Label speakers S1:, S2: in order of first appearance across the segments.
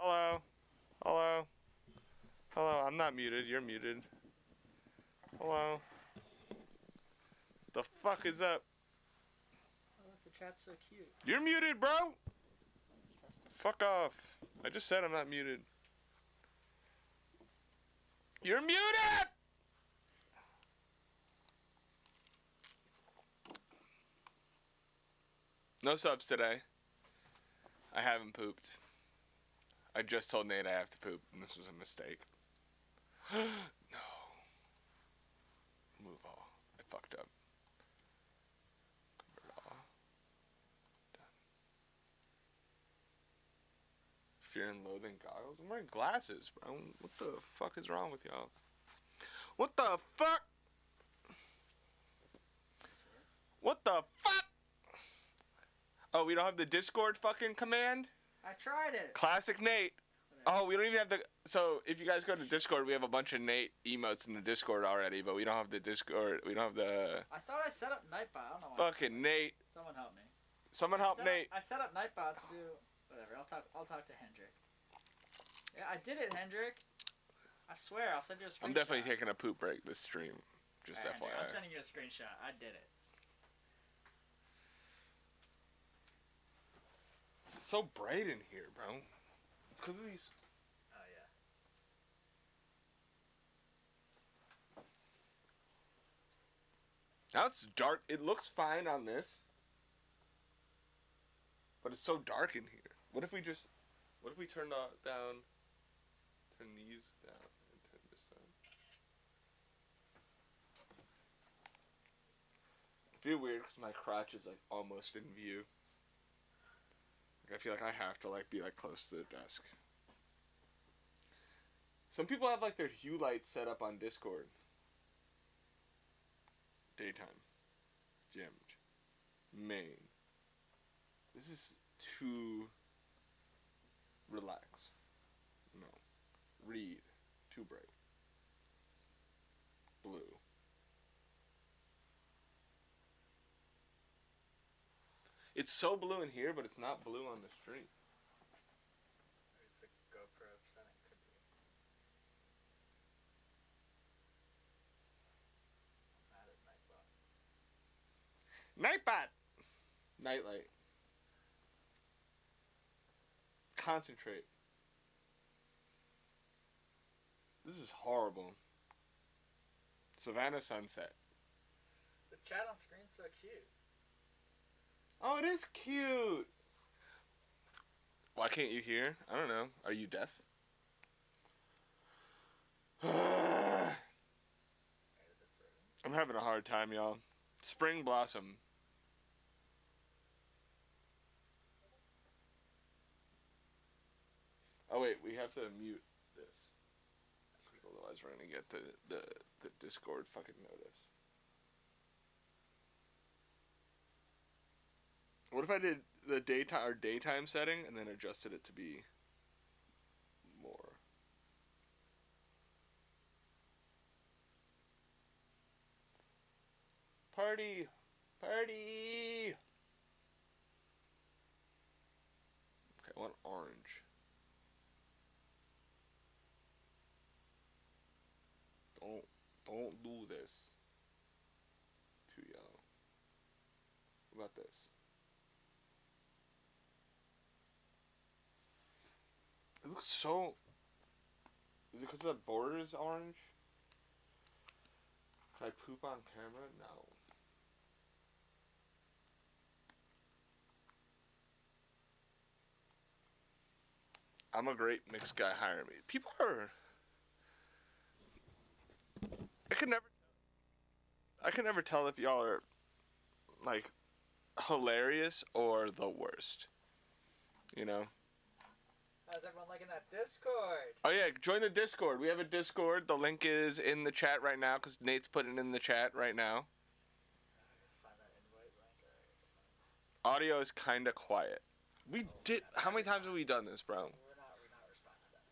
S1: Hello? Hello? Hello, I'm not muted, you're muted. Hello? The fuck is up?
S2: Oh, look, the chat's so cute.
S1: You're muted, bro! Fuck off. I just said I'm not muted. You're muted! No subs today. I haven't pooped. I just told Nate I have to poop, and this was a mistake. No. Move all. I fucked up. Convert all. Done. Fear and loathing goggles? I'm wearing glasses, bro. What the fuck is wrong with y'all? What the fuck? What the fuck? Oh, we don't have the Discord fucking command?
S2: I tried it.
S1: Classic Nate. Oh, we don't even have the... So, if you guys go to Discord, we have a bunch of Nate emotes in the Discord already, but we don't have the Discord... We don't have the...
S2: I thought I set up Nightbot. I don't know why.
S1: Fucking Nate.
S2: Someone help me.
S1: Someone help Nate.
S2: I set up Nightbot to do... Whatever. I'll talk to Hendrik. Yeah, I did it, Hendrik. I swear, I'll send you a screenshot.
S1: I'm definitely taking a poop break this stream. Just
S2: right,
S1: FYI.
S2: Hendrik, I'm sending you a screenshot. I did it.
S1: It's so bright in here, bro. It's because of these...
S2: Oh, yeah.
S1: Now it's dark. It looks fine on this. But it's so dark in here. What if we just... What if we turn down... Turn these down and turn this down? I feel weird because my crotch is like almost in view. Like I feel like I have to like be like close to the desk. Some people have like their hue lights set up on Discord. Daytime. Dimmed. Main. This is too... Relax. No. Read. Too bright. Blue. It's so blue in here, but it's not blue on the stream.
S2: It's the GoPro setting. Could be. I'm mad at Nightbot.
S1: Nightbot! Nightlight. Concentrate. This is horrible. Savannah Sunset.
S2: The chat on screen's so cute.
S1: Oh, it is cute! Why can't you hear? I don't know. Are you deaf? I'm having a hard time, y'all. Spring Blossom. Oh wait, we have to mute this. Because otherwise we're gonna get the Discord fucking notice. What if I did the daytime setting and then adjusted it to be more? Party! Party! Okay, I want orange. Don't do this. Too yellow. What about this? It looks so... Is it because the border is orange? Can I poop on camera? No. I'm a great mixed guy, hire me. People are... I can never tell if y'all are, like, hilarious or the worst. You know?
S2: How's everyone liking that Discord?
S1: Oh yeah, join the Discord. We have a Discord. The link is in the chat right now because Nate's putting it in the chat right now.
S2: Find that invite link.
S1: Audio is kind of quiet. How many times have we done this, bro?
S2: We're not responding to that.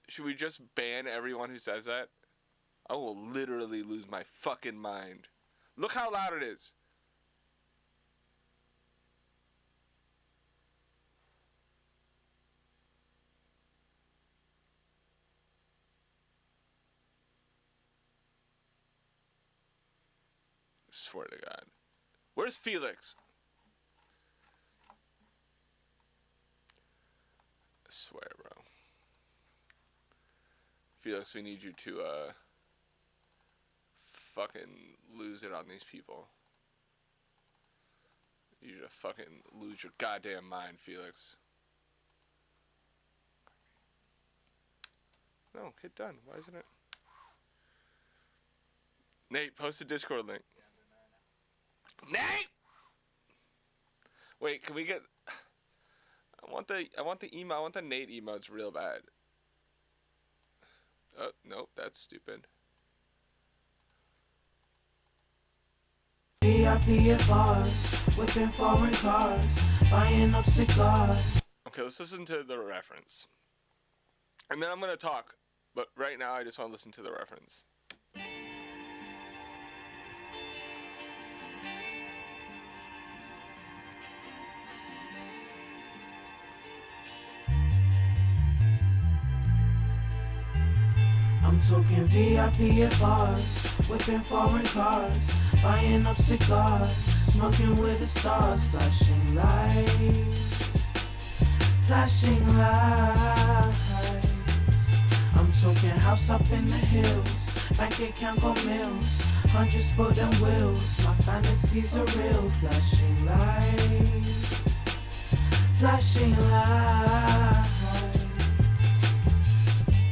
S1: Should we just ban everyone who says that? I will literally lose my fucking mind. Look how loud it is. Swear to God. Where's Felix? I swear, bro. Felix, we need you to, fucking lose it on these people. You should fucking lose your goddamn mind, Felix. No, hit done. Why isn't it? Nate, post a Discord link. Nate! Wait, can we get... I want the email. I want the Nate emotes real bad. Oh, nope, that's stupid.
S3: VIP at bars, whipping foreign cars, buying up cigars.
S1: Okay, let's listen to the reference. And then I'm gonna talk, but right now I just want to listen to the reference.
S3: I'm talking VIP at bars, whipping foreign cars, buying up cigars, smoking with the stars, flashing lights, flashing lights. I'm talking house up in the hills, bank account got mills, 100 sport and wheels, my fantasies are real, flashing lights, flashing lights.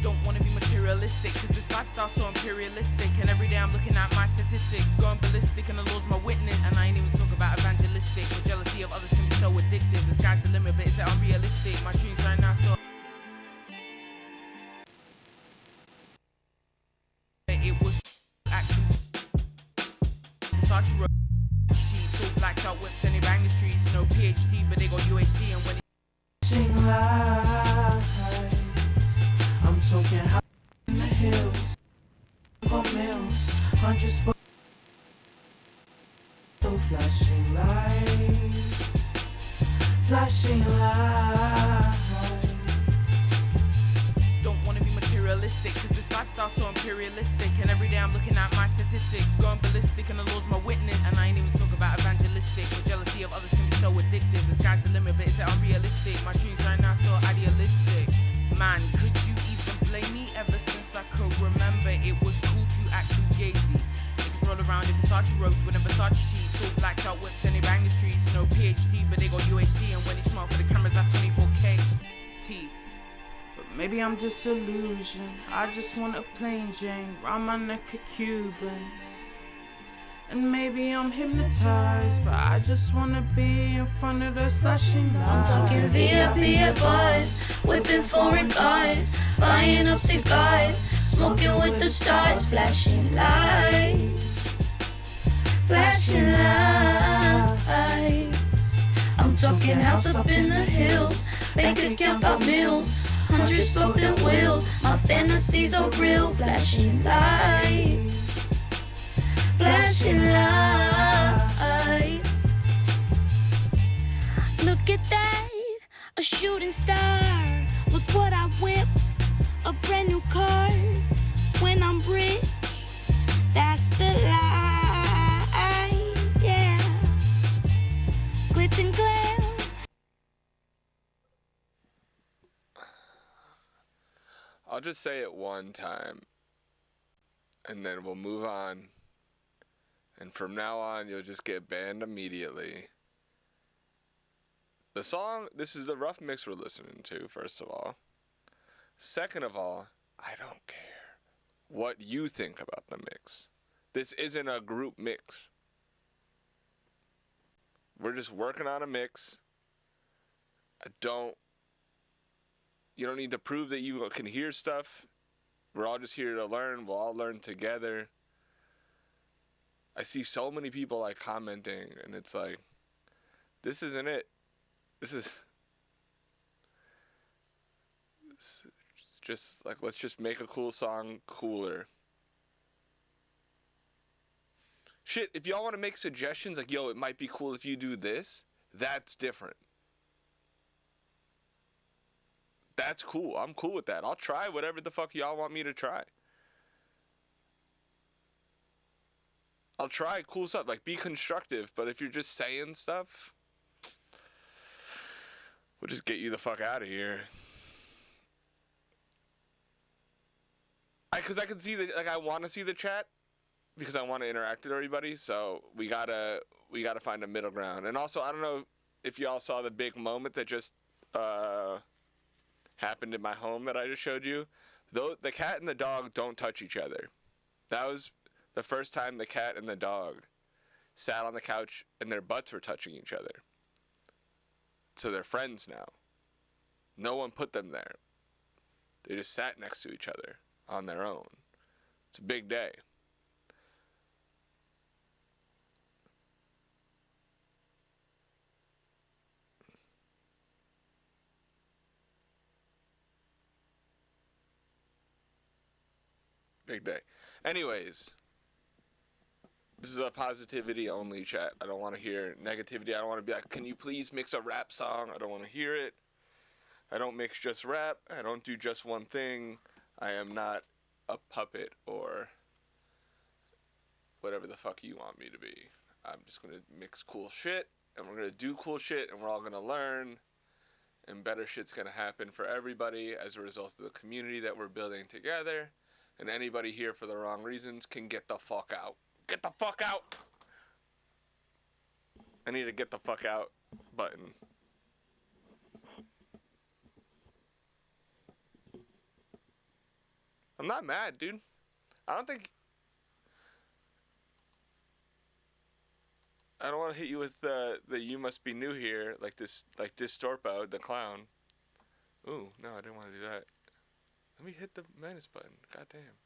S4: Don't wanna be materialistic, cause this lifestyle's so imperialistic. And every day I'm looking at my statistics, going ballistic, and the law's my witness. And I ain't even talk about evangelistic, but jealousy of others can be so addictive. The sky's the limit, but is it unrealistic? My dreams right now so it was actually Versace wrote sheets, all blacked out whips, and they bang the streets. No PhD, but they got UHD, and when
S3: Flashing lights, I'm talking house in the hills, got mills, 100 spot. Flashing lights, flashing lights.
S4: don't wanna be materialistic, cause this lifestyle's so imperialistic. And every day I'm looking at my statistics, going ballistic, and the law's my witness. And I ain't even talk about evangelistic, but jealousy of others can be so addictive. The sky's the limit, but is it unrealistic? My dreams right now so idealistic. Man, could you even blame me? Ever since I could remember, it was cool to act fugazi. Niggas roll around in Versace robes with a Versace sheets, all blacked out whips, and they bang the streets. No PhD, but they got UHD, and when they smile for the cameras, that's 24K. T.
S3: But maybe I'm disillusioned. I just want a plain Jane, round my neck a Cuban. And maybe I'm hypnotized, but I just wanna be in front of the flashing lights.
S5: I'm talking VIP at bars, whipping foreign cars, buying up cigars, smoking with the stars, flashing lights, flashing lights. I'm talking house up in the hills, bank account got mills, 100 spoken wheels, my fantasies are real, flashing lights, flashing lights. Look at that, a shooting star. Look what I whip, a brand new car. When I'm rich, that's the lie, yeah. Glitz and glam.
S1: I'll just say it one time, and then we'll move on. And from now on, you'll just get banned immediately. The song, this is the rough mix we're listening to, first of all. Second of all, I don't care what you think about the mix. This isn't a group mix. We're just working on a mix. You don't need to prove that you can hear stuff. We're all just here to learn. We'll all learn together. I see so many people like commenting, and it's like, this isn't it. It's just like, let's just make a cool song cooler. Shit, if y'all want to make suggestions, like, yo, it might be cool if you do this, that's different. That's cool. I'm cool with that. I'll try whatever the fuck y'all want me to try. I'll try cool stuff, like be constructive, but if you're just saying stuff, we'll just get you the fuck out of here. Because I can see that, like, I want to see the chat because I want to interact with everybody. So we gotta find a middle ground. And also, I don't know if y'all saw the big moment that just happened in my home that I just showed you. Though the cat and the dog don't touch each other. That was the first time the cat and the dog sat on the couch and their butts were touching each other. So they're friends now. No one put them there. They just sat next to each other on their own. It's a big day. Big day. Anyways, this is a positivity only chat. I don't want to hear negativity. I don't want to be like, can you please mix a rap song? I don't want to hear it. I don't mix just rap. I don't do just one thing. I am not a puppet or whatever the fuck you want me to be. I'm just going to mix cool shit, and we're going to do cool shit, and we're all going to learn, and better shit's going to happen for everybody as a result of the community that we're building together. And anybody here for the wrong reasons can get the fuck out. Get the fuck out! I need a get the fuck out button. I'm not mad, dude. I don't want to hit you with the you must be new here, like Distorpo, the clown. Ooh, no, I didn't want to do that. Let me hit the minus button. God damn.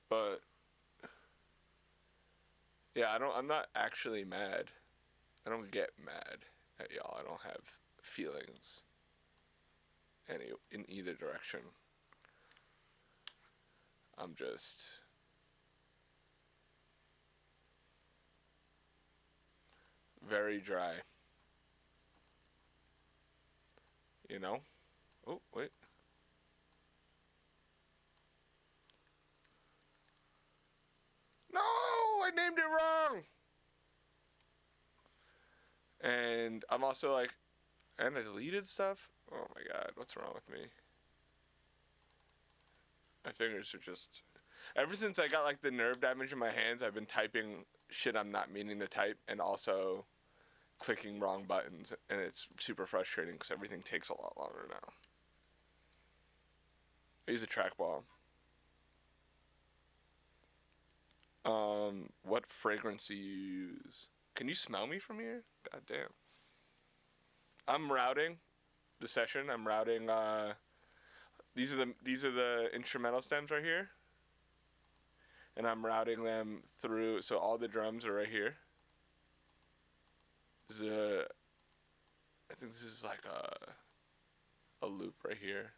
S1: But yeah, I'm not actually mad. I don't get mad at y'all. I don't have feelings in either direction. I'm just very dry. You know? Oh, wait. No, I named it wrong. And I'm also like, and I deleted stuff? Oh my god, what's wrong with me? My fingers are just... Ever since I got like the nerve damage in my hands, I've been typing shit I'm not meaning to type and also clicking wrong buttons, and it's super frustrating because everything takes a lot longer now. I use a trackball. What fragrance do you use? Can you smell me from here? God damn. I'm routing the session. I'm routing, these are the instrumental stems right here. And I'm routing them through, so all the drums are right here. I think this is like a loop right here.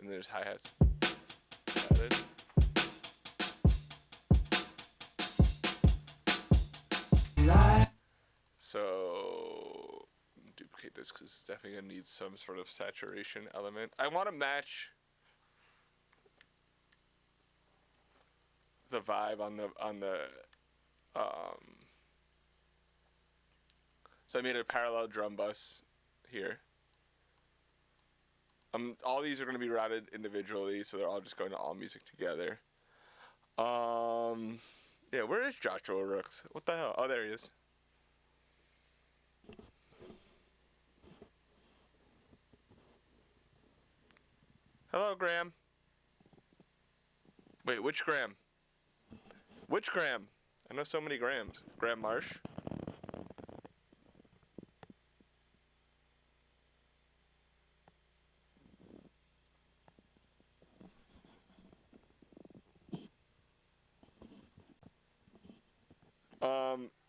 S1: And there's hi-hats added. So duplicate this because it's definitely gonna need some sort of saturation element. I want to match the vibe on the so I made a parallel drum bus here. All these are going to be routed individually, so they're all just going to all music together. Yeah, where is Joshua Rooks? What the hell? Oh, there he is. Hello, Graham. Wait, which Graham? Which Graham? I know so many Grahams. Graham Marsh?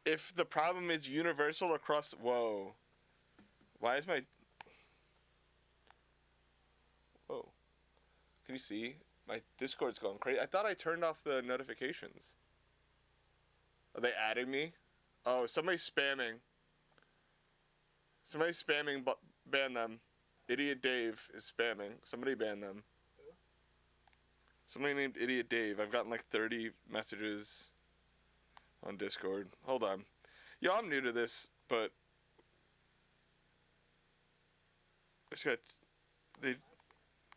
S1: If the problem is universal across... Whoa. Why is my... Whoa. Can you see? My Discord's going crazy. I thought I turned off the notifications. Are they adding me? Oh, somebody's spamming. Somebody's spamming. Ban them. Idiot Dave is spamming. Somebody ban them. Somebody named Idiot Dave. I've gotten like 30 messages on Discord. Hold on. Yo, I'm new to this, but this guy,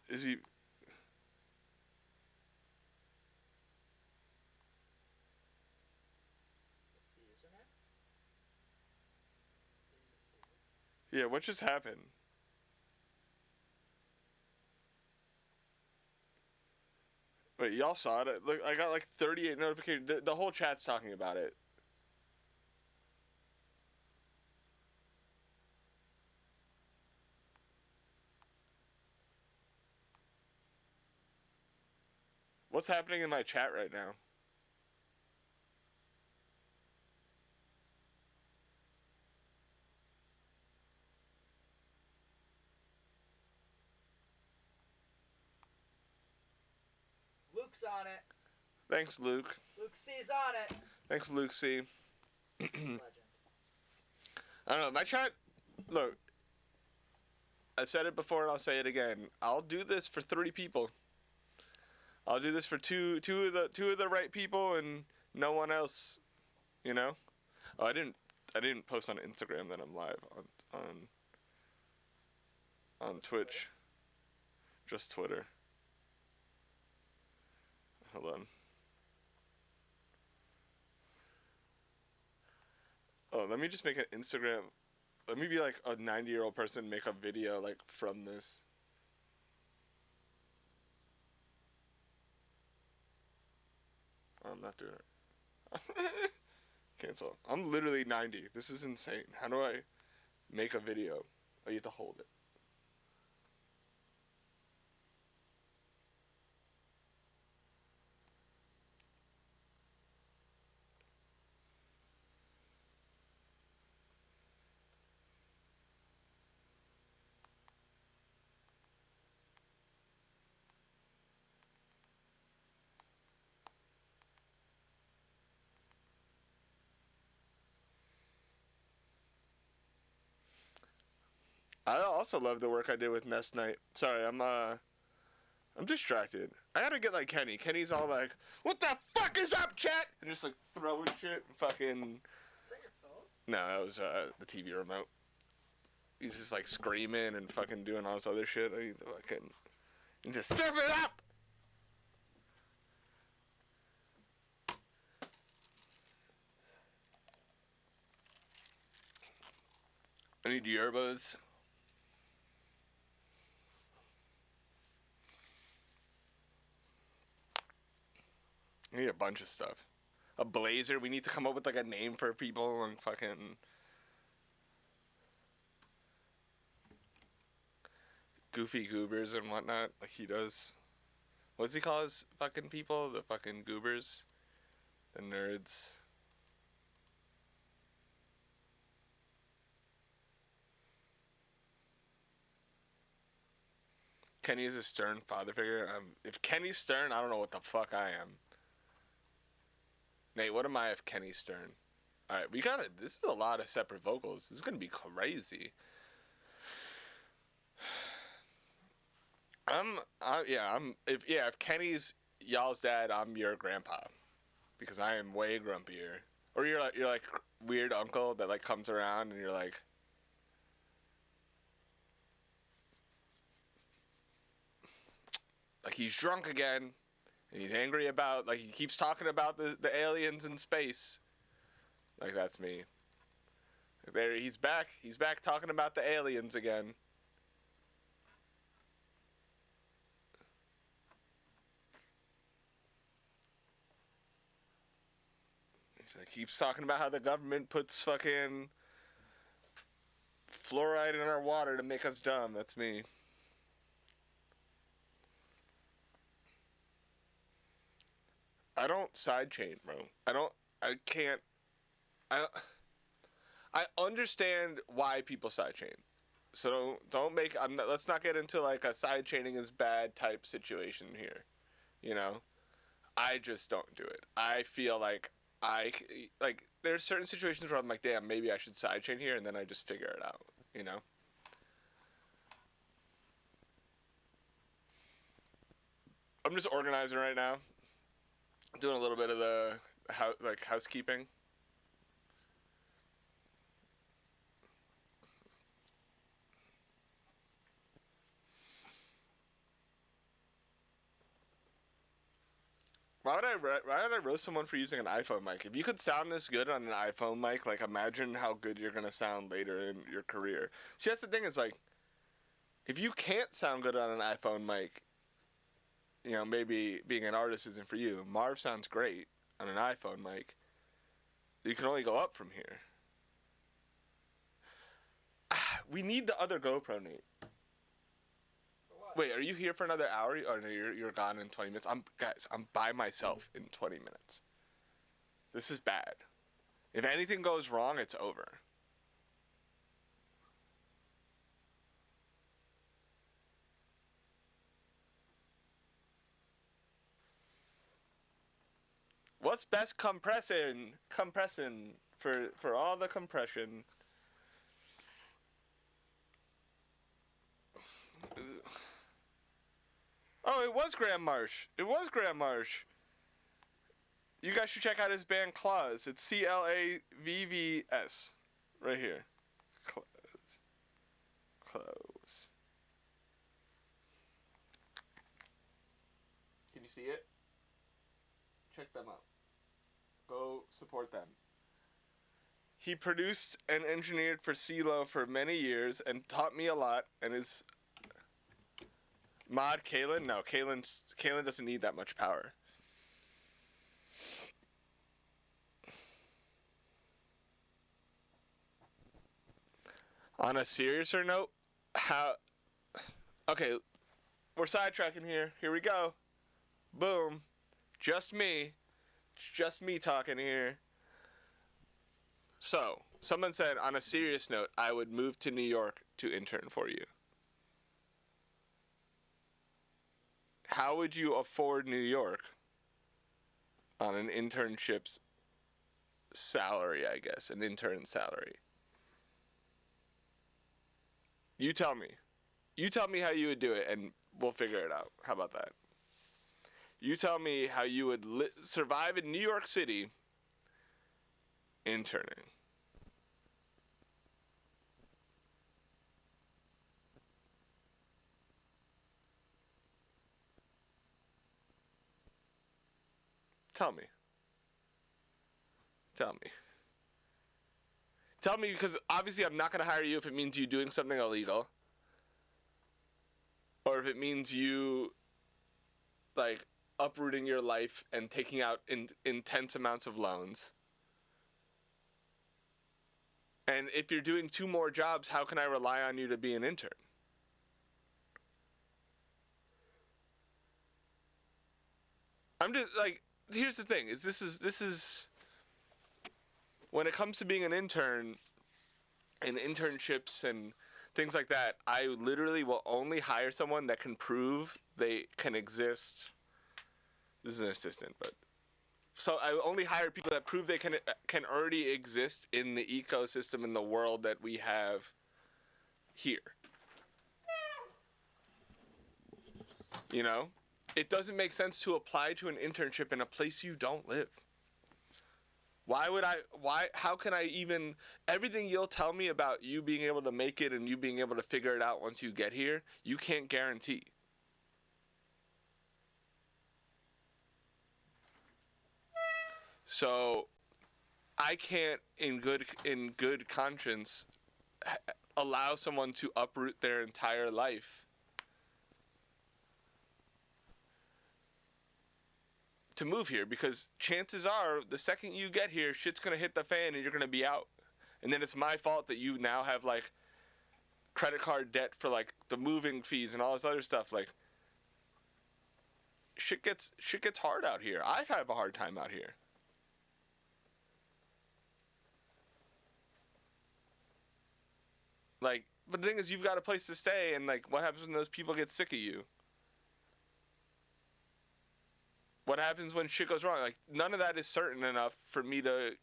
S1: is he? Yeah, what just happened? Wait, y'all saw it? Look, I got like 38 notifications. The whole chat's talking about it. What's happening in my chat right now?
S2: Luke's on it.
S1: Thanks, Luke.
S2: Luke C's on it.
S1: Thanks, Luke C.
S2: Legend.
S1: I don't know. My chat, look, I've said it before and I'll say it again. I'll do this for 30 people. I'll do this for two of the right people and no one else, you know? Oh, I didn't post on Instagram that I'm live on Twitch. Just Twitter. Hold on. Oh, let me just make an Instagram. Let me be like a 90-year-old person, make a video like from this. Oh, I'm not doing it. Cancel. I'm literally 90. This is insane. How do I make a video? Oh, you have to hold it. I also love the work I did with Nest Night. Sorry, I'm distracted. I gotta get like Kenny. Kenny's all like, "What the fuck is up, chat?" And just like throwing shit. And fucking.
S2: Is that your phone?
S1: No, that was the TV remote. He's just like screaming and fucking doing all this other shit. I need to fucking. You need to step it up. I need yerbas. I need a bunch of stuff. A blazer. We need to come up with like a name for people and fucking goofy goobers and whatnot, like he does. What does he call his fucking people? The fucking goobers, the nerds. Kenny is a stern father figure. If Kenny's stern, I don't know what the fuck I am. Nate, what am I if Kenny's stern? Alright, we got it. This is a lot of separate vocals. This is gonna be crazy. If Kenny's y'all's dad, I'm your grandpa. Because I am way grumpier. Or you're like weird uncle that like comes around and you're like he's drunk again. And he's angry about, like, he keeps talking about the aliens in space. Like, that's me. There, he's back. He's back talking about the aliens again. He keeps talking about how the government puts fucking fluoride in our water to make us dumb. That's me. I don't sidechain, bro. I understand why people sidechain. So don't make, let's not get into like a sidechaining is bad type situation here. You know? I just don't do it. I feel like there's certain situations where I'm like, damn, maybe I should sidechain here, and then I just figure it out, you know? I'm just organizing right now. Doing a little bit of the housekeeping. Why would I roast someone for using an iPhone mic? If you could sound this good on an iPhone mic, like, imagine how good you're gonna sound later in your career. See, that's the thing, is like, if you can't sound good on an iPhone mic, you know, maybe being an artist isn't for you. Marv sounds great on an iPhone mic. You can only go up from here. We need the other GoPro, Nate. Wait, are you here for another hour? Or no, you're gone in 20 minutes? I'm by myself in 20 minutes. This is bad. If anything goes wrong, it's over. What's best compressing for all the compression? Oh, it was Graham Marsh. You guys should check out his band Claws. It's CLAVVS. Right here. Close. Can you see it? Check them out. Go support them. He produced and engineered for CeeLo for many years and taught me a lot, and his mod Kalen? No, Kalen doesn't need that much power. On a seriouser note, okay, we're sidetracking here. Here we go. Boom. Just me talking here. So, someone said, on a serious note, I would move to New York to intern for you. How would you afford New York on an internship's salary, I guess, an intern salary? You tell me. You tell me how you would do it, and we'll figure it out. How about that? You tell me how you would survive in New York City interning. Tell me. Tell me, because obviously I'm not going to hire you if it means you doing something illegal. Or if it means you, like, uprooting your life and taking out intense amounts of loans. And if you're doing 2 more jobs, how can I rely on you to be an intern? I'm just, like, here's the thing, is this is when it comes to being an intern and internships and things like that, I literally will only hire someone that can prove they can exist. This is an assistant, but so I only hire people that prove they can already exist in the ecosystem in the world that we have here. You know? It doesn't make sense to apply to an internship in a place you don't live. How can I even, everything you'll tell me about you being able to make it and you being able to figure it out once you get here, you can't guarantee. So, I can't, in good conscience, allow someone to uproot their entire life to move here, because chances are the second you get here, shit's gonna hit the fan and you're gonna be out, and then it's my fault that you now have like credit card debt for like the moving fees and all this other stuff. Like, shit gets hard out here. I have a hard time out here. Like, but the thing is, you've got a place to stay, and like, what happens when those people get sick of you? What happens when shit goes wrong? Like, none of that is certain enough for me to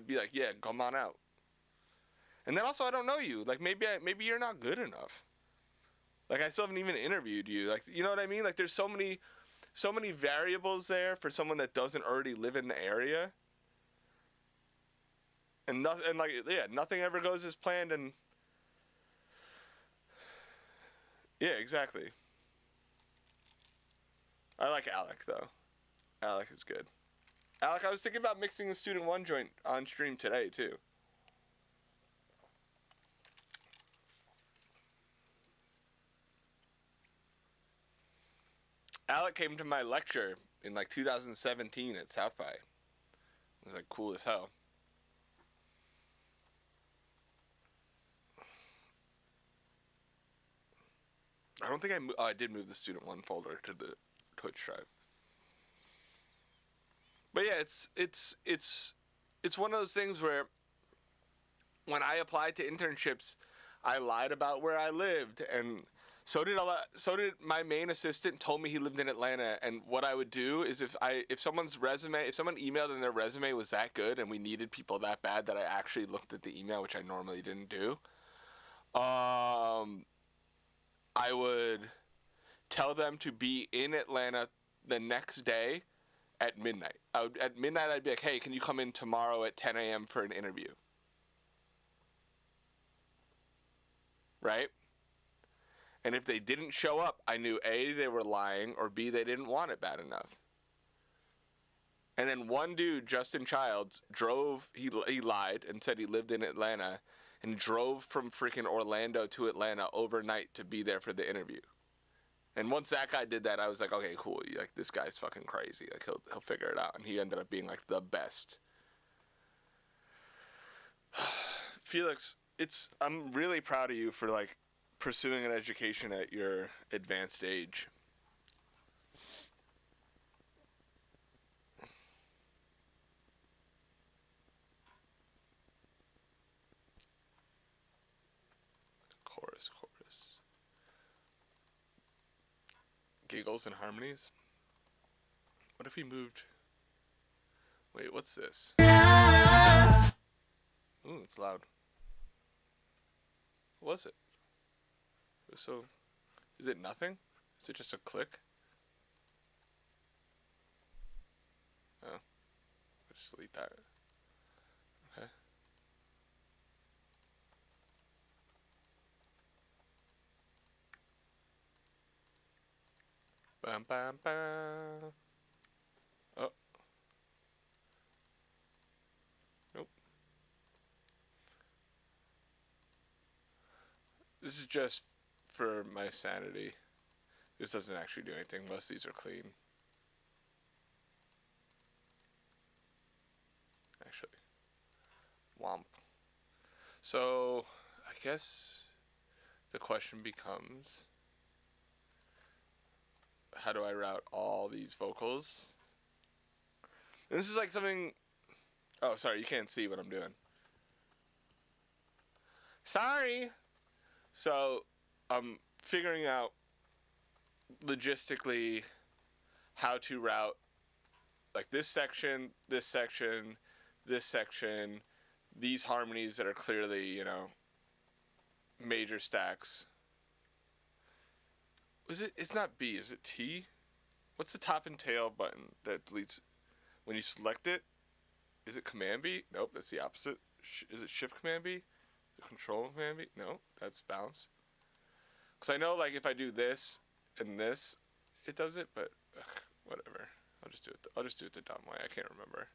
S1: be like, yeah, come on out. And then also, I don't know you. Like, maybe you're not good enough. Like, I still haven't even interviewed you. Like, you know what I mean? Like, there's so many so many variables there for someone that doesn't already live in the area. And nothing ever goes as planned, and yeah, exactly. I like Alec though. Alec is good. Alec, I was thinking about mixing the Student One joint on stream today too. Alec came to my lecture in like 2017 at South by. It was like cool as hell. I don't think I did move the Student One folder to the Twitch drive. But yeah, it's one of those things where when I applied to internships, I lied about where I lived, and so did my main assistant. Told me he lived in Atlanta, and what I would do is if someone emailed and their resume was that good and we needed people that bad that I actually looked at the email, which I normally didn't do. I would tell them to be in Atlanta the next day at midnight. At midnight, I'd be like, hey, can you come in tomorrow at 10 a.m. for an interview? Right? And if they didn't show up, I knew A, they were lying, or B, they didn't want it bad enough. And then one dude, Justin Childs, he lied and said he lived in Atlanta and drove from freaking Orlando to Atlanta overnight to be there for the interview. And once that guy did that, I was like, okay, cool. Like, this guy's fucking crazy. Like, he'll figure it out. And he ended up being like the best. Felix, I'm really proud of you for like pursuing an education at your advanced age. Chorus. Giggles and harmonies. What if he moved? Wait, what's this? Ooh, it's loud. What was it? So, is it nothing? Is it just a click? Oh. I'll just delete that. Okay. Bam, bam, bam. Oh. Nope. This is just for my sanity. This doesn't actually do anything. Most of these are clean. Actually. Womp. So, I guess the question becomes, how do I route all these vocals? And this is like something... Oh, sorry, you can't see what I'm doing. Sorry! So, I'm figuring out logistically how to route like this section, this section, this section, these harmonies that are clearly, you know, major stacks. It's not B, is it T? What's the top and tail button that deletes when you select it? Is it Command B? Nope, that's the opposite. Is it Shift Command B? Control Command B? No, that's bounce. Because I know, like, if I do this and this, it does it, but whatever. I'll just do it the dumb way. I can't remember.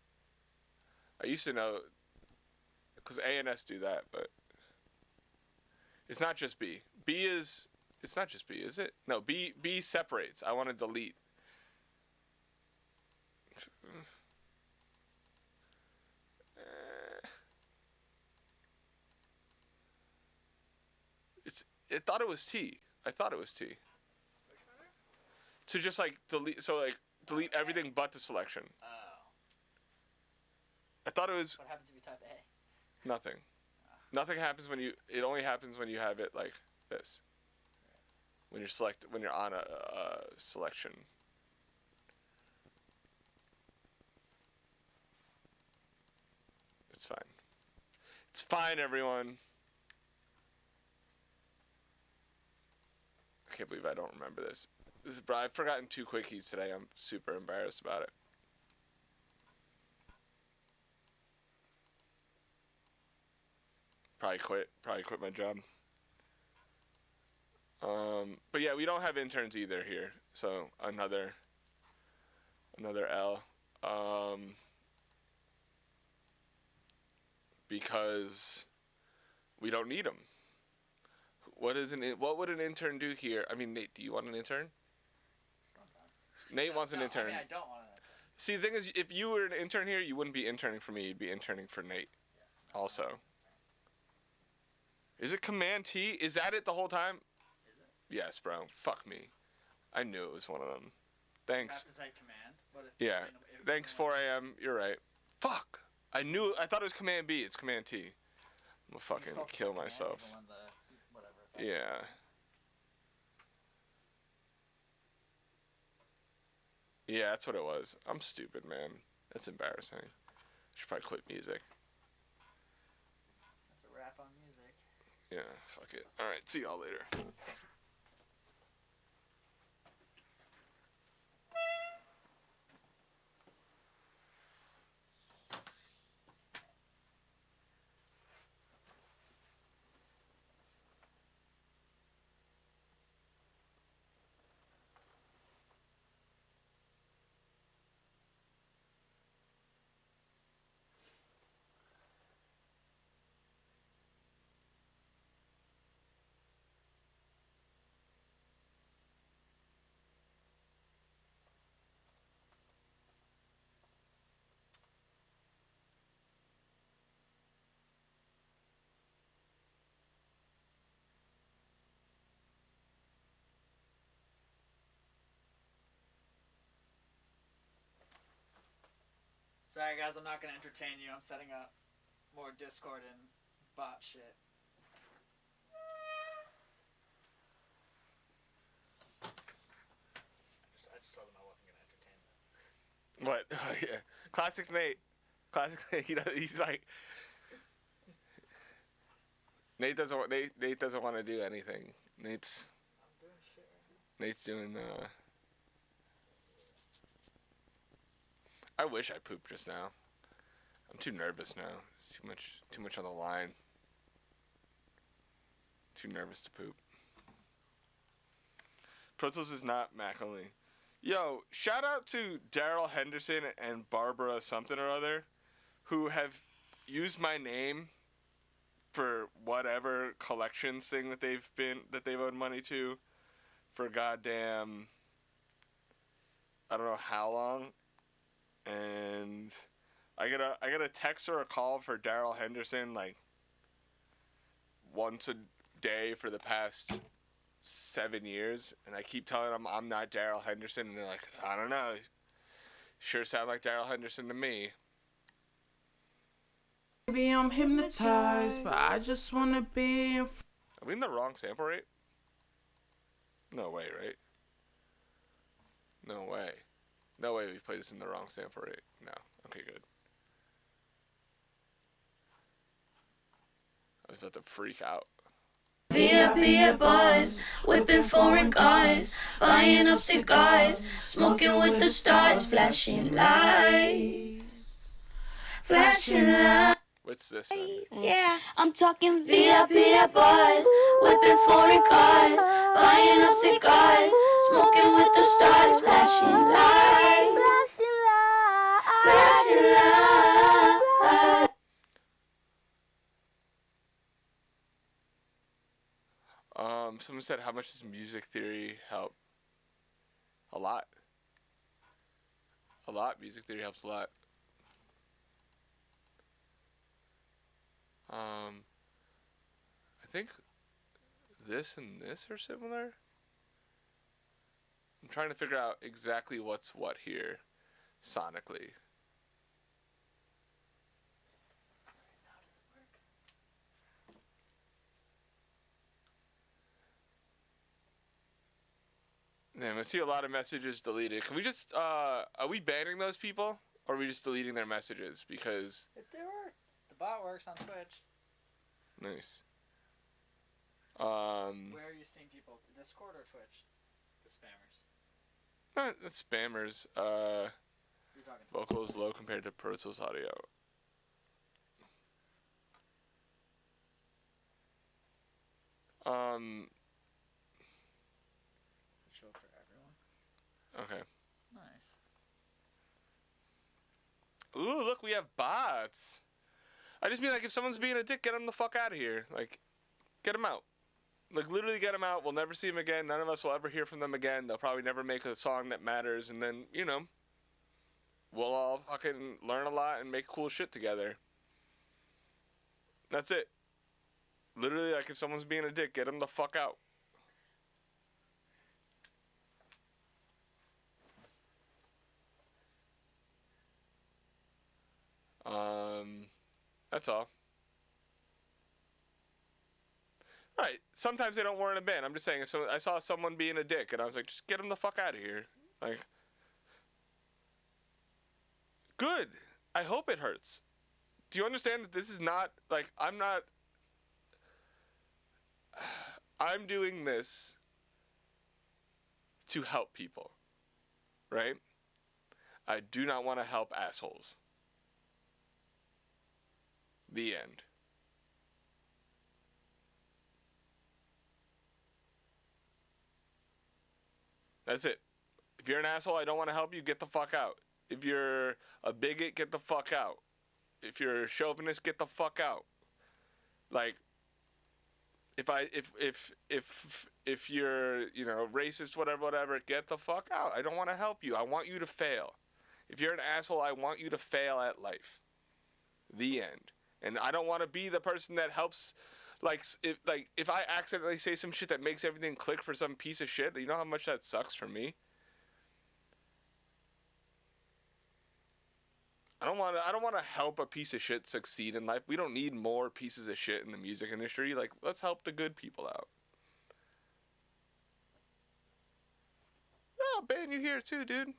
S1: I used to know, because A and S do that, but it's not just B. It's not just B, is it? No, B separates. I want to delete. I thought it was T. So just like delete everything but the selection.
S2: Oh.
S1: I thought it was.
S2: What happens if you type A?
S1: Nothing. Nothing happens when you. It only happens when you have it like this. When you're on a selection. It's fine. It's fine, everyone. I can't believe I don't remember this. Bro, I've forgotten 2 quickies today. I'm super embarrassed about it. Probably quit my job. But yeah, we don't have interns either here. So another L. Because we don't need them. What would an intern do here? I mean, Nate, do you want an intern?
S2: Sometimes.
S1: Nate wants an intern.
S2: I mean, I don't want an intern.
S1: See, the thing is, if you were an intern here, you wouldn't be interning for me. You'd be interning for Nate.
S2: Yeah,
S1: Also. Is it Command T? Is that it the whole time?
S2: Is it?
S1: Yes, bro. Fuck me. I knew it was one of them. Thanks.
S2: Have to say command.
S1: Yeah. Thanks, 4 a.m. You're right. Fuck. I thought it was Command B. It's Command T. I'm gonna fucking kill myself. Yeah. Yeah, that's what it was. I'm stupid, man. That's embarrassing. I should probably quit music.
S2: That's a wrap on music.
S1: Yeah, fuck it. Alright, see y'all later.
S2: Sorry guys, I'm not gonna entertain you. I'm setting up more Discord and bot shit. I just told them I wasn't gonna entertain them.
S1: What? Oh, yeah. Classic Nate. Classic Nate. He's like... Nate doesn't want to do anything. Nate's doing, I wish I pooped just now. I'm too nervous now. It's too much on the line. Too nervous to poop. Pro Tools is not Mac only. Yo, shout out to Daryl Henderson and Barbara something or other, who have used my name for whatever collections thing that they've owed money to for goddamn I don't know how long. And I get a text or a call for Daryl Henderson like once a day for the past 7 years, and I keep telling them I'm not Daryl Henderson, and they're like, I don't know, sure sound like Daryl Henderson to me.
S3: Maybe I'm hypnotized, but I just wanna be in.
S1: Are we in the wrong sample rate? No way, right? No way. No way we played this in the wrong sample rate. No. Okay, good. I was about to freak out.
S5: VIP boys, whipping foreign cars, buying up cigars, smoking with the stars, flashing lights, flashing lights.
S1: What's this then?
S5: Yeah, I'm talking VIP boys, whipping foreign cars, buying up cigars, smoking with the stars, flashing lights, flashing lights.
S1: Someone said, how much does music theory help? A lot. A lot. Music theory helps a lot. I think this and this are similar. I'm trying to figure out exactly what's what here, sonically. Damn, I see a lot of messages deleted. Can we just, are we banning those people? Or are we just deleting their messages? Because...
S2: They work. The bot works on Twitch.
S1: Nice.
S2: Where are you seeing people? Discord or Twitch? The spammers.
S1: That's spammers.
S2: You're talking.
S1: Vocals low compared to Pro Tools audio.
S2: Show for everyone.
S1: Okay.
S2: Nice.
S1: Ooh, look, we have bots. I just mean, like, if someone's being a dick, get them the fuck out of here. Like, get them out. Like, literally get them out. We'll never see them again. None of us will ever hear from them again. They'll probably never make a song that matters. And then, you know, we'll all fucking learn a lot and make cool shit together. That's it. Literally, like, if someone's being a dick, get them the fuck out. That's all. Right. Sometimes they don't warrant a ban. I'm just saying, if I saw someone being a dick, and I was like, just get them the fuck out of here. Like, good. I hope it hurts. Do you understand that this is not, like, I'm doing this to help people, right? I do not want to help assholes. The end. That's it. If you're an asshole, I don't want to help you, get the fuck out. If you're a bigot, get the fuck out. If you're a chauvinist, get the fuck out. Like, if you're, you know, racist, whatever, get the fuck out. I don't want to help you. I want you to fail. If you're an asshole, I want you to fail at life. The end. And I don't want to be the person that helps, if I accidentally say some shit that makes everything click for some piece of shit, you know how much that sucks for me? I don't want to help a piece of shit succeed in life. We don't need more pieces of shit in the music industry. Like, let's help the good people out. Oh, Ben, you here too, dude.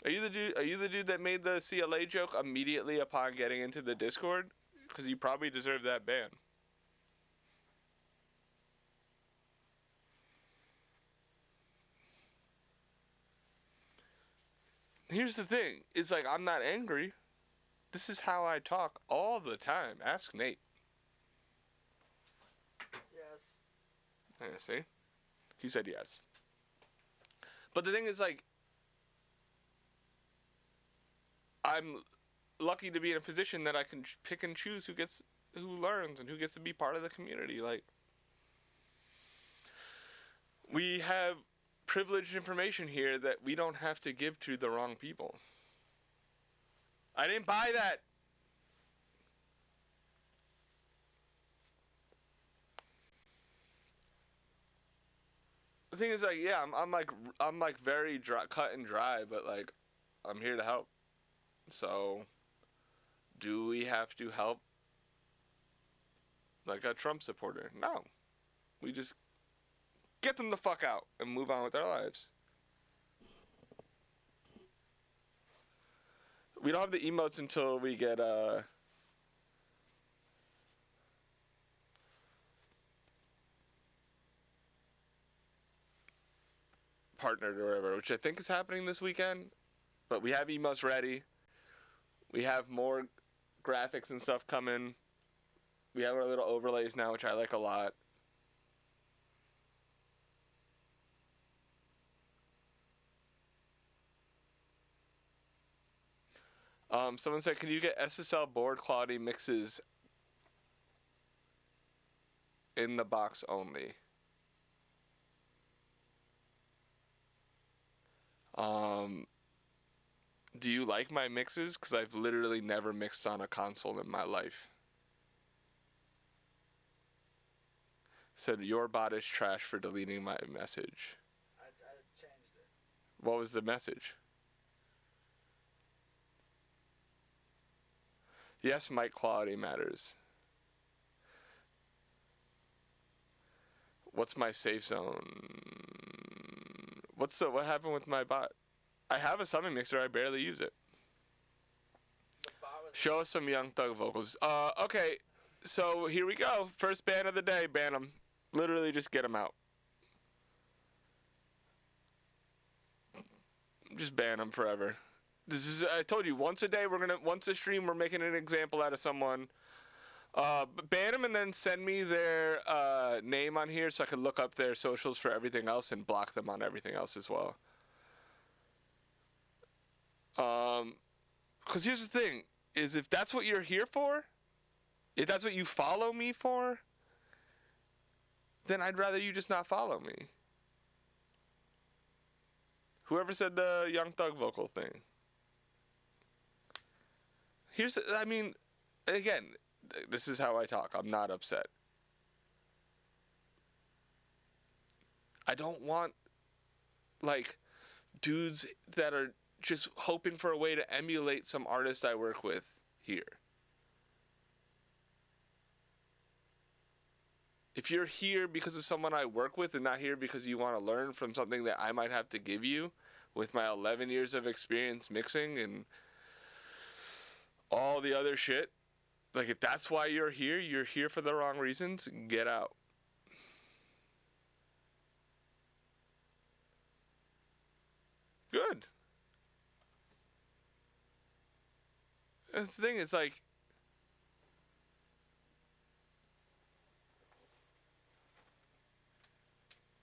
S1: Are you the dude that made the CLA joke immediately upon getting into the Discord? Because you probably deserve that ban. Here's the thing. It's like, I'm not angry. This is how I talk all the time. Ask Nate.
S2: Yes.
S1: Yeah, see? He said yes. But the thing is, like, I'm lucky to be in a position that I can pick and choose who learns and who gets to be part of the community. Like, we have privileged information here that we don't have to give to the wrong people. I didn't buy that. The thing is, like, yeah, I'm like very cut and dry, but like, I'm here to help. So, do we have to help like a Trump supporter? No. We just get them the fuck out and move on with their lives. We don't have the emotes until we get partnered or whatever, which I think is happening this weekend. But we have emotes ready. We have more graphics and stuff coming. We have our little overlays now, which I like a lot. Someone said, can you get SSL board quality mixes in the box only? Do you like my mixes? Because I've literally never mixed on a console in my life. Said, your bot is trash for deleting my message.
S2: I changed it.
S1: What was the message? Yes, mic quality matters. What's my safe zone? What happened with my bot? I have a summon mixer, I barely use it. Show us some Young Thug vocals. Okay, so here we go. First ban of the day, ban them. Literally just get them out. Just ban them forever. I told you, once a stream, we're making an example out of someone. Ban them and then send me their name on here so I can look up their socials for everything else and block them on everything else as well. Because here's the thing, is if that's what you're here for, if that's what you follow me for, then I'd rather you just not follow me. Whoever said the Young Thug vocal thing. Again, this is how I talk. I'm not upset. I don't want, like, dudes that are just hoping for a way to emulate some artist I work with here. If you're here because of someone I work with and not here because you want to learn from something that I might have to give you with my 11 years of experience mixing and all the other shit, like, if that's why you're here for the wrong reasons, get out. Good. That's the thing, it's like,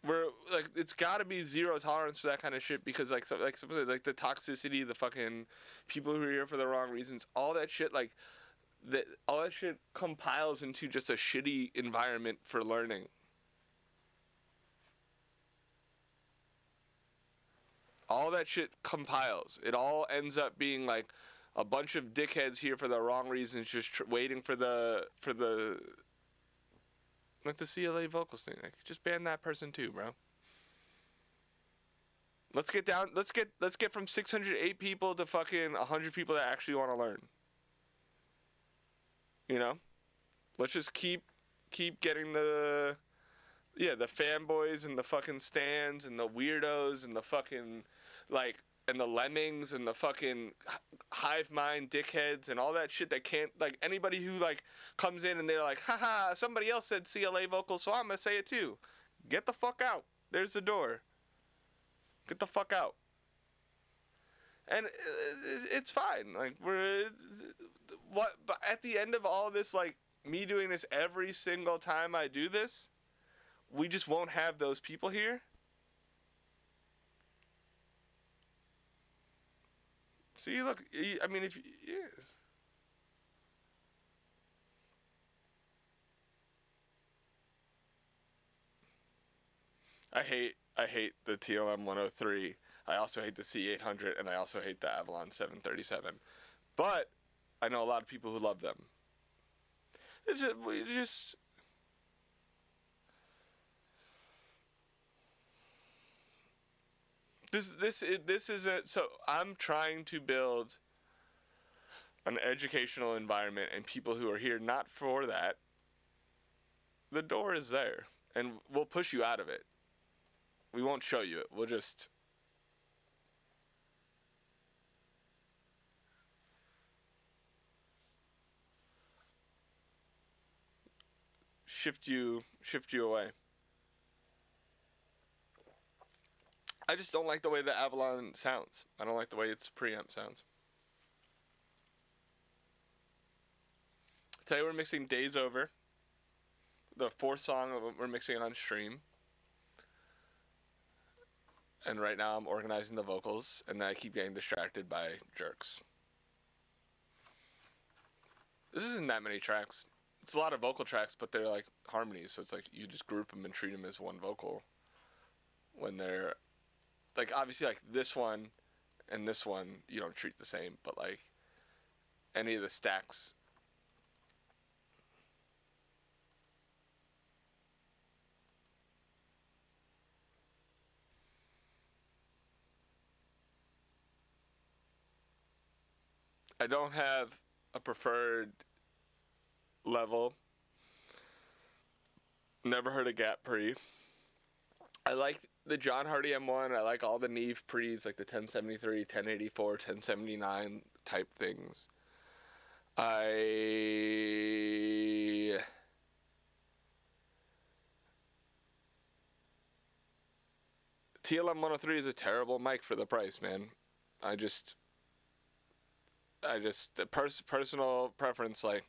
S1: we're like, it's got to be zero tolerance for that kind of shit, because like the toxicity, the fucking people who are here for the wrong reasons, all that shit, like all that shit compiles into just a shitty environment for learning. All that shit compiles. It all ends up being like a bunch of dickheads here for the wrong reasons, just waiting for the like the CLA vocals thing. Like, just ban that person too, bro. Let's get from 608 people to fucking 100 people that actually want to learn. You know? Let's just keep getting the fanboys and the fucking stans and the weirdos and the fucking, like, and the lemmings and the fucking hive mind dickheads and all that shit that can't, like, anybody who, like, comes in and they're like, haha, somebody else said CLA vocals, so I'm gonna say it too. Get the fuck out. There's the door. Get the fuck out. And it's fine. Like, but at the end of all this, like, me doing this every single time I do this, we just won't have those people here. So you look, I mean, if, yeah. I hate the TLM 103. I also hate the C800, and I also hate the Avalon 737. But I know a lot of people who love them. This isn't, so I'm trying to build an educational environment and people who are here not for that. The door is there, and we'll push you out of it. We won't show you it. We'll just shift you away. I just don't like the way the Avalon sounds. I don't like the way its preamp sounds. Today we're mixing Daysover, the fourth song we're mixing it on stream. And right now I'm organizing the vocals, and I keep getting distracted by jerks. This isn't that many tracks. It's a lot of vocal tracks, but they're like harmonies, so it's like you just group them and treat them as one vocal. When they're, like, obviously, like, this one and this one, you don't treat the same, but, like, any of the stacks. I don't have a preferred level. Never heard of Gap Pre. I like the John Hardy M1. I like all the Neve Pre's, like the 1073, 1084, 1079 type things. TLM 103 is a terrible mic for the price, man. I just the personal preference, like,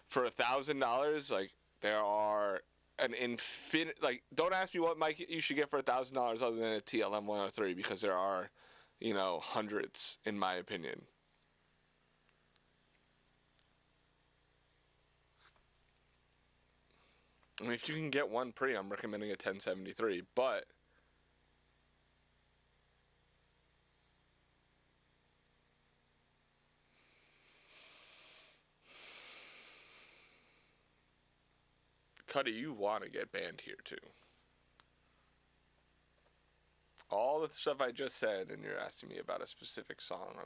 S1: for $1,000, like, there are an infinite, like, don't ask me what mic you should get for $1,000 other than a TLM 103, because there are, you know, hundreds, in my opinion. I mean, if you can get one pre, I'm recommending a 1073, but Cuddy, you want to get banned here too. All the stuff I just said, and you're asking me about a specific song on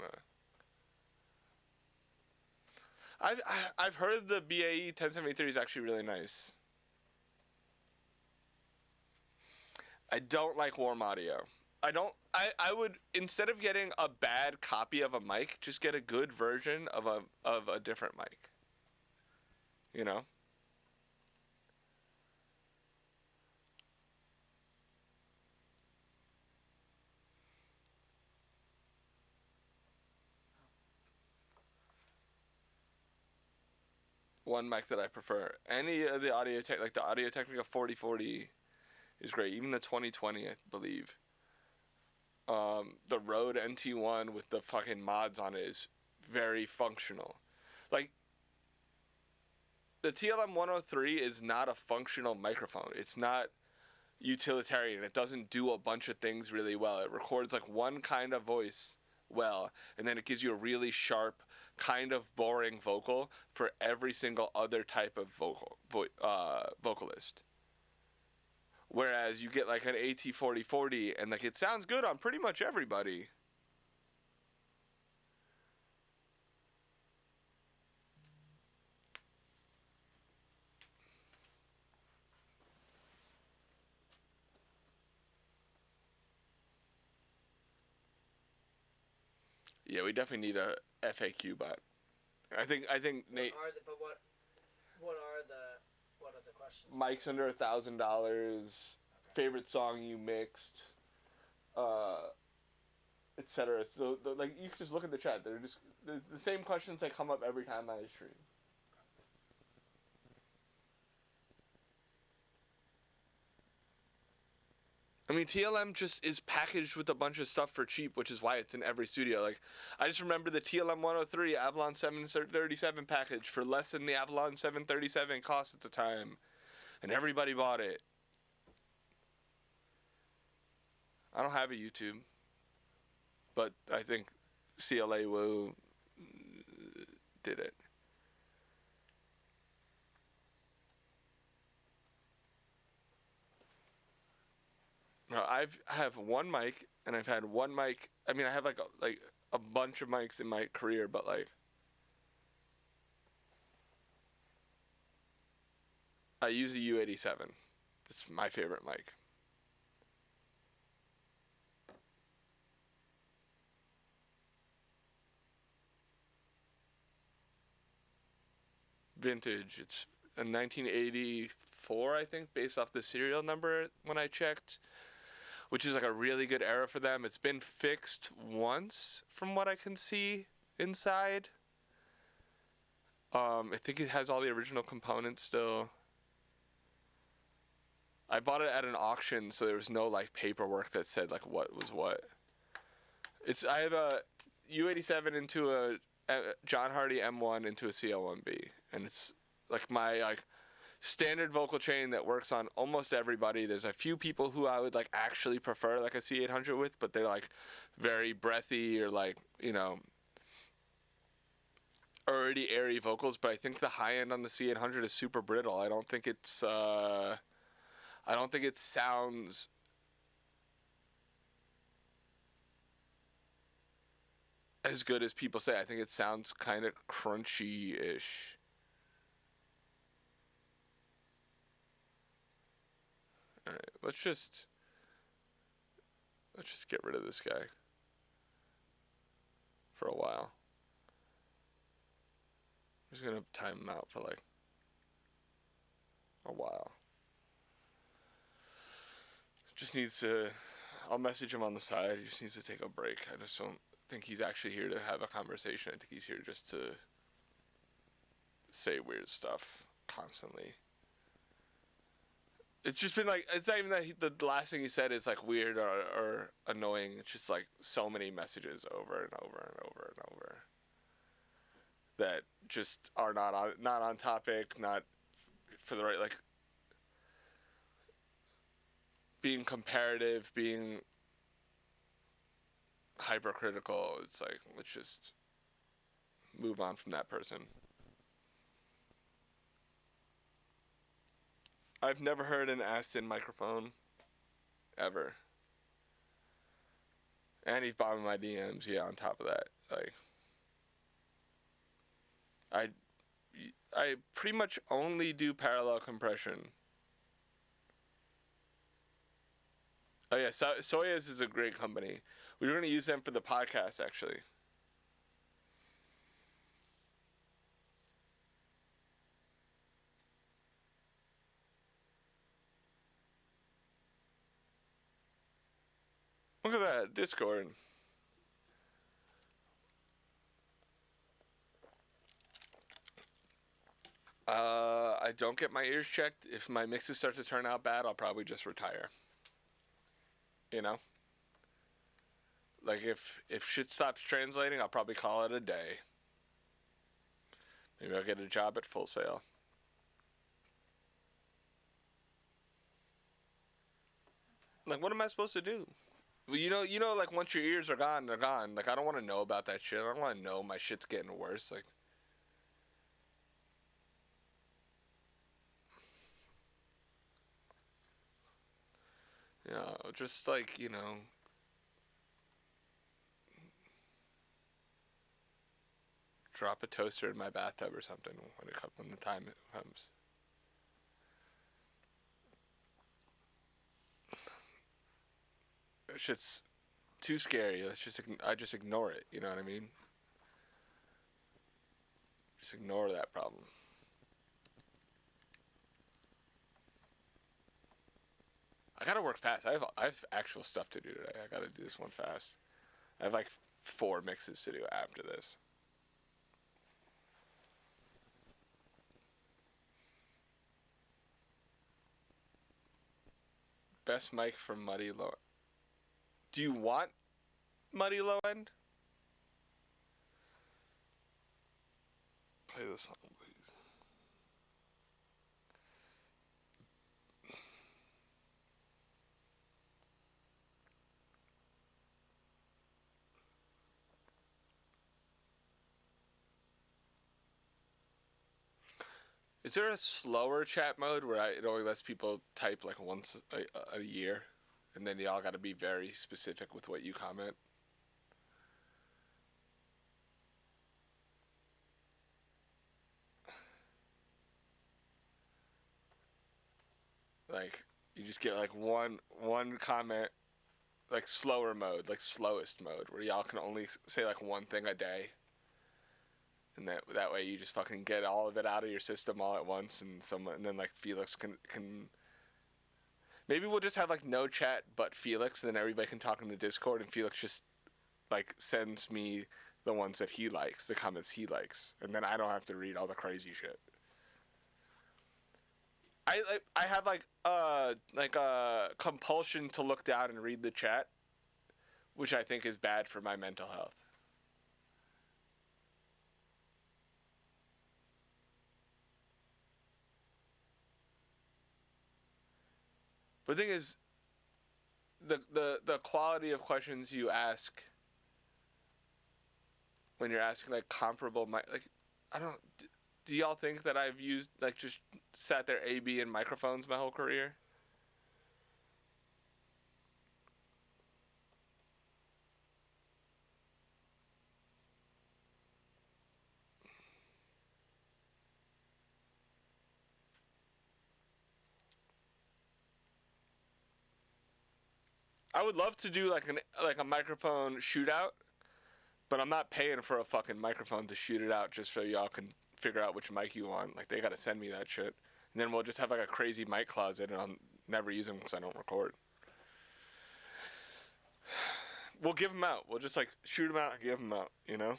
S1: a... I've heard the BAE 1073 is actually really nice. I don't like warm audio. I would, instead of getting a bad copy of a mic, just get a good version of a different mic. You know? One mic that I prefer. Any of the Audio-Technica, like the Audio-Technica 4040 is great. Even the 2020, I believe. The Rode NT1 with the fucking mods on it is very functional. Like, the TLM 103 is not a functional microphone. It's not utilitarian. It doesn't do a bunch of things really well. It records like one kind of voice well, and then it gives you a really sharp, kind of boring vocal for every single other type of vocalist. Whereas you get like an AT4040 and like it sounds good on pretty much everybody. Yeah, we definitely need a FAQ bot. I think Nate.
S2: What are the questions?
S1: Mike's under $1,000. Okay. Favorite song you mixed, etc. So like you can just look at the chat. They're the same questions that come up every time I stream. I mean, TLM just is packaged with a bunch of stuff for cheap, which is why it's in every studio. Like, I just remember the TLM 103 Avalon 737 package for less than the Avalon 737 cost at the time. And everybody bought it. I don't have a YouTube, but I think CLA Woo did it. No, I have one mic, and I've had one mic. I mean, I have like a bunch of mics in my career, but like I use a U87. It's my favorite mic. Vintage. It's a 1984, I think, based off the serial number when I checked, which is like a really good era for them. It's been fixed once from what I can see inside. I think it has all the original components still. I bought it at an auction, so there was no like paperwork that said like what was what. I have a U87 into a John Hardy M1 into a CL1B, and it's like my like standard vocal chain that works on almost everybody. There's a few people who I would like actually prefer like a C800 with, but they're like very breathy or like, you know, already airy vocals. But I think the high end on the C800 is super brittle. I don't think it sounds as good as people say. I think it sounds kind of crunchy-ish. All right, let's just get rid of this guy for a while. I'm just gonna time him out for like a while. Just needs to I'll message him on the side. He just needs to take a break. I just don't think he's actually here to have a conversation. I think he's here just to say weird stuff constantly. It's just been like, it's not even that the last thing he said is like weird or annoying. It's just like so many messages over and over and over and over that just are not on topic, not for the right, like, being comparative, being hypercritical. It's like, let's just move on from that person. I've never heard an Aston microphone ever. And he's bombing my DMs, yeah, on top of that. Like, I pretty much only do parallel compression. Oh yeah, Soyuz is a great company. We were going to use them for the podcast, actually. Look at that, Discord. I don't get my ears checked. If my mixes start to turn out bad, I'll probably just retire. You know? Like, if shit stops translating, I'll probably call it a day. Maybe I'll get a job at Full Sail. Like, what am I supposed to do? Well, you know, like, once your ears are gone, they're gone. Like, I don't want to know about that shit. I don't want to know my shit's getting worse. Like, you know, just like, you know, drop a toaster in my bathtub or something when the time comes. That shit's too scary. I just ignore it. You know what I mean? Just ignore that problem. I gotta work fast. I have actual stuff to do today. I gotta do this one fast. I have like 4 mixes to do after this. Best mic for Muddy Low. Do you want Muddy Low End? Play the song, please. Is there a slower chat mode where it only lets people type like once a year, and then y'all got to be very specific with what you comment? Like, you just get like one comment, like slower mode, like slowest mode, where y'all can only say like one thing a day. And that way you just fucking get all of it out of your system all at once, and then like Felix can maybe we'll just have like no chat but Felix, and then everybody can talk in the Discord, and Felix just like sends me the ones that he likes, the comments he likes, and then I don't have to read all the crazy shit. I have like a compulsion to look down and read the chat, which I think is bad for my mental health. But the thing is, the quality of questions you ask when you're asking like comparable I don't. Do y'all think that I've used like just sat there AB in microphones my whole career? I would love to do like a microphone shootout, but I'm not paying for a fucking microphone to shoot it out just so y'all can figure out which mic you want. Like, they gotta send me that shit, and then we'll just have like a crazy mic closet, and I'll never use them because I don't record. We'll give them out. We'll just like shoot them out and give them out. You know,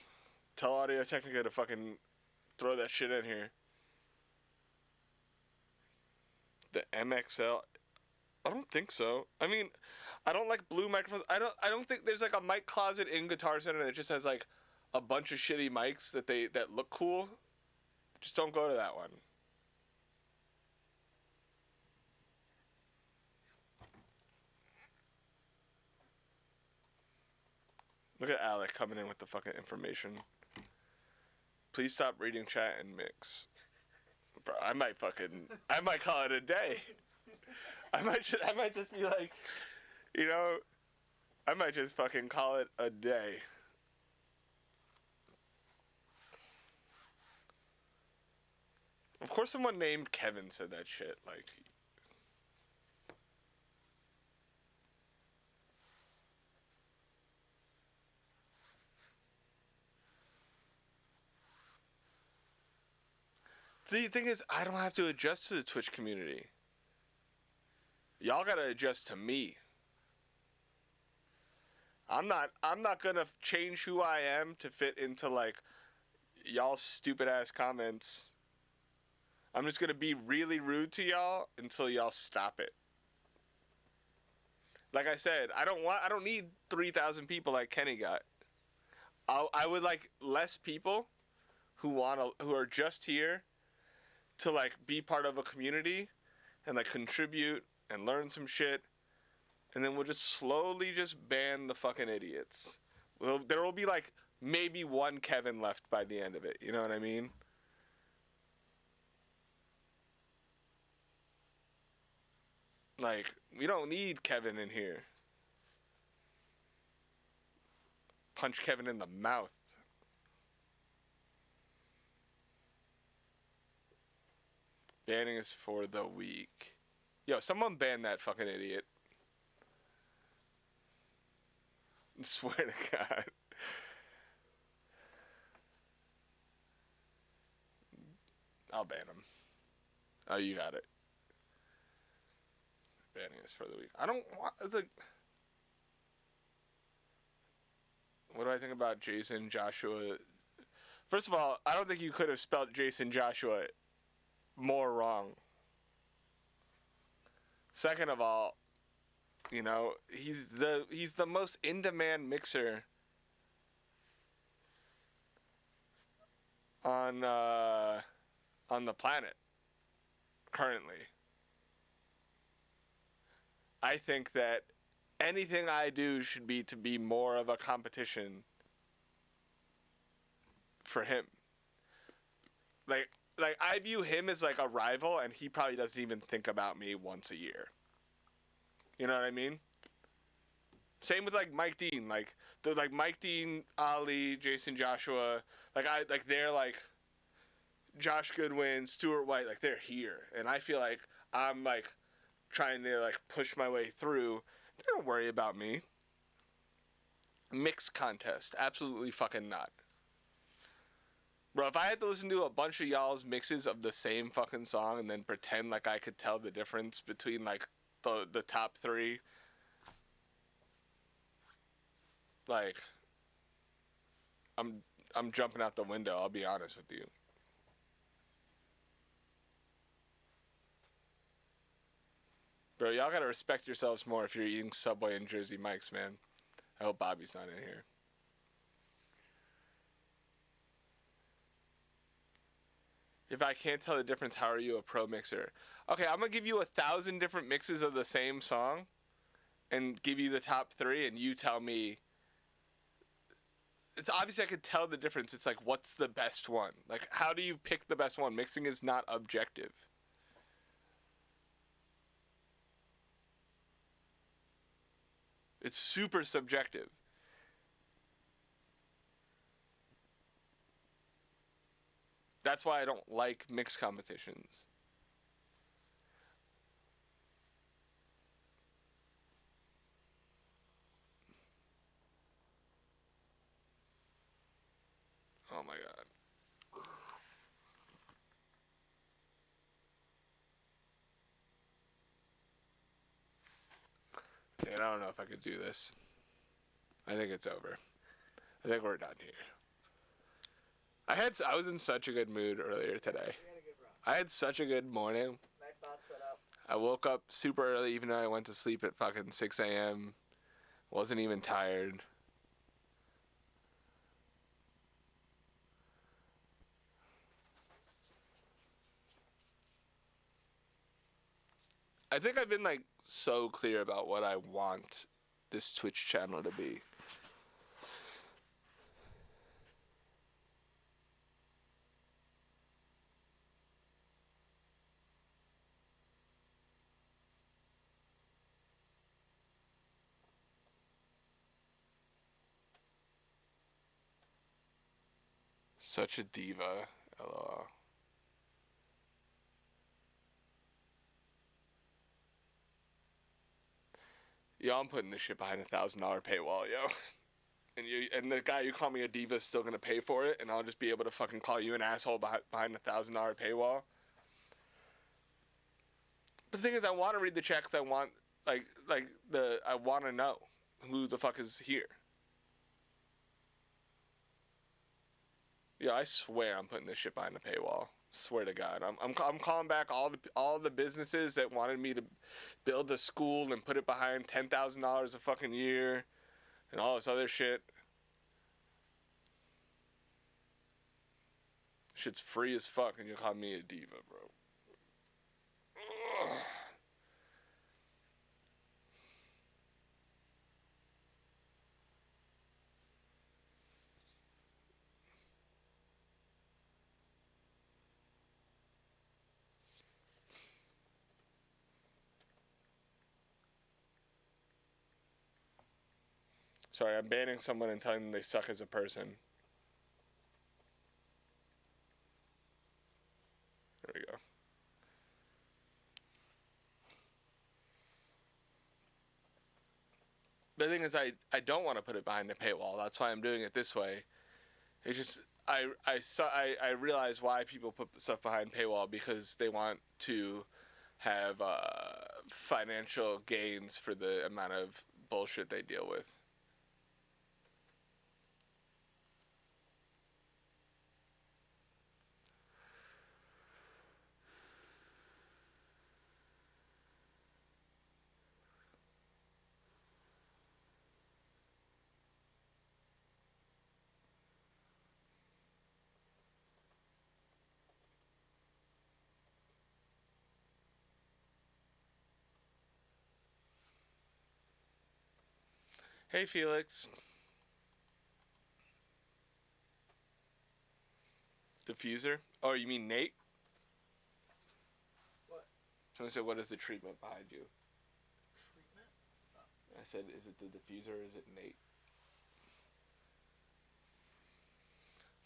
S1: tell Audio Technica to fucking throw that shit in here. The MXL. I don't think so. I mean, I don't like blue microphones. I don't think there's like a mic closet in Guitar Center that just has like a bunch of shitty mics that look cool. Just don't go to that one. Look at Alec coming in with the fucking information. Please stop reading chat and mix. Bro, I might call it a day. I might just be like, you know, I might just fucking call it a day. Of course someone named Kevin said that shit, like. See, the thing is, I don't have to adjust to the Twitch community. Y'all gotta adjust to me. I'm not gonna change who I am to fit into like y'all stupid ass comments. I'm just gonna be really rude to y'all until y'all stop it. Like I said, I don't need 3,000 people like Kenny got. I would like less people who are just here to like be part of a community and like contribute and learn some shit, and then we'll just slowly just ban the fucking idiots. Well, there will be like maybe one Kevin left by the end of it. You know what I mean? Like, we don't need Kevin in here. Punch Kevin in the mouth. Banning is for the weak. Yo, someone ban that fucking idiot. I swear to God. I'll ban him. Oh, you got it. Banning is for the weak. I don't want... Like, what do I think about Jason Joshua? First of all, I don't think you could have spelled Jason Joshua more wrong. Second of all, you know, he's the most in-demand mixer on the planet currently. I think that anything I do should be to be more of a competition for him. Like I view him as like a rival, and he probably doesn't even think about me once a year. You know what I mean? Same with like Mike Dean, like Mike Dean, Ali, Jason Joshua, they're like Josh Goodwin, Stuart White, like they're here, and I feel like I'm like trying to like push my way through. They don't worry about me. Mix contest, absolutely fucking not. Bro, if I had to listen to a bunch of y'all's mixes of the same fucking song and then pretend like I could tell the difference between like the top three, like I'm jumping out the window, I'll be honest with you. Bro, y'all gotta respect yourselves more if you're eating Subway and Jersey Mike's, man. I hope Bobby's not in here. If I can't tell the difference, how are you a pro mixer? Okay, I'm gonna give you 1,000 different mixes of the same song and give you the top three, and you tell me. It's obvious I could tell the difference. It's like, what's the best one? Like, how do you pick the best one? Mixing is not objective. It's super subjective. That's why I don't like mix competitions. Oh my God. Dude, I don't know if I could do this. I think it's over. I think we're done here. I was in such a good mood earlier today.
S2: We had a good run.
S1: I had such a good morning.
S2: Nightbot set up.
S1: I woke up super early, even though I went to sleep at fucking 6 a.m. Wasn't even tired. I think I've been like so clear about what I want this Twitch channel to be. Such a diva, LOL. Yo, I'm putting this shit behind $1,000 paywall, yo. And the guy you call me a diva is still gonna pay for it, and I'll just be able to fucking call you an asshole behind $1,000 paywall. But the thing is, I want to read the chat because I want, I want to know who the fuck is here. Yeah, I swear I'm putting this shit behind the paywall. Swear to God, I'm calling back all the businesses that wanted me to build a school and put it behind $10,000 a fucking year, and all this other shit. Shit's free as fuck, and you call me a diva, bro. Ugh. Sorry, I'm banning someone and telling them they suck as a person. There we go. The thing is, I don't want to put it behind the paywall. That's why I'm doing it this way. It's just, I realize why people put stuff behind paywall, because they want to have financial gains for the amount of bullshit they deal with. Hey, Felix. Diffuser? Oh, you mean Nate?
S2: What?
S1: Someone said, what is the treatment behind you?
S2: Treatment?
S1: I said, is it the diffuser or is it Nate?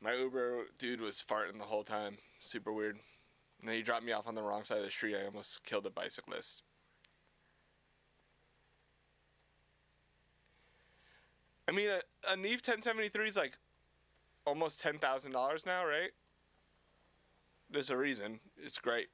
S1: My Uber dude was farting the whole time. Super weird. And then he dropped me off on the wrong side of the street. I almost killed a bicyclist. I mean, a Neve 1073 is like almost $10,000 now, right? There's a reason. It's great.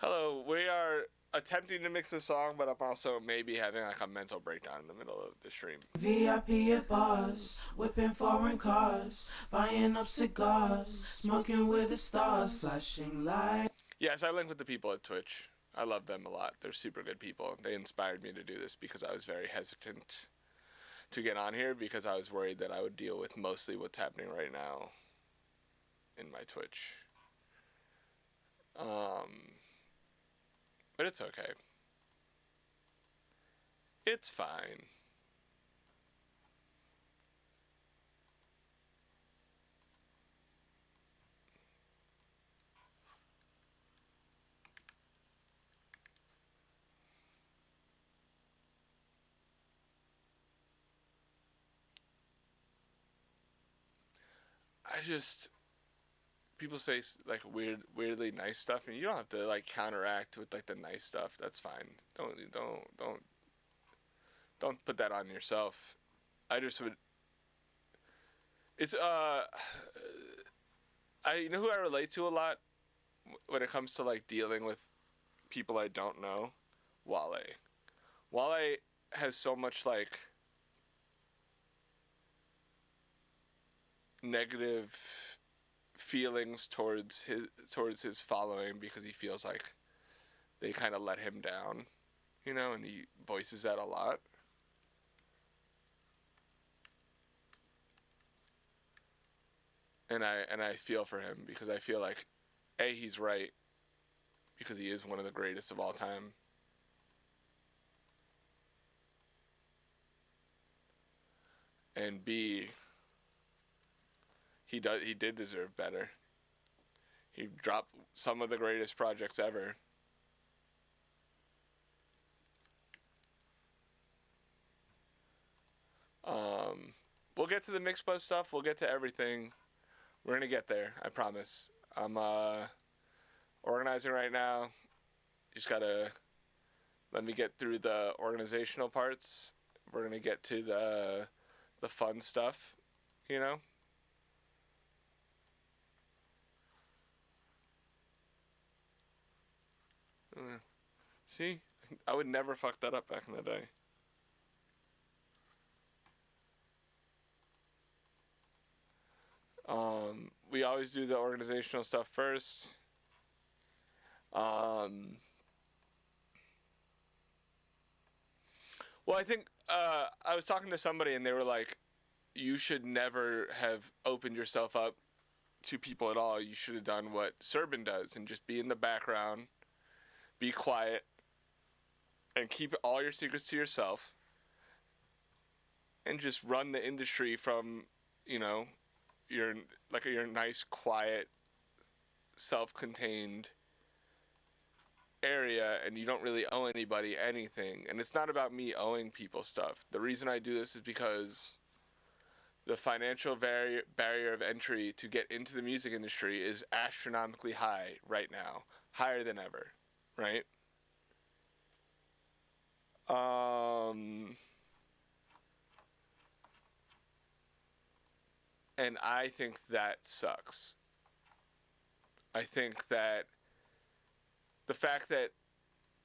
S1: Hello, we are attempting to mix a song, but I'm also maybe having like a mental breakdown in the middle of the stream.
S3: VIP at bars, whipping foreign cars, buying up cigars, smoking with the stars, flashing lights.
S1: Yes, I link with the people at Twitch. I love them a lot. They're super good people. They inspired me to do this because I was very hesitant to get on here because I was worried that I would deal with mostly what's happening right now in my Twitch. But it's okay. It's fine. people say like weirdly nice stuff, and you don't have to like counteract with like the nice stuff. That's fine. Don't put that on yourself. I just would. It's you know who I relate to a lot when it comes to like dealing with people I don't know? Wale. Wale has so much like negative feelings towards his following because he feels like they kind of let him down, you know, and he voices that a lot. And I feel for him because I feel like A, he's right because he is one of the greatest of all time. And B, he did deserve better. He dropped some of the greatest projects ever. We'll get to the Mixbuzz stuff. We'll get to everything. We're gonna get there. I promise. I'm organizing right now. Just gotta let me get through the organizational parts. We're gonna get to the fun stuff, you know. See, I would never fuck that up back in the day. We always do the organizational stuff first. Well, I think I was talking to somebody and they were like, you should never have opened yourself up to people at all. You should have done what Serban does and just be in the background, be quiet, and keep all your secrets to yourself, and just run the industry from, you know, your nice, quiet, self-contained area, and you don't really owe anybody anything. And it's not about me owing people stuff. The reason I do this is because the financial barrier of entry to get into the music industry is astronomically high right now, higher than ever, right? And I think that sucks. I think that the fact that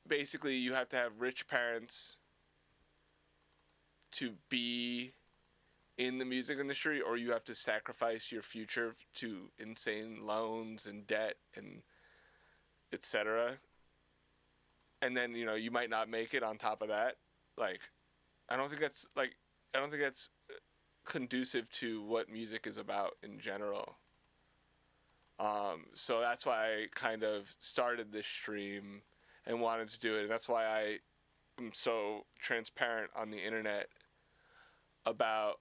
S1: basically you have to have rich parents to be in the music industry, or you have to sacrifice your future to insane loans and debt and etc. And then, you know, you might not make it on top of that. Like, I don't think that's conducive to what music is about in general. So that's why I kind of started this stream and wanted to do it. And that's why I am so transparent on the internet about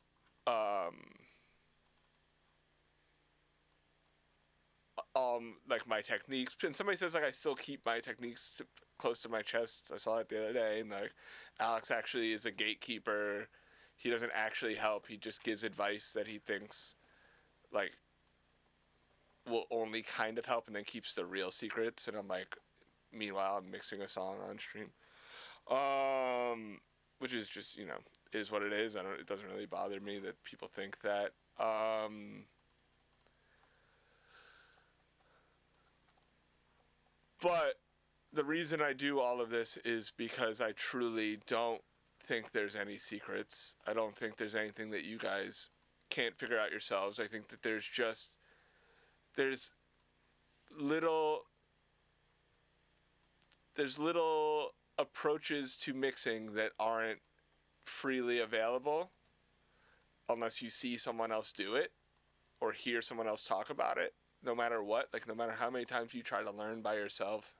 S1: like my techniques. And somebody says like I still keep my techniques close to my chest. I saw it the other day, and like Alex actually is a gatekeeper. He doesn't actually help. He just gives advice that he thinks like will only kind of help, and then keeps the real secrets. And I'm like, meanwhile, I'm mixing a song on stream, which is just, you know, is what it is. It doesn't really bother me that people think that. But the reason I do all of this is because I truly don't think there's any secrets. I don't think there's anything that you guys can't figure out yourselves. I think that there's little approaches to mixing that aren't freely available unless you see someone else do it or hear someone else talk about it. No matter what, like no matter how many times you try to learn by yourself,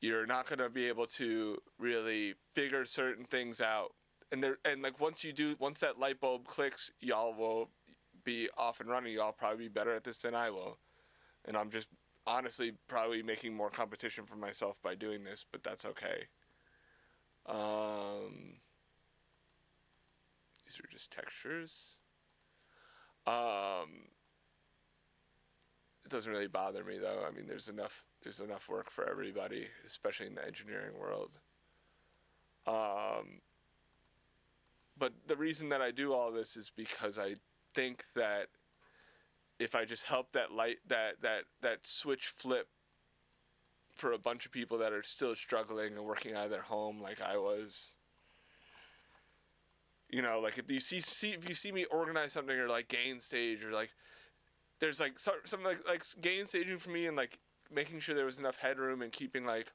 S1: you're not going to be able to really figure certain things out. And like once that light bulb clicks, y'all will be off and running. Y'all probably be better at this than I will. And I'm just honestly probably making more competition for myself by doing this, but that's okay. These are just textures. It doesn't really bother me though. I mean, there's enough work for everybody, especially in the engineering world. But the reason that I do all this is because I think that if I just help that switch flip for a bunch of people that are still struggling and working out of their home like I was, you know, like if you see me organize something or like gain stage or like there's like something like gain staging for me and like making sure there was enough headroom and keeping like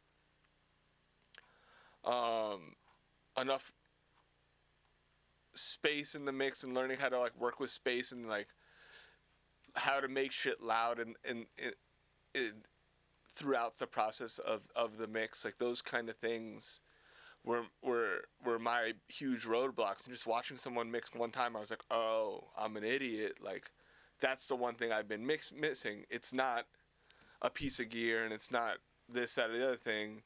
S1: enough space in the mix and learning how to like work with space and like how to make shit loud and throughout the process of the mix, like those kind of things were my huge roadblocks. And just watching someone mix one time, I was like, oh, I'm an idiot. Like that's the one thing I've been missing. It's not a piece of gear and it's not this, that, or the other thing.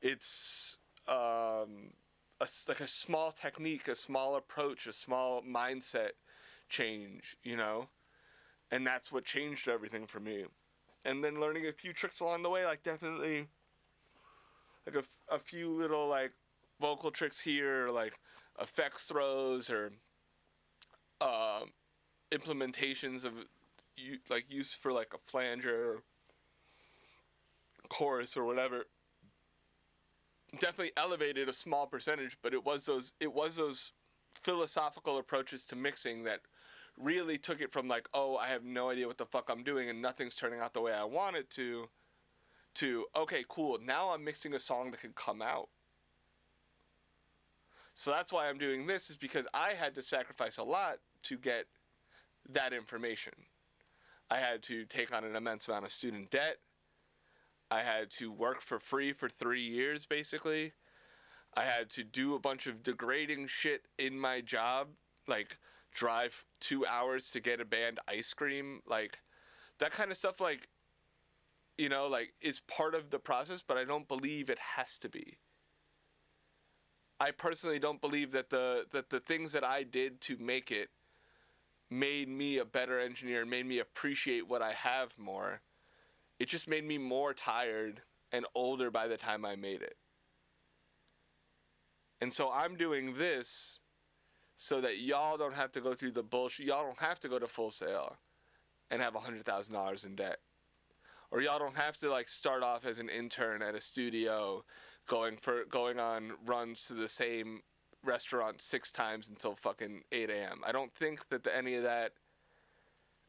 S1: It's like a small technique, a small approach, a small mindset change, you know? And that's what changed everything for me. And then learning a few tricks along the way, like definitely like a few little like vocal tricks here, or like effects throws or implementations of like use for like a flanger or chorus or whatever. Definitely elevated a small percentage, but it was those philosophical approaches to mixing that really took it from like, oh, I have no idea what the fuck I'm doing and nothing's turning out the way I want it to okay, cool, now I'm mixing a song that can come out. So that's why I'm doing this, is because I had to sacrifice a lot to get that information. I had to take on an immense amount of student debt. I had to work for free for 3 years, basically. I had to do a bunch of degrading shit in my job, like drive 2 hours to get a band ice cream, like that kind of stuff, like, you know, like is part of the process, but I don't believe it has to be. I personally don't believe that the things that I did to make it made me a better engineer, made me appreciate what I have more. It just made me more tired and older by the time I made it. And so I'm doing this so that y'all don't have to go through the bullshit. Y'all don't have to go to Full Sail and have $100,000 in debt. Or y'all don't have to like start off as an intern at a studio going on runs to the same restaurant 6 times until fucking 8 a.m. I don't think that any of that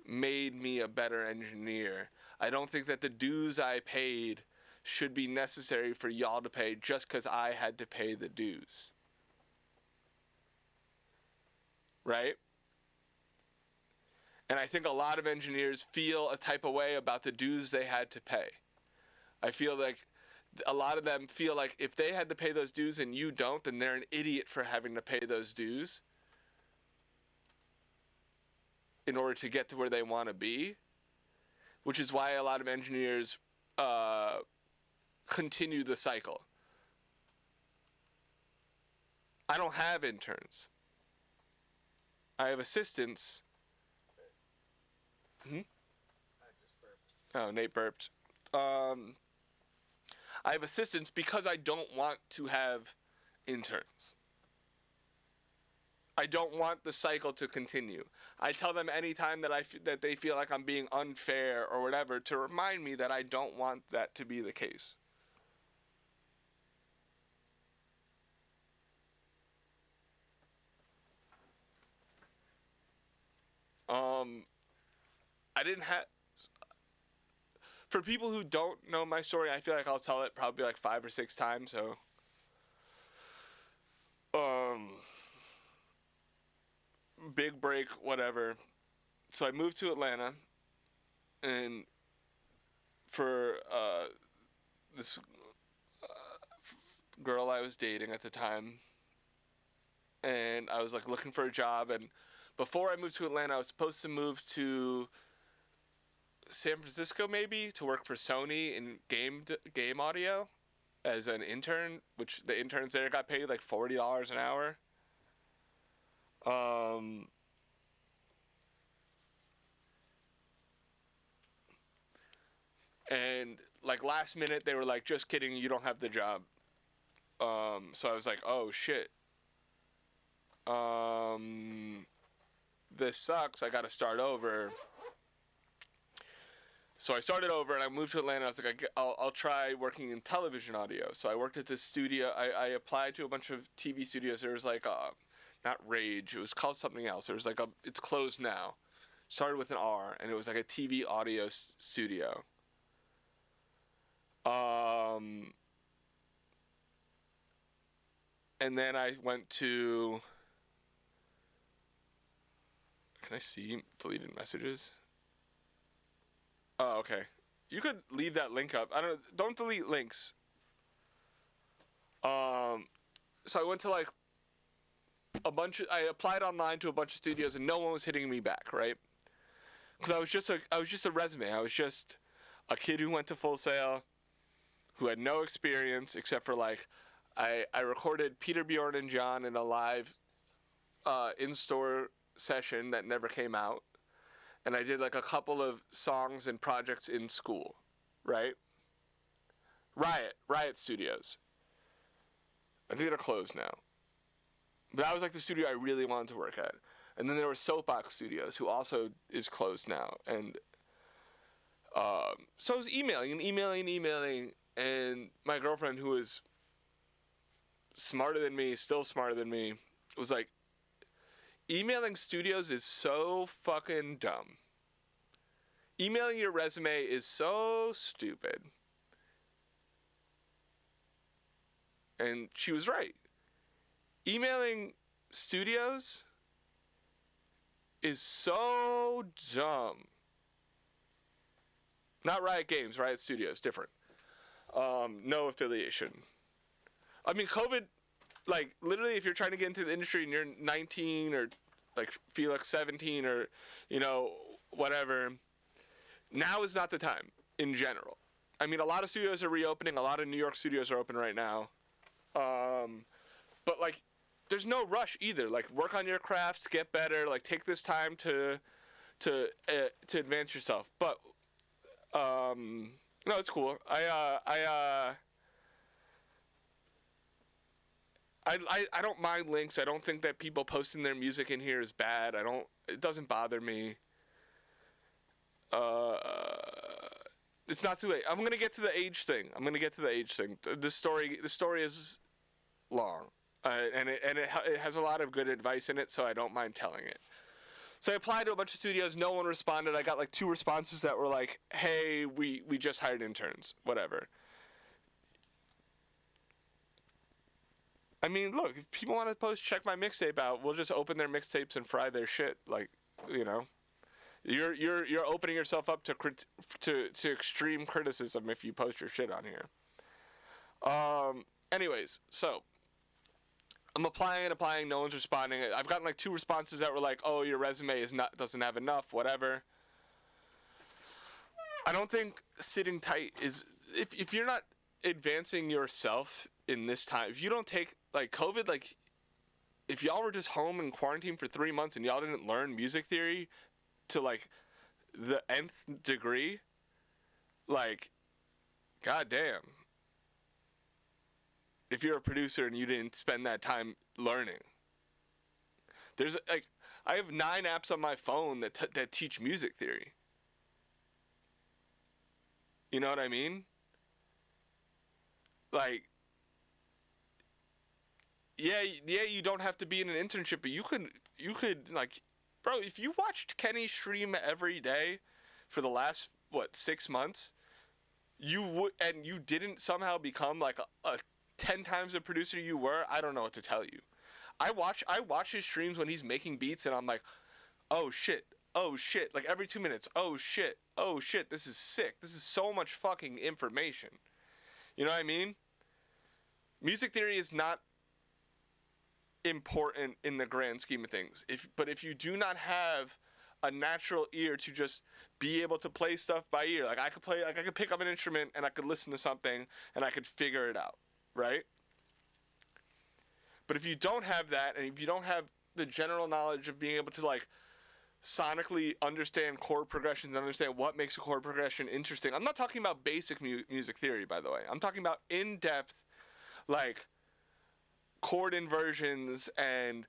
S1: made me a better engineer. I don't think that the dues I paid should be necessary for y'all to pay just because I had to pay the dues. Right? And I think a lot of engineers feel a type of way about the dues they had to pay. I feel like a lot of them feel like if they had to pay those dues and you don't, then they're an idiot for having to pay those dues in order to get to where they want to be, which is why a lot of engineers continue the cycle. I don't have interns. I have assistants. Oh, Nate burped. I have assistants because I don't want to have interns. I don't want the cycle to continue. I tell them anytime that they feel like I'm being unfair or whatever to remind me that I don't want that to be the case. I didn't have... For people who don't know my story, I feel like I'll tell it probably like 5 or 6 times, so... Big break, whatever. So I moved to Atlanta, and for this girl I was dating at the time, and I was like looking for a job, and before I moved to Atlanta, I was supposed to move to San Francisco maybe to work for Sony in game audio as an intern, which the interns there got paid like $40 an hour. And like last minute, they were like, "Just kidding, you don't have the job." So I was like, "Oh shit. This sucks. I got to start over." So I started over and I moved to Atlanta. I was like, I'll try working in television audio. So I worked at this studio. I applied to a bunch of TV studios. There was like, not Rage. It was called something else. There was like it's closed now. Started with an R, and it was like a TV audio studio. And then I went to, can I see deleted messages? Oh, okay. You could leave that link up. Don't delete links. So I went to like I applied online to a bunch of studios and no one was hitting me back, right? Because I was just a resume. I was just a kid who went to Full Sail, who had no experience except for like, I recorded Peter, Bjorn, and John in a live in-store session that never came out. And I did like a couple of songs and projects in school, right? Riot Studios. I think they're closed now. But that was like the studio I really wanted to work at. And then there were Soapbox Studios, who also is closed now. And so I was emailing, and my girlfriend, who is smarter than me, still smarter than me, was like, emailing studios is so fucking dumb. Emailing your resume is so stupid. And she was right. Emailing studios is so dumb. Not Riot Games, Riot Studios, different. No affiliation. I mean, COVID, like, literally, if you're trying to get into the industry and you're 19 or, like, Felix 17 or, you know, whatever, now is not the time, in general. I mean, a lot of studios are reopening. A lot of New York studios are open right now. But, like, there's no rush either. Like, work on your crafts, get better. Like, take this time to advance yourself. But, no, it's cool. I don't mind links. I don't think that people posting their music in here is bad. It doesn't bother me. It's not too late. I'm going to get to the age thing. The story is long. And it has a lot of good advice in it, so I don't mind telling it. So I applied to a bunch of studios. No one responded. I got like 2 responses that were like, "Hey, we just hired interns." Whatever. I mean, look, if people want to check my mixtape out, we'll just open their mixtapes and fry their shit. Like, you know, you're opening yourself up to extreme criticism if you post your shit on here. Anyways, so I'm applying. No one's responding. I've gotten like 2 responses that were like, "Oh, your resume doesn't have enough," whatever. I don't think sitting tight is, if you're not advancing yourself in this time, if you don't take, like, COVID, like, if y'all were just home in quarantine for 3 months and y'all didn't learn music theory to like the nth degree, like, goddamn. If you're a producer and you didn't spend that time learning, there's like, I have 9 apps on my phone that teach music theory. You know what I mean? Like, yeah, you don't have to be in an internship, but you could like, bro, if you watched Kenny stream every day for the last 6 months, you would, and you didn't somehow become like a 10 times the producer you were, I don't know what to tell you. I watch his streams when he's making beats, and I'm like, oh shit, like every 2 minutes, oh shit, this is sick. This is so much fucking information. You know what I mean? Music theory is not important in the grand scheme of things. But if you do not have a natural ear to just be able to play stuff by ear, like I could pick up an instrument and I could listen to something and I could figure it out, right? But if you don't have that, and if you don't have the general knowledge of being able to like sonically understand chord progressions, understand what makes a chord progression interesting. I'm not talking about basic music theory, by the way. I'm talking about in-depth, like, chord inversions and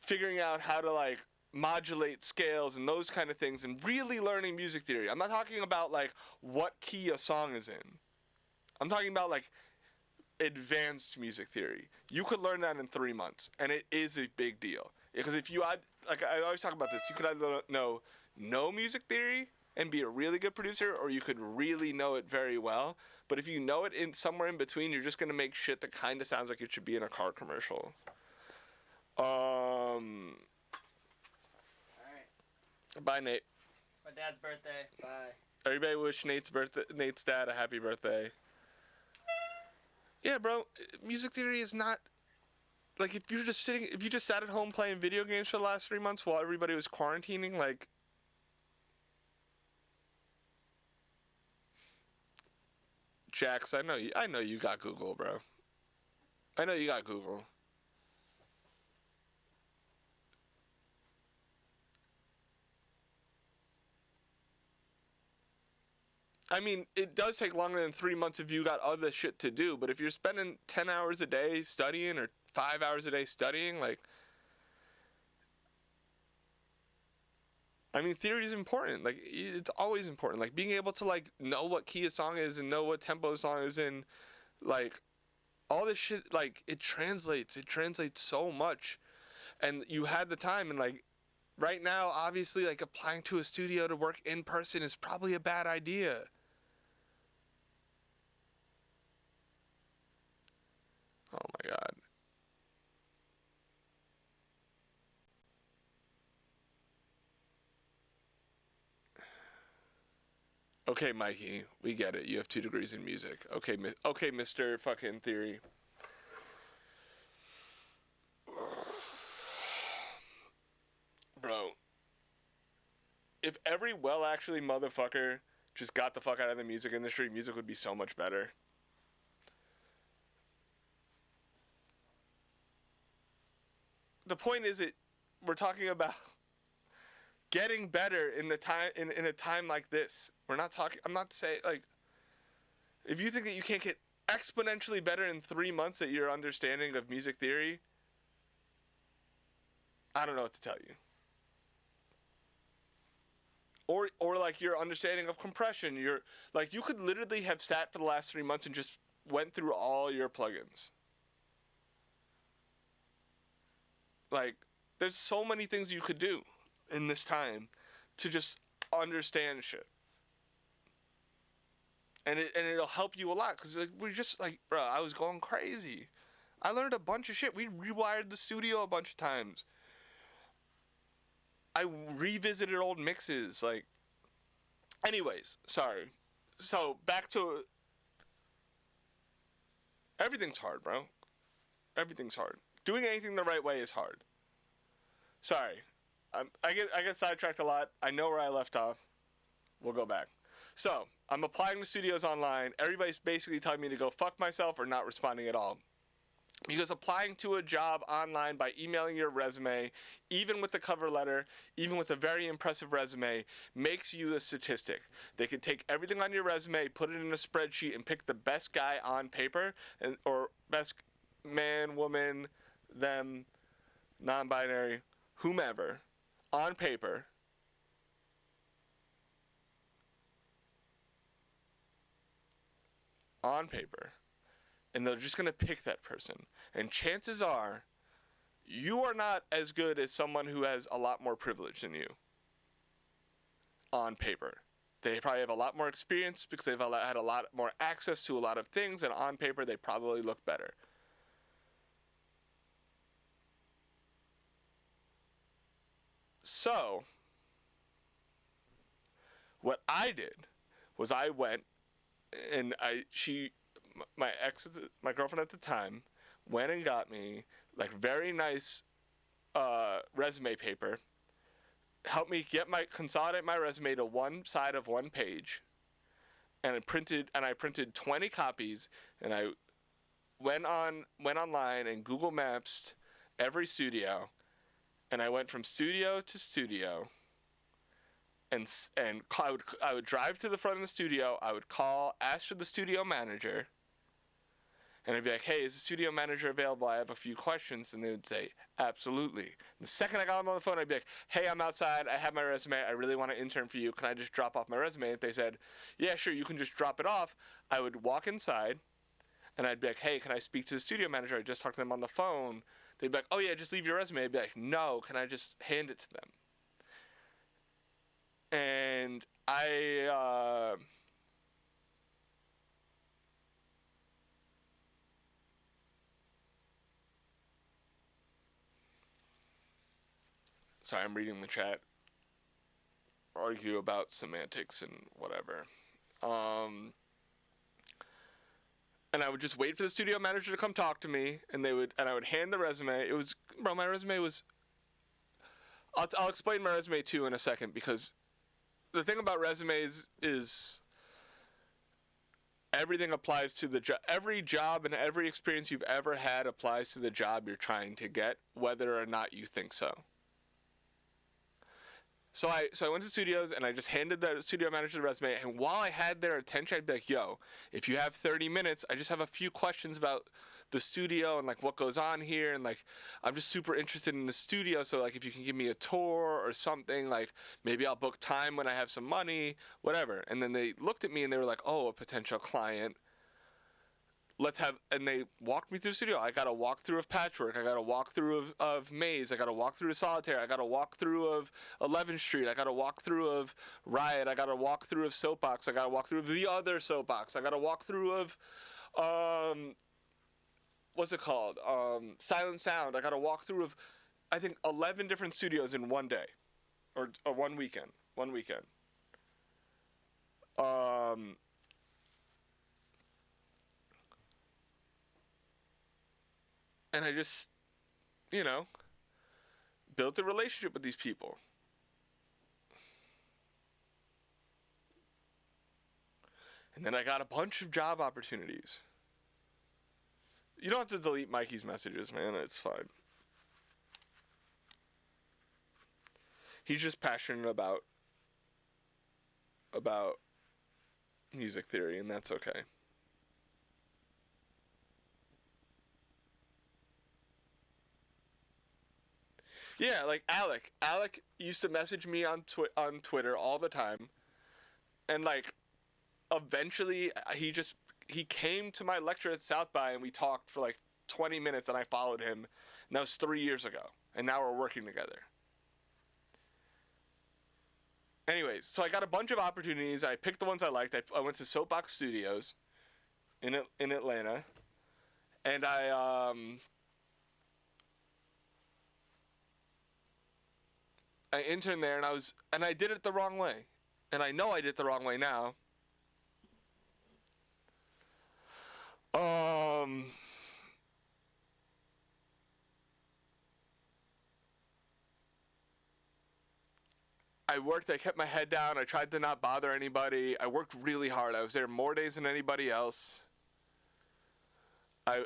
S1: figuring out how to, like, modulate scales and those kind of things and really learning music theory. I'm not talking about, like, what key a song is in. I'm talking about, like, advanced music theory. You could learn that in 3 months, and it is a big deal. Because if you, like I always talk about this, you could either know no music theory and be a really good producer, or you could really know it very well. But if you know it in somewhere in between, you're just gonna make shit that kind of sounds like it should be in a car commercial.
S2: Alright.
S1: Bye, Nate.
S2: It's my dad's birthday. Bye.
S1: Everybody wish Nate's dad a happy birthday. Yeah, bro. Music theory is not, like, if you just sat at home playing video games for the last 3 months while everybody was quarantining, like, Jax, I know you got Google, bro. I know you got Google. I mean, it does take longer than 3 months if you got other shit to do, but if you're spending 10 hours a day studying or 5 hours a day studying, like, I mean, theory is important. Like, it's always important. Like, being able to, like, know what key a song is and know what tempo a song is in, like, all this shit, like, it translates so much. And you had the time, and, like, right now, obviously, like, applying to a studio to work in person is probably a bad idea. Oh my God. Okay, Mikey, we get it. You have 2 degrees in music. Okay, Mr. fucking Theory. Bro, if every actually motherfucker just got the fuck out of the music industry, music would be so much better. The point is, we're talking about getting better in a time like this. I'm not saying, like, if you think that you can't get exponentially better in 3 months at your understanding of music theory, I don't know what to tell you. Or like your understanding of compression, you could literally have sat for the last 3 months and just went through all your plugins. Like, there's so many things you could do in this time to just understand shit. And it'll help you a lot, because, like, we're just, like, bro, I was going crazy. I learned a bunch of shit. We rewired the studio a bunch of times. I revisited old mixes, like, anyways, sorry. So, back to, everything's hard, bro. Everything's hard. Doing anything the right way is hard. Sorry. I get sidetracked a lot. I know where I left off. We'll go back. So, I'm applying to studios online. Everybody's basically telling me to go fuck myself or not responding at all. Because applying to a job online by emailing your resume, even with the cover letter, even with a very impressive resume, makes you a statistic. They could take everything on your resume, put it in a spreadsheet, and pick the best guy on paper, or best man, woman, them, non-binary, whomever, on paper. And they're just going to pick that person. And chances are, you are not as good as someone who has a lot more privilege than you. On paper. They probably have a lot more experience because they've had a lot more access to a lot of things, and on paper they probably look better. So, what I did was I went and my girlfriend at the time went and got me, like, very nice resume paper, helped me consolidate my resume to one side of one page, and I printed 20 copies, and I went online and Google Maps every studio, and I went from studio to studio, I would drive to the front of the studio. I would ask for the studio manager, and I'd be like, "Hey, is the studio manager available? I have a few questions." And they would say, "Absolutely." The second I got them on the phone, I'd be like, "Hey, I'm outside. I have my resume. I really want to intern for you. Can I just drop off my resume?" If they said, "Yeah, sure, you can just drop it off," I would walk inside, and I'd be like, "Hey, can I speak to the studio manager? I just talked to them on the phone." They'd be like, "Oh yeah, just leave your resume." I'd be like, "No, can I just hand it to them?" And sorry, I'm reading the chat. Argue about semantics and whatever. And I would just wait for the studio manager to come talk to me, and I would hand the resume. My resume was. I'll explain my resume too in a second, because the thing about resumes is everything applies to the job. Every job and every experience you've ever had applies to the job you're trying to get, whether or not you think so. So I went to studios, and I just handed the studio manager the resume, and while I had their attention, I'd be like, "Yo, if you have 30 minutes, I just have a few questions about the studio and like what goes on here, and like I'm just super interested in the studio, so like if you can give me a tour or something, like maybe I'll book time when I have some money, whatever." And then they looked at me and they were like, "Oh, a potential client. And they walked me through the studio. I got a walkthrough of Patchwork. I got a walkthrough of Maze. I got a walkthrough of Solitaire. I got a walkthrough of 11th Street. I got a walkthrough of Riot. I got a walkthrough of Soapbox. I got a walkthrough of the other Soapbox. I got a walkthrough of, what's it called? Silent Sound. I got a walkthrough of, I think, 11 different studios in one day. Or one weekend. And I just, built a relationship with these people. And then I got a bunch of job opportunities. You don't have to delete Mikey's messages, man. It's fine. He's just passionate about music theory, and that's okay. Yeah, like Alec. Alec used to message me on Twitter all the time, and like, eventually he came to my lecture at South by, and we talked for like 20 minutes, and I followed him, and that was 3 years ago, and now we're working together. Anyways, so I got a bunch of opportunities. I picked the ones I liked. I went to Soapbox Studios in Atlanta, and I interned there, and I did it the wrong way. And I know I did it the wrong way now. I kept my head down. I tried to not bother anybody. I worked really hard. I was there more days than anybody else. I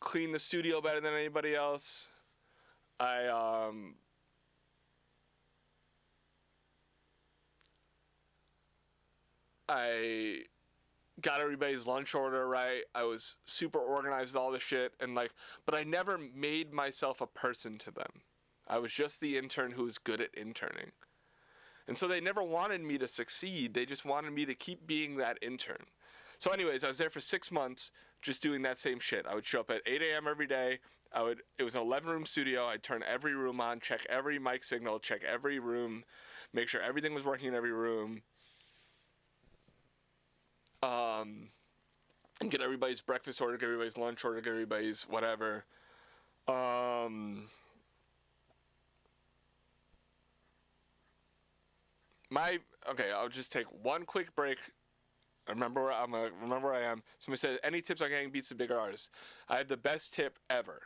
S1: cleaned the studio better than anybody else. I got everybody's lunch order right. I was super organized with all this shit, but I never made myself a person to them. I was just the intern who was good at interning. And so they never wanted me to succeed. They just wanted me to keep being that intern. So anyways, I was there for 6 months just doing that same shit. I would show up at 8 a.m. every day. It was an 11-room studio. I'd turn every room on, check every mic signal, check every room, make sure everything was working in every room. And get everybody's breakfast order, get everybody's lunch order, get everybody's whatever. I'll just take one quick break. Remember where I am. Somebody said, any tips on getting beats to bigger artists? I have the best tip ever.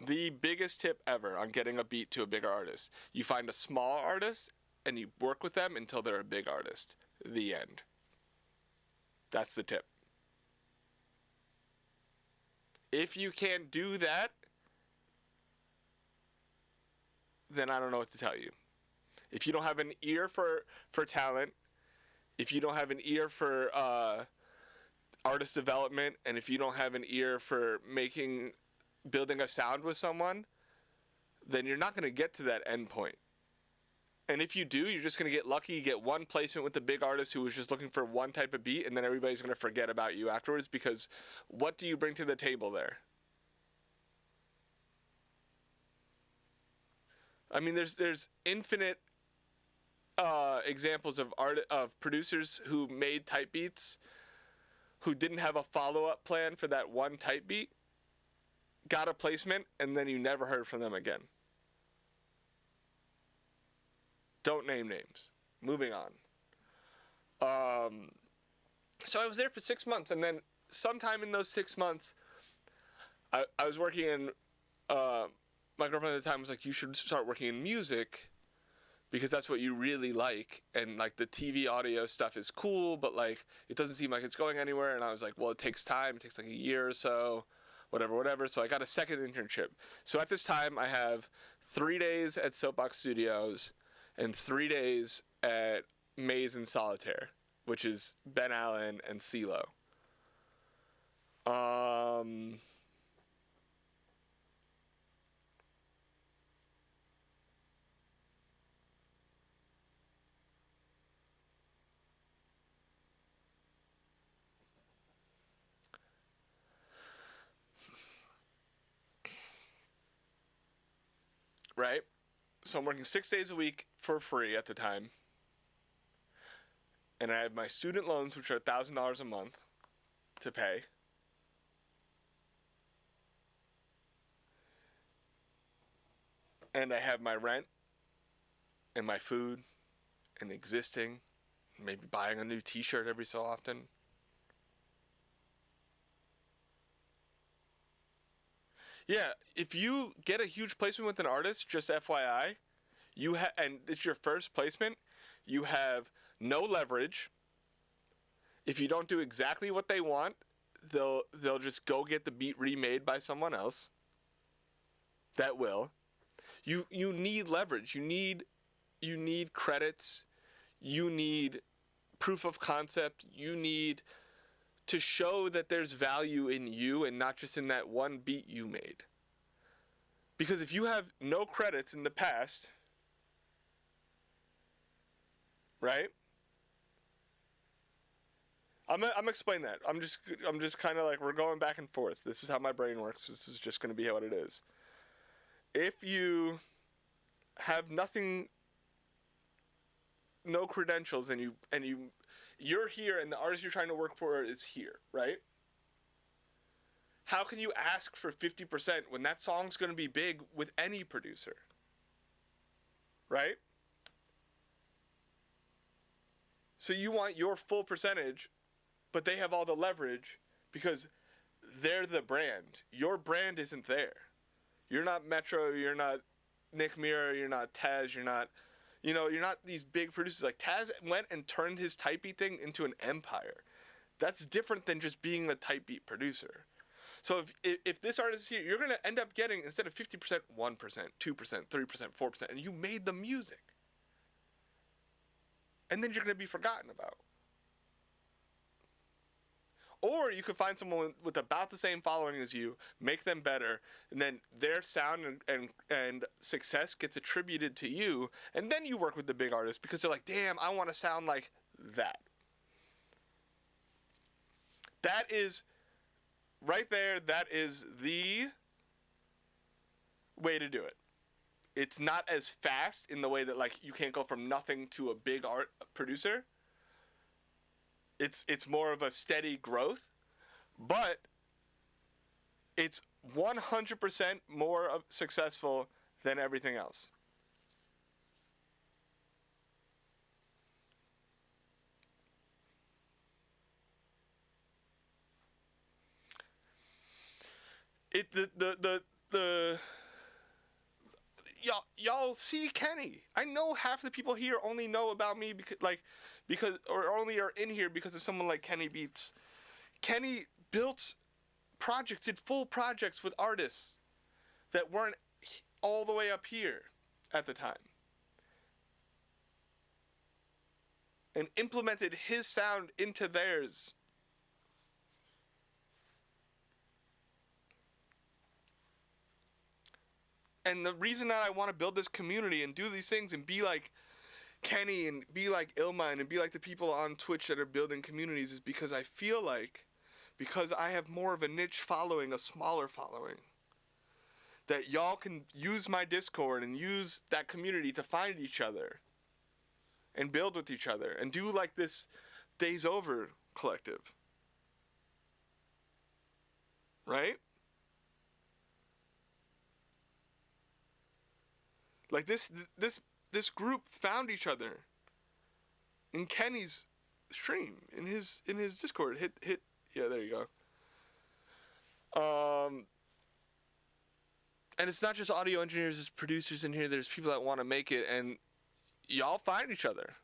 S1: The biggest tip ever on getting a beat to a bigger artist. You find a small artist and you work with them until they're a big artist. The end. That's the tip. If you can't do that, then I don't know what to tell you. If you don't have an ear for talent, if you don't have an ear for artist development, and if you don't have an ear for building a sound with someone, then you're not going to get to that end point. And if you do, you're just going to get lucky. You get one placement with the big artist who was just looking for one type of beat, and then everybody's going to forget about you afterwards, because what do you bring to the table there? I mean, there's infinite examples of producers who made type beats who didn't have a follow-up plan for that one type beat, got a placement, and then you never heard from them again. Don't name names. Moving on. So I was there for 6 months, and then sometime in those 6 months, I was working in, my girlfriend at the time was like, you should start working in music, because that's what you really like, and like the TV audio stuff is cool, but like it doesn't seem like it's going anywhere. And I was like, well, it takes time. It takes like a year or so, whatever. So I got a second internship. So at this time, I have 3 days at Soapbox Studios and 3 days at Maze and Solitaire, which is Ben Allen and CeeLo. Right? So I'm working 6 days a week for free at the time. And I have my student loans, which are $1,000 a month to pay. And I have my rent and my food and existing, maybe buying a new t-shirt every so often. Yeah, if you get a huge placement with an artist, just FYI, and it's your first placement, you have no leverage. If you don't do exactly what they want, they'll just go get the beat remade by someone else. That will. You need leverage. You need credits. You need proof of concept. You need to show that there's value in you and not just in that one beat you made. Because if you have no credits in the past, right? I'm explain that. I'm just kind of like, we're going back and forth. This is how my brain works. This is just going to be what it is. If you have nothing, no credentials, and you're here and the artist you're trying to work for is here, right? How can you ask for 50% when that song's going to be big with any producer? Right? So you want your full percentage, but they have all the leverage because they're the brand. Your brand isn't there. You're not Metro, you're not Nick Mira, you're not Taz, you're not these big producers. Like Taz went and turned his type beat thing into an empire. That's different than just being a type beat producer. So if this artist is here, you're going to end up getting, instead of 50%, 1%, 2%, 3%, 4%, and you made the music. And then you're going to be forgotten about. Or you could find someone with about the same following as you, make them better, and then their sound and success gets attributed to you, and then you work with the big artists because they're like, damn, I want to sound like that. That is, right there, that is the way to do it. It's not as fast in the way that, like, you can't go from nothing to a big art producer. It's more of a steady growth, but it's 100% more successful than everything else. Y'all see Kenny. I know half the people here only know about me because only are in here because of someone like Kenny Beats. Kenny built projects, did full projects with artists that weren't all the way up here at the time. and implemented his sound into theirs. And the reason that I want to build this community and do these things and be like Kenny and be like Illmind and be like the people on Twitch that are building communities is because I feel like, because I have more of a niche following, a smaller following, that y'all can use my Discord and use that community to find each other and build with each other and do like this Daysover collective. Right? Like this group found each other in Kenny's stream, in his Discord. Hit yeah, there you go. And it's not just audio engineers, there's producers in here, there's people that want to make it, and y'all find each other.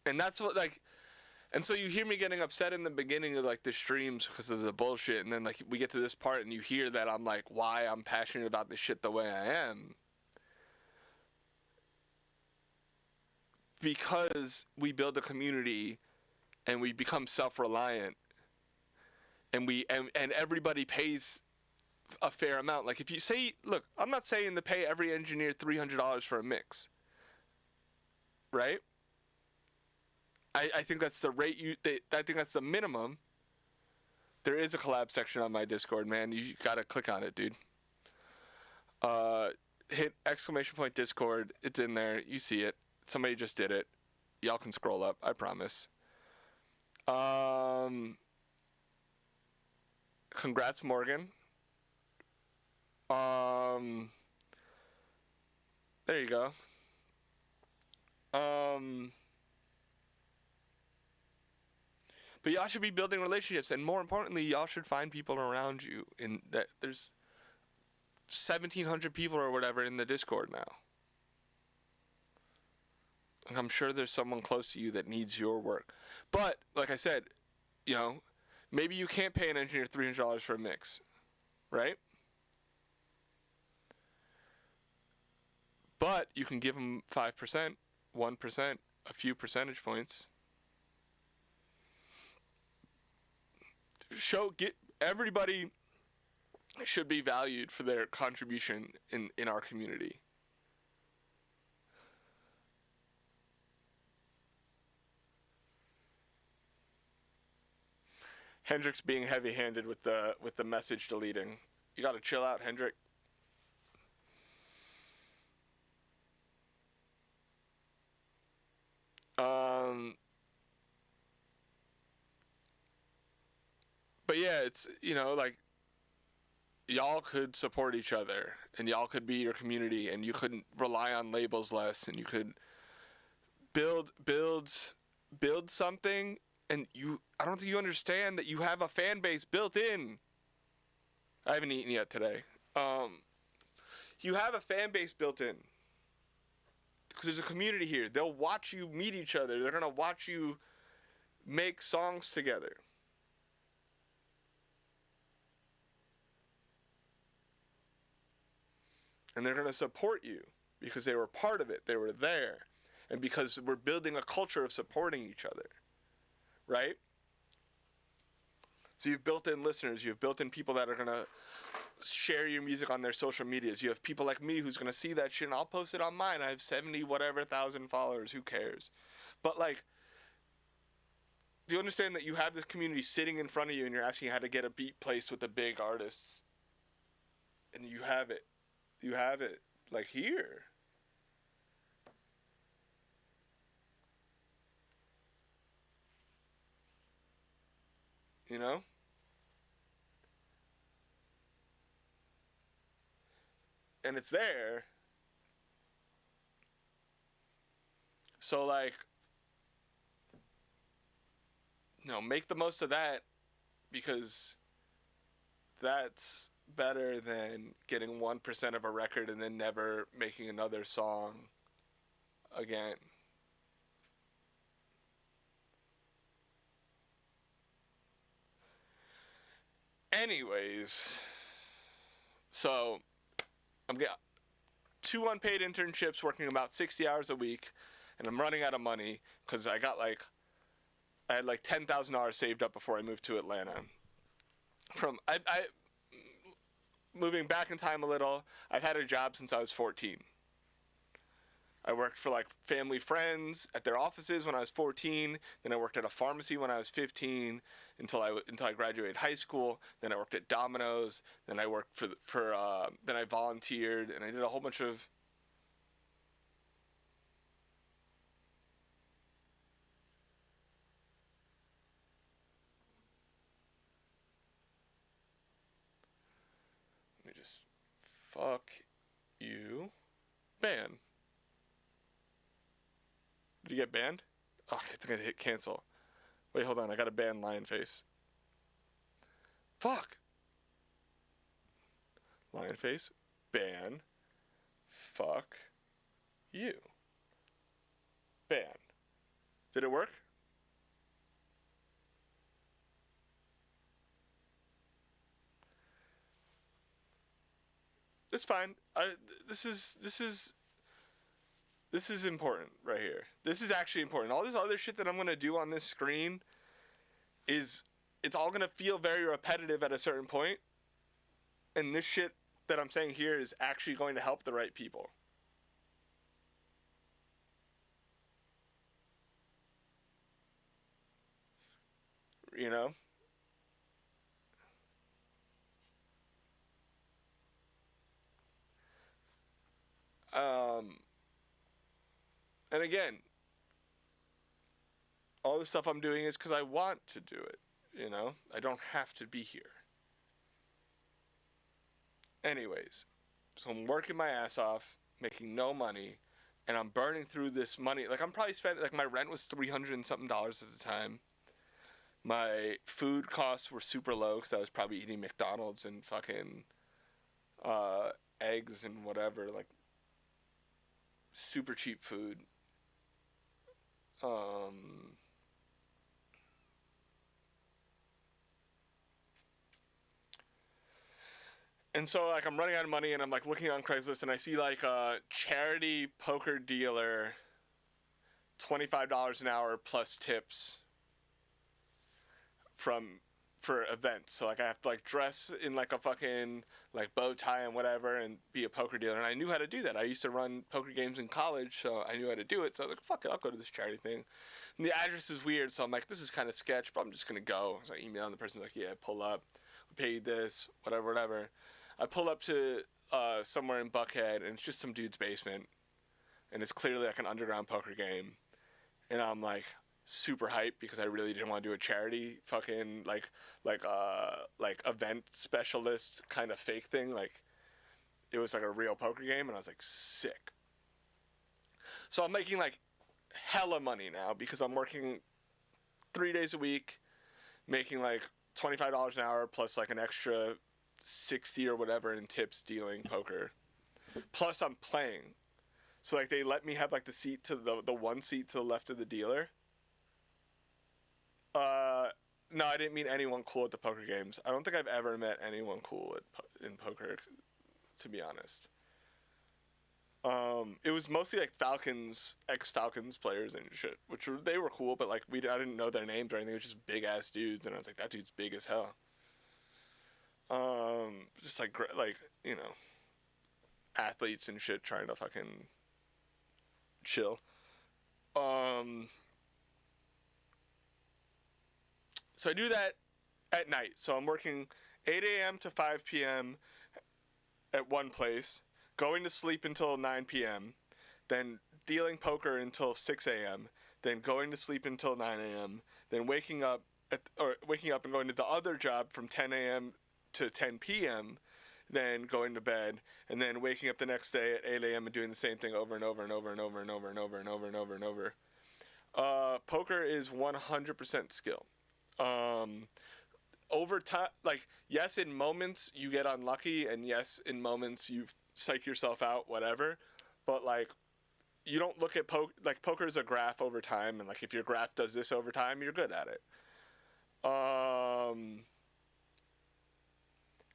S1: And that's what, like, and so you hear me getting upset in the beginning of, like, the streams because of the bullshit, and then, like, we get to this part and you hear that I'm, like, why I'm passionate about this shit the way I am. Because we build a community and we become self-reliant and and everybody pays a fair amount. Like, if you say, look, I'm not saying to pay every engineer $300 for a mix, right? I think that's the rate I think that's the minimum. There is a collab section on my Discord, man. You gotta click on it, dude. Hit ! Discord. It's in there. You see it. Somebody just did it. Y'all can scroll up. I promise. Congrats, Morgan. There you go. But y'all should be building relationships, and more importantly, y'all should find people around you. In that, there's 1,700 people or whatever in the Discord now. And I'm sure there's someone close to you that needs your work. But like I said, you know, maybe you can't pay an engineer $300 for a mix, right? But you can give them 5%, 1%, a few percentage points. Everybody should be valued for their contribution in our community. Hendrick's being heavy-handed with the message deleting. You gotta chill out, Hendrick. But yeah, it's, you know, like, y'all could support each other, and y'all could be your community, and you couldn't rely on labels less, and you could build something, and I don't think you understand that you have a fan base built in. I haven't eaten yet today. You have a fan base built in. Because there's a community here. They'll watch you meet each other. They're going to watch you make songs together. And they're going to support you because they were part of it. They were there. And because we're building a culture of supporting each other. Right? So you've built in listeners. You've built in people that are going to share your music on their social medias. You have people like me who's going to see that shit and I'll post it on mine. I have 70,000 followers. Who cares? But, like, do you understand that you have this community sitting in front of you and you're asking how to get a beat placed with the big artists? And you have it. You have it, like, here. You know? And it's there. So, like, you know, make the most of that, because that's better than getting 1% of a record and then never making another song again. Anyways, so I'm getting 2 unpaid internships working about 60 hours a week, and I'm running out of money because I had like $10,000 saved up before I moved to Atlanta. I moving back in time a little, I've had a job since I was 14. I worked for like family friends at their offices when I was 14. Then I worked at a pharmacy when I was 15 until I graduated high school. Then I worked at Domino's. Then I worked then I volunteered, and I did a whole bunch of. Let me just fuck you, ban. Did you get banned? Oh, I think I hit cancel. Wait, hold on. I got to ban Lion Face. Fuck. Lion Face. Ban. Fuck. You. Ban. Did it work? It's fine. This is important right here. This is actually important. All this other shit that I'm going to do on this screen it's all going to feel very repetitive at a certain point. And this shit that I'm saying here is actually going to help the right people. You know? And again, all the stuff I'm doing is because I want to do it, you know? I don't have to be here. Anyways, so I'm working my ass off, making no money, and I'm burning through this money. Like, I'm probably spending, like, my rent was $300 and something at the time. My food costs were super low because I was probably eating McDonald's and fucking eggs and whatever, like, super cheap food. And so, like, I'm running out of money, and I'm, like, looking on Craigslist, and I see, like, a charity poker dealer, $25 an hour plus tips for events. So, like, I have to, like, dress in, like, a fucking, like, bow tie and whatever and be a poker dealer. And I knew how to do that. I used to run poker games in college, so I knew how to do it. So I was like, fuck it, I'll go to this charity thing. And the address is weird, so I'm like, this is kind of sketch, but I'm just going to go. So I emailed the person, like, yeah, pull up. We paid this, whatever. I pull up to somewhere in Buckhead, and it's just some dude's basement. And it's clearly, like, an underground poker game. And I'm, like, super hyped because I really didn't want to do a charity fucking like event specialist kind of fake thing. Like, it was like a real poker game, and I was like, sick. So I'm making like hella money now because I'm working 3 days a week, making like $25 an hour plus like an extra 60 or whatever in tips dealing poker. Plus I'm playing. So like they let me have like the seat to the one seat to the left of the dealer. No, I didn't meet anyone cool at the poker games. I don't think I've ever met anyone cool in poker, to be honest. It was mostly like ex-Falcons players and shit, they were cool, but like I didn't know their names or anything. It was just big ass dudes, and I was like, that dude's big as hell. Just like you know, athletes and shit trying to fucking chill. So I do that at night. So I'm working 8 a.m. to 5 p.m. at one place, going to sleep until 9 p.m., then dealing poker until 6 a.m., then going to sleep until 9 a.m., then waking up and going to the other job from 10 a.m. to 10 p.m., then going to bed, and then waking up the next day at 8 a.m. and doing the same thing over and over and over and over and over and over and over and over and over. Poker is 100% skill. Over time, like, yes, in moments you get unlucky, and yes, in moments you psych yourself out, whatever, but like you don't look at poker is a graph over time, and like if your graph does this over time, you're good at it.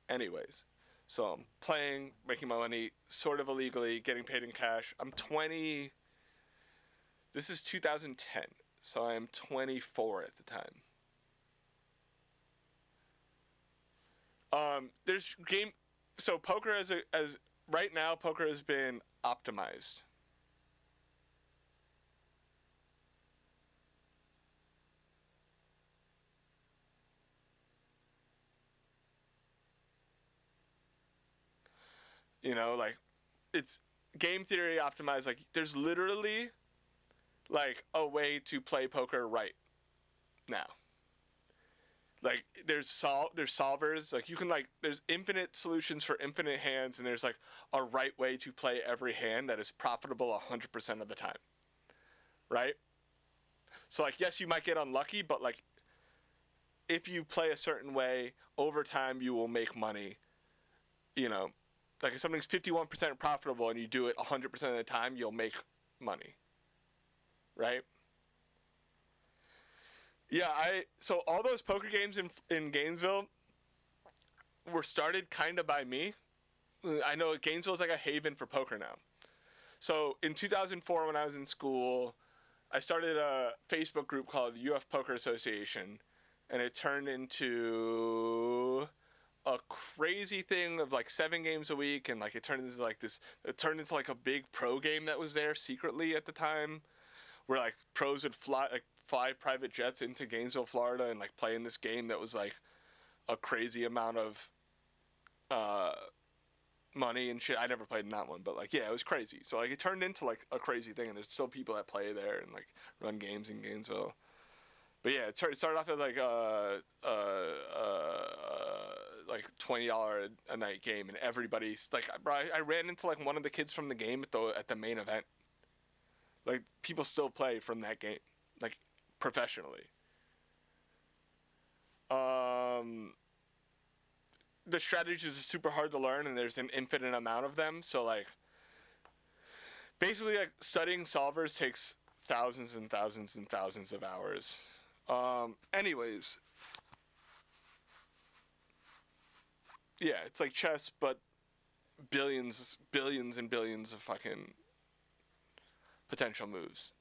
S1: Anyways, so I'm playing, making my money sort of illegally, getting paid in cash. I'm 20. This is 2010, so I am 24 at the time. There's game. So poker as right now, poker has been optimized. You know, like, it's game theory optimized. Like, there's literally, like, a way to play poker right now. Like, there's solvers. Like, you can, like, there's infinite solutions for infinite hands, and there's, like, a right way to play every hand that is profitable 100% of the time. Right? So, like, yes, you might get unlucky, but, like, if you play a certain way, over time, you will make money, you know. Like, if something's 51% profitable and you do it 100% of the time, you'll make money. Right? Yeah, so all those poker games in Gainesville were started kind of by me. I know Gainesville is like a haven for poker now. So in 2004, when I was in school, I started a Facebook group called UF Poker Association, and it turned into a crazy thing of like 7 games a week, and like it turned into like a big pro game that was there secretly at the time, where like pros would fly 5 private jets into Gainesville, Florida, and like play in this game that was like a crazy amount of money and shit. I never played in that one, but like, yeah, it was crazy. So like it turned into like a crazy thing, and there's still people that play there and like run games in Gainesville. But yeah, it started off as like $20 a night game, and everybody's like, bro, I ran into like one of the kids from the game at the main event. Like, people still play from that game, like, professionally. The strategies are super hard to learn, and there's an infinite amount of them. So, like, basically, like, studying solvers takes thousands and thousands and thousands of hours. Anyways. Yeah, it's like chess, but billions and billions of fucking potential moves.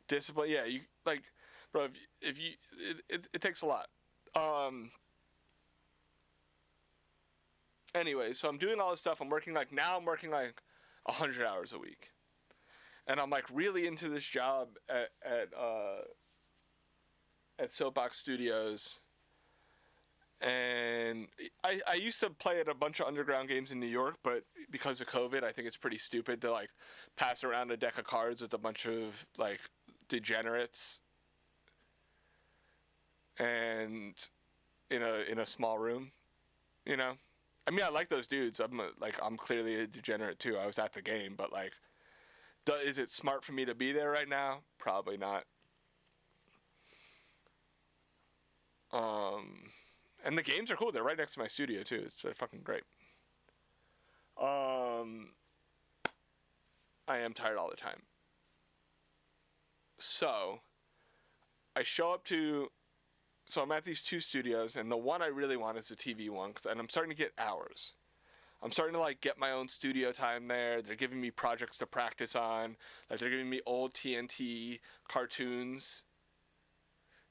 S1: Discipline, yeah, you, like, bro, if you, it takes a lot. Anyway, so I'm doing all this stuff. I'm working like 100 hours a week. And I'm like really into this job at Soapbox Studios. And I used to play at a bunch of underground games in New York, but because of COVID, I think it's pretty stupid to like pass around a deck of cards with a bunch of like degenerates and in a small room, you know. I mean, I like those dudes. I'm clearly a degenerate too. I was at the game, but like, is it smart for me to be there right now? Probably not. And the games are cool. They're right next to my studio too. They're fucking great. I am tired all the time. So, so I'm at these 2 studios, and the one I really want is the TV one, and I'm starting to get hours. I'm starting to like get my own studio time there. They're giving me projects to practice on. Like, they're giving me old TNT cartoons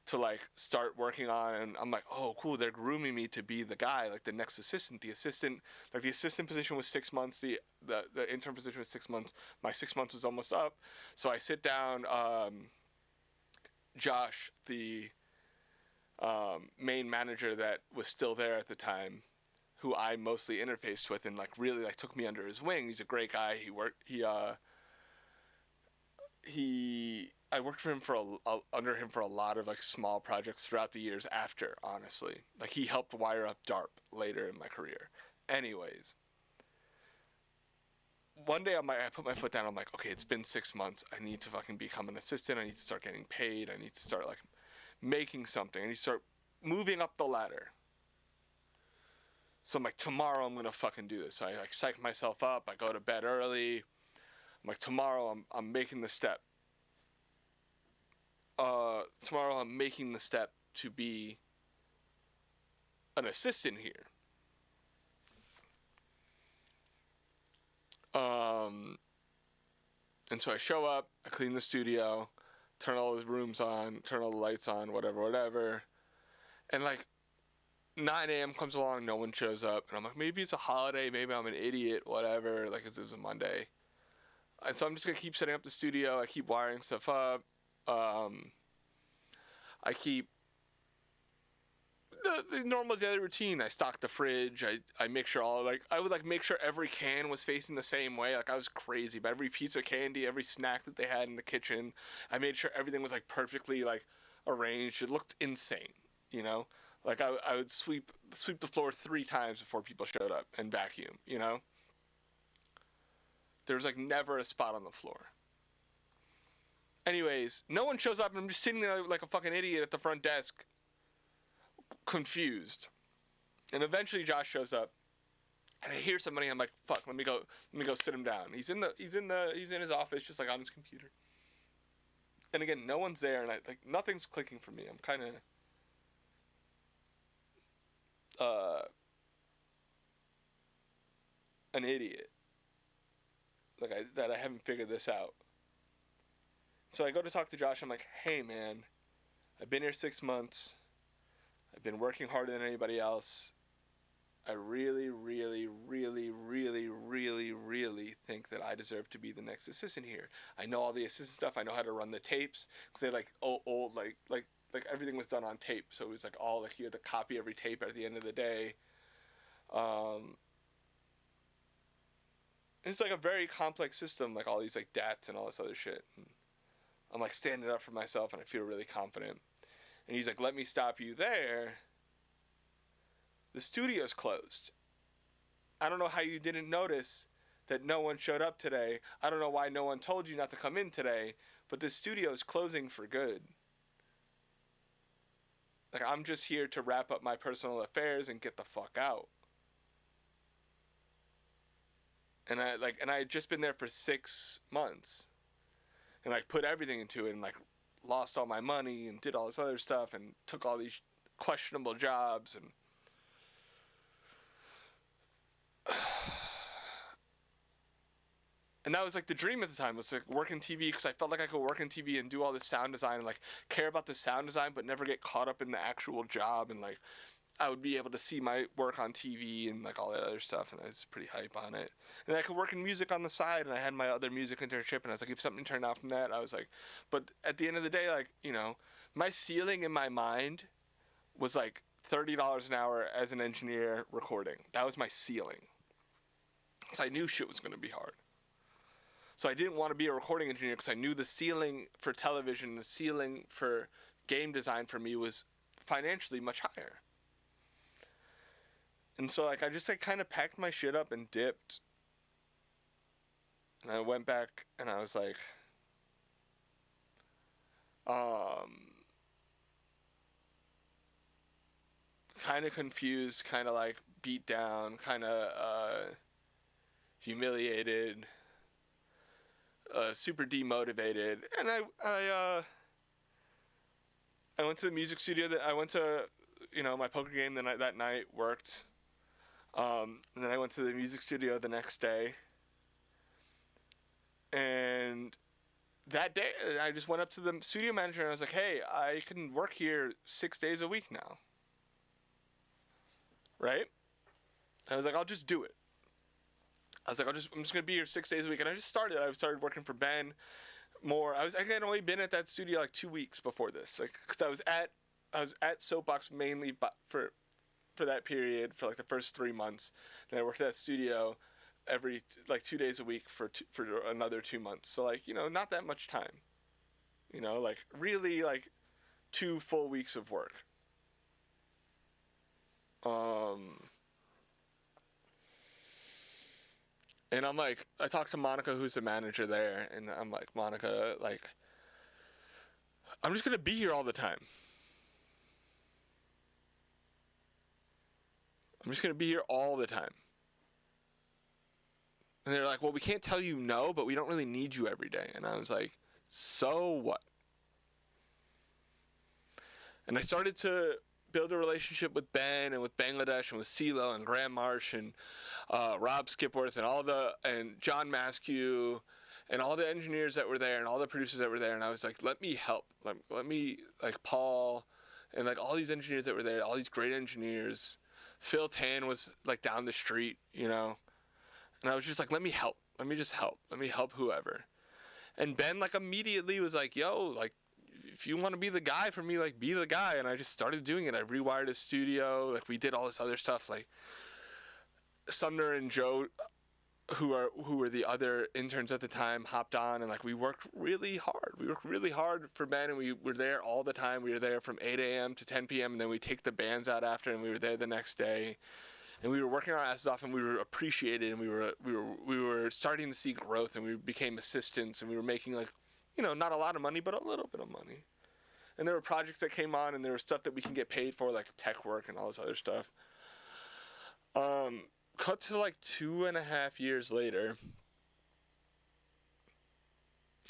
S1: to like start working on, and I'm like, oh cool, they're grooming me to be the guy, like the next assistant. The assistant position was 6 months, the intern position was 6 months. My 6 months was almost up, so I sit down. Josh, the main manager that was still there at the time, who I mostly interfaced with and like really like took me under his wing. He's a great guy. I worked for him under him for a lot of like small projects throughout the years after, honestly. Like, he helped wire up DARP later in my career. Anyways, one day I put my foot down. I'm like, okay, it's been 6 months. I need to fucking become an assistant. I need to start getting paid. I need to start like making something. I need to start moving up the ladder. So I'm like, tomorrow I'm gonna fucking do this. So I like psych myself up. I go to bed early. I'm like, tomorrow I'm making the step. Tomorrow I'm making the step to be an assistant here. And so I show up, I clean the studio, turn all the rooms on, turn all the lights on, whatever. And like 9 a.m. comes along, no one shows up. And I'm like, maybe it's a holiday, maybe I'm an idiot, whatever, like it was a Monday. And so I'm just going to keep setting up the studio. I keep wiring stuff up. I keep the normal daily routine. I stock the fridge. I make sure I would make sure every can was facing the same way. Like I was crazy, but every piece of candy, every snack that they had in the kitchen, I made sure everything was like perfectly like arranged. It looked insane, you know? Like I would sweep the floor 3 times before people showed up and vacuum, you know? There was like never a spot on the floor. Anyways, no one shows up and I'm just sitting there like a fucking idiot at the front desk, confused. And eventually Josh shows up and I hear somebody. I'm like, fuck, let me go sit him down. He's in his office, just like on his computer. And again, no one's there, and nothing's clicking for me. I'm kind of an idiot. That I haven't figured this out. So I go to talk to Josh. I'm like, hey man, I've been here 6 months. I've been working harder than anybody else. I really, really, really, really, really, really think that I deserve to be the next assistant here. I know all the assistant stuff. I know how to run the tapes, because they old everything was done on tape. So it was like all like you had to copy every tape at the end of the day. It's like a very complex system, like all these like DATs and all this other shit. And I'm like standing up for myself, and I feel really confident. And he's like, let me stop you there. The studio's closed. I don't know how you didn't notice that no one showed up today. I don't know why no one told you not to come in today, but this studio's closing for good. Like, I'm just here to wrap up my personal affairs and get the fuck out. And I had just been there for 6 months. And I put everything into it and like lost all my money and did all this other stuff and took all these questionable jobs and that was like the dream at the time, was like work in TV, because I felt like I could work in TV and do all this sound design and like care about the sound design but never get caught up in the actual job, and like I would be able to see my work on TV and like all that other stuff, and I was pretty hype on it. And I could work in music on the side, and I had my other music internship, and I was like, if something turned out from that, I was like, but at the end of the day, like, you know, my ceiling in my mind was like $30 an hour as an engineer recording. That was my ceiling. So I knew shit was going to be hard. So I didn't want to be a recording engineer, because I knew the ceiling for television, the ceiling for game design for me was financially much higher. And so like I just like kind of packed my shit up and dipped. And I went back and I was like, kind of confused, kind of like beat down, kind of humiliated, super demotivated. And I went to the music studio. I went to, you know, my poker game that night, worked. And then I went to the music studio the next day. And that day, I just went up to the studio manager and I was like, hey, I can work here 6 days a week now. Right? And I was like, I'll just do it. I was like, I'm just going to be here 6 days a week. And I started working for Ben more. I had only been at that studio like 2 weeks before this. Like, because I was at Soapbox mainly for that period, for like the first 3 months. Then I worked at that studio every like 2 days a week for another 2 months. So like, you know, not that much time. You know, like really like 2 full weeks of work. And I'm like, I talked to Monica, who's the manager there, and I'm like, Monica, like, I'm just gonna be here all the time. I'm just going to be here all the time. And they're like, well, we can't tell you no, but we don't really need you every day. And I was like, so what? And I started to build a relationship with Ben and with Bangladesh and with CeeLo and Graham Marsh and Rob Skipworth and John Maskew and all the engineers that were there and all the producers that were there. And I was like, let me help. Let me, like, Paul and, like, all these engineers that were there, all these great engineers. Phil Tan was, like, down the street, you know. And I was just like, let me help. Let me just help. Let me help whoever. And Ben, like, immediately was like, yo, like, if you want to be the guy for me, like, be the guy. And I just started doing it. I rewired his studio. Like, we did all this other stuff. Like, Sumner and Joe, who were the other interns at the time, hopped on. And, like, we worked really hard. We worked really hard for Ben. And we were there all the time. We were there from 8 a.m. to 10 p.m. And then we take the bands out after. And we were there the next day. And we were working our asses off, and we were appreciated, and we were starting to see growth, and we became assistants, and we were making, like, you know, not a lot of money, but a little bit of money. And there were projects that came on, and there was stuff that we can get paid for, like tech work and all this other stuff. Cut to, like, 2.5 years later,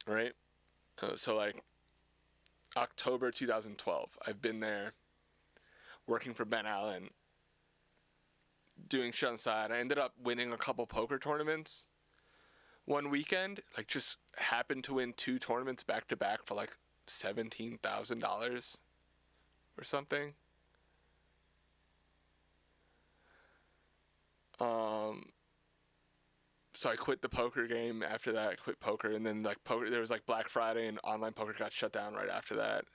S1: right? So, like, October 2012, I've been there working for Ben Allen, doing shit on the side. I ended up winning a couple poker tournaments one weekend. Like, just happened to win 2 tournaments back to back for like $17,000 or something. So I quit the poker game after that. I quit poker, and then, like, poker, there was, like, Black Friday, and online poker got shut down right after that.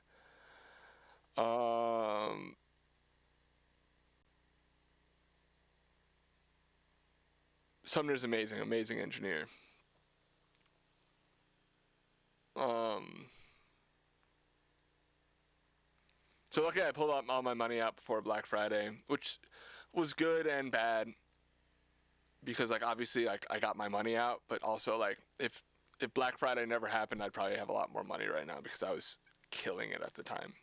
S1: Sumner's amazing engineer. So luckily I pulled all my money out before Black Friday, which was good and bad, because, like, obviously, like, I got my money out, but also, like, if Black Friday never happened, I'd probably have a lot more money right now, because I was killing it at the time.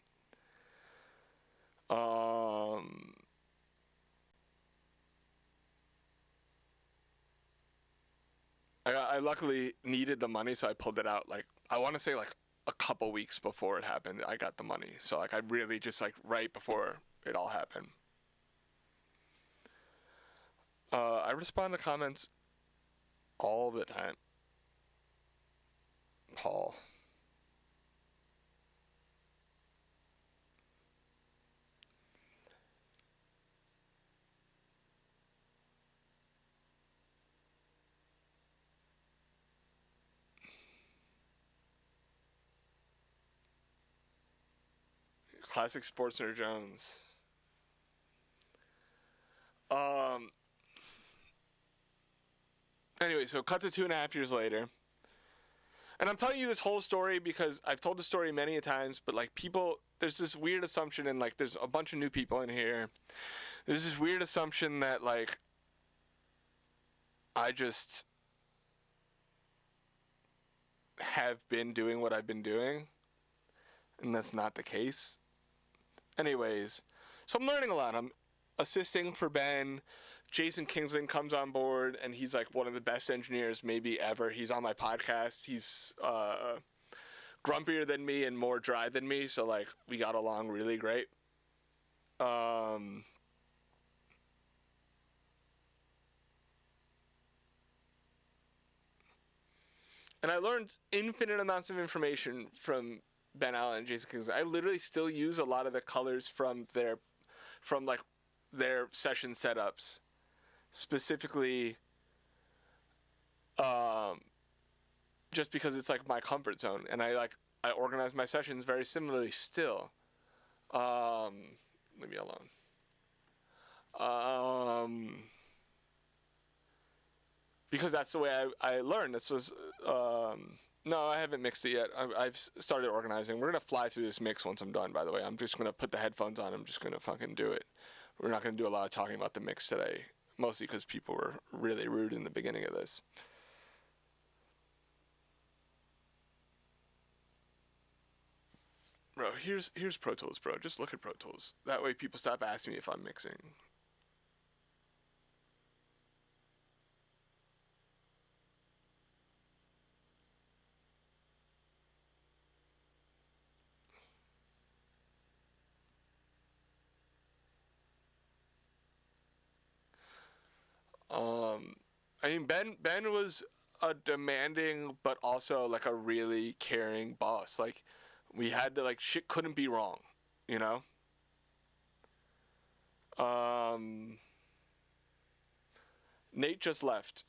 S1: I luckily needed the money, so I pulled it out, like, I want to say, like, a couple weeks before it happened, I got the money. So, like, I really just, like, right before it all happened. I respond to comments all the time. Paul. Classic Sportsner Jones. Anyway, so cut to 2.5 years later. And I'm telling you this whole story because I've told the story many a times, but, like, people, there's this weird assumption, and, like, there's a bunch of new people in here. There's this weird assumption that, like, I just have been doing what I've been doing. And that's not the case. Anyways, so I'm learning a lot. I'm assisting for Ben. Jason Kingsland comes on board, and he's, like, one of the best engineers maybe ever. He's on my podcast. He's grumpier than me and more dry than me, so, like, we got along really great. And I learned infinite amounts of information from Ben Allen and Jason Kingsland. I literally still use a lot of the colors from their session setups. Specifically, just because it's, like, my comfort zone, and I organize my sessions very similarly still. Leave me alone. Because that's the way I learned. This was, no, I haven't mixed it yet. I've started organizing. We're going to fly through this mix once I'm done, by the way. I'm just going to put the headphones on. I'm just going to fucking do it. We're not going to do a lot of talking about the mix today. Mostly because people were really rude in the beginning of this. Bro, here's Pro Tools, bro. Just look at Pro Tools. That way people stop asking me if I'm mixing. I mean, Ben was a demanding but also like a really caring boss. Like, we had to, like, shit couldn't be wrong, you know? Nate just left.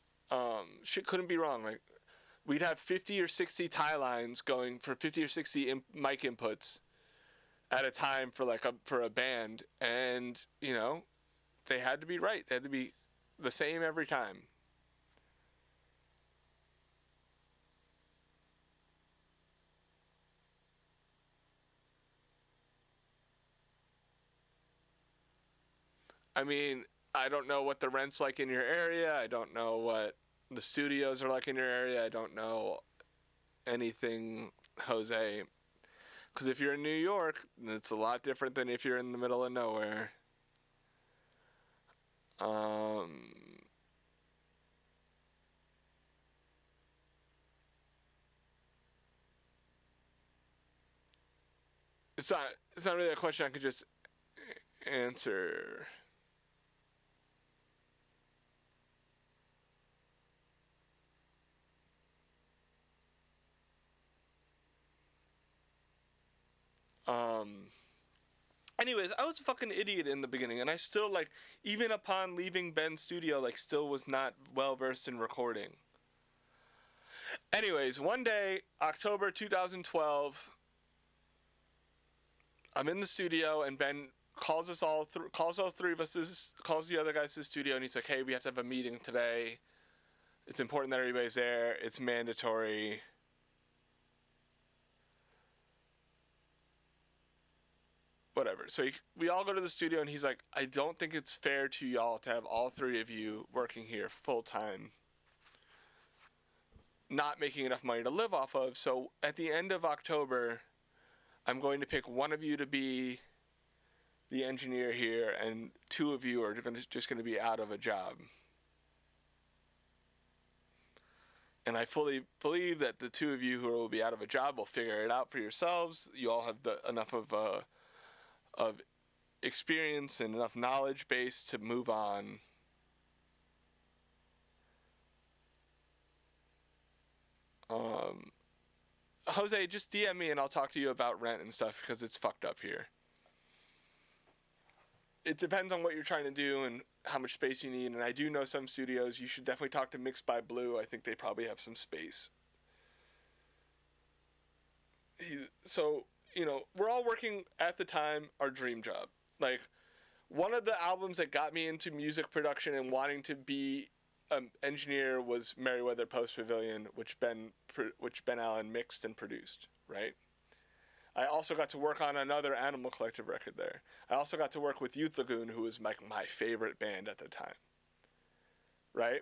S1: Shit couldn't be wrong. Like, we'd have 50 or 60 tie lines going for 50 or 60 mic inputs at a time for a band, and you know, they had to be right. They had to be the same every time. I mean, I don't know what the rent's like in your area. I don't know what the studios are like in your area. I don't know anything, Jose. Because if you're in New York, it's a lot different than if you're in the middle of nowhere. It's not really a question I could just answer. Anyways, I was a fucking idiot in the beginning, and I still, like, even upon leaving Ben's studio, like, still was not well versed in recording. Anyways, one day, October 2012, I'm in the studio, and Ben calls us all, calls all three of us, calls the other guys to the studio, and he's like, hey, we have to have a meeting today. It's important that everybody's there. It's mandatory. Whatever. So we all go to the studio, and he's like, I don't think it's fair to y'all to have all three of you working here full time, not making enough money to live off of. So at the end of October, I'm going to pick one of you to be the engineer here, and two of you are just going to be out of a job. And I fully believe that the two of you who will be out of a job will figure it out for yourselves. You all have enough of experience and enough knowledge base to move on. Jose, just DM me and I'll talk to you about rent and stuff, because it's fucked up here. It depends on what you're trying to do and how much space you need, and I do know some studios. You should definitely talk to Mixed by Blue. I think they probably have some space. So, you know, we're all working at the time our dream job. Like, one of the albums that got me into music production and wanting to be an engineer was Merriweather Post Pavilion, which Ben Allen mixed and produced, right? I also got to work on another Animal Collective record there. I also got to work with Youth Lagoon, who was like my favorite band at the time, right?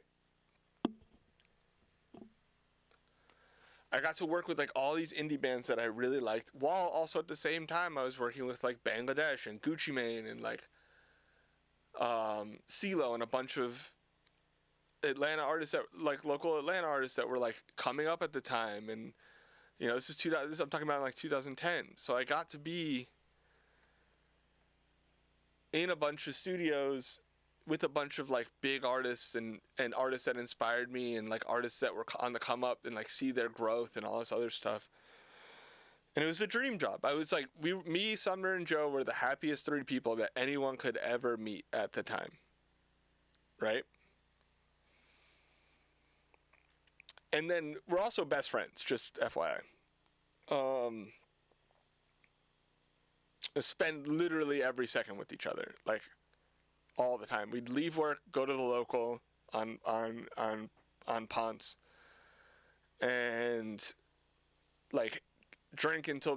S1: I got to work with like all these indie bands that I really liked, while also at the same time I was working with like Bangladesh and Gucci Mane and like CeeLo and a bunch of Atlanta artists that like local Atlanta artists that were like coming up at the time. And you know, I'm talking about like 2010. So I got to be in a bunch of studios with a bunch of like big artists and artists that inspired me, and like artists that were on the come up, and like see their growth and all this other stuff. And it was a dream job. I was like, me, Sumner, and Joe were the happiest three people that anyone could ever meet at the time. Right? And then we're also best friends, just FYI. Spend literally every second with each other, like all the time. We'd leave work, go to the local on Ponce, and like drink until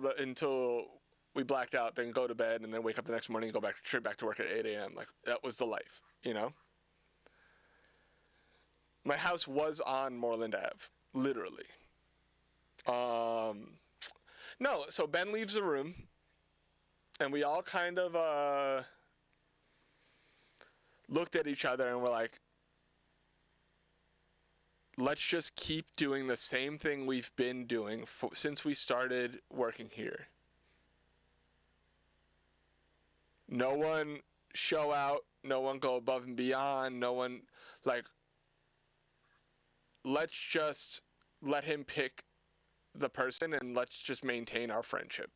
S1: we blacked out, then go to bed, and then wake up the next morning and go straight back to work at 8 a.m. Like, that was the life, you know? My house was on Moreland Ave, literally. No, so Ben leaves the room, and we all kind of looked at each other and were like, let's just keep doing the same thing we've been doing since we started working here. No one show out, no one go above and beyond, no one, like, let's just let him pick the person and let's just maintain our friendship.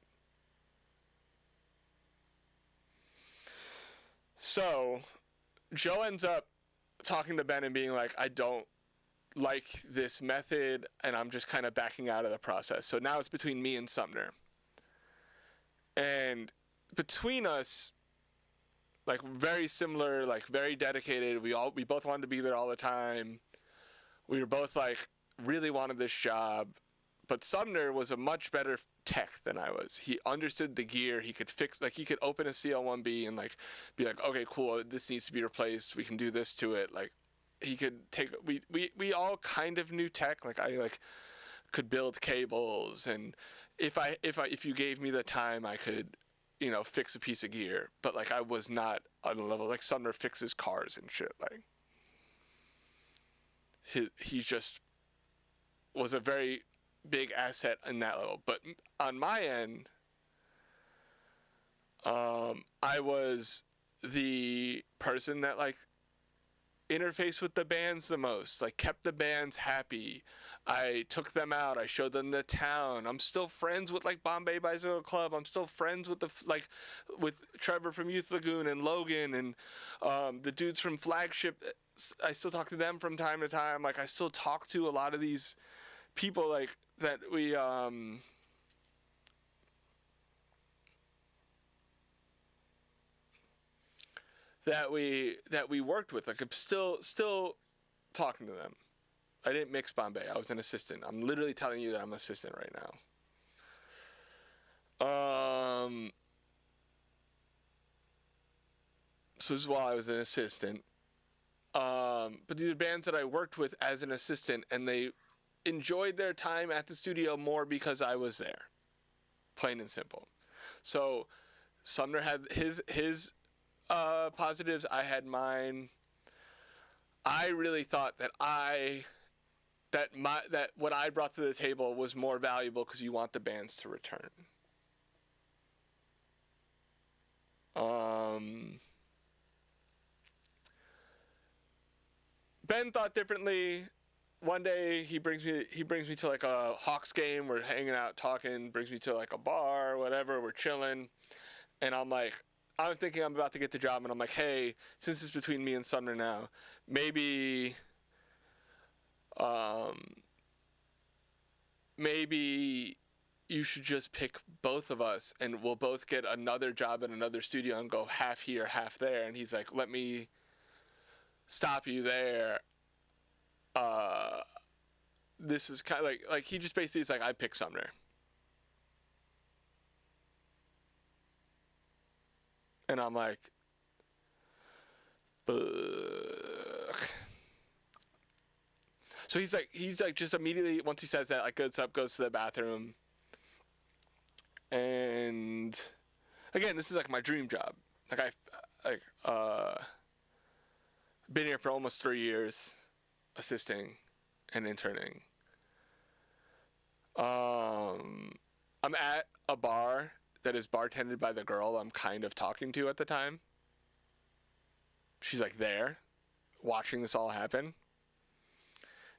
S1: So Joe ends up talking to Ben and being like, I don't like this method and I'm just kind of backing out of the process. So now it's between me and Sumner. And between us, like very similar, like very dedicated. We both wanted to be there all the time. We were both like really wanted this job. But Sumner was a much better tech than I was. He understood the gear. He could fix, like he could open a CL1B and like be like, okay, cool, this needs to be replaced. We can do this to it. Like he could take, we all kind of knew tech. Like I like could build cables, and if you gave me the time, I could, you know, fix a piece of gear. But like I was not on the level like Sumner fixes cars and shit. Like he just was a very big asset in that level. But on my end, I was the person that like interfaced with the bands the most, like kept the bands happy. I took them out. I showed them the town. I'm still friends with like Bombay Bicycle Club. I'm still friends with with Trevor from Youth Lagoon and Logan and the dudes from Flagship. I still talk to them from time to time. Like I still talk to a lot of these people like that we worked with. Like I'm still talking to them. I didn't mix Bombay. I was an assistant. I'm literally telling you that I'm an assistant right now. So this is while I was an assistant. But these are bands that I worked with as an assistant, and they enjoyed their time at the studio more because I was there. Plain and simple. So Sumner had his positives. I had mine. I really thought that what I brought to the table was more valuable because you want the bands to return. Ben thought differently. One day he brings me to like a Hawks game. We're hanging out, talking. Brings me to like a bar, or whatever. We're chilling, and I'm thinking I'm about to get the job, and I'm like, hey, since it's between me and Sumner now, maybe you should just pick both of us, and we'll both get another job at another studio and go half here, half there. And he's like, let me stop you there. This is kind of like he just basically is like, I pick Sumner. And I'm like, fuck. So he's like just immediately, once he says that, like goes to the bathroom. And again, this is like my dream job. Like been here for almost 3 years, assisting and interning. I'm at a bar that is bartended by the girl I'm kind of talking to at the time. She's like there, watching this all happen.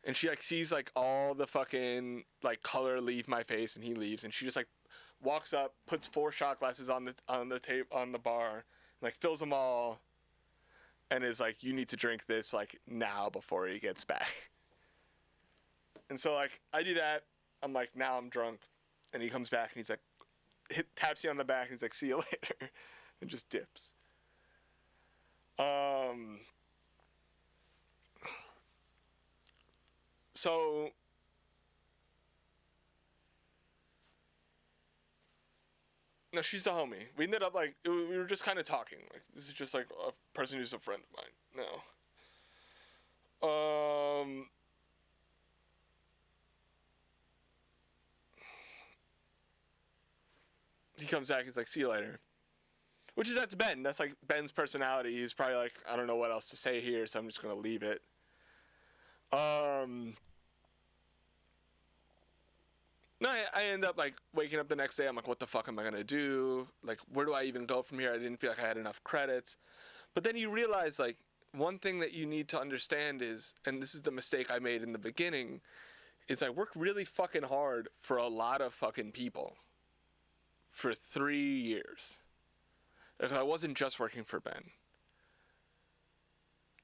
S1: And she like sees like all the fucking like color leave my face, and he leaves, and she just like walks up, puts 4 shot glasses on the bar, like fills them all, and is like, you need to drink this like now before he gets back. And so like I do that. I'm like, now I'm drunk, and he comes back and he's like, taps you on the back and he's like, see you later, and just dips. So no, she's a homie. We ended up like, we were just kind of talking. Like, this is just like a person who's a friend of mine. No. He comes back, he's like, see you later. That's Ben. That's like Ben's personality. He's probably like, I don't know what else to say here, so I'm just going to leave it. No, I end up like waking up the next day. I'm like, what the fuck am I going to do? Like, where do I even go from here? I didn't feel like I had enough credits. But then you realize like, one thing that you need to understand is, and this is the mistake I made in the beginning, is I worked really fucking hard for a lot of fucking people for 3 years. Because I wasn't just working for Ben.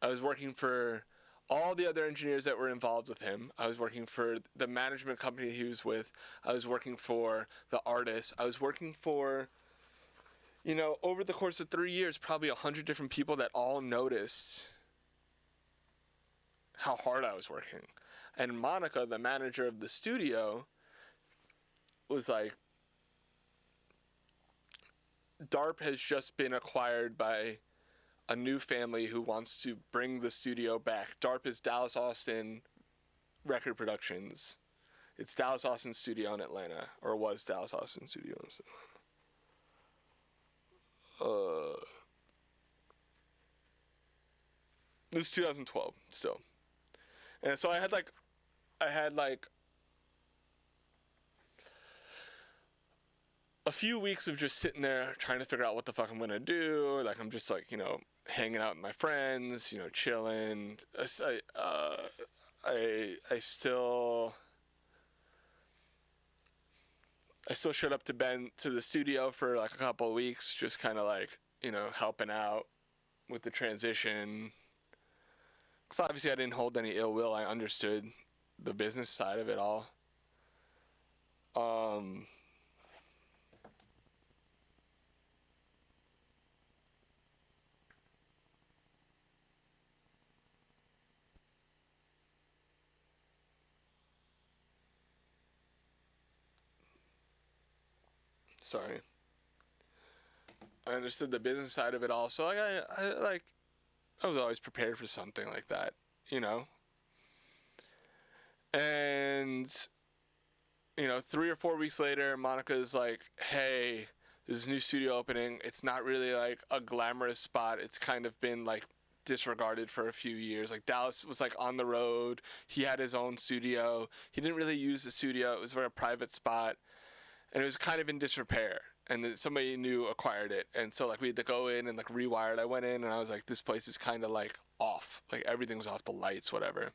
S1: I was working for all the other engineers that were involved with him. I was working for the management company he was with. I was working for the artists. I was working for, you know, over the course of 3 years, probably 100 different people that all noticed how hard I was working. And Monica, the manager of the studio, was like, DARP has just been acquired by a new family who wants to bring the studio back. DARP is Dallas Austin Record Productions. It's Dallas Austin Studio in Atlanta, or was Dallas Austin Studio in Atlanta. It was 2012 still. And so I had like a few weeks of just sitting there trying to figure out what the fuck I'm gonna do. Like, I'm just like, you know, hanging out with my friends, you know, chilling. I still showed up to the studio for like a couple of weeks, just kind of like, you know, helping out with the transition. Because obviously I didn't hold any ill will. I understood the business side of it all. Sorry. I understood the business side of it all, so I was always prepared for something like that, you know? And, you know, 3 or 4 weeks later, Monica's like, hey, there's a new studio opening. It's not really like a glamorous spot. It's kind of been like disregarded for a few years. Like, Dallas was like on the road. He had his own studio. He didn't really use the studio. It was a very private spot. And it was kind of in disrepair, and then somebody new acquired it, and so like we had to go in and like rewire it. I went in and I was like, this place is kind of like off, like everything was off, the lights, whatever.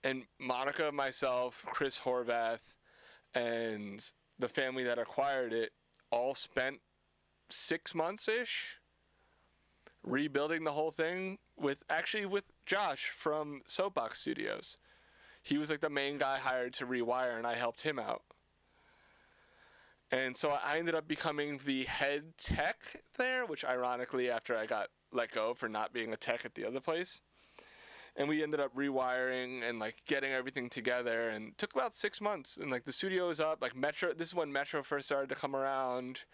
S1: And Monica, myself, Chris Horvath, and the family that acquired it all spent 6 months-ish rebuilding the whole thing with Josh from Soapbox Studios. He was like the main guy hired to rewire, and I helped him out. And so I ended up becoming the head tech there, which ironically, after I got let go for not being a tech at the other place. And we ended up rewiring and like getting everything together, and it took about 6 months. And like the studio was up, like Metro, this is when Metro first started to come around.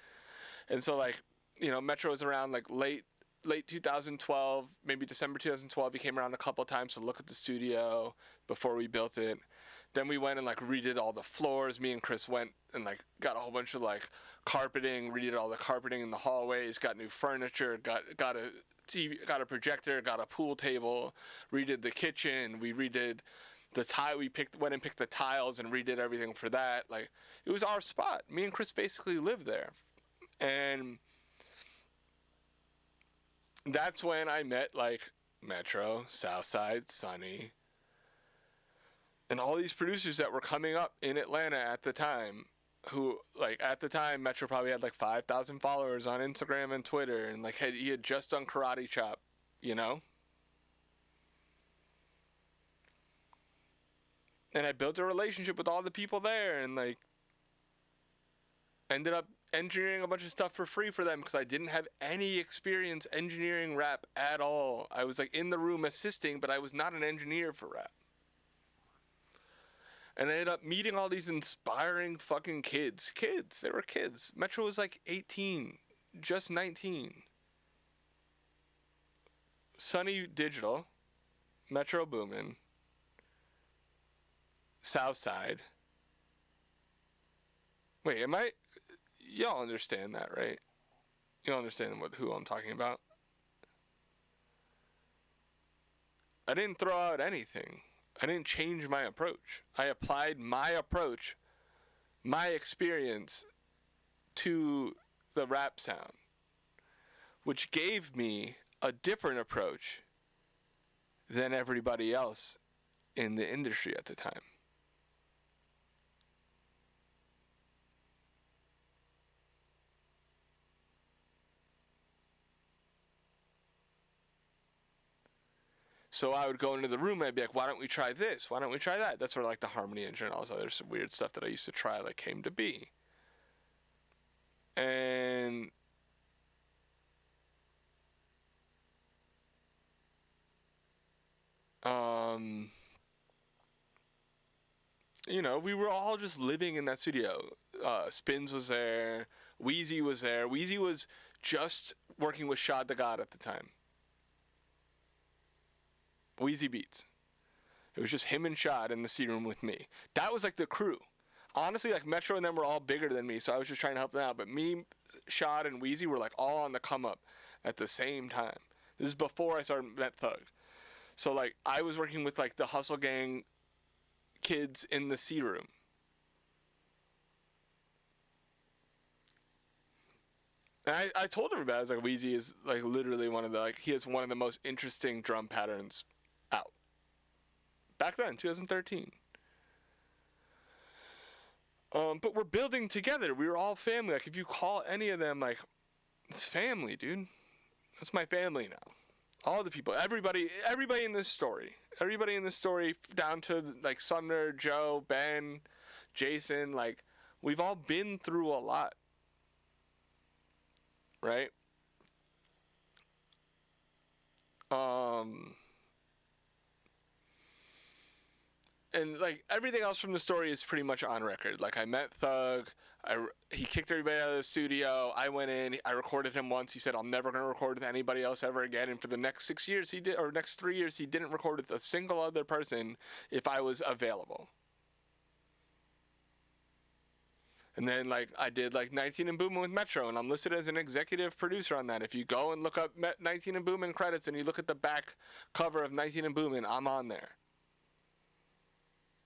S1: And so like, you know, Metro was around like late 2012, maybe December 2012. He came around a couple of times to look at the studio before we built it. Then we went and like redid all the floors. Me and Chris went and like got a whole bunch of like carpeting, redid all the carpeting in the hallways, got new furniture, got a TV, got a projector, got a pool table, redid the kitchen. We redid the tile. Went and picked the tiles and redid everything for that. Like, it was our spot. Me and Chris basically lived there. And that's when I met like Metro, Southside, Sunny, and all these producers that were coming up in Atlanta at the time, who, like, at the time, Metro probably had like 5,000 followers on Instagram and Twitter, and like he had just done Karate Chop, you know? And I built a relationship with all the people there, and like ended up engineering a bunch of stuff for free for them because I didn't have any experience engineering rap at all. I was like in the room assisting, but I was not an engineer for rap. And I ended up meeting all these inspiring fucking kids. They were kids. Metro was like 18, just 19. Sunny Digital, Metro Boomin, Southside. Wait, y'all understand that, right? Y'all understand who I'm talking about? I didn't throw out anything. I didn't change my approach. I applied my approach, my experience to the rap sound, which gave me a different approach than everybody else in the industry at the time. So I would go into the room and I'd be like, why don't we try this? Why don't we try that? That's where like the harmony engine and all this other weird stuff that I used to try like came to be. And you know, we were all just living in that studio. Spins was there. Wheezy was there. Wheezy was just working with Shad the God at the time. Wheezy Beats. It was just him and Shad in the seat room with me. That was like the crew. Honestly, like Metro and them were all bigger than me, so I was just trying to help them out. But me, Shad, and Wheezy were like all on the come up at the same time. This is before I started Met Thug. So like I was working with like the Hustle Gang kids in the seat room. And I told everybody, I was like, Wheezy is like literally one of the, like, he has one of the most interesting drum patterns out. Back then, 2013. But we're building together. We were all family. Like, if you call any of them, like, it's family, dude. That's my family now. All the people, everybody in this story. Everybody in this story, down to, like, Sumner, Joe, Ben, Jason, like, we've all been through a lot. Right? And like everything else from the story is pretty much on record. Like I met Thug, he kicked everybody out of the studio. I went in, I recorded him once. He said, "I'm never gonna record with anybody else ever again." And for the next 6 years, next 3 years, he didn't record with a single other person if I was available. And then, like, I did, like, 19 and Boomin' with Metro, and I'm listed as an executive producer on that. If you go and look up 19 and Boomin' credits and you look at the back cover of 19 and Boomin', I'm on there.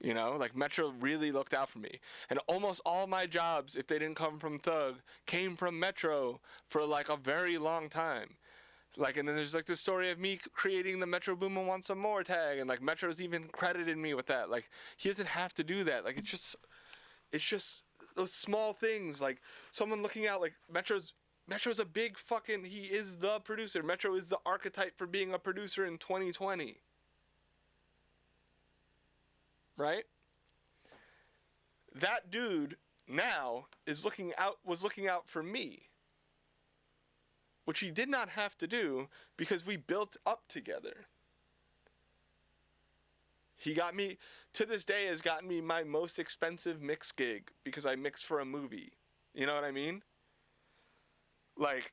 S1: You know, like, Metro really looked out for me. And almost all my jobs, if they didn't come from Thug, came from Metro for, like, a very long time. Like, and then there's, like, the story of me creating the Metro Boomin' Want Some More tag, and, like, Metro's even credited me with that. Like, he doesn't have to do that. Like, it's just those small things, like someone looking out, like Metro's a big fucking, he is the producer. Metro is the archetype for being a producer in 2020. Right? That dude now was looking out for me. Which he did not have to do because we built up together. He got me, to this day, has gotten me my most expensive mix gig because I mixed for a movie. You know what I mean? Like,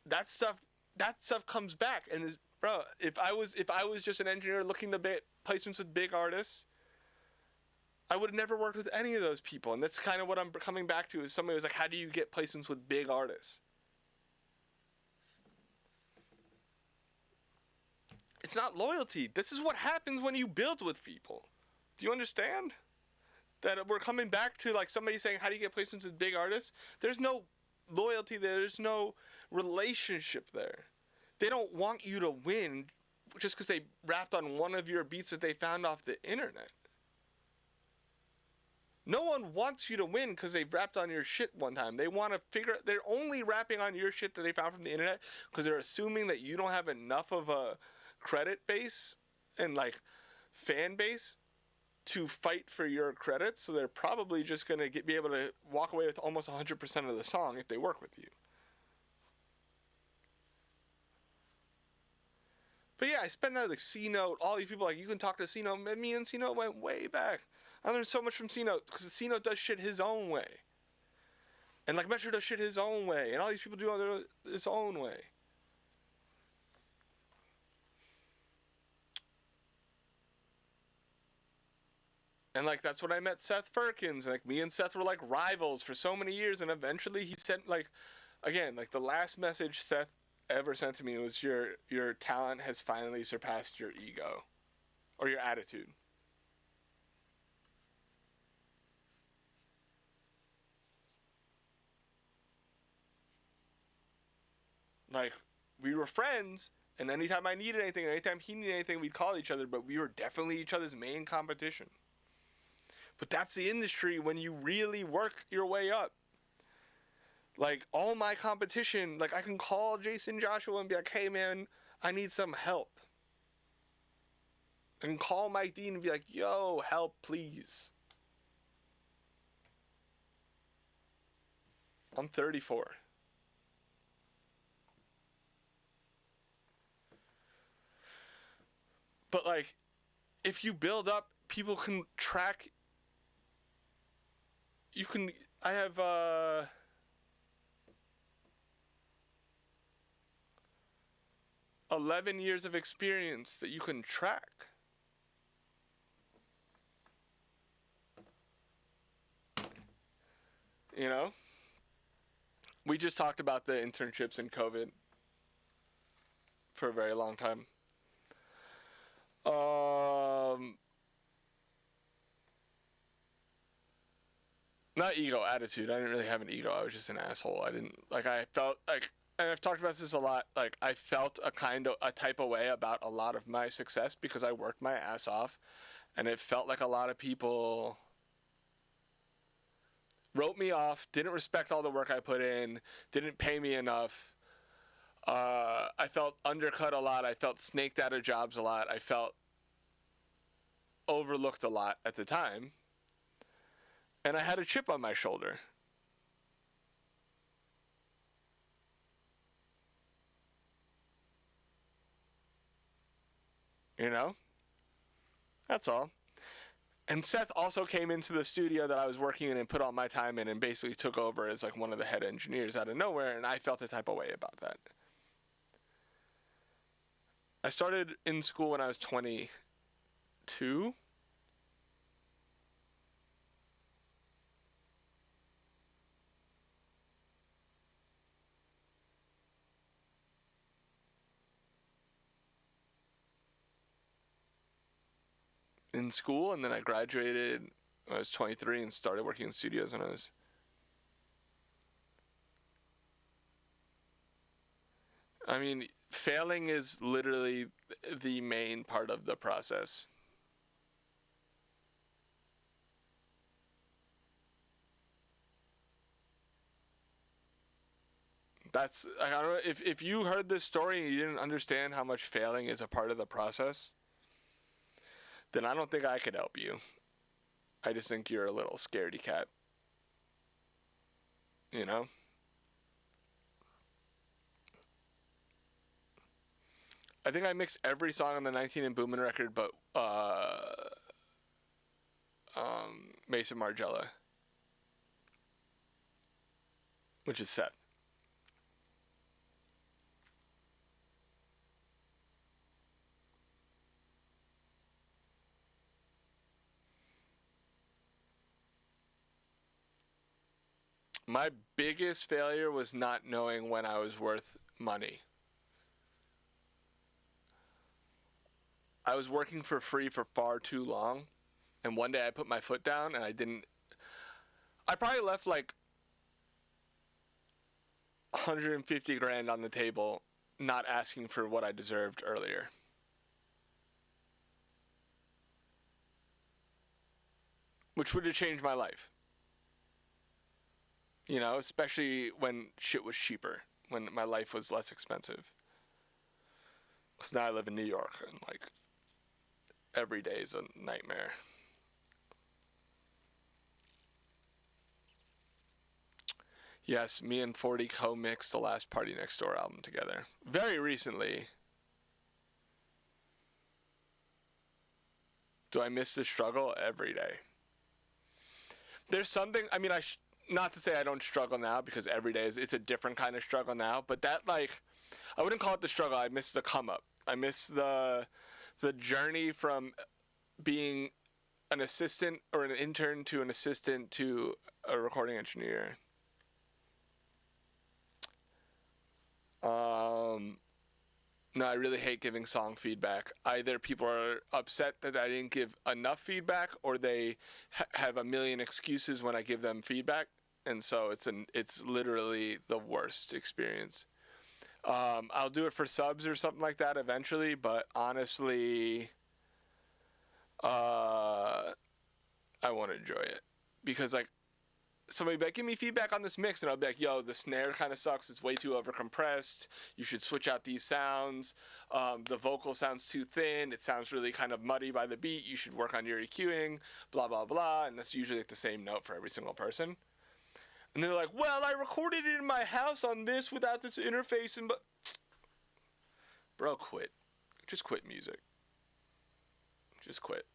S1: that stuff comes back. And is, bro, if I was just an engineer looking to placements with big artists, I would have never worked with any of those people. And that's kind of what I'm coming back to, is somebody was like, how do you get placements with big artists? It's not loyalty. This is what happens when you build with people. Do you understand? That we're coming back to, like, somebody saying, how do you get placements with big artists? There's no loyalty there. There's no relationship there. They don't want you to win just because they rapped on one of your beats that they found off the internet. No one wants you to win because they rapped on your shit one time. They want to they're only rapping on your shit that they found from the internet because they're assuming that you don't have enough of a credit base and like fan base to fight for your credits, so they're probably just gonna be able to walk away with almost 100% of the song if they work with you. But yeah, I spent that like C-Note, all these people like, you can talk to C-Note. Me and C-Note went way back. I learned so much from C-Note because C-Note does shit his own way, and like Metro does shit his own way, and all these people do it his own way. And, like, that's when I met Seth Firkins. Like, me and Seth were, like, rivals for so many years. And eventually he sent, like, again, like, the last message Seth ever sent to me was, your talent has finally surpassed your ego. Or your attitude. Like, we were friends, And anytime I needed anything, anytime he needed anything, we'd call each other, but we were definitely each other's main competition. But that's the industry when you really work your way up. Like, all my competition, like, I can call Jason Joshua and be like, hey, man, I need some help. I can call Mike Dean and be like, yo, help, please. I'm 34. But, like, if you build up, people can track. I have, 11 years of experience that you can track. You know? We just talked about the internships in COVID for a very long time. Not ego, attitude. I didn't really have an ego. I was just an asshole. I felt like, and I've talked about this a lot, like, I felt a type of way about a lot of my success because I worked my ass off, and it felt like a lot of people wrote me off, didn't respect all the work I put in, didn't pay me enough. I felt undercut a lot. I felt snaked out of jobs a lot. I felt overlooked a lot at the time. And I had a chip on my shoulder. You know? That's all. And Seth also came into the studio that I was working in and put all my time in and basically took over as like one of the head engineers out of nowhere, and I felt a type of way about that. I started in school when I was 22. In school, and then I graduated when I was 23 and started working in studios when I was... I mean, failing is literally the main part of the process. That's, I don't know, if you heard this story and you didn't understand how much failing is a part of the process, then I don't think I could help you. I just think you're a little scaredy cat. You know? I think I mixed every song on the 19 and Boomin' record but Mason Margiela, which is Seth. My biggest failure was not knowing when I was worth money. I was working for free for far too long, and one day I put my foot down and I probably left like 150 grand on the table, not asking for what I deserved earlier. Which would have changed my life. You know, especially when shit was cheaper, when my life was less expensive. Because now I live in New York, and, like, every day is a nightmare. Yes, me and 40 co-mixed the last Party Next Door album together. Very recently. Do I miss the struggle? Every day. There's something, I mean, not to say I don't struggle now, because every day it's a different kind of struggle now, but that, like, I wouldn't call it the struggle. I miss the come up. I miss the journey from being an assistant or an intern to an assistant to a recording engineer. No, I really hate giving song feedback. Either people are upset that I didn't give enough feedback, or they have a million excuses when I give them feedback, and so it's literally the worst experience. I'll do it for subs or something like that eventually, but honestly, I won't enjoy it. Because, like, somebody be like, give me feedback on this mix, and I'll be like, yo, the snare kind of sucks, it's way too overcompressed, you should switch out these sounds, the vocal sounds too thin, it sounds really kind of muddy by the beat, you should work on your EQing, blah, blah, blah, and that's usually like the same note for every single person. And they're like, well, I recorded it in my house on this without this interface, and but... Bro, quit. Just quit music. Just quit.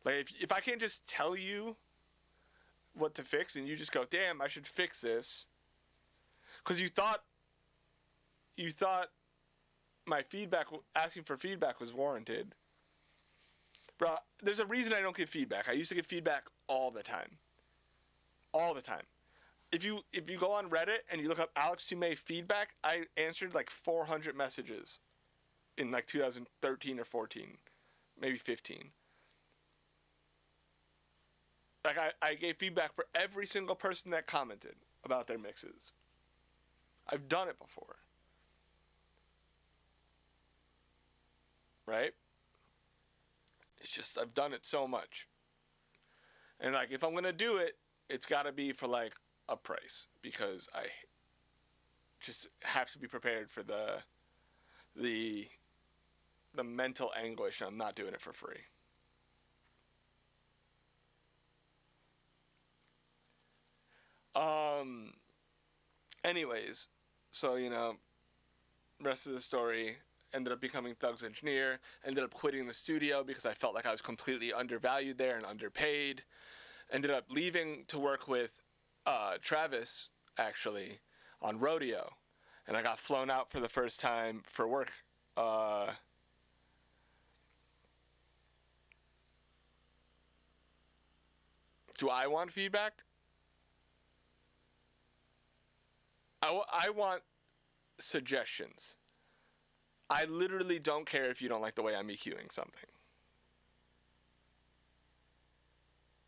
S1: Like, if I can't just tell you what to fix, and you just go, damn, I should fix this, because you thought my feedback, asking for feedback was warranted. Bro, there's a reason I don't get feedback. I used to get feedback all the time. All the time. If you go on Reddit and you look up Alex Tumay feedback, I answered like 400 messages in like 2013 or 14, maybe 15. Like I gave feedback for every single person that commented about their mixes. I've done it before. Right? It's just I've done it so much. And like if I'm going to do it, it's got to be for like a price, because I just have to be prepared for the mental anguish, and I'm not doing it for free. Anyways, so rest of the story, ended up becoming Thug's engineer, ended up quitting the studio because I felt like I was completely undervalued there and underpaid. Ended up leaving to work with Travis, actually, on Rodeo. And I got flown out for the first time for work. Do I want feedback? I want suggestions. I literally don't care if you don't like the way I'm EQing something.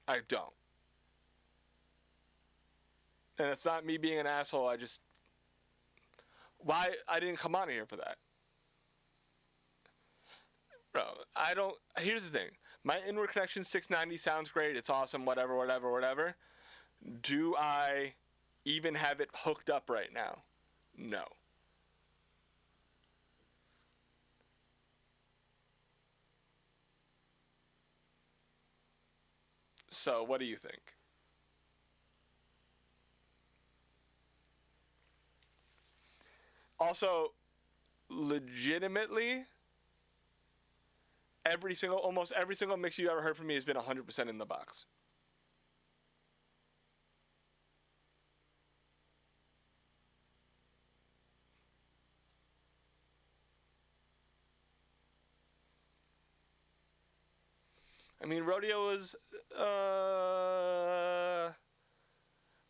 S1: I don't. And it's not me being an asshole. Why I didn't come on here for that. Bro, here's the thing. My inward connection 690 sounds great. It's awesome, whatever. Do I even have it hooked up right now? No. So, what do you think? Also, legitimately, almost every single mix you ever heard from me has been 100% in the box. I mean, Rodeo was,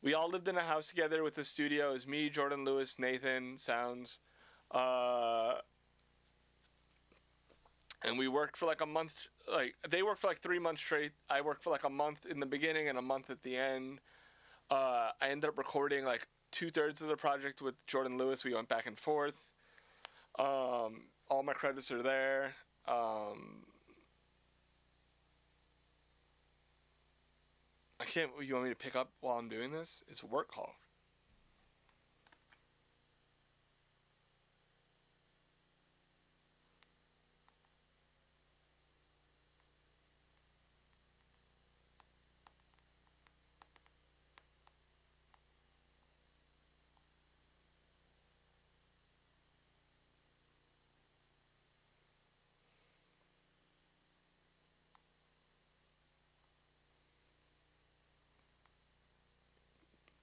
S1: we all lived in a house together with the studio. It was me, Jordan Lewis, Nathan, Sounds. And we worked for like a month, they worked for like 3 months straight. I worked for like a month in the beginning and a month at the end. I ended up recording like 2/3 of the project with Jordan Lewis. We went back and forth. All my credits are there. You want me to pick up while I'm doing this? It's a work call.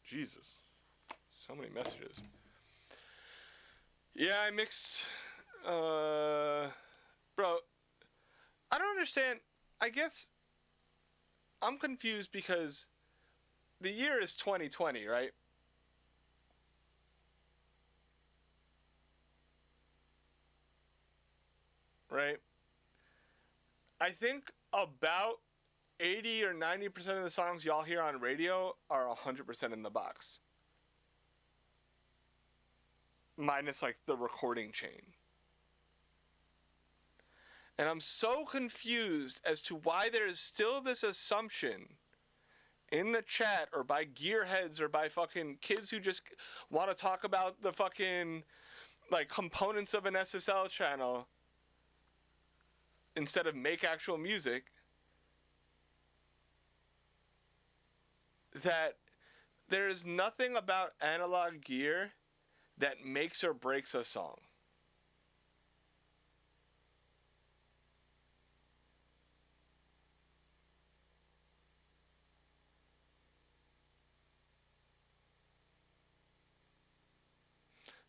S1: Jesus. So many messages. Yeah, I mixed... Bro, I don't understand. I guess I'm confused because the year is 2020, right? Right? I think about 80 or 90% of the songs y'all hear on radio are 100% in the box. minus like the recording chain. And I'm so confused as to why there is still this assumption in the chat or by gearheads or by fucking kids who just want to talk about the fucking like components of an SSL channel instead of make actual music, that there is nothing about analog gear that makes or breaks a song.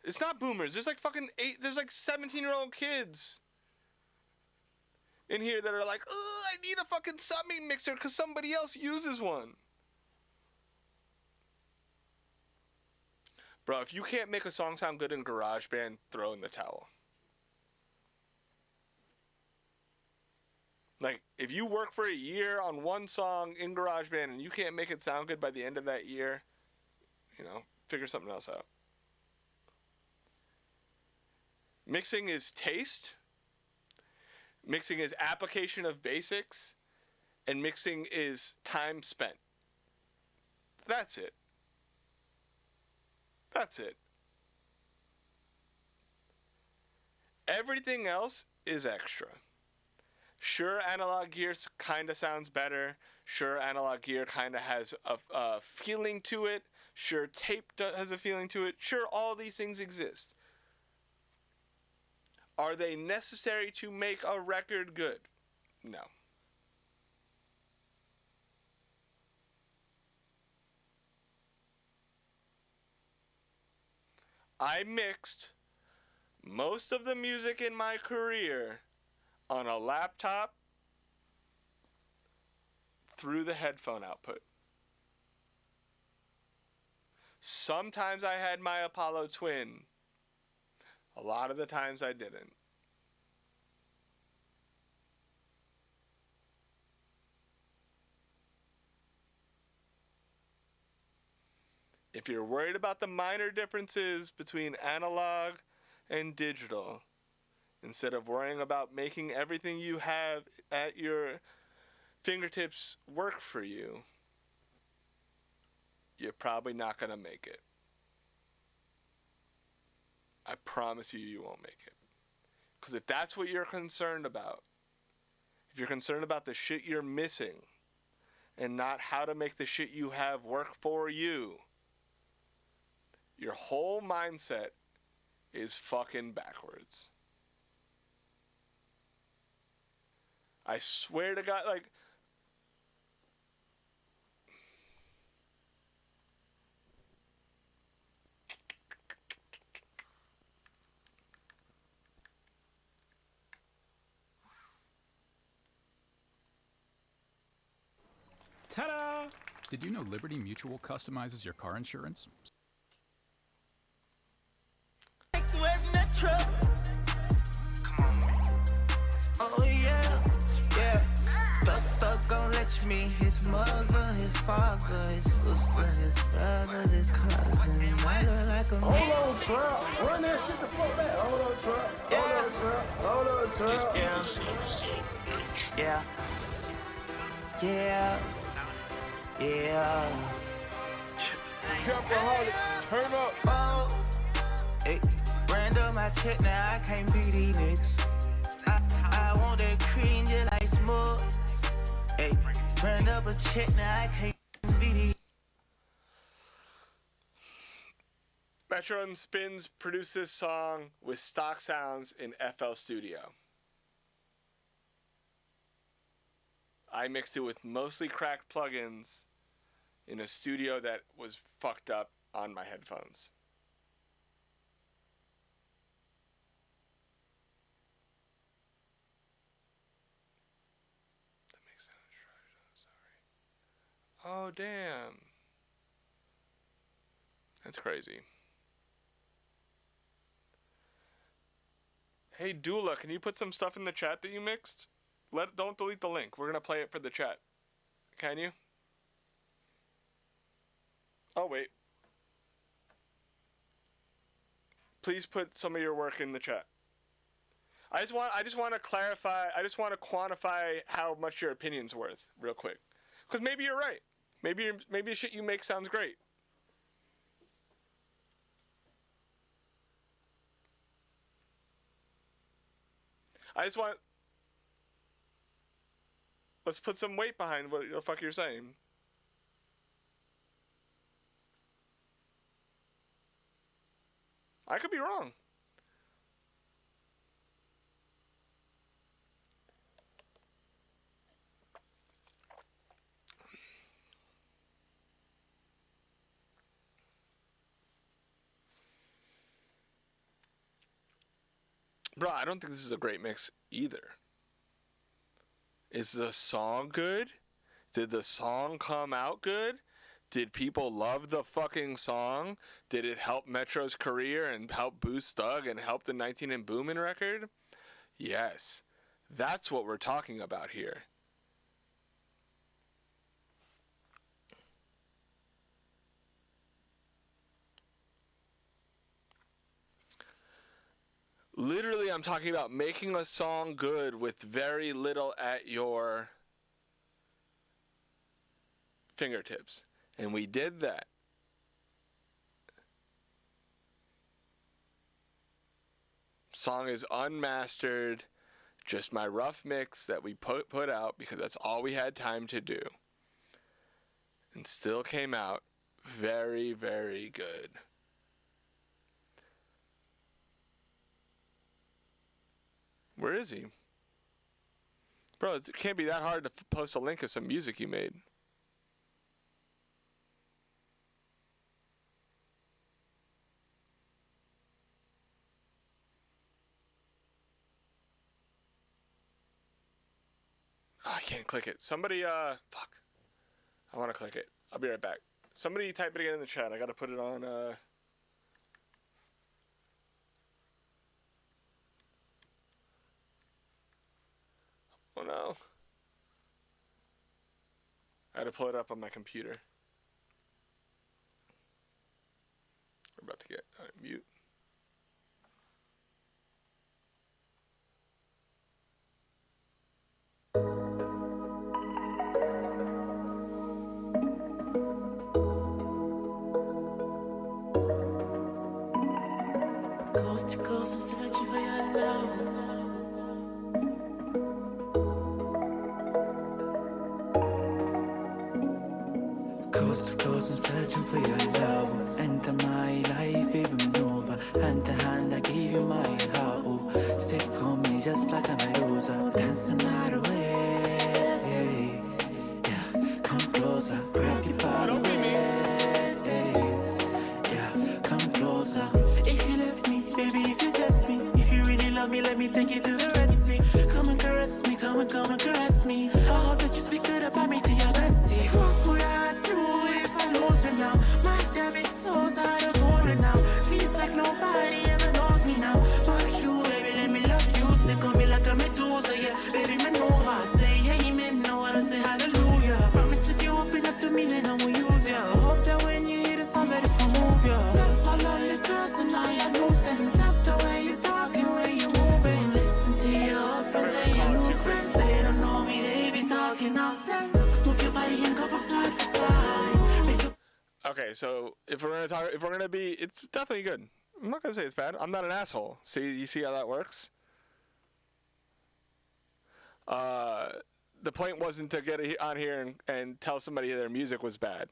S1: It's not boomers. There's like fucking there's like 17-year-old kids in here that are like, oh, I need a fucking sub-meat mixer because somebody else uses one. Bro, if you can't make a song sound good in GarageBand, throw in the towel. Like, if you work for a year on one song in GarageBand and you can't make it sound good by the end of that year, you know, figure something else out. Mixing is taste, mixing is application of basics, and mixing is time spent. That's it. That's it. Everything else is extra. Sure, analog gear kind of sounds better. Sure, analog gear kind of has a feeling to it. Sure, tape has a feeling to it. Sure, all these things exist. Are they necessary to make a record good? No. I mixed most of the music in my career on a laptop through the headphone output. Sometimes I had my Apollo Twin. A lot of the times I didn't. If you're worried about the minor differences between analog and digital, instead of worrying about making everything you have at your fingertips work for you, you're probably not going to make it. I promise you, you won't make it. Because if that's what you're concerned about, if you're concerned about the shit you're missing and not how to make the shit you have work for you, your whole mindset is fucking backwards. I swear to God, like,
S6: ta-da! Did you know Liberty Mutual customizes your car insurance?
S7: Oh yeah, yeah. Fuck gon' let me, his mother, his father, his sister, his brother, his cousin. I look like a
S8: hold on, Trump. Run that shit the fuck back. Hold on, Trump. Hold on, Trump. Hold on, Trump.
S7: Yeah. Yeah. Yeah.
S8: Trapaholics, turn up.
S7: Oh. Hey. Ran up my check, now I can't be these niggas. I want that cream just like smooth. Hey. Ran up a check, now I can't be these.
S1: Metro and Spins produced this song with stock sounds in FL Studio. I mixed it with mostly cracked plugins in a studio that was fucked up on my headphones. That makes sense. Sorry. Oh, damn. That's crazy. Hey, Dula, can you put some stuff in the chat that you mixed? Don't delete the link. We're gonna play it for the chat. Can you? Oh wait. please put some of your work in the chat. I just want to clarify. I just want to quantify how much your opinion's worth, real quick. Because maybe you're right. Maybe the shit you make sounds great. I just want. Let's put some weight behind what the fuck you're saying. I could be wrong. Bro, I don't think this is a great mix either. Is the song good? Did the song come out good? Did people love the fucking song? Did it help Metro's career and help boost Thug and help the 19 and Boomin' record? Yes. That's what we're talking about here. Literally, I'm talking about making a song good with very little at your fingertips. And we did that. Song is unmastered, just my rough mix that we put out because that's all we had time to do. And still came out very, very good. Where is he? Bro, it can't be that hard to post a link of some music you made. Oh, I can't click it. Somebody, fuck. I want to click it. I'll be right back. Somebody type it again in the chat. I got to put it on, Oh no. I had to pull it up on my computer. We're about to get mute.
S3: Coast to coast, I'm searching for your love. Coast to coast, I'm searching for your love. Enter my life, baby, maneuver. Hand to hand, I give you my heart. Oh, stick on me just like a medusa. Dancing right away. Yeah, come closer, grab your body. Yeah, come closer. If you let me, baby, if you test me, if you really love me, let me take you to the Red Sea. Come and caress me, come and caress me. I hope that you speak good about me to your bestie. What would I do if I lose you now? My damn, it's so out of order now. Feels like nobody ever knows me now. But you, baby, let me love you. Stick on me like a medusa, yeah. Baby, manova, say amen, no one say hallelujah. Promise if you open up to me, then I will use ya. Hope that when you hear the song, that it's gonna move ya. All of your girls and now you're loose and stop the way you talking, way you moving. Listen to your friends and your new friends. They don't know me, they be talking nonsense. Move your body and go from side to side.
S1: Okay, so if we're gonna be, it's definitely good. I'm not gonna say it's bad. I'm not an asshole. See, you see how that works? The point wasn't to get on here and tell somebody their music was bad.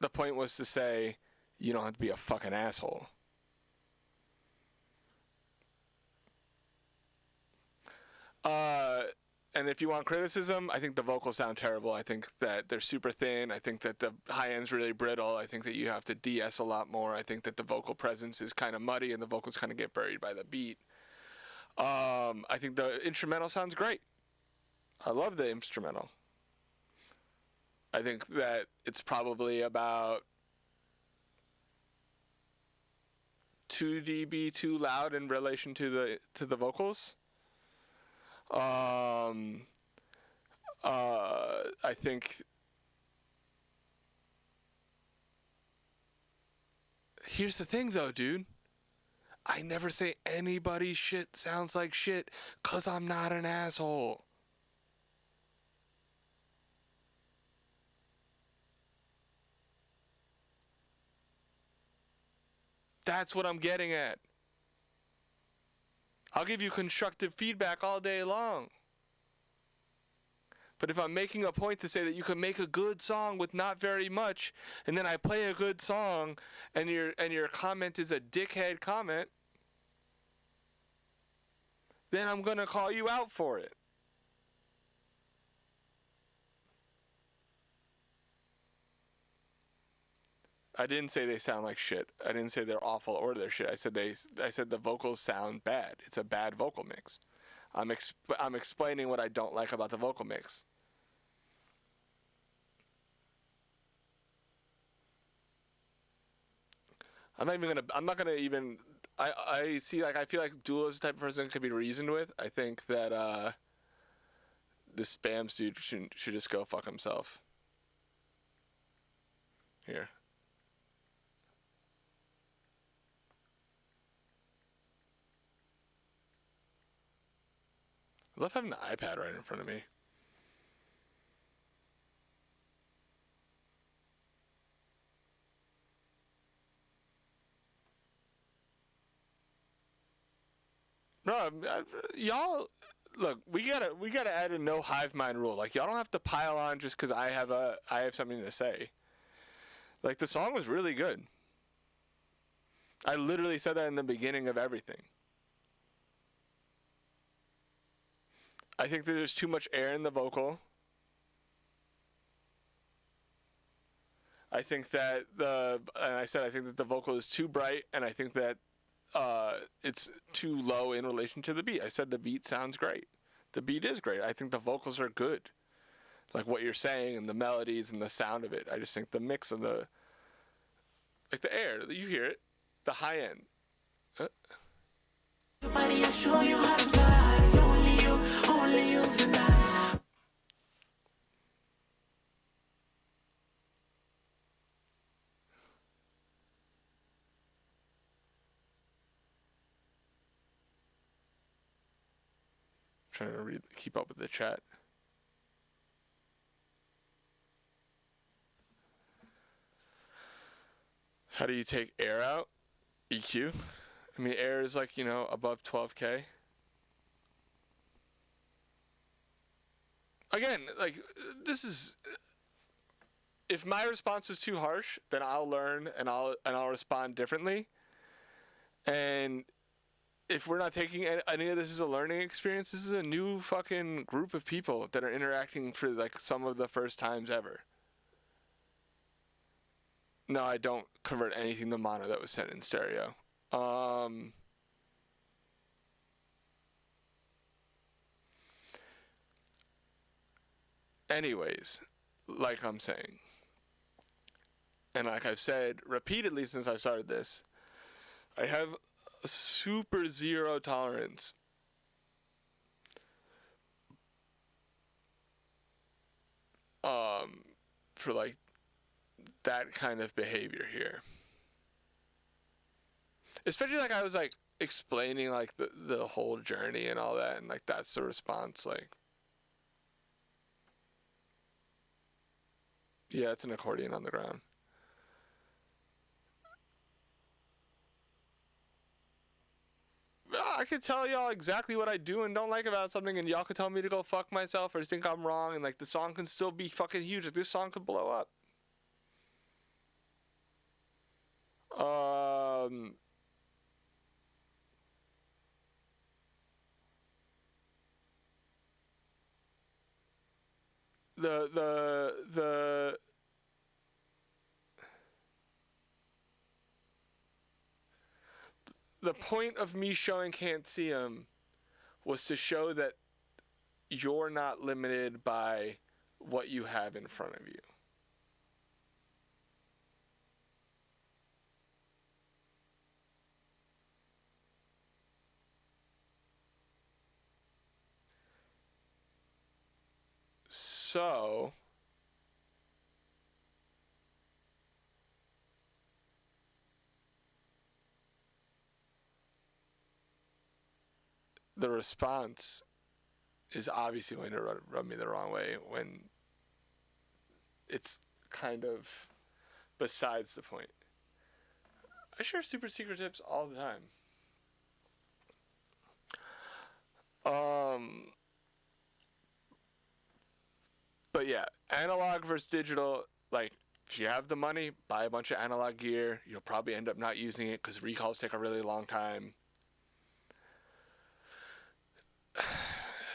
S1: The point was to say, you don't have to be a fucking asshole. And if you want criticism, I think the vocals sound terrible. I think that they're super thin. I think that the high end's really brittle. I think that you have to de-ess a lot more. I think that the vocal presence is kind of muddy and the vocals kind of get buried by the beat. I think the instrumental sounds great. I love the instrumental. I think that it's probably about 2 dB too loud in relation to the vocals. I think Here's the thing, though, dude. I never say anybody's shit sounds like shit because I'm not an asshole. That's what I'm getting at. I'll give you constructive feedback all day long. But if I'm making a point to say that you can make a good song with not very much, and then I play a good song, and your comment is a dickhead comment, then I'm gonna call you out for it. I didn't say they sound like shit. I didn't say they're awful or they're shit. I said the vocals sound bad. It's a bad vocal mix. I'm explaining what I don't like about the vocal mix. I'm not gonna even. I see. Like, I feel like Dulo's the type of person that could be reasoned with. I think that this Spams dude should just go fuck himself. Here. I love having the iPad right in front of me. Bro, y'all, look, we gotta add a no hive mind rule. Like, y'all don't have to pile on just because I have something to say. Like, the song was really good. I literally said that in the beginning of everything. I think that there's too much air in the vocal. I think that I think that the vocal is too bright, and I think that it's too low in relation to the beat. I said the beat sounds great. The beat is great. I think the vocals are good. Like what you're saying and the melodies and the sound of it. I just think the mix of the air, you hear it, the high end.
S3: Somebody will show you how to fly. Only you tonight.
S1: Trying to keep up with the chat. How do you take air out? EQ. I mean, air is like, above 12K. Again, like, this is, if my response is too harsh, then I'll learn and I'll respond differently. And if we're not taking any of this as a learning experience, this is a new fucking group of people that are interacting for like some of the first times ever. No, I don't convert anything to mono that was sent in stereo. Anyways, like I'm saying, and like I've said repeatedly since I started this, I have a super zero tolerance for like that kind of behavior here. Especially like I was like explaining like the whole journey and all that, and like that's the response. Like, yeah, it's an accordion on the ground. I could tell y'all exactly what I do and don't like about something, and y'all could tell me to go fuck myself or think I'm wrong, and like the song can still be fucking huge. Like, this song could blow up. The point of me showing Can't See 'Em was to show that you're not limited by what you have in front of you. So the response is obviously going to rub me the wrong way when it's kind of besides the point. I share super secret tips all the time. But yeah, analog versus digital, like, if you have the money, buy a bunch of analog gear. You'll probably end up not using it because recalls take a really long time.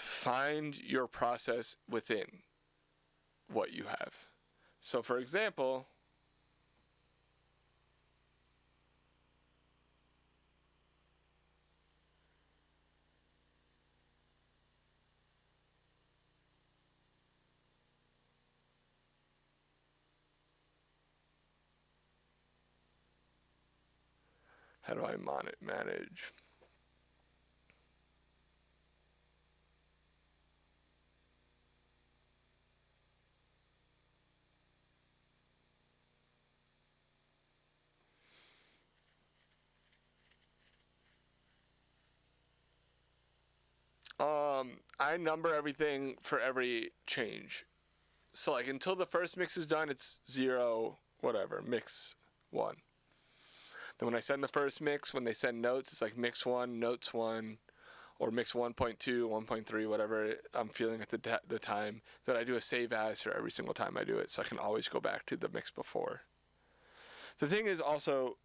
S1: Find your process within what you have. So, for example, how do I manage? I number everything for every change. So, like, until the first mix is done, it's 0, whatever, mix 1. Then when I send the first mix, when they send notes, it's like mix 1, notes 1, or mix 1.2, 1.3, whatever I'm feeling at the time. Then I do a save as for every single time I do it, so I can always go back to the mix before. The thing is also,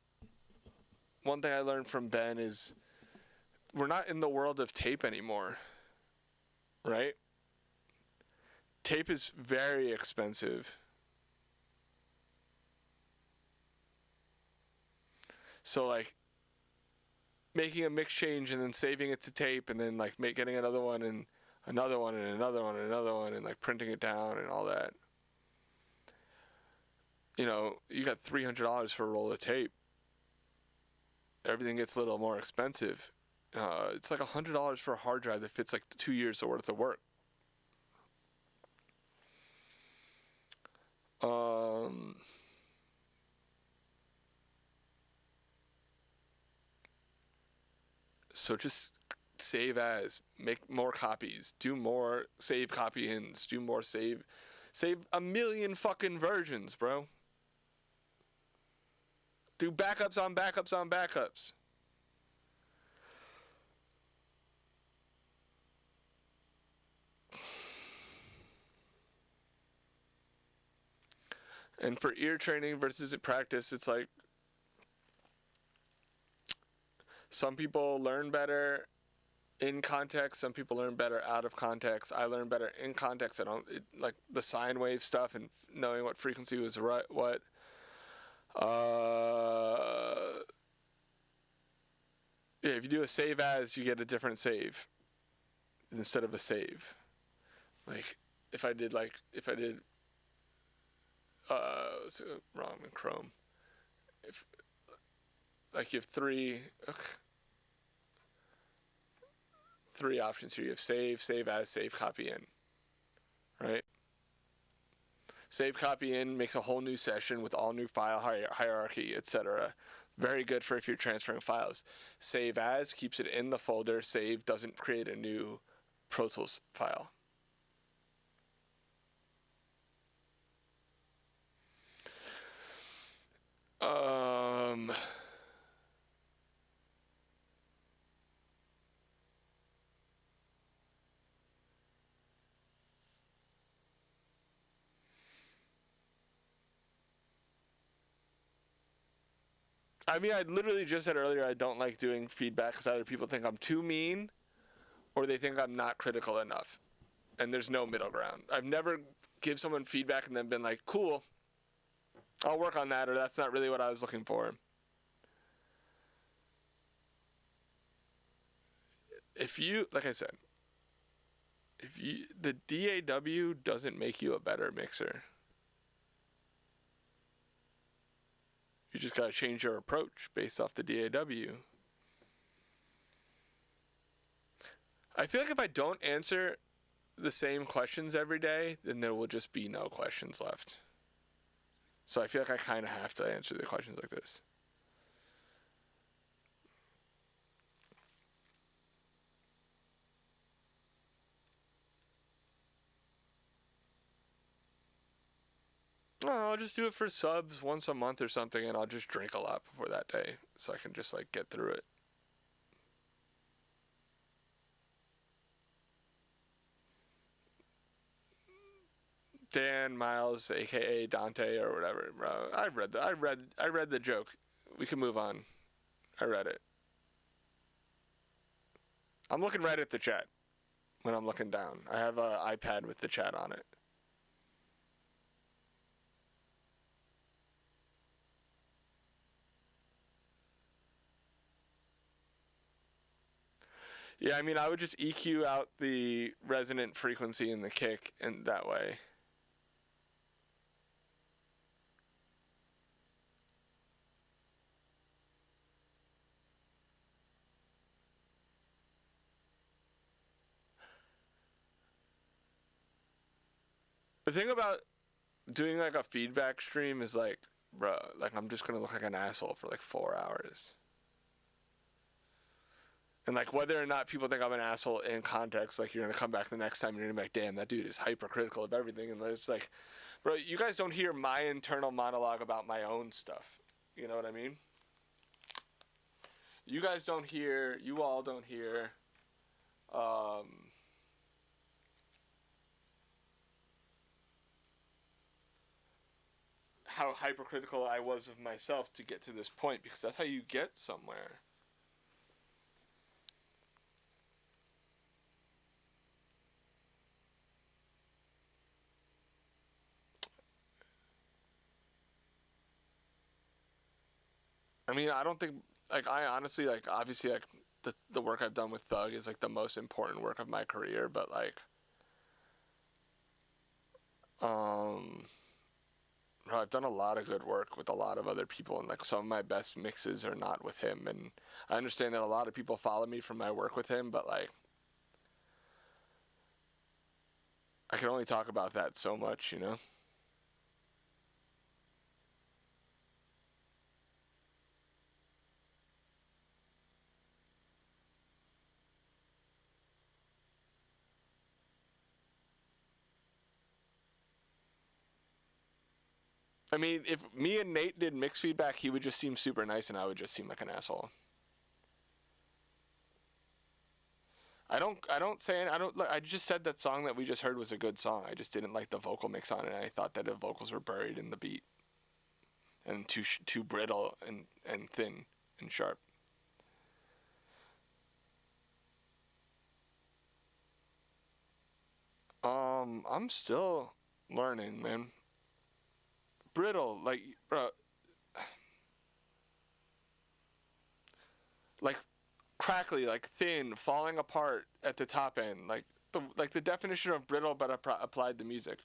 S1: one thing I learned from Ben is we're not in the world of tape anymore, right? Tape is very expensive. So, like, making a mix change and then saving it to tape and then, like, getting another one and another one and another one and another one and, like, printing it down and all that. You know, you got $300 for a roll of tape. Everything gets a little more expensive. It's like $100 for a hard drive that fits, like, 2 years worth of work. So just save as, make more copies, do more save copy ins, do more save a million fucking versions, bro. Do backups on backups on backups. And for ear training versus practice, it's like some people learn better in context. Some people learn better out of context. I learn better in context. Like the sine wave stuff and knowing what frequency was what. Yeah, if you do a save as, you get a different save instead of a save. Like if I did wrong in Chrome. If like you have three options here. You have save as, save copy in. Right? Save copy in makes a whole new session with all new file hierarchy, etc. Very good for if you're transferring files. Save as keeps it in the folder. Save doesn't create a new Pro Tools file. I mean, I literally just said earlier I don't like doing feedback because either people think I'm too mean or they think I'm not critical enough. And there's no middle ground. I've never give someone feedback and then been like, cool, I'll work on that, or that's not really what I was looking for. If you, like I said, the DAW doesn't make you a better mixer. You just gotta change your approach based off the DAW. I feel like if I don't answer the same questions every day, then there will just be no questions left. So I feel like I kind of have to answer the questions like this. No, I'll just do it for subs once a month or something, and I'll just drink a lot before that day, so I can just like get through it. Dan Miles, aka Dante or whatever, bro. I read the joke. We can move on. I read it. I'm looking right at the chat when I'm looking down. I have an iPad with the chat on it. Yeah, I mean, I would just EQ out the resonant frequency in the kick, and that way. The thing about doing like a feedback stream is like, bro, like I'm just gonna look like an asshole for like 4 hours. And like whether or not people think I'm an asshole in context, like you're gonna come back the next time and you're gonna be like, damn, that dude is hypercritical of everything. And it's like, bro, you guys don't hear my internal monologue about my own stuff. You know what I mean? You guys don't hear, you all don't hear, how hypercritical I was of myself to get to this point, because that's how you get somewhere. I mean, I don't think, like, I honestly, like, obviously, like, the work I've done with Thug is, like, the most important work of my career, but, like, I've done a lot of good work with a lot of other people, and, like, some of my best mixes are not with him, and I understand that a lot of people follow me from my work with him, but, like, I can only talk about that so much, you know? I mean, if me and Nate did mix feedback, he would just seem super nice and I would just seem like an asshole. I just said that song that we just heard was a good song. I just didn't like the vocal mix on it. I thought that the vocals were buried in the beat and too brittle and thin and sharp. I'm still learning, man. Brittle, like, bro, like crackly, like thin, falling apart at the top end, like the definition of brittle, but applied to music.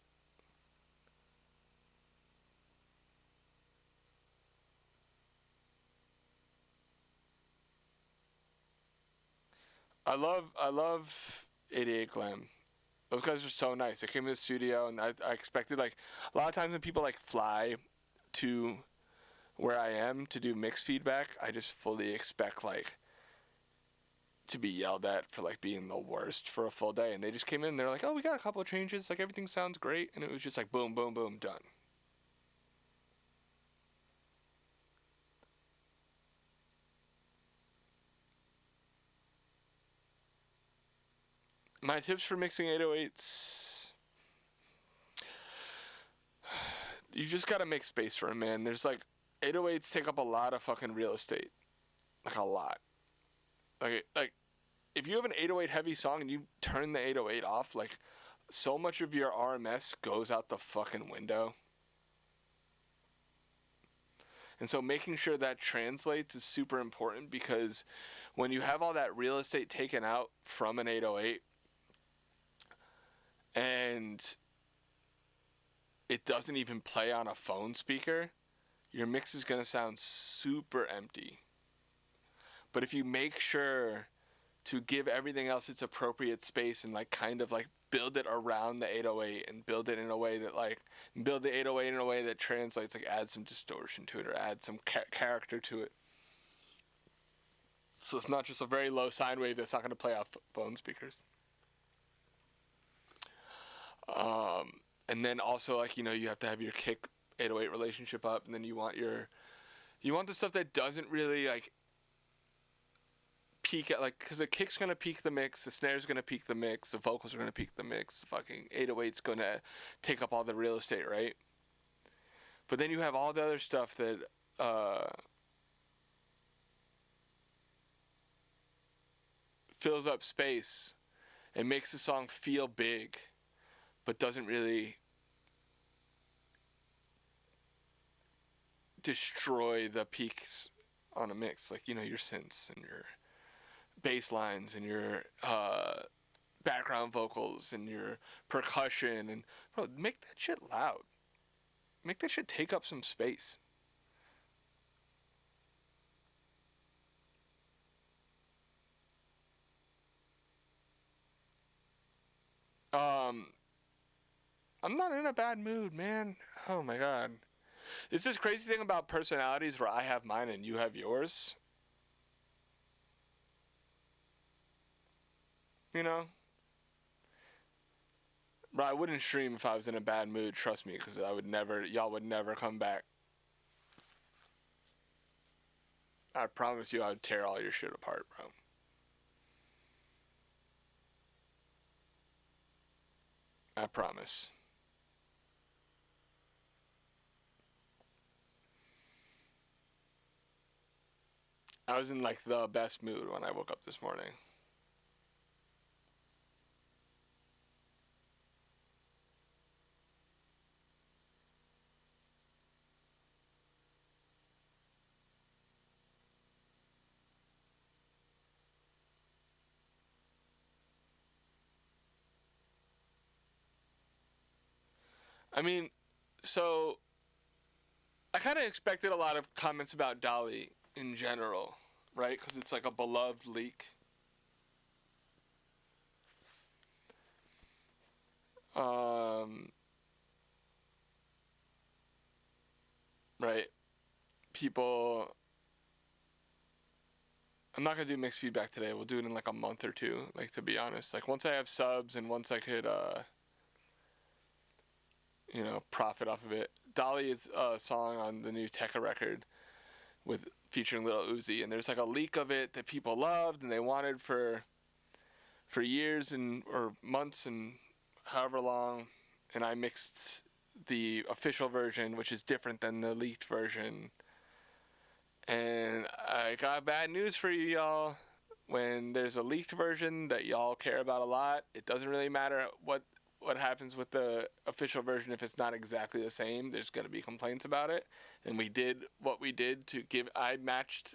S1: I love 88 Glam. Those guys are so nice. They came to the studio, and I expected, like, a lot of times when people, like, fly to where I am to do mix feedback, I just fully expect, like, to be yelled at for, like, being the worst for a full day. And they just came in, they're like, oh, we got a couple of changes, like, everything sounds great. And it was just like, boom, boom, boom, done. My tips for mixing 808s. You just gotta make space for them, man. There's like 808s take up a lot of fucking real estate. Like a lot. Like if you have an 808 heavy song and you turn the 808 off, like so much of your RMS goes out the fucking window. And so making sure that translates is super important, because when you have all that real estate taken out from an 808, and it doesn't even play on a phone speaker, your mix is going to sound super empty. But if you make sure to give everything else its appropriate space and like kind of like build it around the 808 and build it in a way that like build the 808 in a way that translates, like add some distortion to it or add some character to it. So it's not just a very low sine wave that's not going to play off phone speakers. And then also, like, you know, you have to have your kick 808 relationship up, and then you want the stuff that doesn't really like peak at like, because the kick's gonna peak the mix, the snare's gonna peak the mix, the vocals are gonna peak the mix, the fucking 808's gonna take up all the real estate, right? But then you have all the other stuff that fills up space and makes the song feel big, but doesn't really destroy the peaks on a mix, like, you know, your synths and your bass lines and your background vocals and your percussion, and bro, make that shit loud. Make that shit take up some space. I'm not in a bad mood, man. Oh my god. It's this crazy thing about personalities where I have mine and you have yours. You know? But I wouldn't stream if I was in a bad mood, trust me, because y'all would never come back. I promise you I would tear all your shit apart, bro. I promise. I was in like the best mood when I woke up this morning. I mean, so I kind of expected a lot of comments about Dolly in general, right? Because it's like a beloved leak. Right. People. I'm not gonna do mixed feedback today. We'll do it in like a month or two. Like, to be honest, like once I have subs and once I could, profit off of it. Dolly is a song on the new Tekka record with featuring Lil Uzi, and there's like a leak of it that people loved and they wanted for years or months and however long, and I mixed the official version, which is different than the leaked version. And I got bad news for you, y'all. When there's a leaked version that y'all care about a lot, it doesn't really matter what happens with the official version. If it's not exactly the same, there's going to be complaints about it. And we did what we did I matched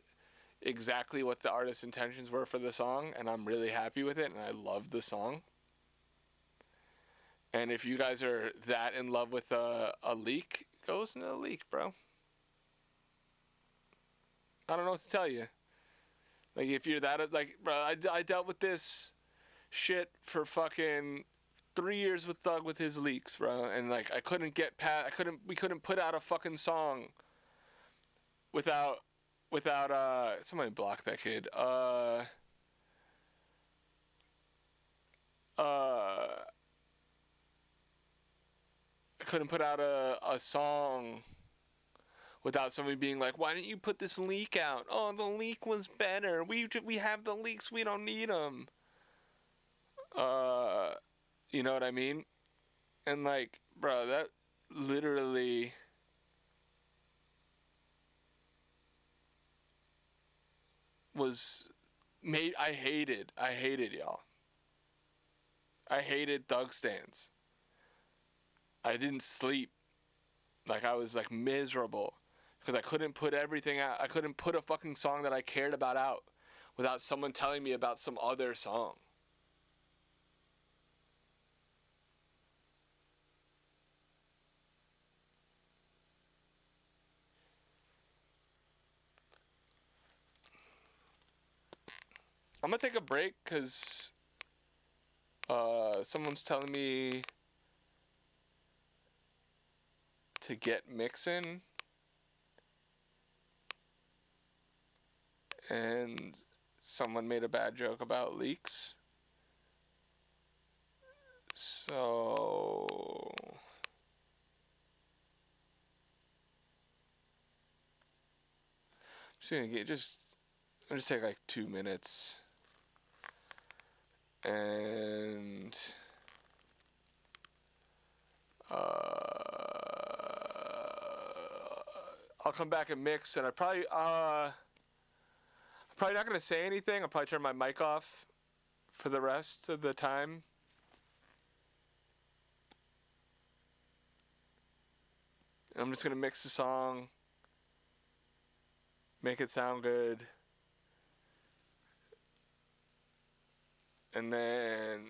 S1: exactly what the artist's intentions were for the song, and I'm really happy with it, and I love the song. And if you guys are that in love with a leak, go listen to the leak, bro. I don't know what to tell you. Like, if you're that, like, bro, I dealt with this shit for fucking 3 years with Thug with his leaks, bro. And, like, we couldn't put out a fucking song without, somebody block that kid. I couldn't put out a song without somebody being like, why didn't you put this leak out? Oh, the leak was better. We have the leaks. We don't need them. You know what I mean? And, like, bro, that literally was made. I hated y'all. I hated Thug stans. I didn't sleep. Like, I was, like, miserable. Because I couldn't put everything out. I couldn't put a fucking song that I cared about out without someone telling me about some other song. I'm going to take a break because someone's telling me to get mixing. And someone made a bad joke about leaks. So I'll just take like 2 minutes. And I'll come back and mix, and I'm probably not gonna say anything. I'll probably turn my mic off for the rest of the time. And I'm just gonna mix the song, make it sound good, and then,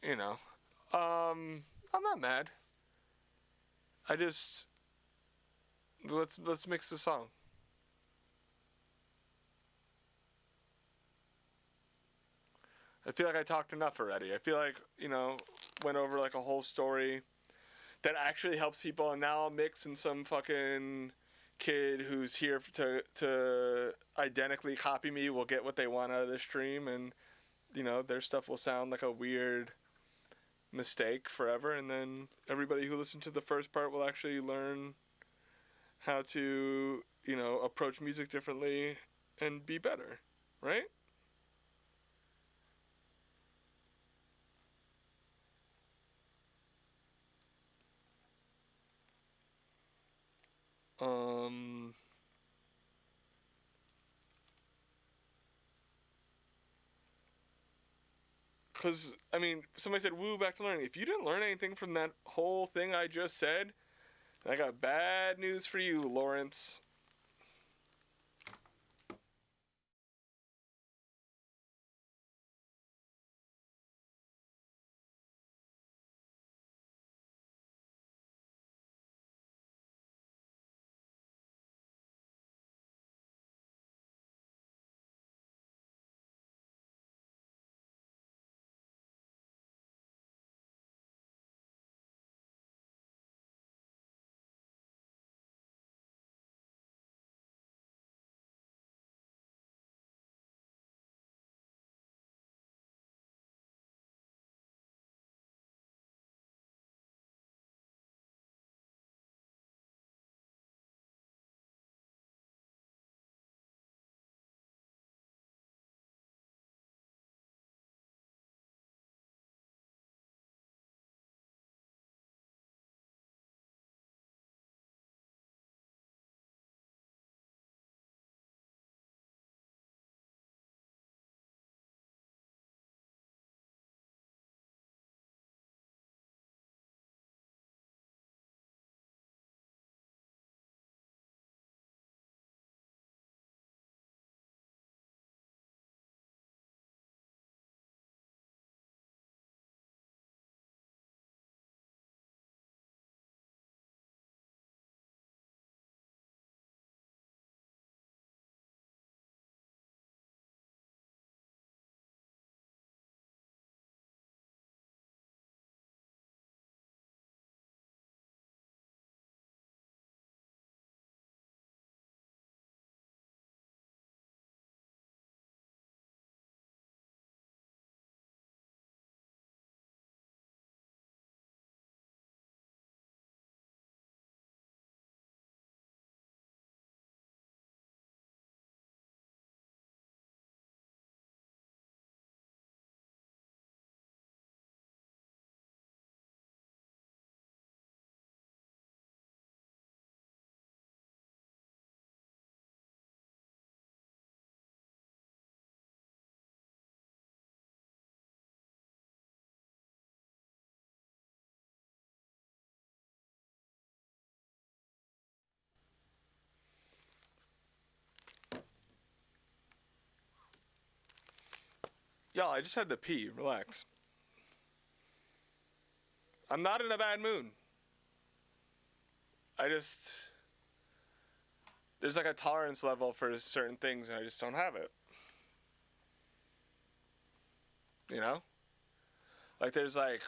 S1: you know, I'm not mad. Let's mix the song. I feel like I talked enough already. I feel like, went over like a whole story that actually helps people, and now I'll mix in some fucking kid who's here to identically copy me will get what they want out of the stream, and their stuff will sound like a weird mistake forever, and then everybody who listened to the first part will actually learn how to approach music differently and be better, right? Because, somebody said, woo, back to learning. If you didn't learn anything from that whole thing I just said, I got bad news for you, Lawrence. Y'all, I just had to pee. Relax. I'm not in a bad mood. There's like a tolerance level for certain things, and I just don't have it. Like there's like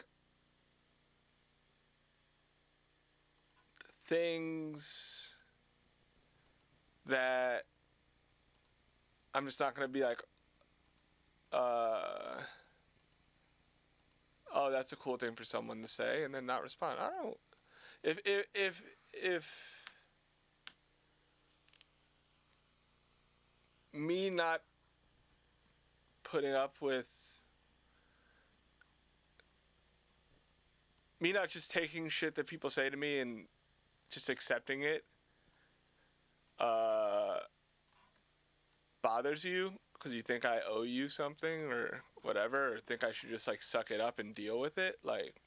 S1: things that I'm just not gonna be like, oh, that's a cool thing for someone to say, and then not respond. I don't. If me not putting up with me not just taking shit that people say to me and just accepting it bothers you because you think I owe you something or whatever, or think I should just like suck it up and deal with it, like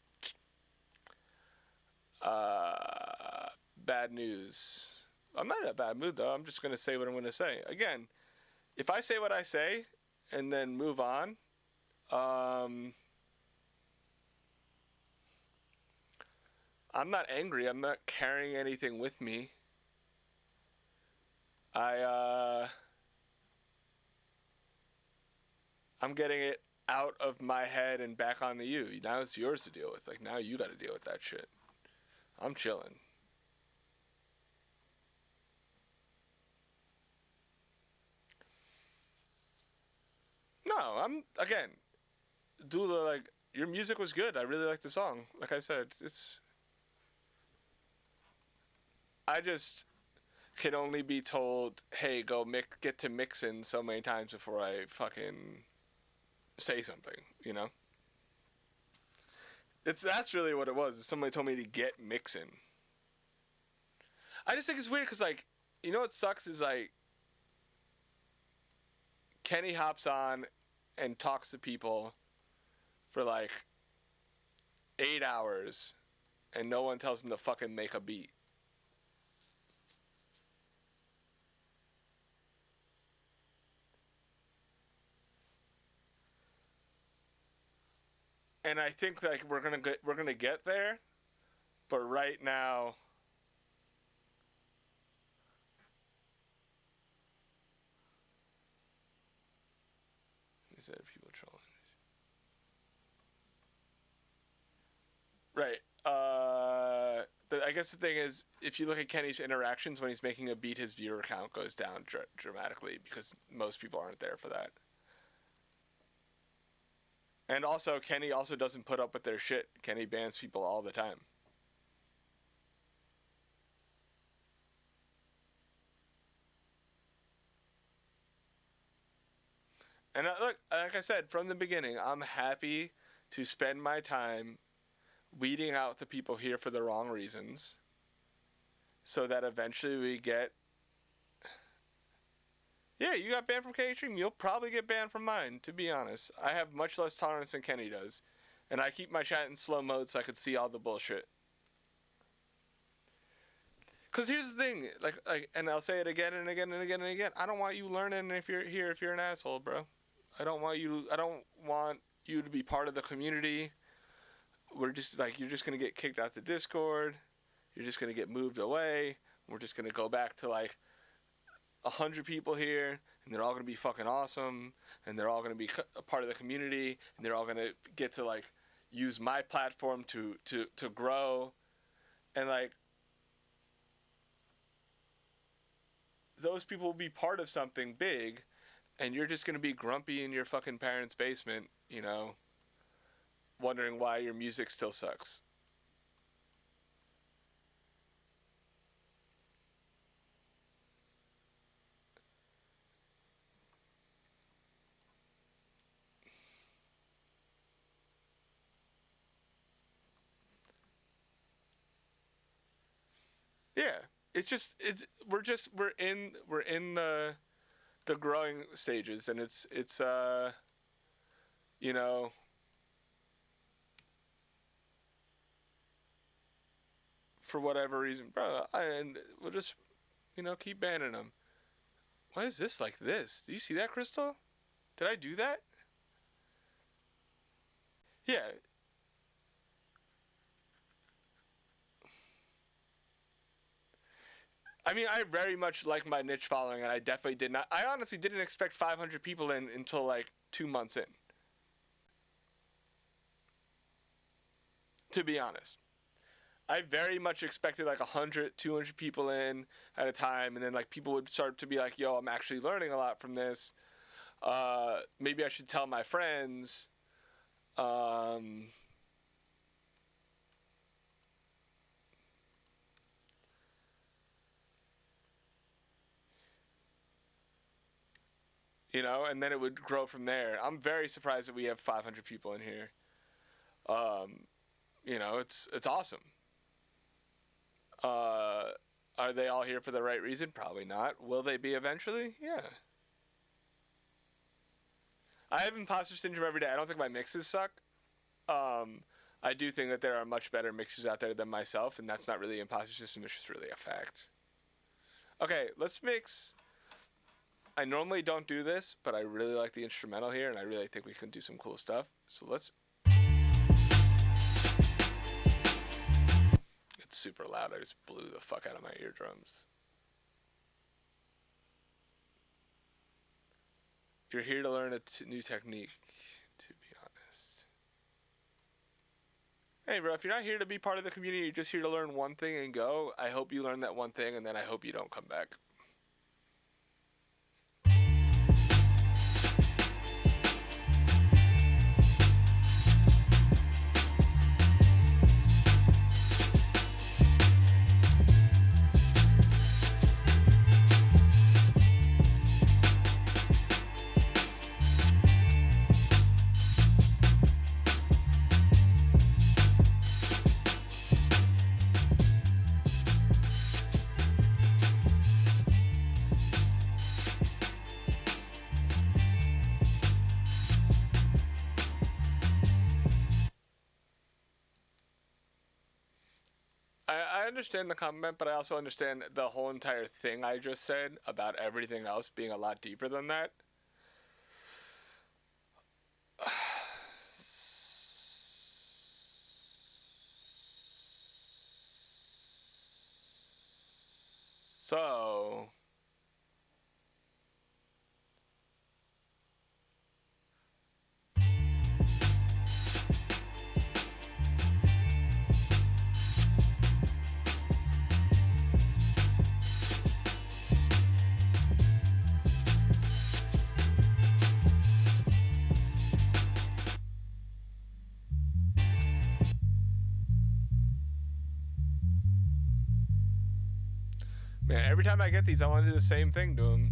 S1: bad news. I'm not in a bad mood though. I'm just gonna say what I'm gonna say. Again, if I say what I say and then move on, I'm not angry. I'm not carrying anything with me. I'm getting it out of my head and back onto you. Now it's yours to deal with. Like, now you got to deal with that shit. I'm chilling. No, again, Dula, like, your music was good. I really liked the song. Like I said, I just can only be told, hey, go get to mixing so many times before I fucking say something, you know? That's really what it was. Somebody told me to get mixing. I just think it's weird because, like, you know what sucks is, like, Kenny hops on and talks to people for, like, 8 hours and no one tells him to fucking make a beat. And I think like we're gonna get there, but right now, he said people trolling. Right. I guess the thing is, if you look at Kenny's interactions when he's making a beat, his viewer count goes down dramatically because most people aren't there for that. And also, Kenny also doesn't put up with their shit. Kenny bans people all the time. And look, like I said, from the beginning, I'm happy to spend my time weeding out the people here for the wrong reasons so that eventually we get... Yeah, you got banned from K-Stream, you'll probably get banned from mine, to be honest. I have much less tolerance than Kenny does. And I keep my chat in slow mode so I could see all the bullshit. Because here's the thing, like, and I'll say it again and again and again and again. I don't want you learning if you're here, if you're an asshole, bro. I don't want you to be part of the community. We're just, like, you're just going to get kicked out the Discord. You're just going to get moved away. We're just going to go back to, like, 100 people here, and they're all going to be fucking awesome, and they're all going to be a part of the community, and they're all going to get to, like, use my platform to grow. And, like, those people will be part of something big, and you're just going to be grumpy in your fucking parents' basement, you know, wondering why your music still sucks. Yeah, we're in the growing stages, and it's you know, for whatever reason, bro, and we'll just, you know, keep banning them. Why is this like this? Do you see that, Crystal? Did I do that? Yeah. I mean, I very much like my niche following, and I definitely did not. I honestly didn't expect 500 people in until like 2 months in. To be honest, I very much expected like 100, 200 people in at a time, and then like people would start to be like, "Yo, I'm actually learning a lot from this. Maybe I should tell my friends." you know, and then it would grow from there. I'm very surprised that we have 500 people in here. You know, it's awesome. Are they all here for the right reason? Probably not. Will they be eventually? Yeah. I have imposter syndrome every day. I don't think my mixes suck. I do think that there are much better mixers out there than myself, and that's not really imposter system. It's just really a fact. Okay, let's mix. I normally don't do this, but I really like the instrumental here, and I really think we can do some cool stuff. So let's... It's super loud. I just blew the fuck out of my eardrums. You're here to learn a new technique, to be honest. Hey, bro, if you're not here to be part of the community, you're just here to learn one thing and go, I hope you learn that one thing, and then I hope you don't come back. I understand the comment, but I also understand the whole entire thing I just said about everything else being a lot deeper than that. So... Man, every time I get these, I want to do the same thing to them.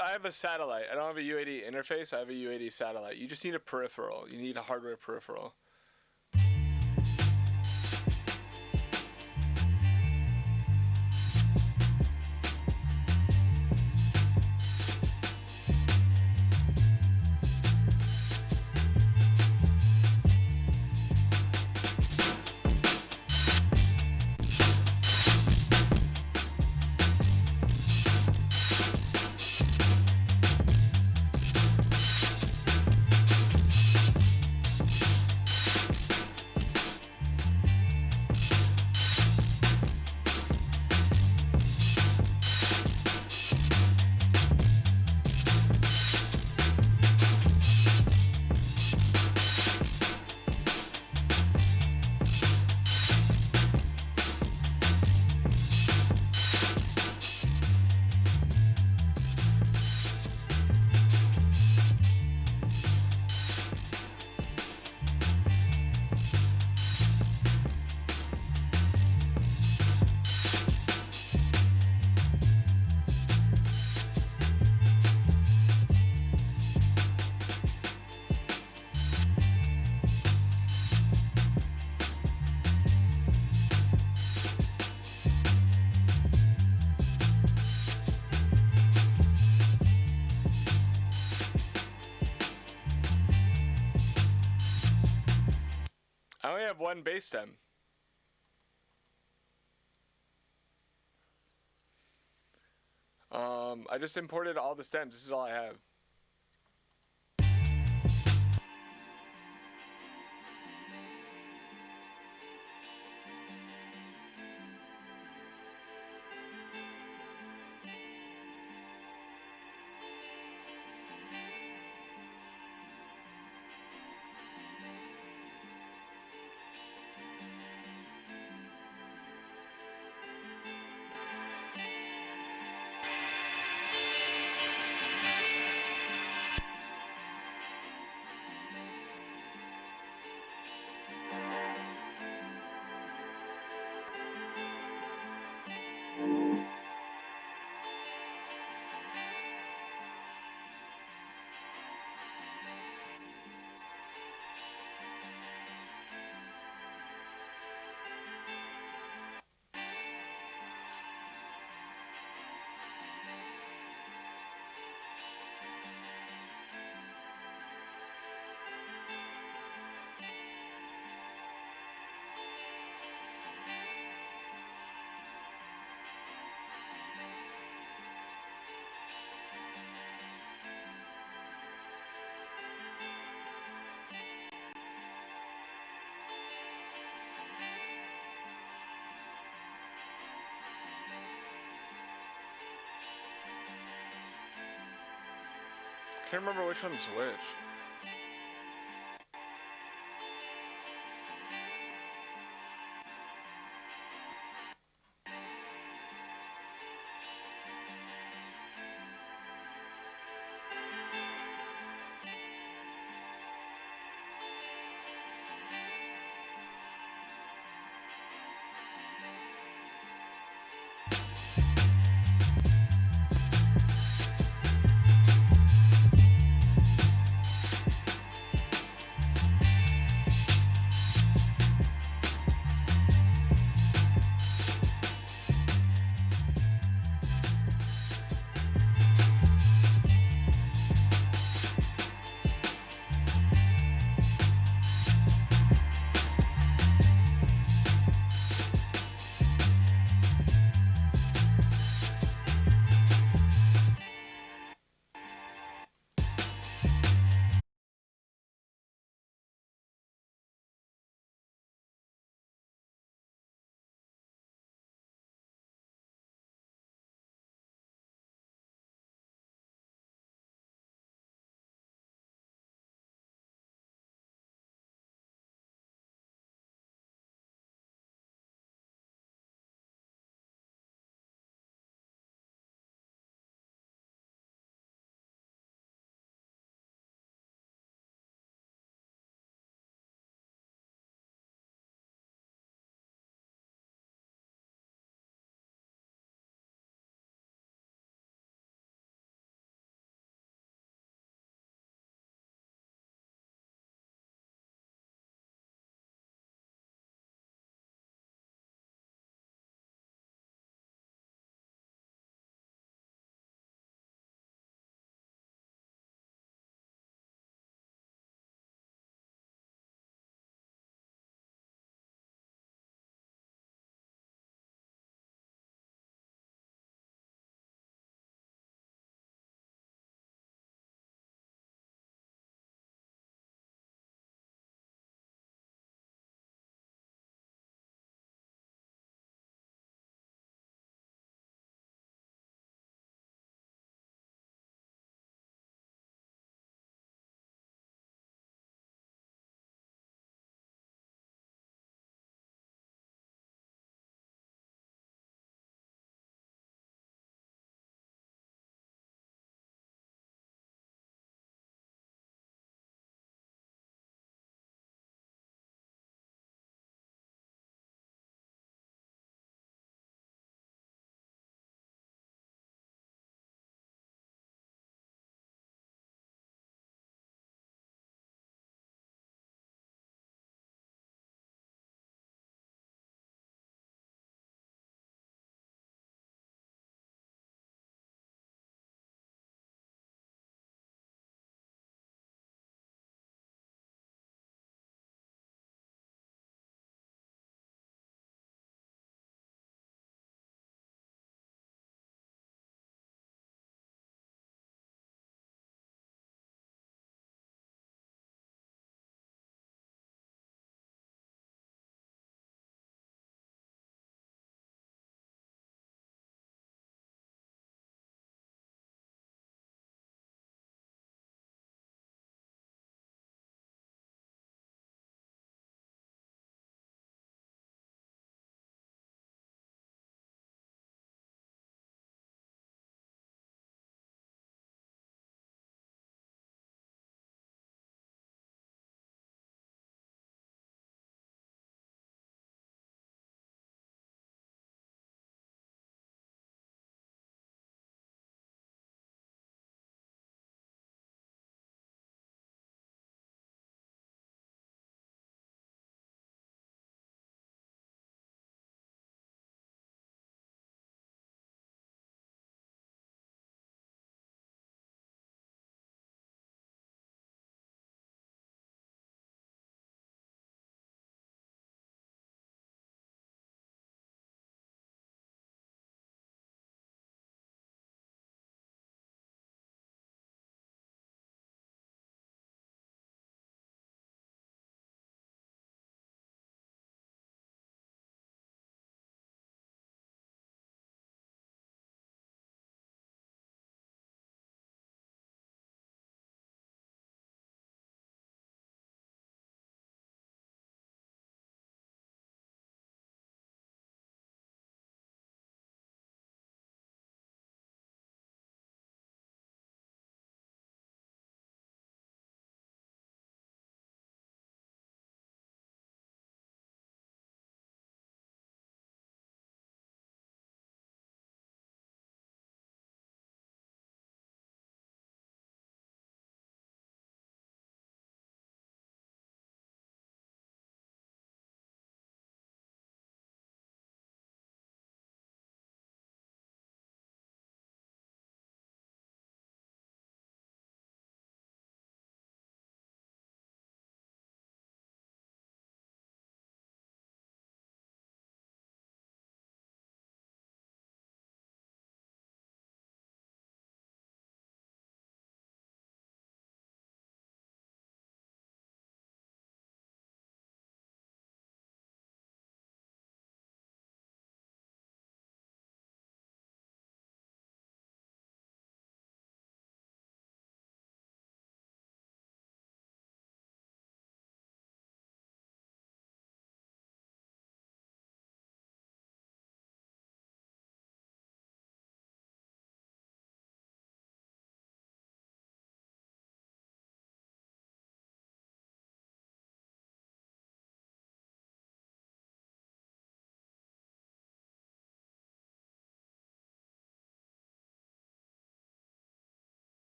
S1: I have a satellite. I don't have a UAD interface. I have a UAD satellite. You just need a peripheral. You need a hardware peripheral. I only have one bass stem. I just imported all the stems. This is all I have. Can't remember which one's which.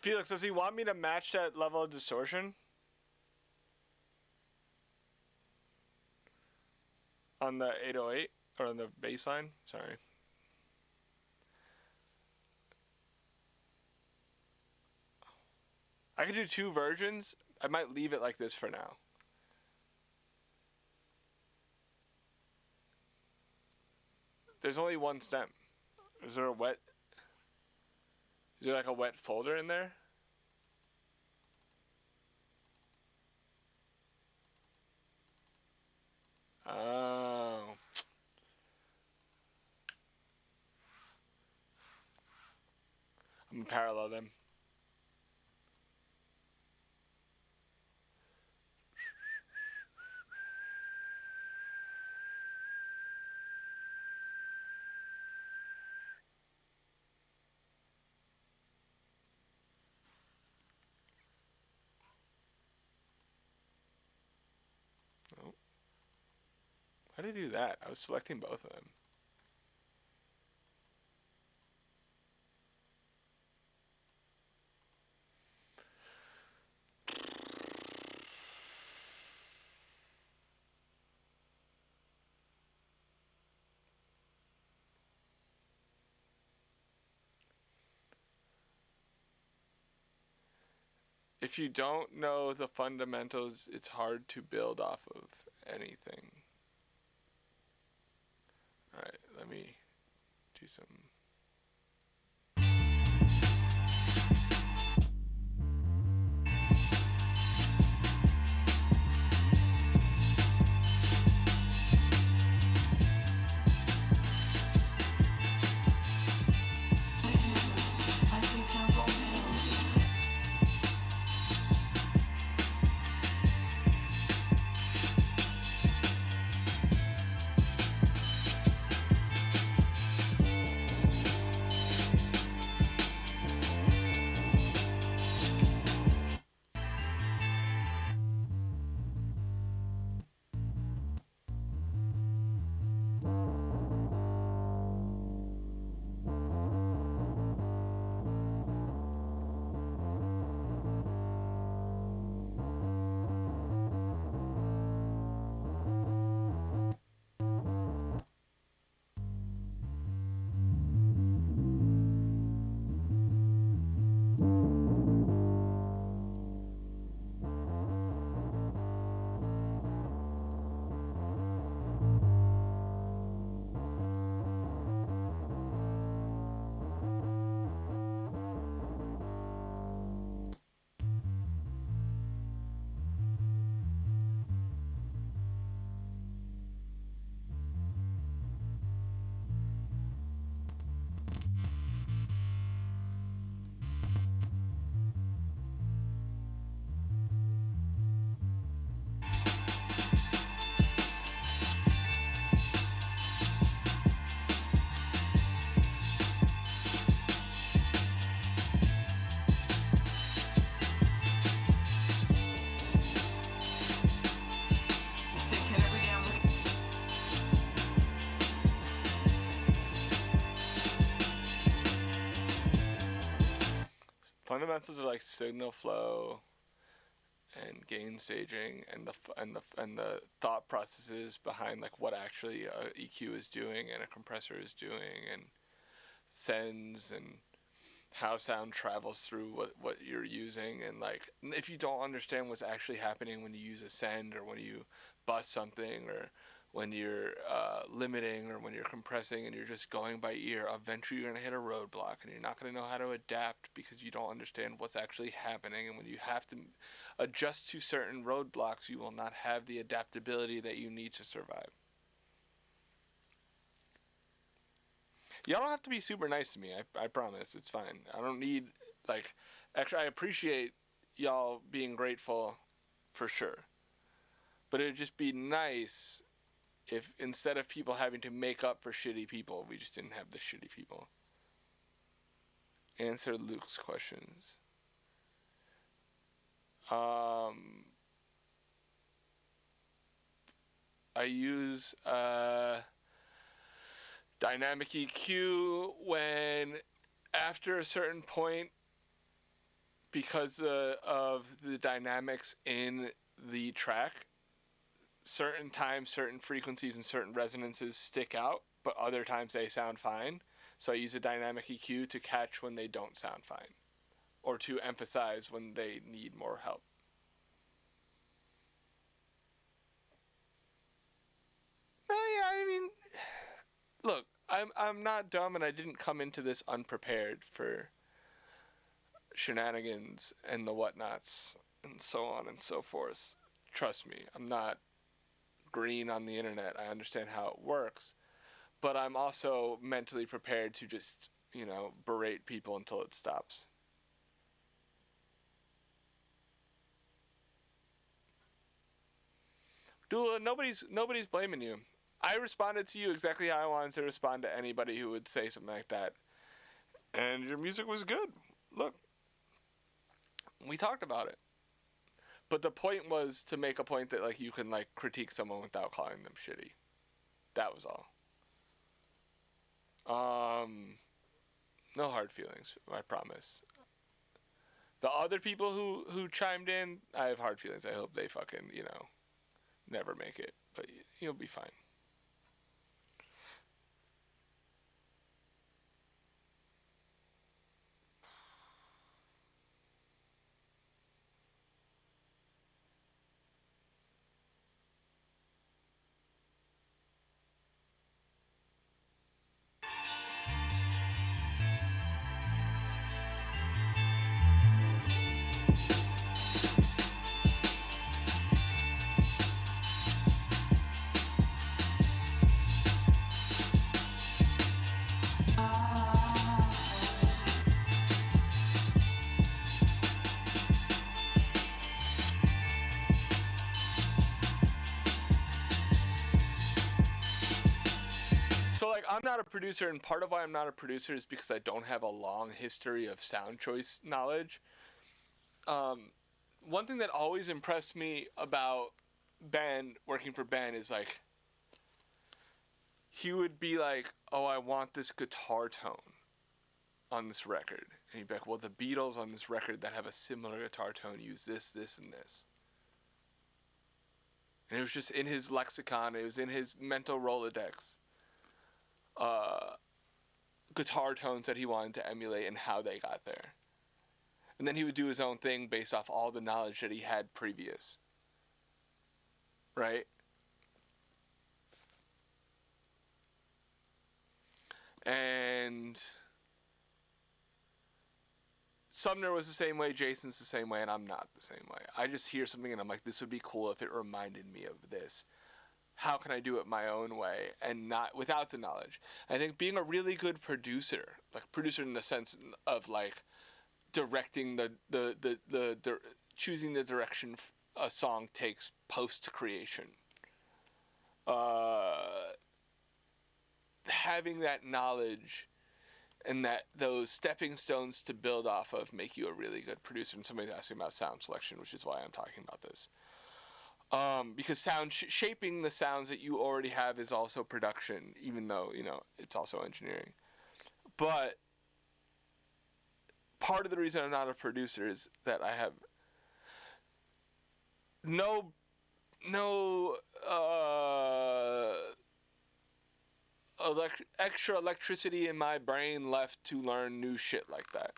S1: Felix, does he want me to match that level of distortion? On the 808? Or on the bass line? Sorry. I could do 2 versions. I might leave it like this for now. There's only one stem. Is there like a wet folder in there? Oh. I'm gonna parallel them. Oh. How did I do that? I was selecting both of them. If you don't know the fundamentals, it's hard to build off of anything. Alright, let me do some... Fundamentals are like signal flow and gain staging and the thought processes behind like what actually a EQ is doing and a compressor is doing and sends and how sound travels through what you're using. And like if you don't understand what's actually happening when you use a send or when you bus something or when you're limiting or when you're compressing and you're just going by ear, eventually you're going to hit a roadblock and you're not going to know how to adapt because you don't understand what's actually happening. And when you have to adjust to certain roadblocks, you will not have the adaptability that you need to survive. Y'all don't have to be super nice to me. I promise. It's fine. I don't need, like, actually, I appreciate y'all being grateful for sure. But it would just be nice if instead of people having to make up for shitty people, we just didn't have the shitty people. Answer Luke's questions. I use dynamic EQ when after a certain point because of the dynamics in the track, certain times, certain frequencies, and certain resonances stick out, but other times they sound fine. So I use a dynamic EQ to catch when they don't sound fine, or to emphasize when they need more help. Yeah, I mean, look, I'm not dumb, and I didn't come into this unprepared for shenanigans and the whatnots and so on and so forth. Trust me, I'm not green on the internet. I understand how it works, but I'm also mentally prepared to just, berate people until it stops. Dula, nobody's blaming you. I responded to you exactly how I wanted to respond to anybody who would say something like that. And your music was good. Look, we talked about it. But the point was to make a point that, like, you can, like, critique someone without calling them shitty. That was all. No hard feelings, I promise. The other people who chimed in, I have hard feelings. I hope they fucking, never make it. But you'll be fine. So, like, I'm not a producer, and part of why I'm not a producer is because I don't have a long history of sound choice knowledge. One thing that always impressed me about Ben, working for Ben, is, like, he would be like, oh, I want this guitar tone on this record. And he'd be like, well, the Beatles on this record that have a similar guitar tone use this, this, and this. And it was just in his lexicon, it was in his mental Rolodex. Guitar tones that he wanted to emulate and how they got there. And then he would do his own thing based off all the knowledge that he had previous. Right? And Sumner was the same way, Jason's the same way, and I'm not the same way. I just hear something and I'm like, this would be cool if it reminded me of this. How can I do it my own way and not without the knowledge? I think being a really good producer, like producer in the sense of like directing the choosing the direction a song takes post creation, having that knowledge and those stepping stones to build off of make you a really good producer. And somebody's asking about sound selection, which is why I'm talking about this. Because shaping the sounds that you already have is also production, even though, it's also engineering. But part of the reason I'm not a producer is that I have no extra electricity in my brain left to learn new shit like that.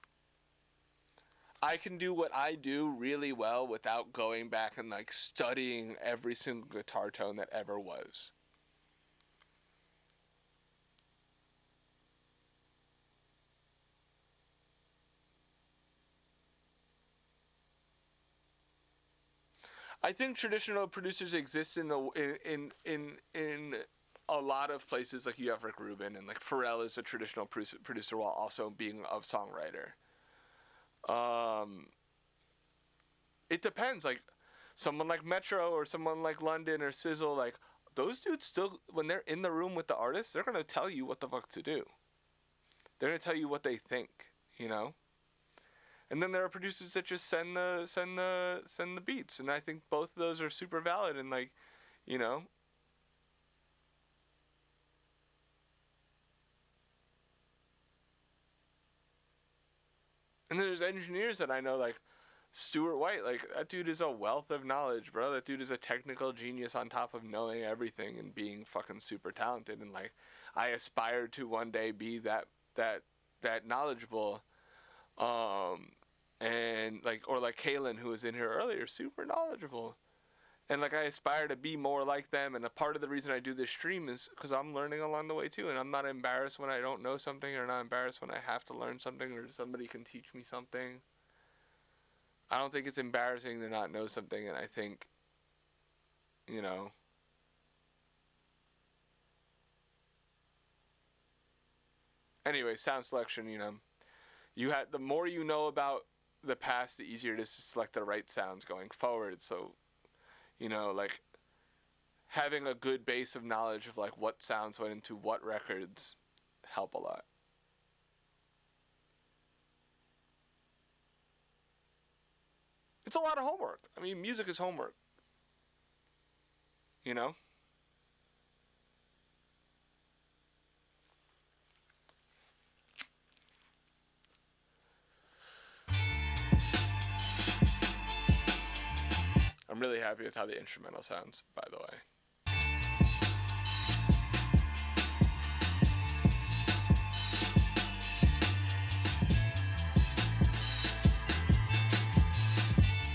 S1: I can do what I do really well without going back and like studying every single guitar tone that ever was. I think traditional producers exist in a lot of places. Like you have Rick Rubin, and like Pharrell is a traditional producer while also being a songwriter. It depends. Like someone like Metro or someone like London or Sizzle, like those dudes still, when they're in the room with the artist, they're gonna tell you what the fuck to do. They're gonna tell you what they think, And then there are producers that just send the beats, and I think both of those are super valid and like, And then there's engineers that I know, like Stuart White. Like, that dude is a wealth of knowledge, bro. That dude is a technical genius on top of knowing everything and being fucking super talented. And like, I aspire to one day be that knowledgeable. And like, or like Kaylin, who was in here earlier, super knowledgeable. And like, I aspire to be more like them. And a part of the reason I do this stream is because I'm learning along the way too. And I'm not embarrassed when I don't know something, or not embarrassed when I have to learn something, or somebody can teach me something. I don't think it's embarrassing to not know something. And I think, you know, anyway, sound selection, you know, the more you know about the past, the easier it is to select the right sounds going forward. So, you know, like, having a good base of knowledge of like what sounds went into what records help a lot. It's a lot of homework. I mean, music is homework. You know? I'm really happy with how the instrumental sounds, by the way.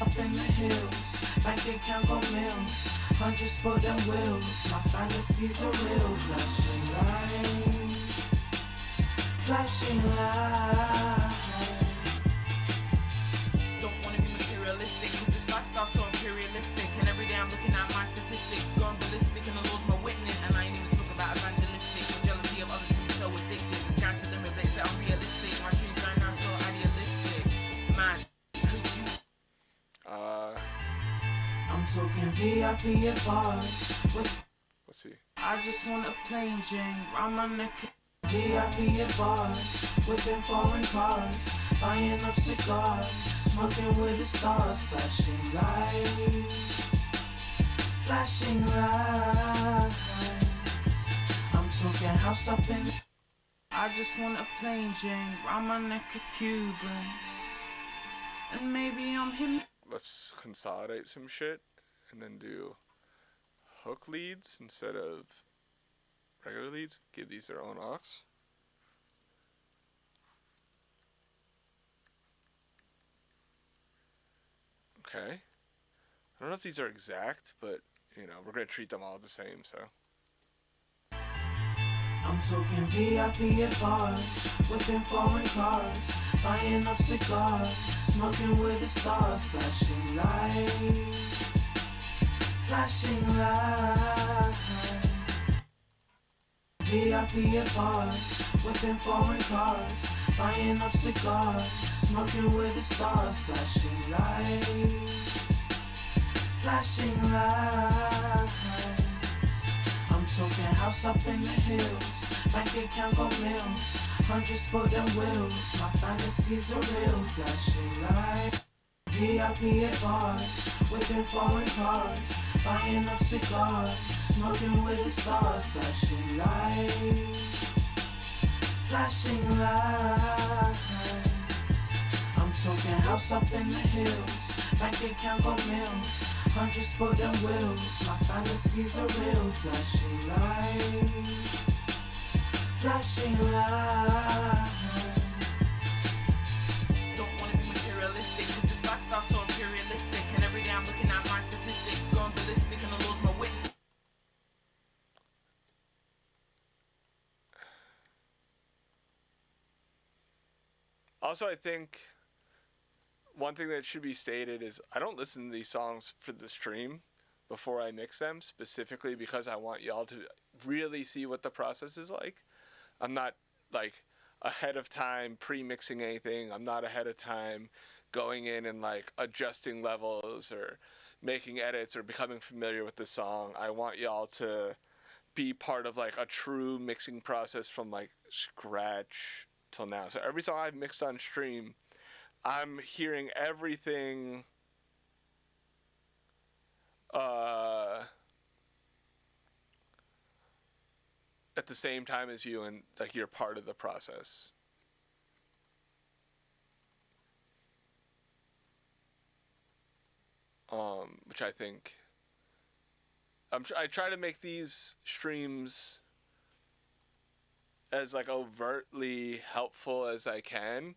S3: Up in the hills, bank account go mills, hundreds for them wheels. My fantasies are real, flashing lights, flashing lights.
S4: Don't wanna be materialistic, cause this lifestyle so imperialistic. And every day I'm looking at my statistics, going ballistic, and the Lord's my witness. And I ain't even talk about evangelistic, the jealousy of others can be so addictive. The sky's the limit, but it's unrealistic. My dreams right now so idealistic. Man, could you?
S3: I'm talking VIP at bars.
S1: Let's see.
S3: I just want a plain Jane round my neck. VIP at bars, whipping foreign cars, buying up cigars, smoking with the stars, flashing lights, flashing lights. I'm talking house up in. I just want a plain Jane round my neck, a Cuban, and maybe I'm him.
S1: Let's consolidate some shit and then do hook leads instead of regular leads. Give these their own aux. Okay. I don't know if these are exact, but, you know, we're going to treat them all the same, so.
S3: I'm talking VIP at bars, whipping foreign cars, buying up cigars, smoking with the stars, flashing lights, flashing lights. VIP at bars, whipping foreign cars, buying up cigars, smoking with the stars, flashing lights, flashing lights. I'm talking house up in the hills, bank account go mills, hundreds for them wheels. My fantasies are real, flashing lights. VIP at bars, whipping foreign cars, buying up cigars, smoking with the stars, flashing lights, flashing lights. I'm talking house up in the hills, bank account go mills, hundreds for them wheels. My fantasies are real, flashing lights, flashing lights.
S4: Don't wanna be materialistic, cause this lifestyle so imperialistic. And every day I'm looking at my statistics, going ballistic, and the Lord's my witness.
S1: Also, I think one thing that should be stated is I don't listen to these songs for the stream before I mix them, specifically because I want y'all to really see what the process is like. I'm not, like, ahead of time pre-mixing anything. I'm not ahead of time going in and, like, adjusting levels or making edits or becoming familiar with the song. I want y'all to be part of, like, a true mixing process from, like, scratch till now. So every song I've mixed on stream, I'm hearing everything at the same time as you, and like you're part of the process. which I think I try to make these streams as like overtly helpful as I can,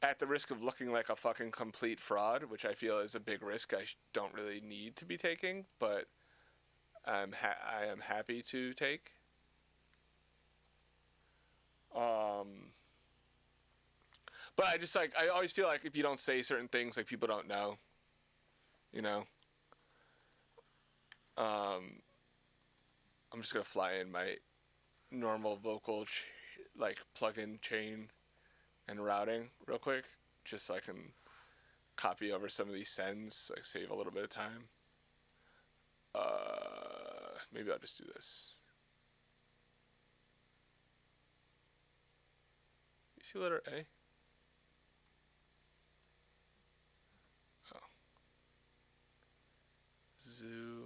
S1: at the risk of looking like a fucking complete fraud, which I feel is a big risk I don't really need to be taking, but I am happy to take. But I just like, I always feel like if you don't say certain things, like people don't know, you know. I'm just gonna fly in my normal vocal like plugin chain and routing real quick, just so I can copy over some of these sends, like save a little bit of time. Maybe I'll just do this. You see letter A? Oh. Zoo.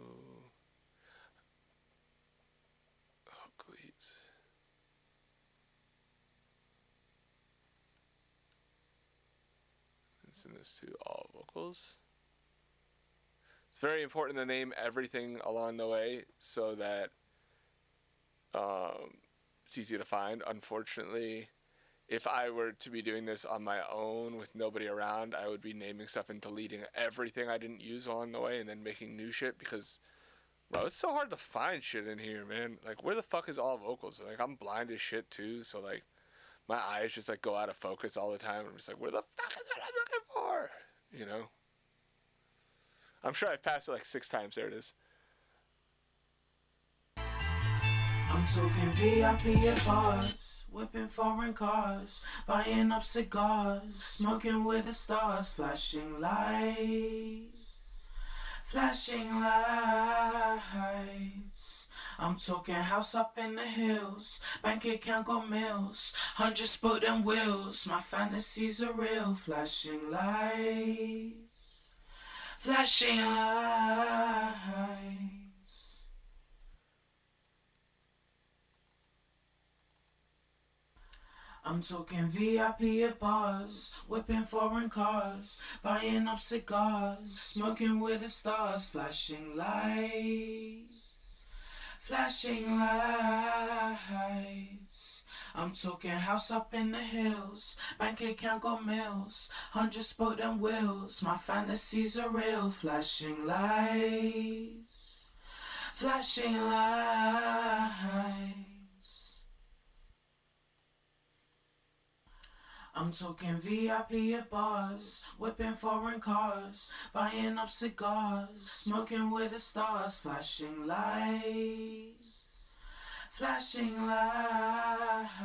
S1: Hook leads. And send this to all vocals. It's very important to name everything along the way so that it's easy to find. Unfortunately, if I were to be doing this on my own with nobody around, I would be naming stuff and deleting everything I didn't use along the way and then making new shit because, bro, it's so hard to find shit in here, man. Like, where the fuck is all vocals? Like, I'm blind as shit, too, so, like, my eyes just, like, go out of focus all the time. I'm just like, where the fuck is what I'm looking for? You know? I'm sure I've passed it, like, 6 times. There it is.
S3: I'm talking VIP at bars, whipping foreign cars, buying up cigars, smoking with the stars, flashing lights, flashing lights. I'm talking house up in the hills, bank account got mills, 100 spot and wheels, my fantasies are real, flashing lights, flashing lights. I'm talking VIP at bars, whipping foreign cars, buying up cigars, smoking with the stars, flashing lights, flashing lights. I'm talking house up in the hills, bank account got mills, 100 spot and wheels, my fantasies are real, flashing lights, flashing lights. I'm talking VIP at bars, whipping foreign cars, buying up cigars, smoking with the stars, flashing lights, flashing lights.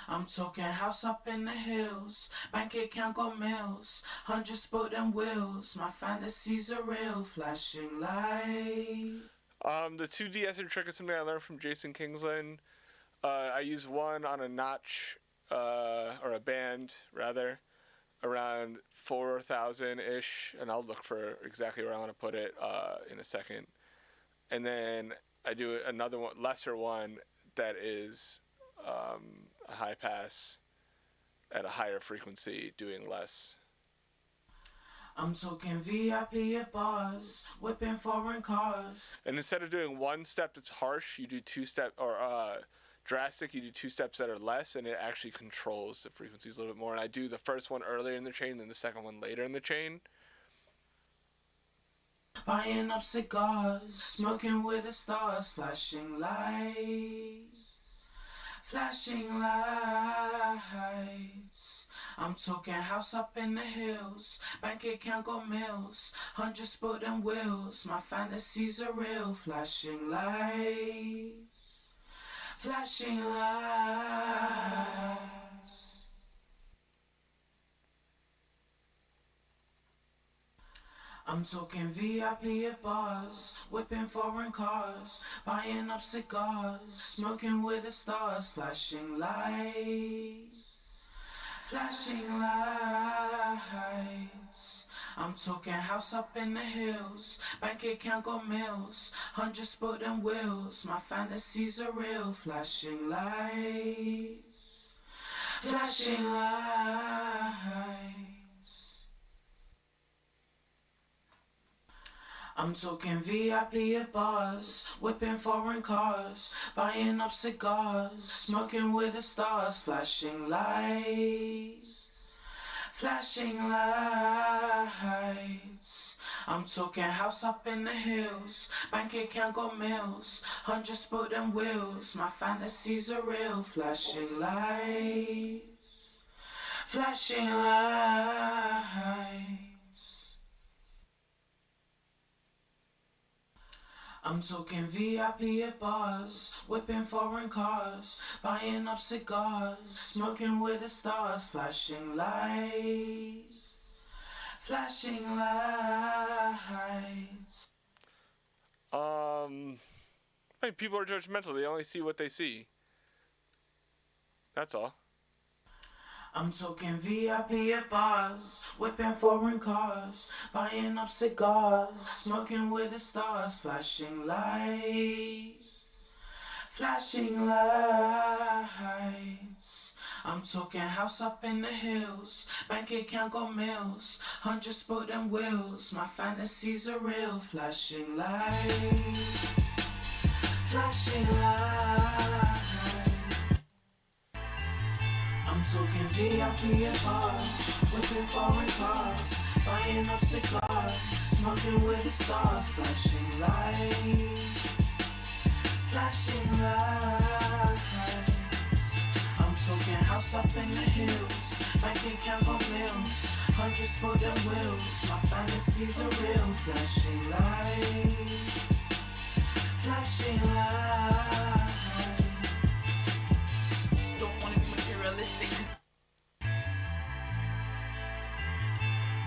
S3: I'm talking house up in the hills, bank account got mills, 100 spot and wheels, my fantasies are real, flashing lights.
S1: The 2D essay trick is something I learned from Jason Kingsland. I use one on a notch, or a band rather, around 4,000-ish, and I'll look for exactly where I want to put it in a second. And then I do another one, lesser one, that is a high pass at a higher frequency, doing less.
S3: I'm talking VIP at bars, whipping foreign cars.
S1: And instead of doing one step that's harsh, you do 2 step, or drastic, you do 2 steps that are less, and it actually controls the frequencies a little bit more. And I do the first one earlier in the chain, and the second one later in the chain.
S3: Buying up cigars, smoking with the stars, flashing lights, flashing lights. I'm talking house up in the hills, bank account got mills, 100 spot and wheels, my fantasies are real, flashing lights, flashing lights. I'm talking VIP at bars, whipping foreign cars, buying up cigars, smoking with the stars, flashing lights, flashing lights. I'm talking house up in the hills, bank account got mills, 100 spot and wheels, my fantasies are real, flashing lights, flashing lights. I'm talking VIP at bars, whipping foreign cars, buying up cigars, smoking with the stars, flashing lights, flashing lights. I'm talking house up in the hills, bank account got mills, 100 spoken wheels, my fantasies are real, flashing lights, flashing lights. I'm talking VIP at bars, whipping foreign cars, buying up cigars, smoking with the stars, flashing lights, flashing lights.
S1: Hey, people are judgmental. They only see what they see. That's all.
S3: I'm talking VIP at bars, whipping foreign cars, buying up cigars, smoking with the stars, flashing lights, flashing lights. I'm talking house up in the hills, bank account got mills, 100 spoken wheels, my fantasies are real, flashing lights, flashing lights. I'm talking VIP at bars, whipping foreign cars, buying up cigars, smoking with the stars, flashing lights, flashing lights. I'm talking house up in the hills, bank account got mills, 100 spoken wheels, my fantasies are real, flashing lights, flashing lights.
S4: Don't wanna be materialistic.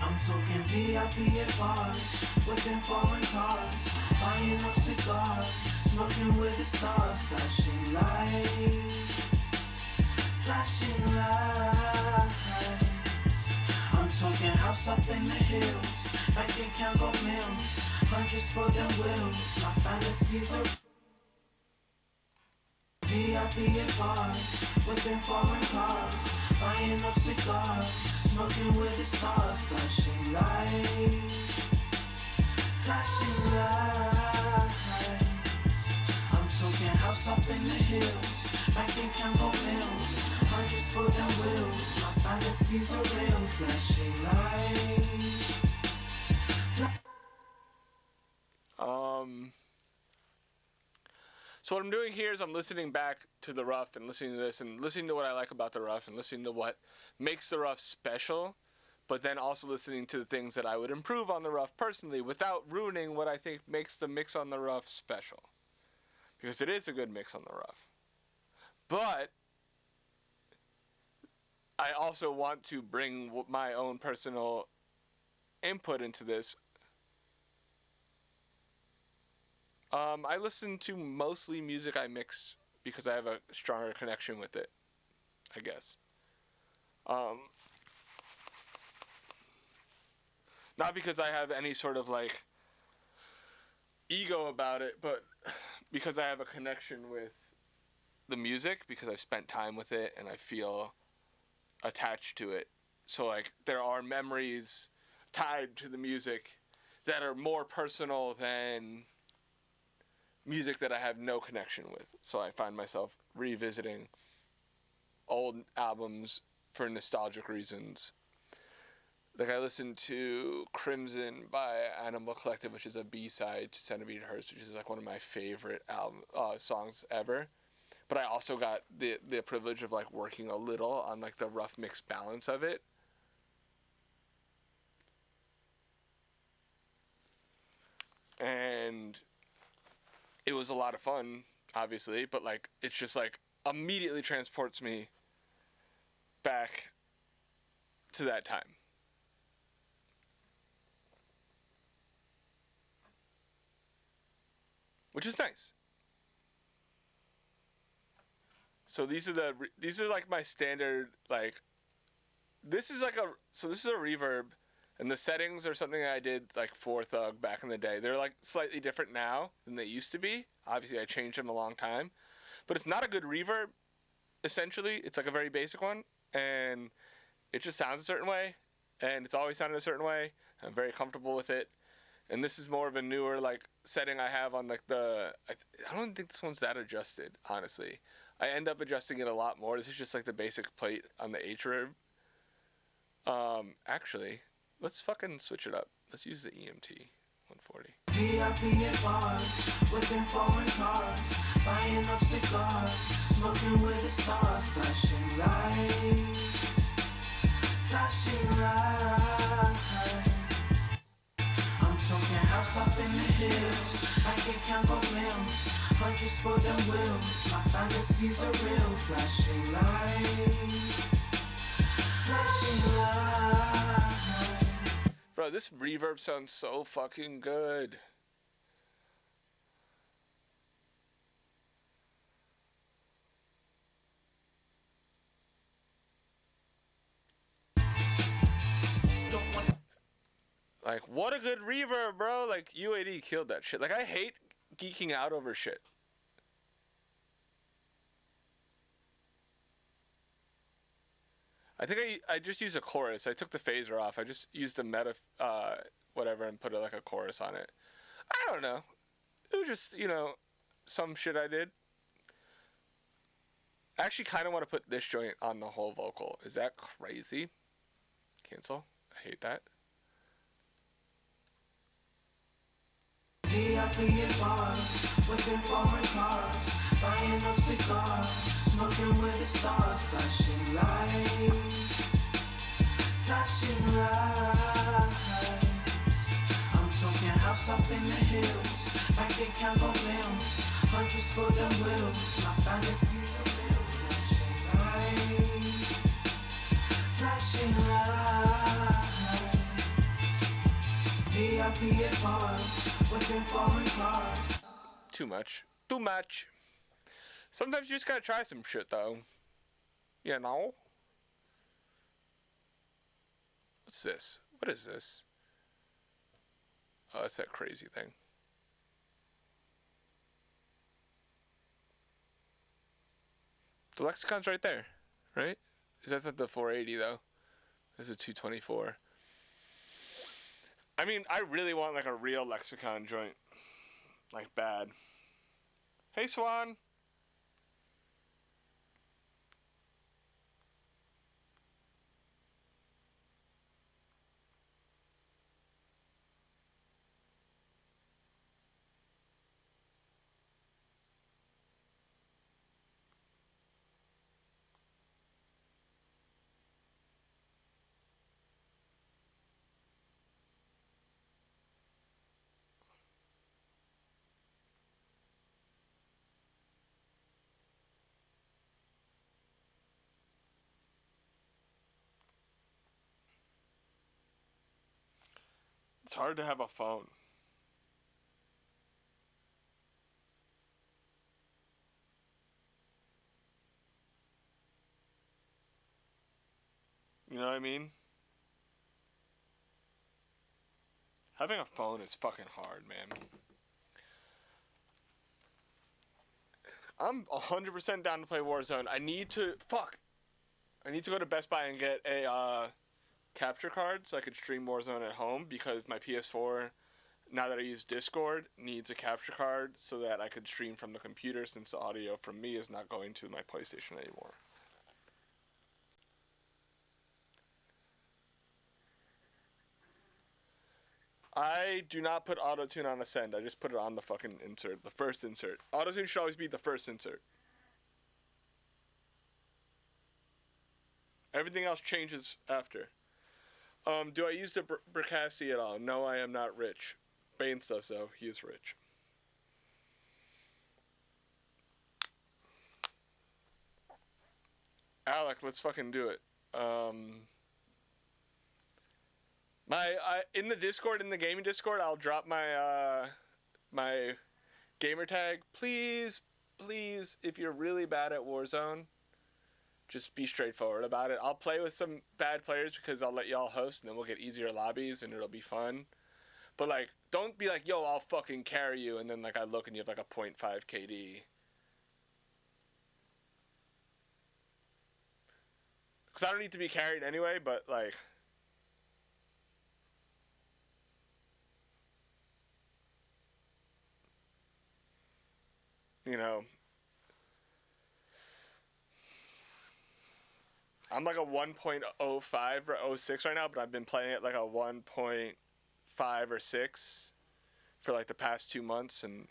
S3: I'm talking VIP at bars, whipping foreign cars, buying up cigars, smoking with the stars, flashing lights, flashing lights. I'm talking house up in the hills, bank account got mills, 100 spoken wheels, my fantasies are VIP at bars, whipping foreign cars, buying up cigars, smoking with the stars, flashing lights, flashing lights. I'm talking house up in the hills, bank account got mills, 100 spoken wheels, my fantasies are real, flashing lights.
S1: So what I'm doing here is I'm listening back to the Rough and listening to this and listening to what I like about the Rough and listening to what makes the Rough special, but then also listening to the things that I would improve on the Rough personally without ruining what I think makes the mix on the Rough special. Because it is a good mix on the Rough. But I also want to bring my own personal input into this. I listen to mostly music I mix because I have a stronger connection with it, I guess. Not because I have any sort of like ego about it, but because I have a connection with the music, because I've spent time with it and I feel attached to it. So like there are memories tied to the music that are more personal than music that I have no connection with. So I find myself revisiting old albums for nostalgic reasons. Like I listened to Crimson by Animal Collective, which is a B-side to Centimeter Hertz, which is like one of my favorite songs ever. But I also got the privilege of like working a little on like the rough mix balance of it. And it was a lot of fun, obviously, but like it's just like immediately transports me back to that time. Which is nice. So these are like my standard, like this is a reverb, and the settings are something I did like for Thug back in the day. They're like slightly different now than they used to be. Obviously I changed them a long time, but it's not a good reverb. Essentially, it's like a very basic one, and it just sounds a certain way, and it's always sounded a certain way. I'm very comfortable with it, And this is more of a newer like setting I have on like I don't think this one's that adjusted, honestly. I end up adjusting it a lot more. This is just like the basic plate on the H reverb. Actually, let's fucking switch it up. Let's use the EMT 140.
S3: VIP at bars, whipping foreign cars, buying up cigars, smoking with the stars, flashing lights, flashing lights. I'm talking house up in the hills, bank account go mills, hundreds for them wheels. My fantasies are real, flashing lights, flashing lights.
S1: Bro, this reverb sounds so fucking good. Like, what a good reverb, bro. Like, UAD killed that shit. Like, I hate geeking out over shit. I think I just used a chorus. I took the phaser off. I just used the meta, whatever, and put like a chorus on it. I don't know. It was just, you know, some shit I did. I actually kind of want to put this joint on the whole vocal. Is that crazy? Cancel. I hate that.
S3: VIP at bars, whipping foreign cars, buying up cigars, smoking with the stars, flashing lights, flashing lights. I'm talking house up in the hills, bank account go mills, hundreds for them wheels. My fantasies are real, flashing lights, flashing lights. VIP at bars, whipping foreign cars.
S1: Too much. Too much. Sometimes you just gotta try some shit, though. You know? What's this? What is this? Oh, it's that crazy thing. The lexicon's right there, right? That's not the 480, though. This is a 224. I mean, I really want, like, a real lexicon joint. Like, bad. Hey, Swan. It's hard to have a phone. You know what I mean? Having a phone is fucking hard, man. I'm 100% down to play Warzone. I need to go to Best Buy and get a capture card so I could stream Warzone at home, because my PS4, now that I use Discord, needs a capture card so that I could stream from the computer, since the audio from me is not going to my PlayStation anymore. I do not put auto-tune on Ascend. I just put it on the fucking insert, the first insert. Auto-tune should always be the first insert. Everything else changes after. Do I use the Bricasti at all? No, I am not rich. Baines does, though. He is rich. Alec, let's fucking do it. In the Discord, in the gaming Discord, I'll drop my my gamer tag. Please, if you're really bad at Warzone, just be straightforward about it. I'll play with some bad players because I'll let y'all host, and then we'll get easier lobbies, and it'll be fun. But, like, don't be like, yo, I'll fucking carry you, and then, like, I look and you have, like, a 0.5 KD. Because I don't need to be carried anyway, but, like... you know, I'm like a 1.05 or 06 right now, but I've been playing it like a 1.5 or 6 for like the past 2 months, and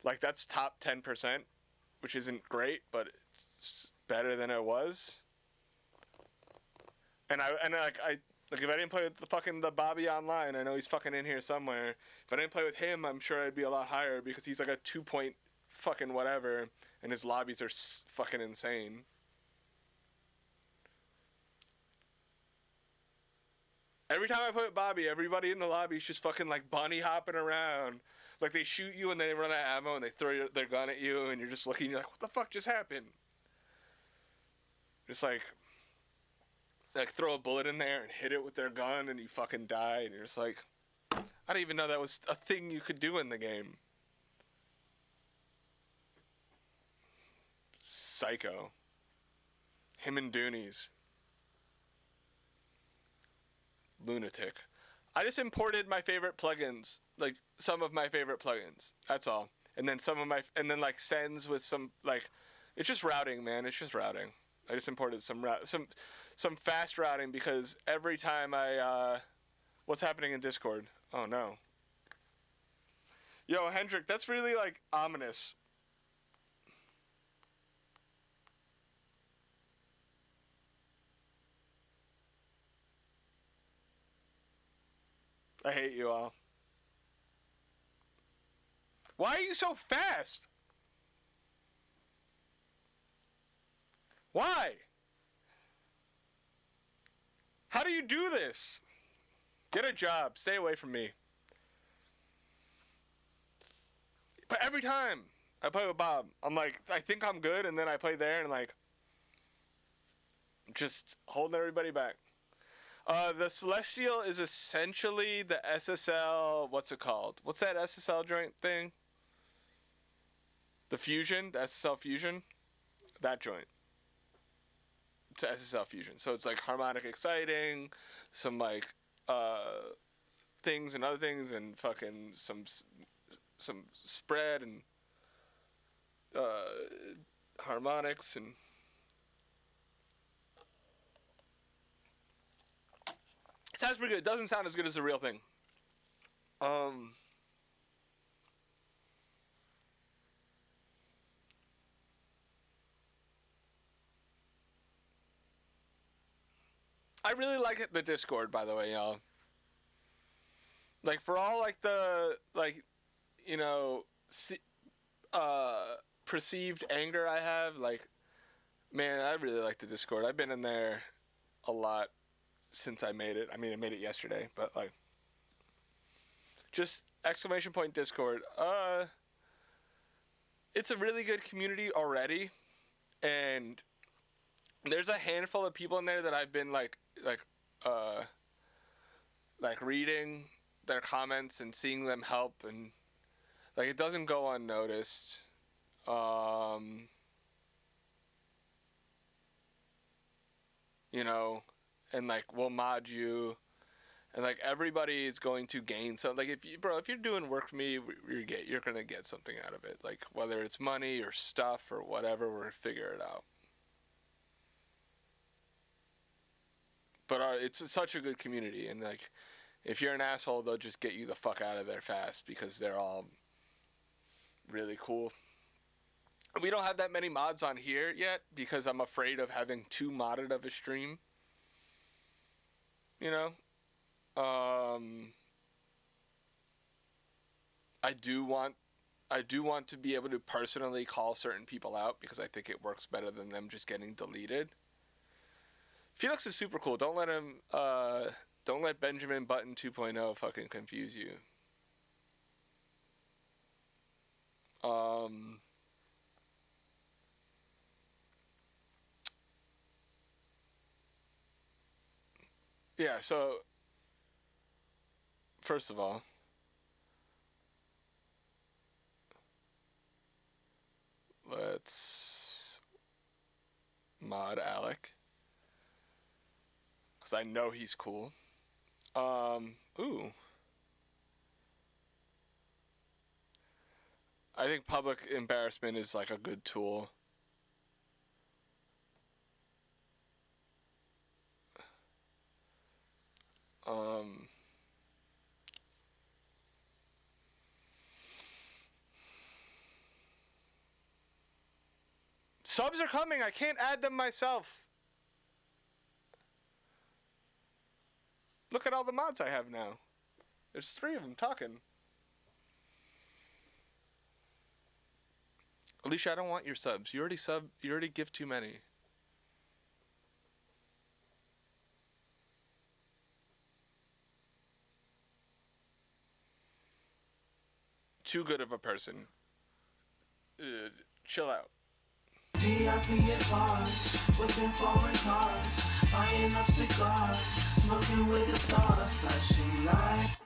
S1: like that's top 10%, which isn't great, but it's better than it was. And I like if I didn't play with the Bobby online, I know he's fucking in here somewhere. If I didn't play with him, I'm sure I'd be a lot higher because he's like a 2 point fucking whatever, and his lobbies are fucking insane. Every time I play with Bobby, everybody in the lobby is just fucking like bunny hopping around. Like they shoot you and they run out of ammo and they throw their gun at you and you're just looking, you're like, what the fuck just happened? Just like throw a bullet in there and hit it with their gun and you fucking die and you're just like, I didn't even know that was a thing you could do in the game. Psycho. Him and Doonies. Lunatic. I just imported my favorite plugins, like some of my favorite plugins. That's all. And then like sends with some like, it's just routing, man. It's just routing. I just imported some fast routing because every time what's happening in Discord? Oh no. Yo, Hendrik, that's really like ominous. I hate you all. Why are you so fast? Why? How do you do this? Get a job. Stay away from me. But every time I play with Bob, I'm like, I think I'm good, and then I play there and like, just holding everybody back. The Celestial is essentially the SSL, what's it called? What's that SSL joint thing? The Fusion, the SSL Fusion? That joint. It's SSL Fusion. So it's like harmonic exciting, some like things and other things, and fucking some spread and harmonics and... It sounds pretty good. It doesn't sound as good as the real thing. I really like the Discord, by the way, y'all. Like, for all, like, the, like, you know, perceived anger I have, like, man, I really like the Discord. I've been in there a lot since I made it. I mean, I made it yesterday, but like, just exclamation point Discord. It's a really good community already, and there's a handful of people in there that I've been like reading their comments and seeing them help, and like it doesn't go unnoticed. You know. And like we'll mod you, and like everybody is going to gain something. Like if you're doing work for me, you're gonna get something out of it. Like whether it's money or stuff or whatever, we're gonna figure it out. But it's such a good community, and like if you're an asshole, they'll just get you the fuck out of there fast because they're all really cool. We don't have that many mods on here yet because I'm afraid of having too modded of a stream. You know, I do want to be able to personally call certain people out because I think it works better than them just getting deleted. Felix is super cool. Don't let him, don't let Benjamin Button 2.0 fucking confuse you. Yeah, so, first of all, let's mod Alec, because I know he's cool. Ooh. I think public embarrassment is like a good tool. Subs are coming. I can't add them myself. Look at all the mods I have now. There's 3 of them talking. Alicia, I don't want your subs. You already give too many. Too good of a person. Chill out.
S3: VIP at bars, whipping foreign cars, buying up cigars, smoking with the stars, flashing light.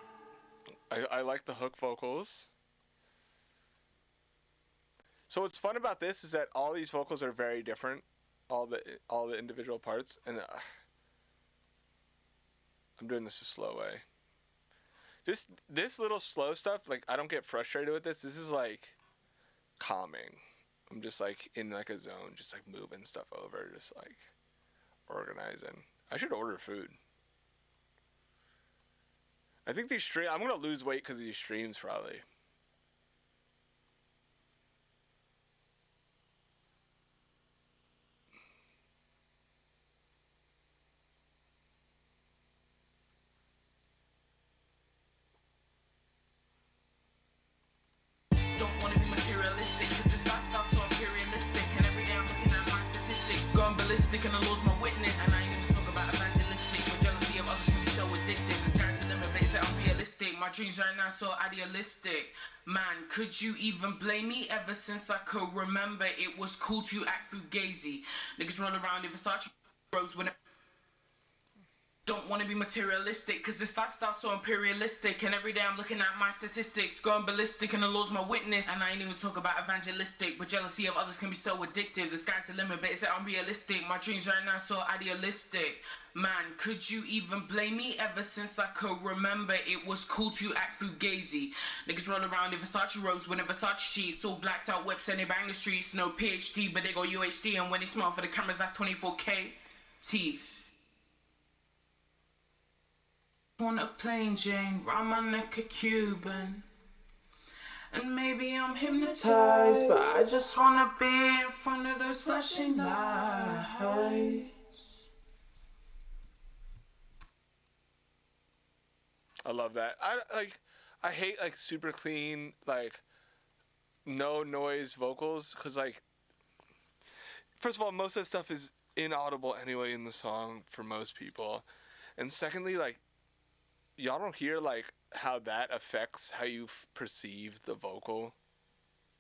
S1: I like the hook vocals. So what's fun about this is that all these vocals are very different, all the individual parts, and I'm doing this a slow way. This little slow stuff, like I don't get frustrated with this. This is like calming. I'm just like in like a zone, just like moving stuff over, just like organizing. I should order food. I think these streams, I'm gonna lose weight because of these streams probably.
S4: Don't wanna be materialistic, cause this lifestyle so imperialistic. And every day I'm looking at my statistics, going ballistic and the Lord's my witness. And I ain't even talk about evangelistic, but jealousy of others can be so addictive. The sky's the limit, but is it unrealistic? My dreams right now so idealistic. Man, could you even blame me? Ever since I could remember, it was cool to act fugazi. Niggas roll around in Versace robes when don't wanna be materialistic, cause this lifestyle so imperialistic. And every day I'm looking at my statistics, going ballistic and the Lord's my witness. And I ain't even talk about evangelistic, but jealousy of others can be so addictive. The sky's the limit, but is it unrealistic? My dreams right now so idealistic. Man, could you even blame me? Ever since I could remember, it was cool to act fugazi. Niggas roll around in Versace robes with a Versace sheets, all blacked out whips and they bang the streets. No PhD, but they go UHD, and when they smile for the cameras, that's 24K. Teeth. Want a plain Jane, round my neck a Cuban. And maybe I'm hypnotized, but I just wanna be in front of those flashing lights.
S1: I love that. I hate like super clean, like no noise vocals, cause like first of all, most of that stuff is inaudible anyway in the song for most people, and secondly, like y'all don't hear like how that affects how you perceive the vocal.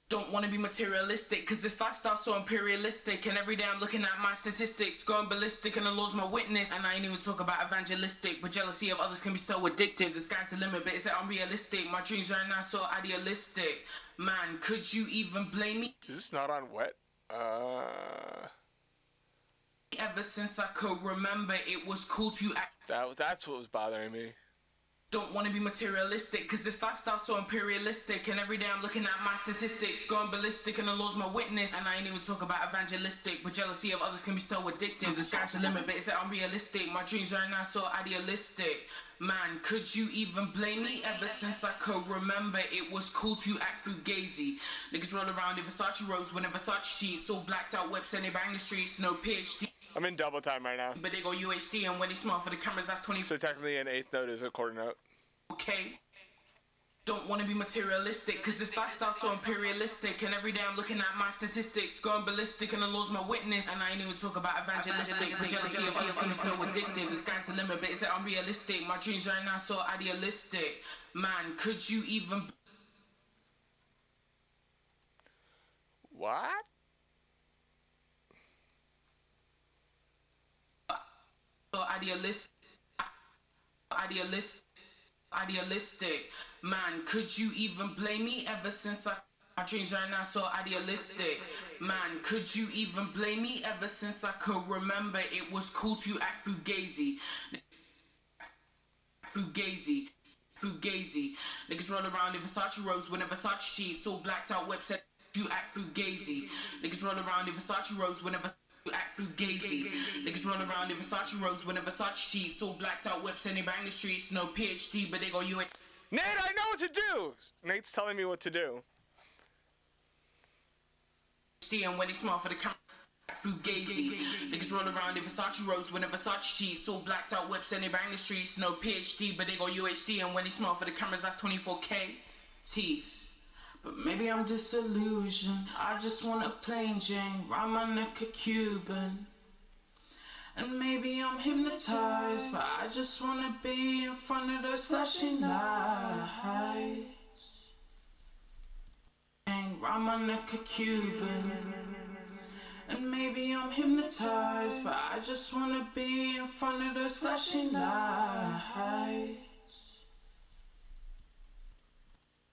S4: Don't wanna be materialistic, cause this lifestyle's so imperialistic. And every day I'm looking at my statistics, going ballistic and the Lord's my witness. And I ain't even talk about evangelistic, but jealousy of others can be so addictive. The sky's the limit, but is it unrealistic? My dreams right now so idealistic. Man, could you even blame me?
S1: Is this not on wet?
S4: Ever since I could remember, it was cool to act.
S1: That's what was bothering me.
S4: Don't wanna be materialistic, cause this lifestyle's so imperialistic. And every day I'm looking at my statistics, going ballistic and the Lord's my witness. And I ain't even talk about evangelistic, but jealousy of others can be so addictive. The sky's the limit, but is it unrealistic? My dreams right now so idealistic. Man, could you even blame me? Ever since I could remember, it was cool to act fugazi. Niggas roll around in Versace robes with a Versace sheets, all blacked out whips and they bang the streets. No PhD,
S1: I'm in double time right now.
S4: but they go UHD, and when they smile for the cameras, that's 20.
S1: So technically an eighth note is a quarter note.
S4: Okay. Don't wanna be materialistic, cause this lifestyle's so imperialistic. And every day I'm looking at my statistics, going ballistic and the Lord's my witness. And I ain't even talk about evangelistic, but jealousy of others can be so addictive. The sky's the limit, but is it unrealistic? My dreams right now so idealistic. Man, could you even...
S1: What?
S4: So idealistic. Man, could you even blame me? Ever since my dreams right now so idealistic. Man, could you even blame me? Ever since I could remember, it was cool to act fugazi. fugazi. Niggas run around in Versace robes when Versace sheets, all blacked out website. You act fugazi. Niggas run around in Versace robes whenever you act fugazi. Niggas run around in Versace robes whenever Versace sheets, all blacked out webs and they bang the streets. No PhD, but they go you.
S1: Nate, I know what to do. Nate's telling me what to do.
S4: And when they smile for the camera. Fugazi. Niggas run around in Versace robes whenever Versace sheets, all blacked out webs and they bang the streets. No PhD, but they go UHD, and when they smile for the cameras, that's 24K. Teeth.
S3: But maybe I'm disillusioned. I just want a plain Jane, round my neck a Cuban. And maybe I'm hypnotized, but I just wanna be in front of those flashing lights. Round my neck a Cuban. And maybe I'm hypnotized, but I just wanna be in front of those flashing lights.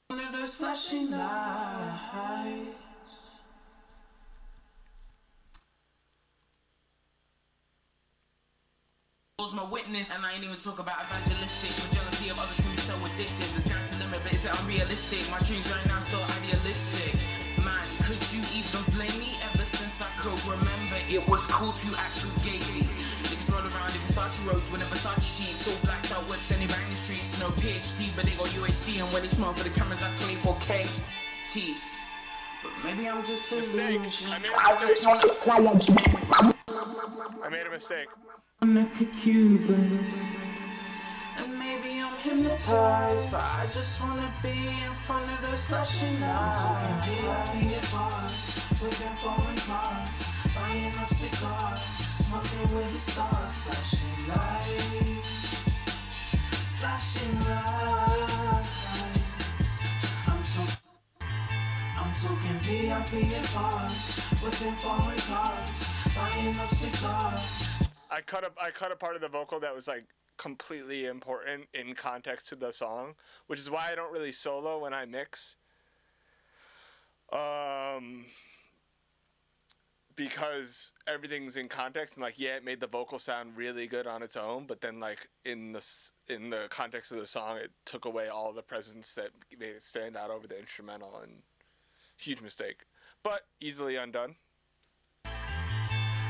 S3: One of those flashing lights.
S4: My witness, and I ain't even talk about evangelistic, but jealousy of others can be so addictive. The sky's the limit, but is it unrealistic? My dreams right now so idealistic. Man, could you even blame me? Ever since I could remember, it was cool to act fugazi. Niggas run around in Versace robes when Versace sheets, all blacked out webs and they bang the streets. No PhD, but they go UHD, and when they smile for the cameras, that's 24K. Teeth.
S3: But maybe I'm disillusioned.
S1: I made a mistake.
S3: I'm like a Cuban. And maybe I'm hypnotized, but I just wanna be in front of those flashing lights. I'm talking VIP at bars, whipping foreign cars, buying up cigars, smoking with the stars. Flashing lights, flashing lights. I'm talking VIP at bars, whipping foreign cars, buying up cigars.
S1: I cut a part of the vocal that was like completely important in context to the song, which is why I don't really solo when I mix. Because everything's in context, and like, yeah, it made the vocal sound really good on its own, but then like in the context of the song, it took away all the presence that made it stand out over the instrumental, and huge mistake, but easily undone.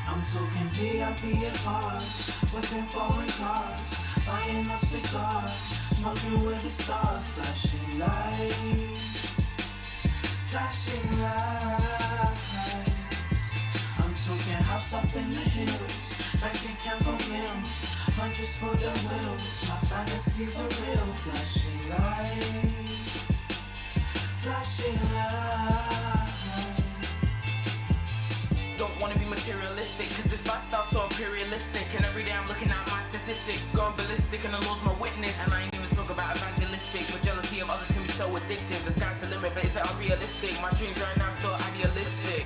S3: I'm talking VIP at bars, whipping foreign cars, buying up cigars, smoking with the stars. Flashing lights, flashing lights. I'm talking house up in the hills, back in Campbell Mills, hundreds for the wheels. My fantasies are real. Flashing lights, flashing lights.
S4: Don't wanna be materialistic, cause this lifestyle's so imperialistic. And every day I'm looking at my statistics, going ballistic, and the Lord's my witness. And I ain't even talk about evangelistic, but jealousy of others can be so addictive. The sky's the limit, but is it unrealistic? My dreams right now so idealistic.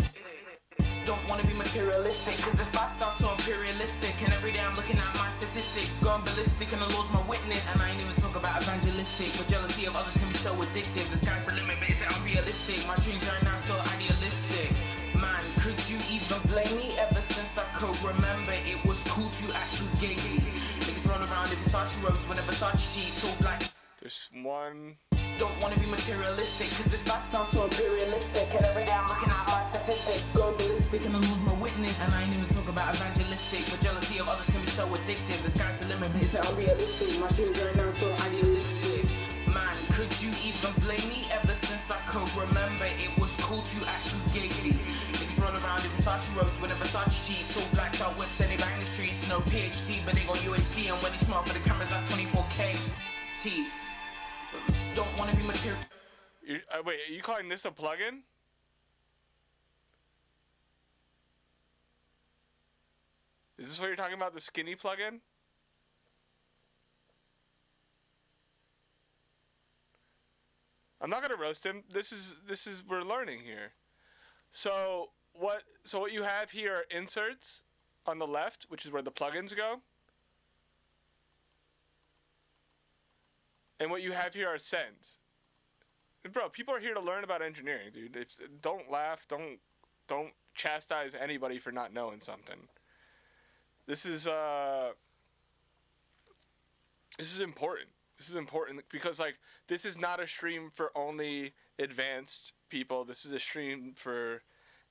S4: Don't wanna be materialistic, cause this lifestyle's so imperialistic. And every day I'm looking at my statistics, going ballistic, and the Lord's my witness. And I ain't even talk about evangelistic, but jealousy of others can be so addictive. The sky's the limit, but is it unrealistic? My dreams right now so idealistic. Man, could you even blame me? Ever since I could remember, it was cool to act fugazi. Niggas run around in Versace robes when Versace sheets, all black.
S1: There's one.
S4: Don't wanna be materialistic, cause this lifestyle's so imperialistic. And every day I'm looking at my statistics, going ballistic, and the Lord's my witness. And I ain't even talk about evangelistic, but jealousy of others can be so addictive. The sky's the limit, but it's unrealistic. My dreams right now so idealistic. Man, could you even blame me? Ever since I could remember, it was cool to act fugazi. Niggas run around in Versace robes when Versace sheets, all blacked out whips and they bang the streets. No PhD, but they go UHD, and when they smile for the cameras, that's 24K. Teeth. Don't wanna be material.
S1: Wait, are you calling this a plugin? Is this what you're talking about, the skinny plugin? I'm not gonna roast him. This is we're learning here. So what you have here are inserts on the left, which is where the plugins go. And what you have here are sends. And bro, people are here to learn about engineering, dude. Don't laugh, don't chastise anybody for not knowing something. This is important. This is important because, like, this is not a stream for only advanced people. This is a stream for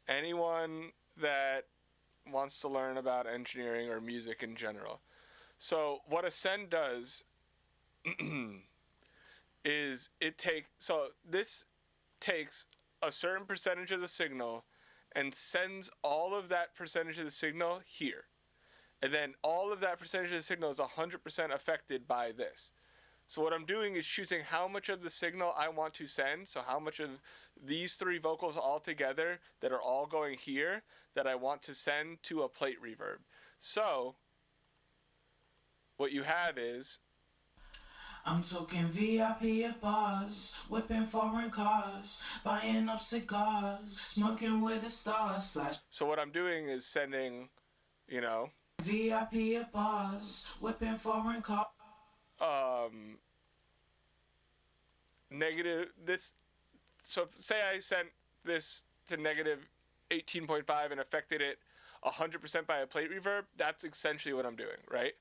S1: anyone that wants to learn about engineering or music in general. So what Ascend does is this takes a certain percentage of the signal and sends all of that percentage of the signal here. And then all of that percentage of the signal is 100% affected by this. So what I'm doing is choosing how much of the signal I want to send, so how much of these three vocals all together that are all going here that I want to send to a plate reverb. So what you have is,
S3: I'm talking VIP at bars, whipping foreign cars, buying up cigars, smoking with the stars, flash.
S1: so what I'm doing is sending, you know,
S3: VIP at bars, whipping foreign cars.
S1: negative this. So say I sent this to negative 18.5 and affected it 100% by a plate reverb. That's essentially what I'm doing, right?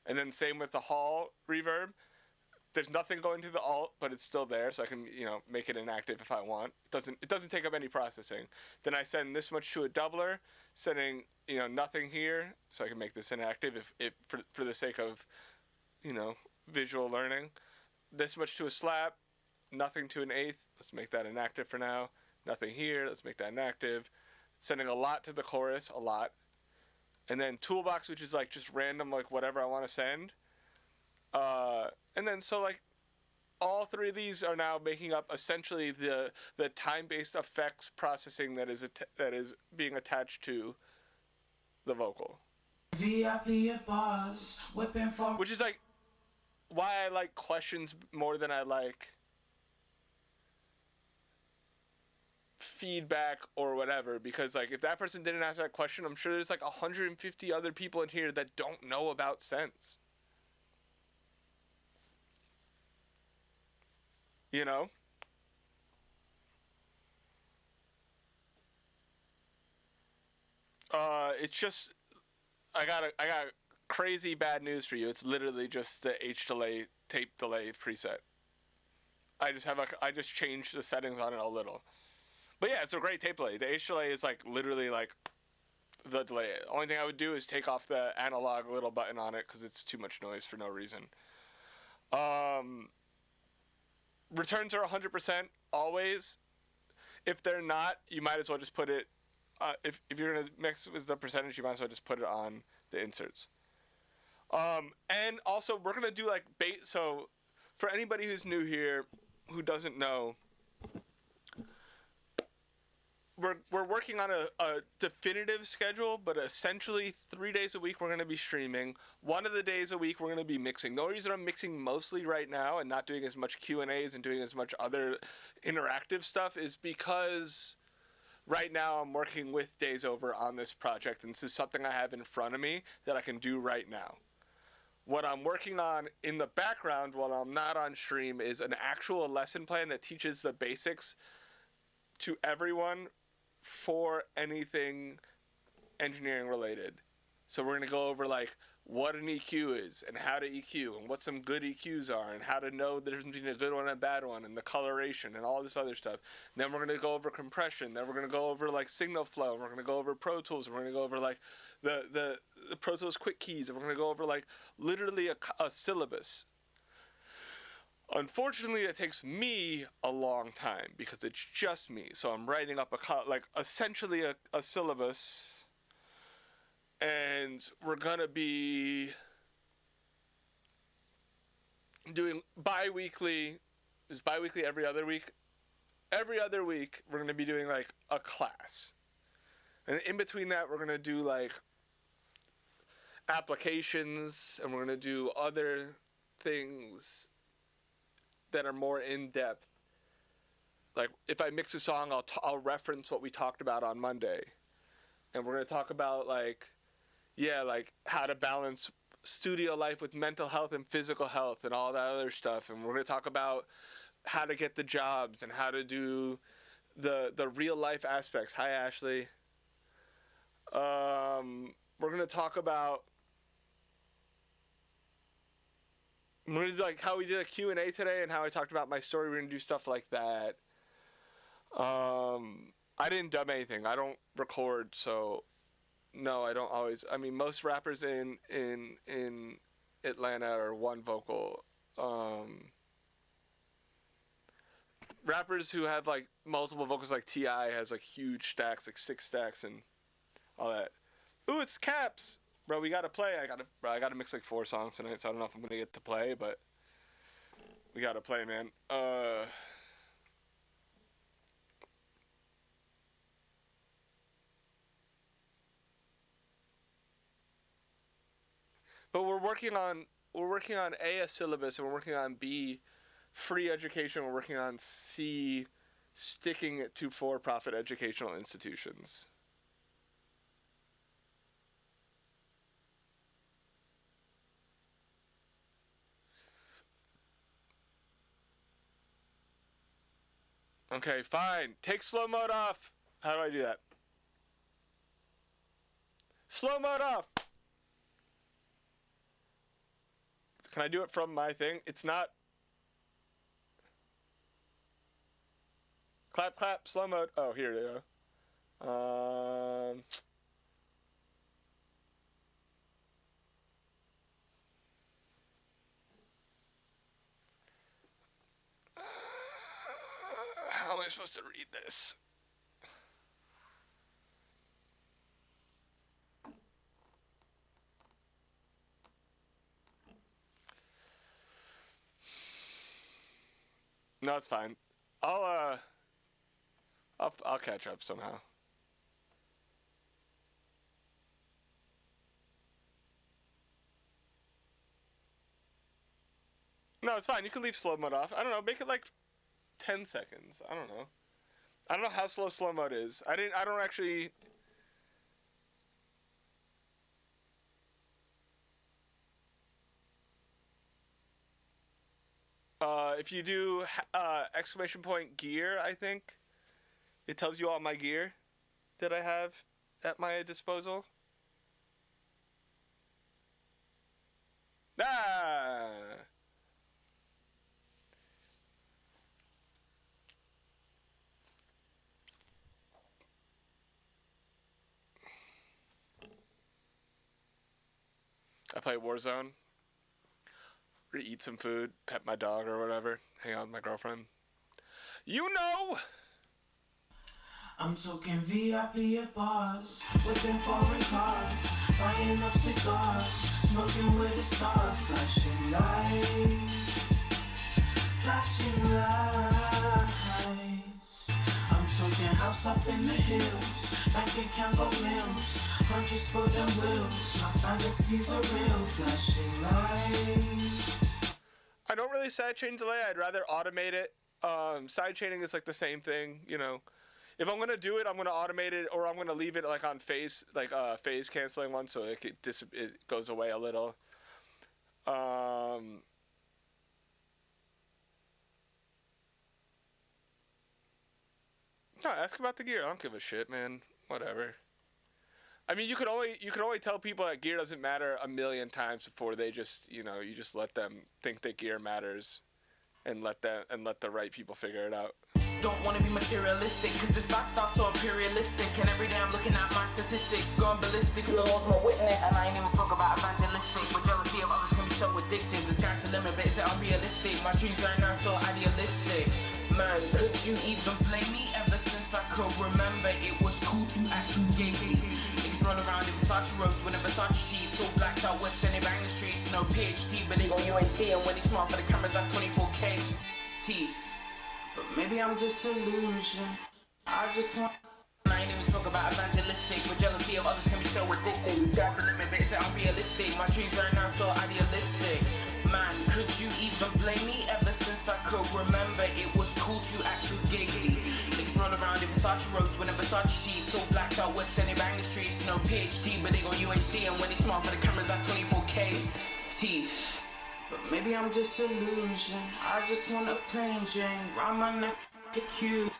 S1: And then same with the hall reverb. There's nothing going to the alt, but it's still there, so I can, you know, make it inactive if I want. It doesn't take up any processing. Then I send this much to a doubler, sending, you know, nothing here, so I can make this inactive if for the sake of, you know, visual learning. This much to a slap, nothing to an eighth. Let's make that inactive for now. Nothing here. Let's make that inactive. Sending a lot to the chorus, a lot. And then toolbox, which is like just random, like whatever I want to send. And then so like all three of these are now making up essentially the time-based effects processing that is being attached to the vocal.
S3: VIP at bars, whipping for.
S1: Which is like why I like questions more than I like feedback or whatever, because like if that person didn't ask that question, I'm sure there's like 150 other people in here that don't know about sense. You know? It's just I got crazy bad news for you. It's literally just the H delay tape delay preset. I just changed the settings on it a little. But yeah, it's a great tape delay. The H delay is like literally like the delay. The only thing I would do is take off the analog little button on it because it's too much noise for no reason. Returns are 100% always. If they're not, you might as well just put it. If you're gonna mix with the percentage, you might as well just put it on the inserts. And also we're gonna do like so for anybody who's new here who doesn't know, we're working on a definitive schedule, but essentially 3 days a week we're going to be streaming. One of the days a week we're going to be mixing. The only reason I'm mixing mostly right now and not doing as much Q&As and doing as much other interactive stuff is because right now I'm working with Daysover on this project, and this is something I have in front of me that I can do right now. What I'm working on in the background while I'm not on stream is an actual lesson plan that teaches the basics to everyone for anything engineering related. So we're going to go over like what an EQ is and how to EQ and what some good EQs are and how to know the difference between a good one and a bad one and the coloration and all this other stuff. And then we're going to go over compression. Then we're going to go over like signal flow. And we're going to go over Pro Tools. And we're going to go over like the Pro Tools quick keys. And we're going to go over like literally a syllabus. Unfortunately, it takes me a long time because it's just me. So I'm writing up essentially a syllabus, and we're gonna be doing bi-weekly. Is bi-weekly every other week? Every other week, we're gonna be doing like a class, and in between that, we're gonna do like applications, and we're gonna do other things that are more in-depth. Like if I mix a song, I'll reference what we talked about on Monday, and we're gonna talk about like how to balance studio life with mental health and physical health and all that other stuff, and we're gonna talk about how to get the jobs and how to do the real life aspects. Hi Ashley. We're gonna talk about We're gonna do like how we did a Q&A today and how I talked about my story. We're gonna do stuff like that. I didn't dub anything. I don't record, so no, I don't always. I mean, most rappers in Atlanta are one vocal. Rappers who have like multiple vocals, like T.I. has like huge stacks, like 6 stacks and all that. Ooh, it's Caps, bro. We gotta play. I gotta mix like 4 songs tonight, so I don't know if I'm gonna get to play, but we gotta play, man. But we're working on A, a syllabus, and we're working on B, free education. We're working on C, sticking it to for-profit educational institutions. Okay, fine. Take slow mode off. How do I do that? Slow mode off. Can I do it from my thing? It's not. Clap, clap, slow mode. Oh, here they go. How am I supposed to read this? No, it's fine. I'll catch up somehow. No, it's fine. You can leave slow mode off. I don't know. Make it like 10 seconds. I don't know. I don't know how slow mode is. I don't actually. If you do exclamation point gear, I think it tells you all my gear that I have at my disposal. Ah! I play Warzone. Or eat some food, pet my dog or whatever, hang out with my girlfriend. You know!
S3: I'm talking VIP at bars, whipping foreign cars, buying up cigars, smoking with the stars, flashing lights, flashing lights. I'm talking house up in the hills, bank account got mills, hundreds for them wheels, my fantasies are real, flashing lights.
S1: I don't really sidechain delay, I'd rather automate it. Sidechaining is like the same thing, you know. If I'm gonna do it, I'm gonna automate it, or I'm gonna leave it like on phase, like phase canceling one, so it goes away a little. No, ask about the gear. I don't give a shit, man. Whatever. I mean, you could only tell people that gear doesn't matter a million times before they just, you know, you just let them think that gear matters, and let the right people figure it out.
S4: Don't wanna be materialistic, cause this lifestyle's so imperialistic. And every day I'm looking at my statistics, going ballistic, and the law's my witness. And I ain't even talk about evangelistic, but jealousy of others can be so addictive. The sky's the limit, but is it unrealistic? My dreams right now so idealistic. Man, could you even blame me? Ever since I could remember, it was cool to act fugazi. Niggas run around in Versace robes with a Versace sheets, all blacked out whips and they bang the streets. No PhD, but they gon' UHD, and when they smart for the cameras, that's 24K. T.
S3: But maybe I'm just illusion. I just want.
S4: I ain't even talk about evangelistic, but jealousy of others can be so addictive. The sky's the limit, but is it unrealistic? My dreams right now so idealistic. Man, could you even blame me? Ever since I could remember, it was cool to act fugazi. Niggas run around in Versace robes with a Versace sheets, all blacked out whips and they bang the streets. No PhD, but they gon' UHD, and when they smart for the cameras, that's 24K. Teeth.
S3: But maybe I'm just illusion. I just want a plain Jane round my neck, get cute.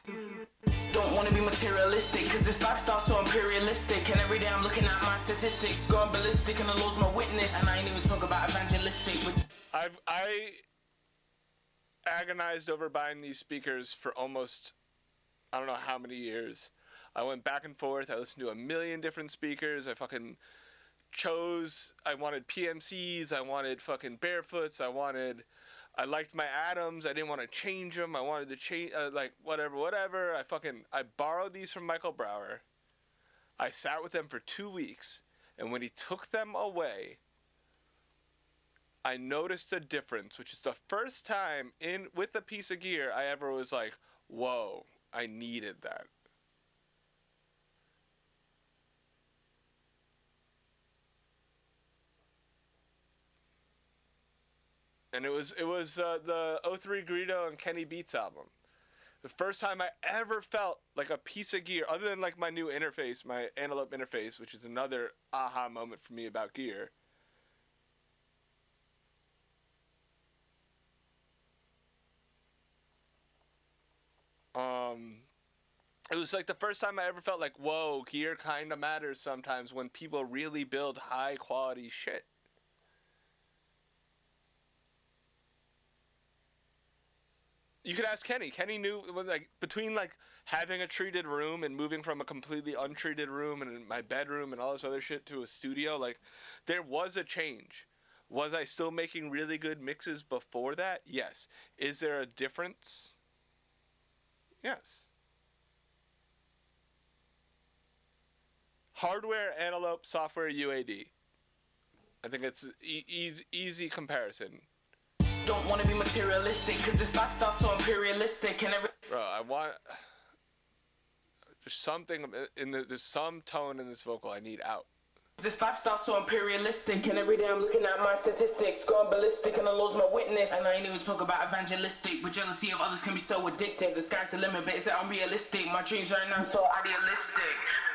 S4: Don't wanna be materialistic, cause this lifestyle's so imperialistic. And every day I'm looking at my statistics, going ballistic, and the law's my witness. And I ain't even talk about evangelistic, but
S1: I agonized over buying these speakers for almost, I don't know how many years. I went back and forth. I listened to a million different speakers. I fucking chose. I wanted PMCs. I wanted fucking Barefoots. I liked my Atoms. I didn't want to change them. I wanted to change, like, whatever. I borrowed these from Michael Brower. I sat with them for 2 weeks. And when he took them away, I noticed a difference, which is the first time with a piece of gear I ever was like, whoa, I needed that. And it was the 03 Greedo and Kenny Beats album. The first time I ever felt like a piece of gear, other than like my new interface, my Antelope interface, which is another aha moment for me about gear. It was like the first time I ever felt like, whoa, gear kind of matters sometimes when people really build high quality shit. You could ask Kenny. Kenny knew, like, between like having a treated room and moving from a completely untreated room and my bedroom and all this other shit to a studio, like, there was a change. Was I still making really good mixes before that? Yes. Is there a difference? Yes. Hardware Antelope, software UAD. I think it's easy comparison.
S4: Don't want to be materialistic, cause this lifestyle's so imperialistic and every...
S1: Bro, there's something there's some tone in this vocal I need out.
S4: This lifestyle's so imperialistic, and every day I'm looking at my statistics, going ballistic, and I lose my witness. And I ain't even talk about evangelistic, but jealousy of others can be so addictive. The sky's the limit, but is it unrealistic? My dreams right now so idealistic.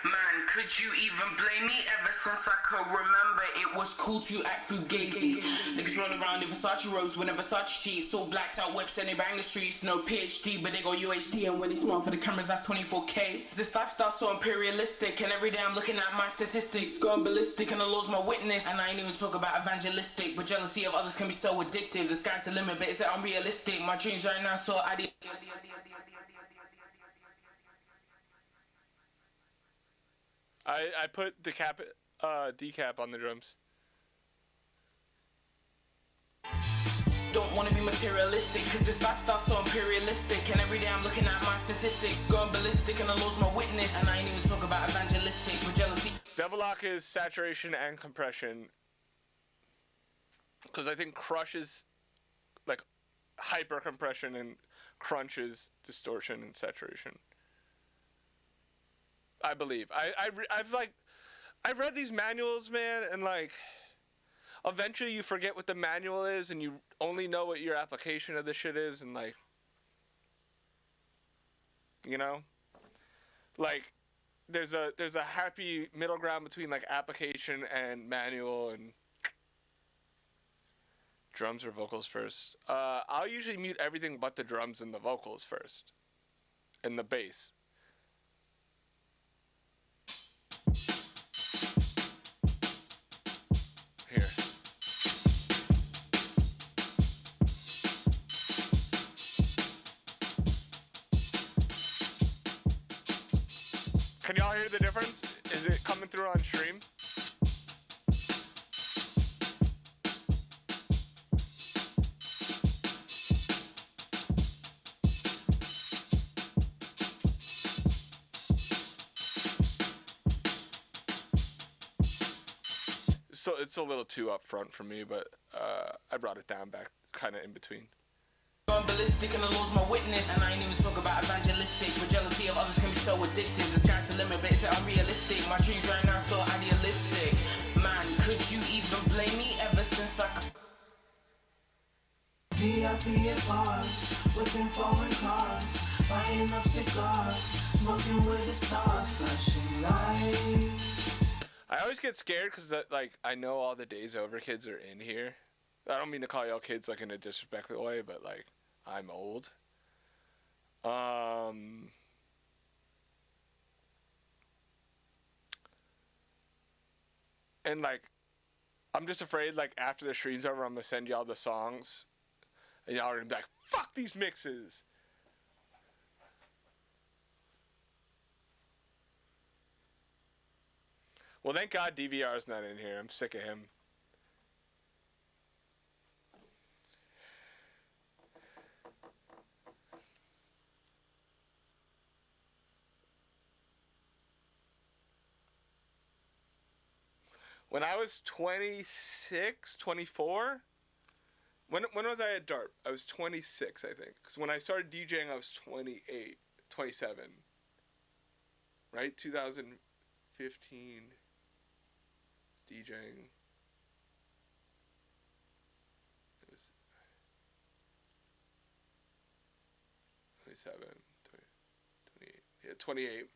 S4: Man, could you even blame me? Ever since I could remember, it was cool to act fugazi. Niggas rolling around in Versace robes with a Versace sheets, all blacked out whips and they bang the streets. No PhD, but they go UHD, and when they smart for the cameras, that's 24K. This lifestyle's so imperialistic, and every day I'm looking at my statistics, going ballistic, and I lose my witness. And I ain't even talk about evangelistic, but jealousy of others can be so addictive. The sky's the limit, but is it unrealistic? My dreams right now so idealistic.
S1: I put decap on the drums.
S4: Don't want to be materialistic, cause this lifestyle's so imperialistic, and every day I'm looking at my statistics, going ballistic, and I lose my witness. And I ain't even talk about evangelistic, but jealousy.
S1: Devil Lock is saturation and compression, because I think Crush is like hyper compression and Crunch is distortion and saturation. I believe. I've read these manuals, man, and like eventually you forget what the manual is and you only know what your application of the shit is, and like, you know, like there's a happy middle ground between like application and manual, and drums or vocals first. I'll usually mute everything but the drums and the vocals first, and the bass. Here. Can y'all hear the difference? Is it coming through on stream? So it's a little too upfront for me, but I brought it down back kind of in between.
S4: Going ballistic and I lose my witness. And I ain't even talk about evangelistic, but jealousy of others can be so addictive. The sky's the limit, but is it unrealistic? My dreams right now so idealistic. Man, could you even blame me? Ever since I could...
S3: VIP at bars, whipping foreign cars, buying up cigars, smoking with the stars, flashing lights.
S1: I always get scared because like I know all the Daysover kids are in here. I don't mean to call y'all kids like in a disrespectful way, but like I'm old. And like I'm just afraid, like, after the stream's over, I'm gonna send y'all the songs, and y'all are gonna be like, fuck these mixes! Well, thank God DVR's not in here. I'm sick of him. When I was 26, 24, when was I at DARP? I was 26, I think. Because when I started DJing, I was 28, 27. Right? 2015. DJing. It was 27, 20, 28. Yeah, 28.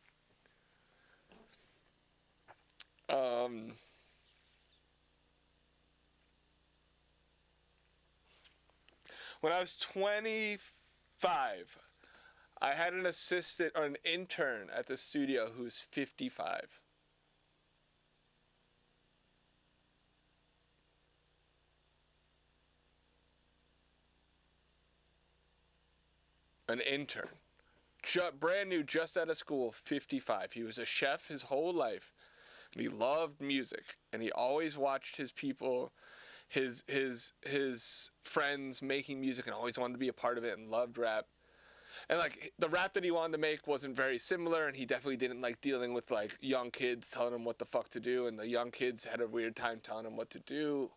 S1: When I was 25, I had an assistant or an intern at the studio who's 55. An intern. Brand new, just out of school, 55. He was a chef his whole life. And he loved music. And he always watched his people, his friends making music and always wanted to be a part of it and loved rap. And, like, the rap that he wanted to make wasn't very similar, and he definitely didn't like dealing with, like, young kids telling him what the fuck to do, and the young kids had a weird time telling him what to do,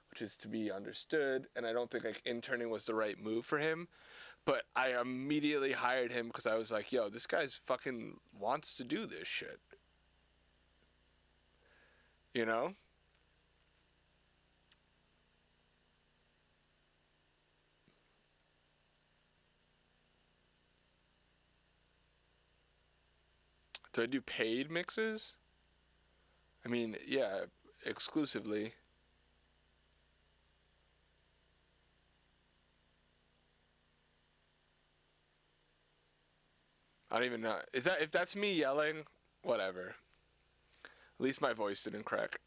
S1: which is to be understood. And I don't think, like, interning was the right move for him. But I immediately hired him because I was like, yo, this guy's fucking wants to do this shit. You know? Do I do paid mixes? I mean, yeah, exclusively. I don't even know. If that's me yelling, whatever. At least my voice didn't crack.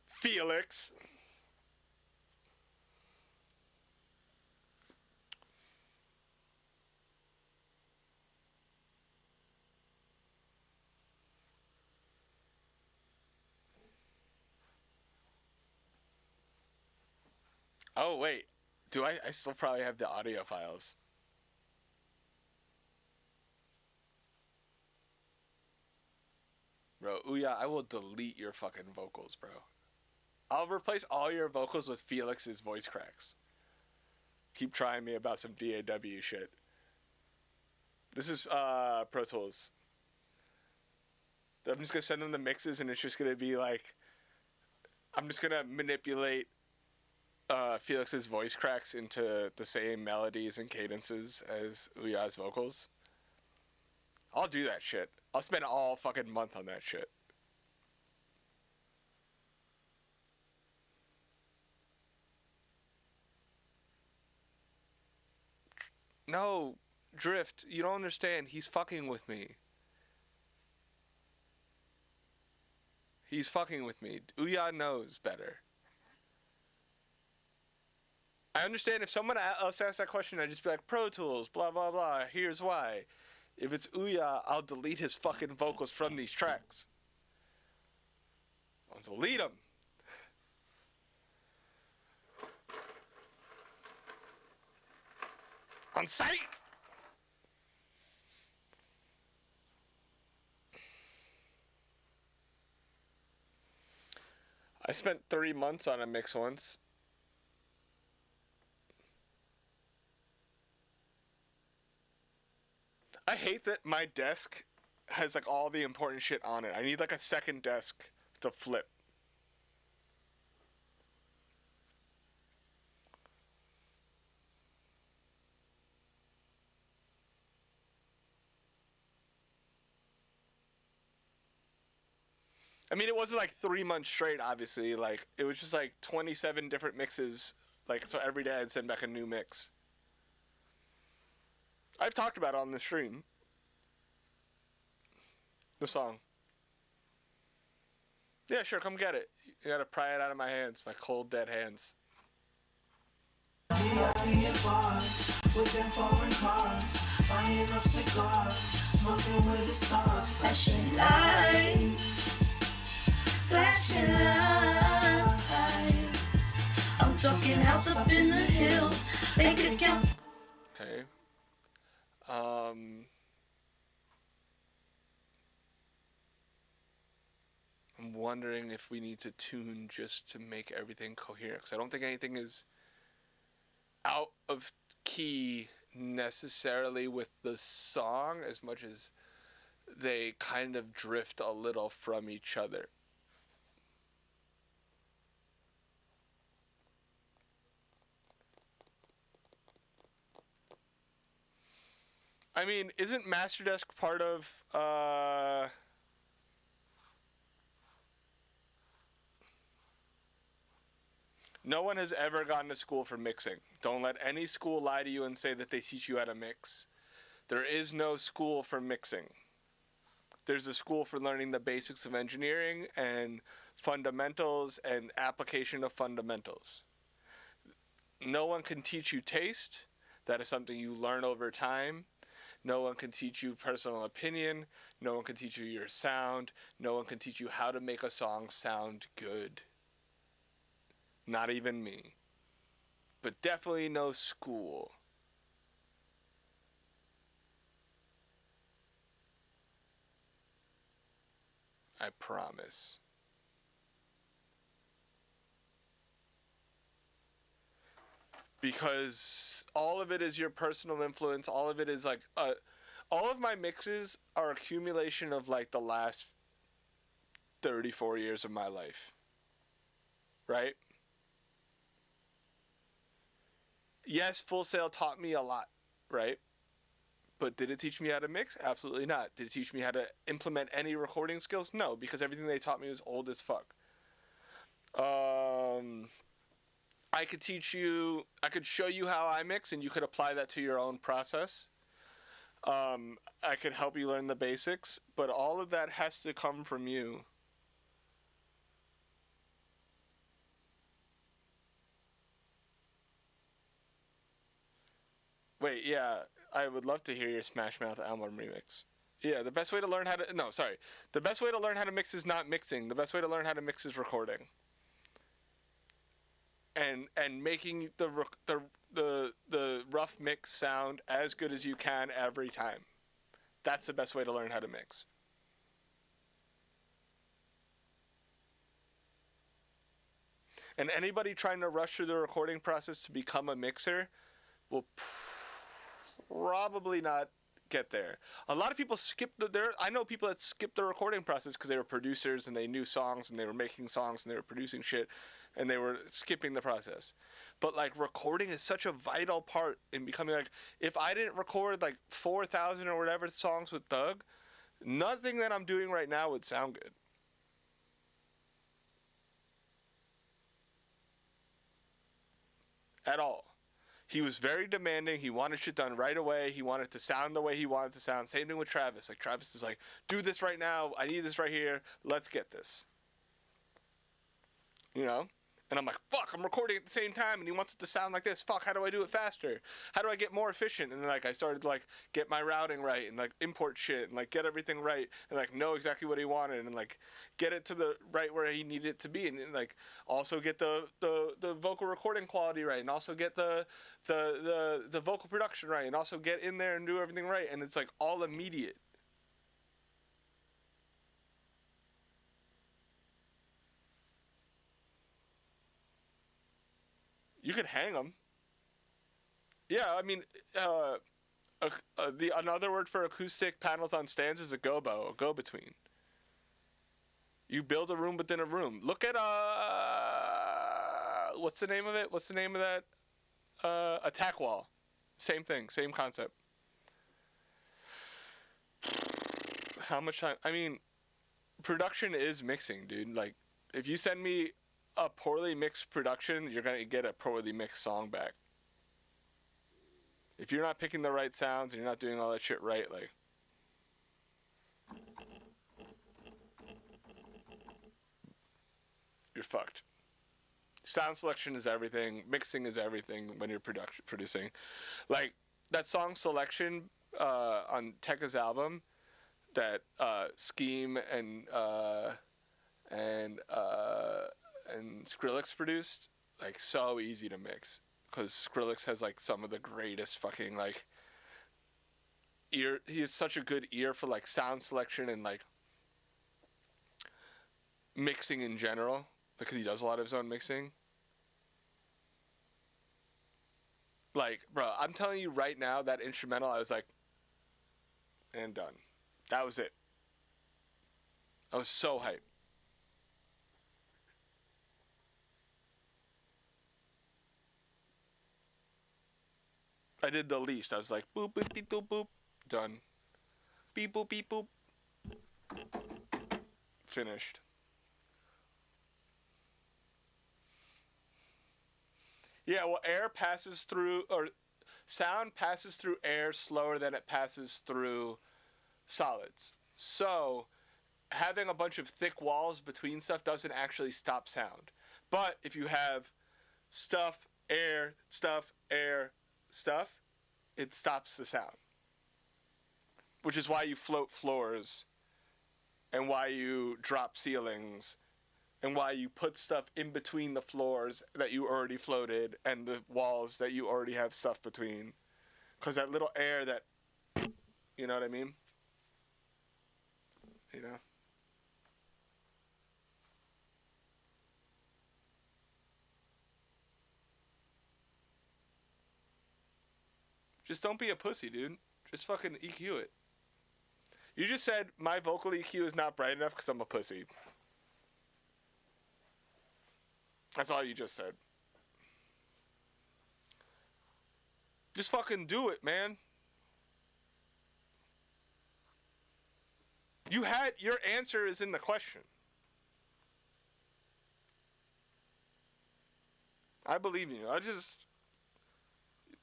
S1: Felix. Oh, wait. Do I still probably have the audio files. Bro, Ouya, I will delete your fucking vocals, bro. I'll replace all your vocals with Felix's voice cracks. Keep trying me about some DAW shit. This is Pro Tools. I'm just gonna send them the mixes and it's just gonna be like, I'm just gonna manipulate Felix's voice cracks into the same melodies and cadences as Ouya's vocals. I'll do that shit. I'll spend all fucking month on that shit. No, Drift, you don't understand. He's fucking with me. He's fucking with me. Ouya knows better. I understand if someone else asks that question, I'd just be like, Pro Tools, blah, blah, blah, here's why. If it's Ouya, I'll delete his fucking vocals from these tracks. I'll delete them. On site! I spent 3 months on a mix once. I hate that my desk has like all the important shit on it. I need like a second desk to flip. I mean, it wasn't like 3 months straight, obviously. Like, it was just like 27 different mixes. Like, so every day I'd send back a new mix. I've talked about it on the stream. The song. Yeah, sure, come get it. You gotta pry it out of my hands, my cold, dead hands.
S3: VIP at bars, whipping foreign cars, buying up cigars, smoking with the stars, flashing lights, flashing lights. I'm talking house up in the hills, bank account.
S1: Okay. I'm wondering if we need to tune just to make everything coherent, because I don't think anything is out of key necessarily with the song as much as they kind of drift a little from each other. I mean, isn't Masterdesk part of no one has ever gone to school for mixing. Don't let any school lie to you and say that they teach you how to mix. There is no school for mixing. There's a school for learning the basics of engineering and fundamentals and application of fundamentals. No one can teach you taste. That is something you learn over time. No one can teach you personal opinion. No one can teach you your sound. No one can teach you how to make a song sound good. Not even me. But definitely no school. I promise. Because all of it is your personal influence. All of it is like, all of my mixes are accumulation of like the last 34 years of my life. Right? Yes, Full Sail taught me a lot, right? But did it teach me how to mix? Absolutely not. Did it teach me how to implement any recording skills? No, because everything they taught me was old as fuck. I could teach you, I could show you how I mix and you could apply that to your own process. I could help you learn the basics, but all of that has to come from you. Wait, yeah, I would love to hear your Smash Mouth album remix. Yeah, the best way to learn how to, no, sorry. The best way to learn how to mix is not mixing. The best way to learn how to mix is recording. And making the rough mix sound as good as you can every time. That's the best way to learn how to mix. And anybody trying to rush through the recording process to become a mixer will probably not get there. A lot of people skip I know people that skip the recording process because they were producers and they knew songs and they were making songs and they were producing shit and they were skipping the process. But like recording is such a vital part in becoming like, if I didn't record like 4,000 or whatever songs with Doug, nothing that I'm doing right now would sound good. At all. He was very demanding. He wanted shit done right away. He wanted to sound the way he wanted to sound. Same thing with Travis. Like Travis is like, do this right now. I need this right here. Let's get this. You know? And I'm like, fuck, I'm recording at the same time and he wants it to sound like this. Fuck, how do I do it faster? How do I get more efficient? And then like I started to like get my routing right and like import shit and like get everything right and like know exactly what he wanted and like get it to the right where he needed it to be and like also get the vocal recording quality right and also get the vocal production right and also get in there and do everything right, and it's like all immediate. You could hang them. Yeah, I mean, another word for acoustic panels on stands is a gobo, a go-between. You build a room within a room. Look at, what's the name of it? What's the name of that? Attack wall. Same thing, same concept. How much time? I mean, production is mixing, dude. Like, if you send me a poorly mixed production, you're gonna get a poorly mixed song back. If you're not picking the right sounds and you're not doing all that shit right, like. you're fucked. Sound selection is everything. Mixing is everything when you're producing. Like, that song Selection on Tekka's album that Scheme and Skrillex produced, like, so easy to mix. Because Skrillex has, like, some of the greatest fucking, like, ear. He has such a good ear for, like, sound selection and, like, mixing in general. Because he does a lot of his own mixing. Like, bro, I'm telling you right now, that instrumental, I was like, and done. That was it. I was so hyped. I did the least. I was like, boop, boop, beep, boop, boop. Done. Beep, boop, beep, boop. Finished. Yeah, well, air passes through, or sound passes through air slower than it passes through solids. So, having a bunch of thick walls between stuff doesn't actually stop sound. But if you have stuff, air, stuff, it stops the sound. Which is why you float floors, and why you drop ceilings, and why you put stuff in between the floors that you already floated and the walls that you already have stuff between. Because that little air that, you know what I mean? You know? Just don't be a pussy, dude. Just fucking EQ it. You just said my vocal EQ is not bright enough because I'm a pussy. That's all you just said. Just fucking do it, man. Your answer is in the question. I believe in you. I just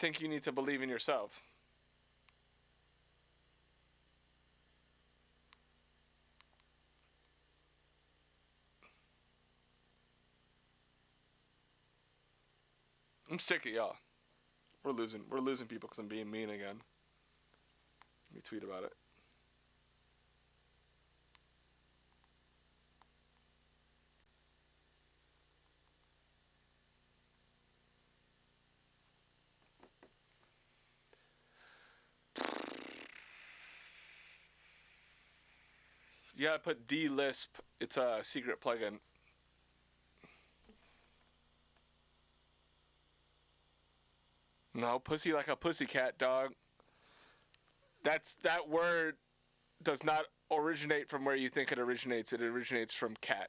S1: think you need to believe in yourself. I'm sick of y'all. We're losing people because I'm being mean again. Let me tweet about it. You gotta put D-Lisp. It's a secret plugin. No, pussy like a pussycat, dog. That word does not originate from where you think it originates. It originates from cat.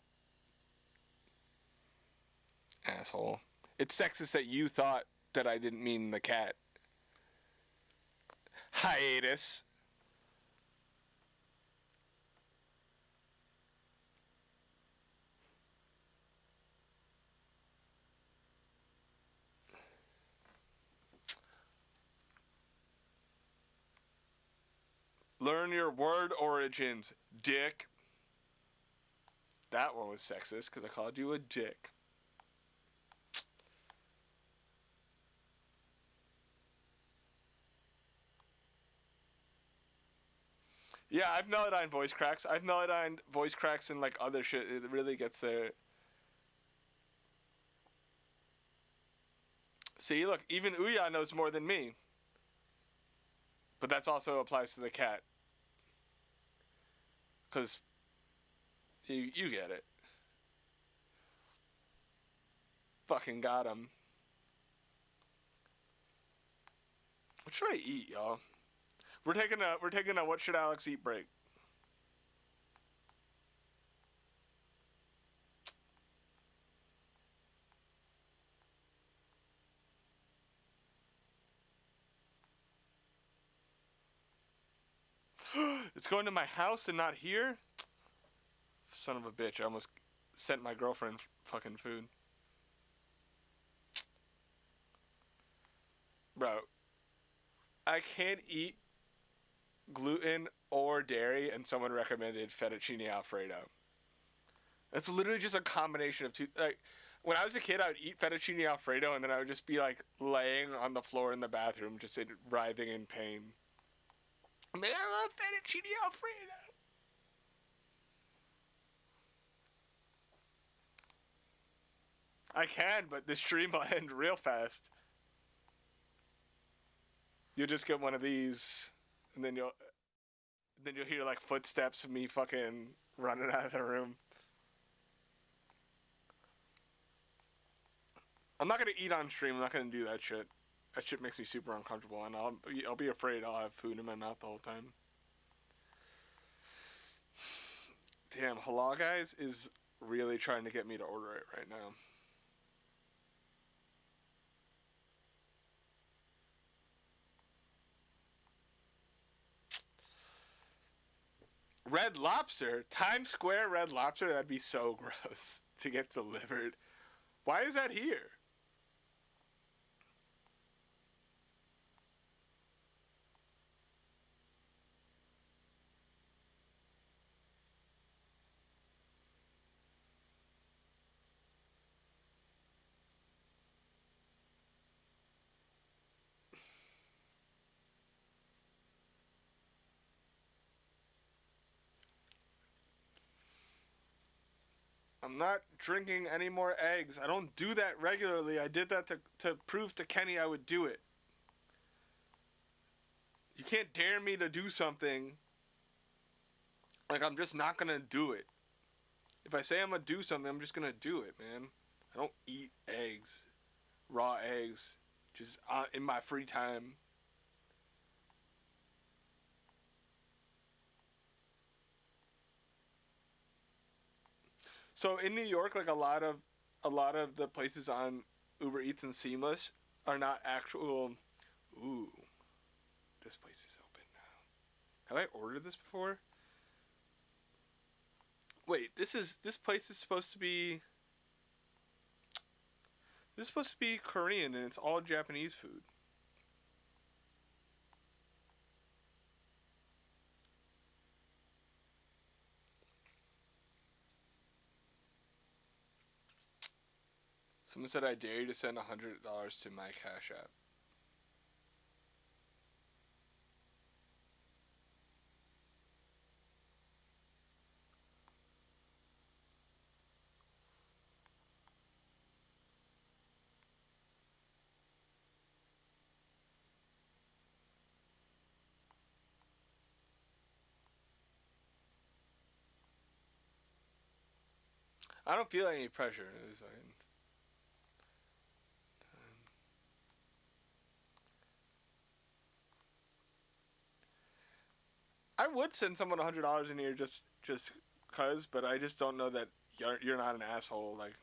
S1: Asshole. It's sexist that you thought that I didn't mean the cat. Hiatus. Learn your word origins, dick. That one was sexist because I called you a dick. Yeah, I've melodined voice cracks. I've melodined voice cracks and like other shit. It really gets there. See, look, even Ouya knows more than me. But that's also applies to the cat. Because you get it. Fucking got him. What should I eat, y'all? We're taking a what should Alex eat break. It's going to my house and not here? Son of a bitch, I almost sent my girlfriend fucking food. Bro, I can't eat gluten or dairy, and someone recommended fettuccine alfredo. It's literally just a combination of two. Like, when I was a kid, I would eat fettuccine alfredo, and then I would just be like laying on the floor in the bathroom, just writhing in pain. I'm like, I love fettuccine alfredo. I can, but the stream will end real fast. You'll just get one of these, and then you'll hear like footsteps of me fucking running out of the room. I'm not gonna eat on stream. I'm not gonna do that shit. That shit makes me super uncomfortable, and I'll be afraid I'll have food in my mouth the whole time. Damn, Halal Guys is really trying to get me to order it right now. Red Lobster? Times Square Red Lobster? That'd be so gross to get delivered. Why is that here? I'm not drinking any more eggs. I don't do that regularly. I did that to prove to Kenny I would do it. You can't dare me to do something. Like, I'm just not gonna do it. If I say I'm gonna do something, I'm just gonna do it, man. I don't eat eggs. Raw eggs. Just in my free time. So in New York, like a lot of the places on Uber Eats and Seamless are not actual. Ooh, this place is open now. Have I ordered this before? Wait, this place is supposed to be. This is supposed to be Korean, and it's all Japanese food. Someone said, I dare you to send $100 to my Cash App. I don't feel any pressure. It's like, I would send someone $100 in here just cause, but I just don't know that you're not an asshole. Like,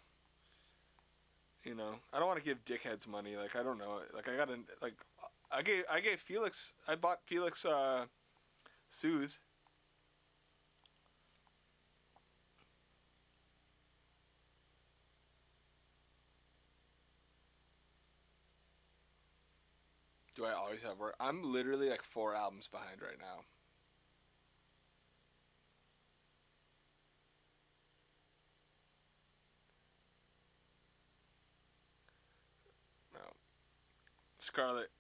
S1: you know, I don't want to give dickheads money. Like, I don't know. Like, I gave Felix. I bought Felix Soothe. Do I always have work? I'm literally like 4 albums behind right now. No. Scarlett.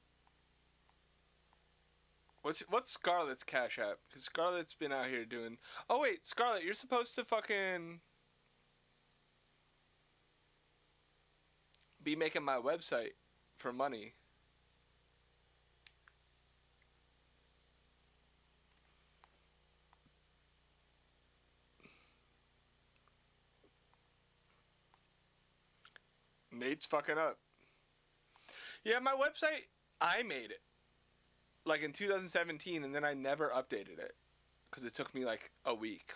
S1: What's Scarlett's Cash App? Because Scarlett's been out here doing. Oh wait, Scarlett, you're supposed to fucking be making my website for money. Nate's fucking up. Yeah, my website, I made it. Like in 2017, and then I never updated it. Because it took me like a week.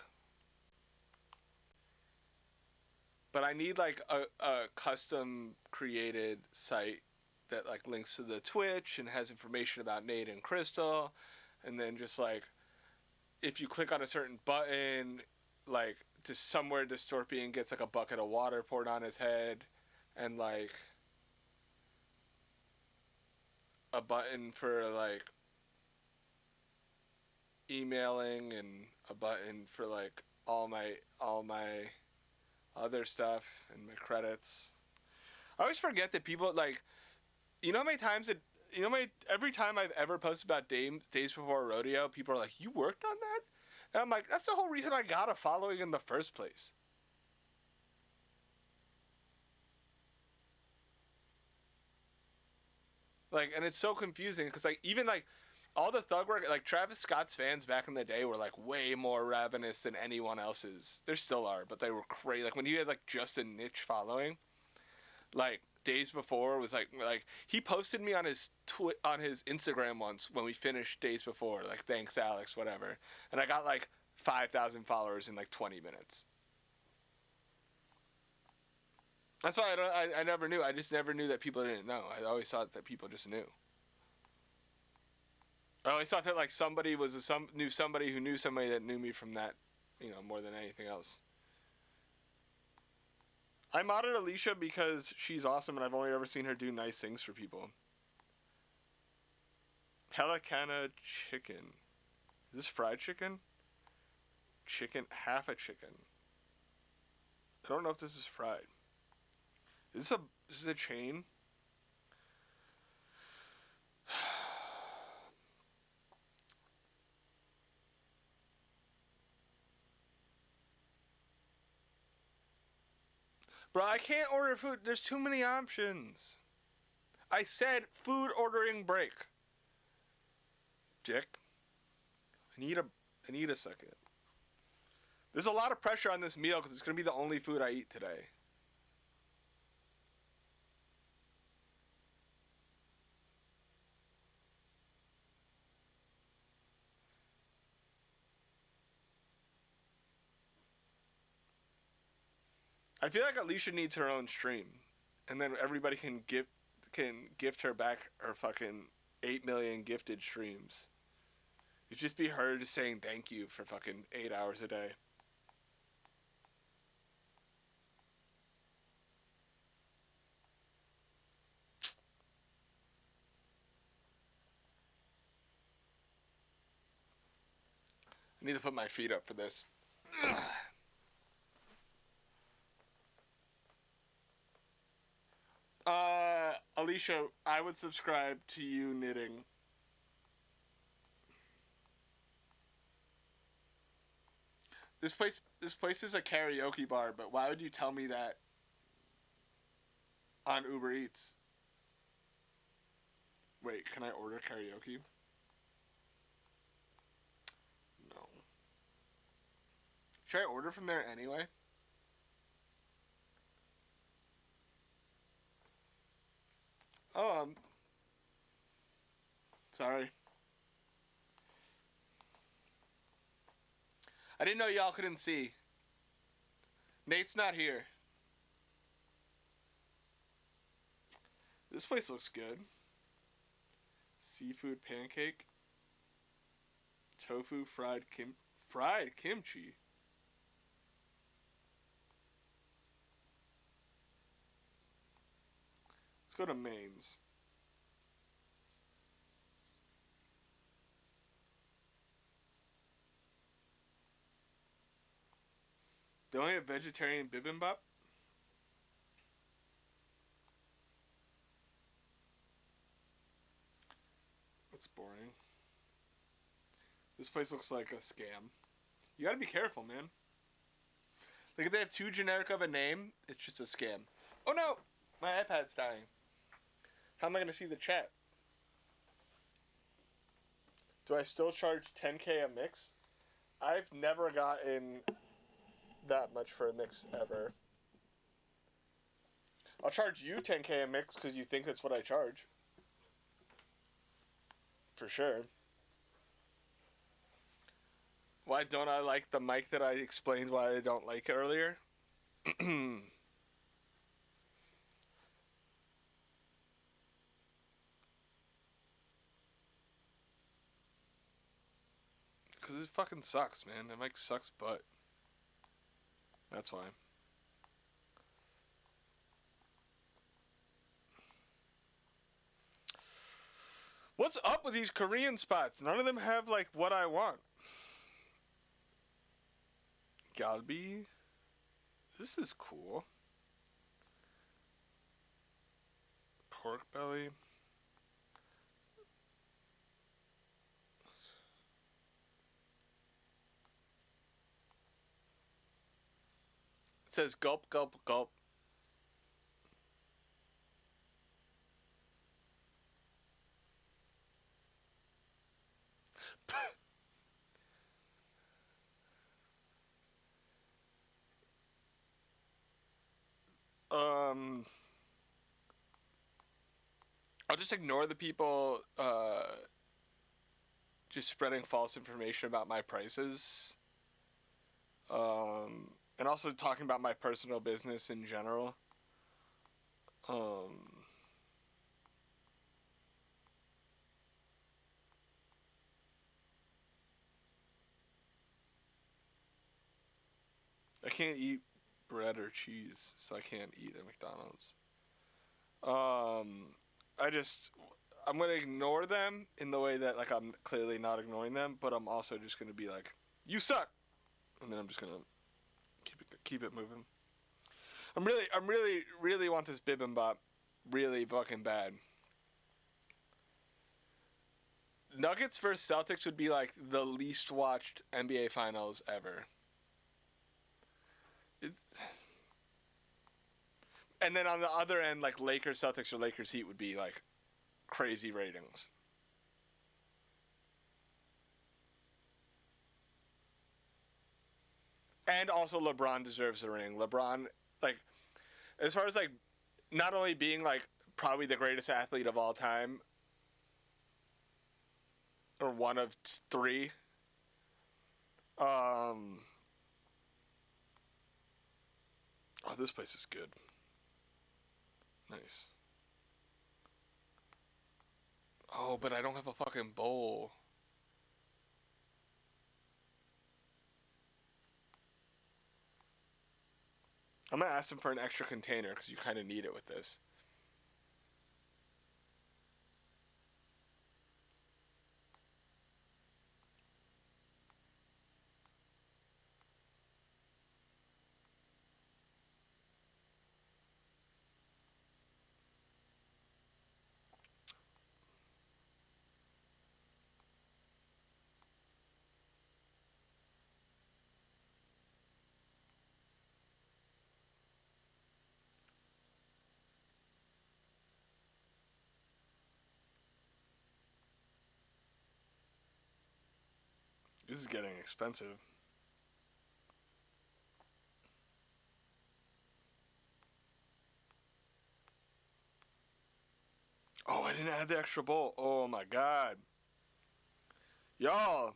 S1: But I need like a custom created site that like links to the Twitch and has information about Nate and Crystal. And then just like, if you click on a certain button, like just somewhere Dystorpian gets like a bucket of water poured on his head. And like a button for like emailing, and a button for like all my other stuff and my credits. I always forget that people, like, you know how many times that, you know, every time I've ever posted about Days Before Rodeo, people are like, you worked on that? And I'm like, that's the whole reason I got a following in the first place. Like, and it's so confusing because, like, even, like, all the thug work, like, Travis Scott's fans back in the day were, like, way more ravenous than anyone else's. There still are, but they were crazy. Like, when he had, like, just a niche following, like, Days Before was, like, he posted me on his on his Instagram once when we finished Days Before, like, thanks, Alex, whatever. And I got, like, 5,000 followers in, like, 20 minutes. That's why I never knew. I just never knew that people didn't know. I always thought that people just knew. I always thought that, like, somebody was knew somebody who knew somebody that knew me from that, you know, more than anything else. I modded Alicia because she's awesome and I've only ever seen her do nice things for people. Pelicana chicken. Is this fried chicken? Chicken, half a chicken. I don't know if this is fried. Is this a chain? Bro, I can't order food. There's too many options. I said food ordering break. Dick. I need a second. There's a lot of pressure on this meal because it's going to be the only food I eat today. I feel like Alicia needs her own stream, and then everybody can gift her back her fucking 8 million gifted streams. It'd just be her just saying thank you for fucking 8 hours a day. I need to put my feet up for this. Alicia, I would subscribe to you knitting. This place is a karaoke bar, but why would you tell me that on Uber Eats? Wait, can I order karaoke? No. Should I order from there anyway? Oh, sorry. I didn't know y'all couldn't see. Nate's not here. This place looks good. Seafood pancake. Tofu fried kimchi. Let's go to mains. They only have vegetarian bibimbap? That's boring. This place looks like a scam. You gotta be careful, man. Like, if they have too generic of a name, it's just a scam. Oh no! My iPad's dying. How am I gonna see the chat? Do I still charge 10K a mix? I've never gotten that much for a mix ever. I'll charge you 10K a mix because you think that's what I charge. For sure. Why don't I like the mic that I explained why I don't like earlier? Because it fucking sucks, man. That mic sucks butt. That's why. What's up with these Korean spots? None of them have, like, what I want. Galbi? This is cool. Pork belly. It says gulp, gulp, gulp. I'll just ignore the people just spreading false information about my prices. And also talking about my personal business in general. I can't eat bread or cheese, so I can't eat at McDonald's. I'm gonna ignore them in the way that, like, I'm clearly not ignoring them, but I'm also just gonna be like, you suck, and then I'm just gonna keep it moving. I'm really want this bibimbap really fucking bad. Nuggets versus Celtics would be like the least watched NBA finals ever. And then on the other end, like Lakers Celtics or Lakers Heat would be like crazy ratings. And also LeBron deserves a ring. LeBron, like, as far as like not only being like probably the greatest athlete of all time, or one of three, oh, this place is good. Nice. Oh, but I don't have a fucking bowl. I'm gonna ask them for an extra container because you kind of need it with this. This is getting expensive. Oh, I didn't add the extra bowl. Oh my god. Y'all.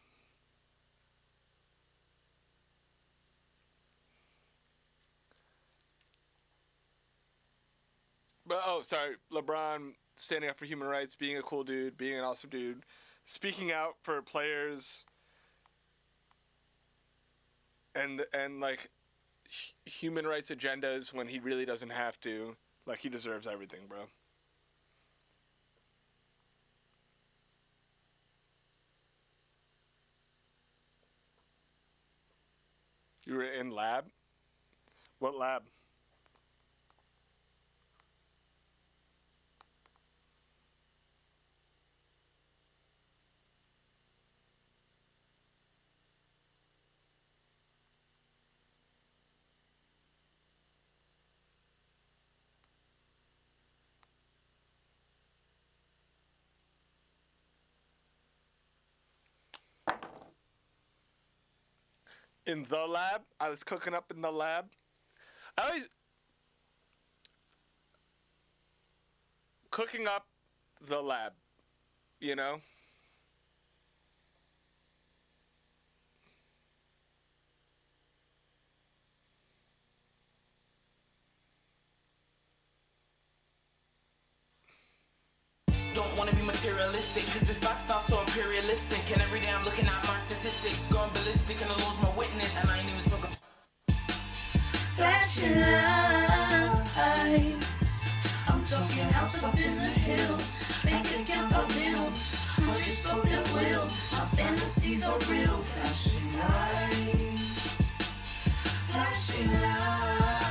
S1: But, oh, sorry. LeBron standing up for human rights, being a cool dude, being an awesome dude, speaking out for players, and like human rights agendas when he really doesn't have to. Like, he deserves everything, bro. You were in lab? What lab? In the lab? I was cooking up in the lab. I always... Cooking up the lab, you know?
S4: Don't wanna be materialistic, cause this lifestyle's so imperialistic. And every day I'm looking at my statistics, going ballistic, and the Lord's my witness. And I ain't even talking.
S5: Flashing lights. I'm talking house up in the hills. Bank account of bills. Hundreds spoke their wheels. My fantasies are real. Flashing lights. Flashing lights.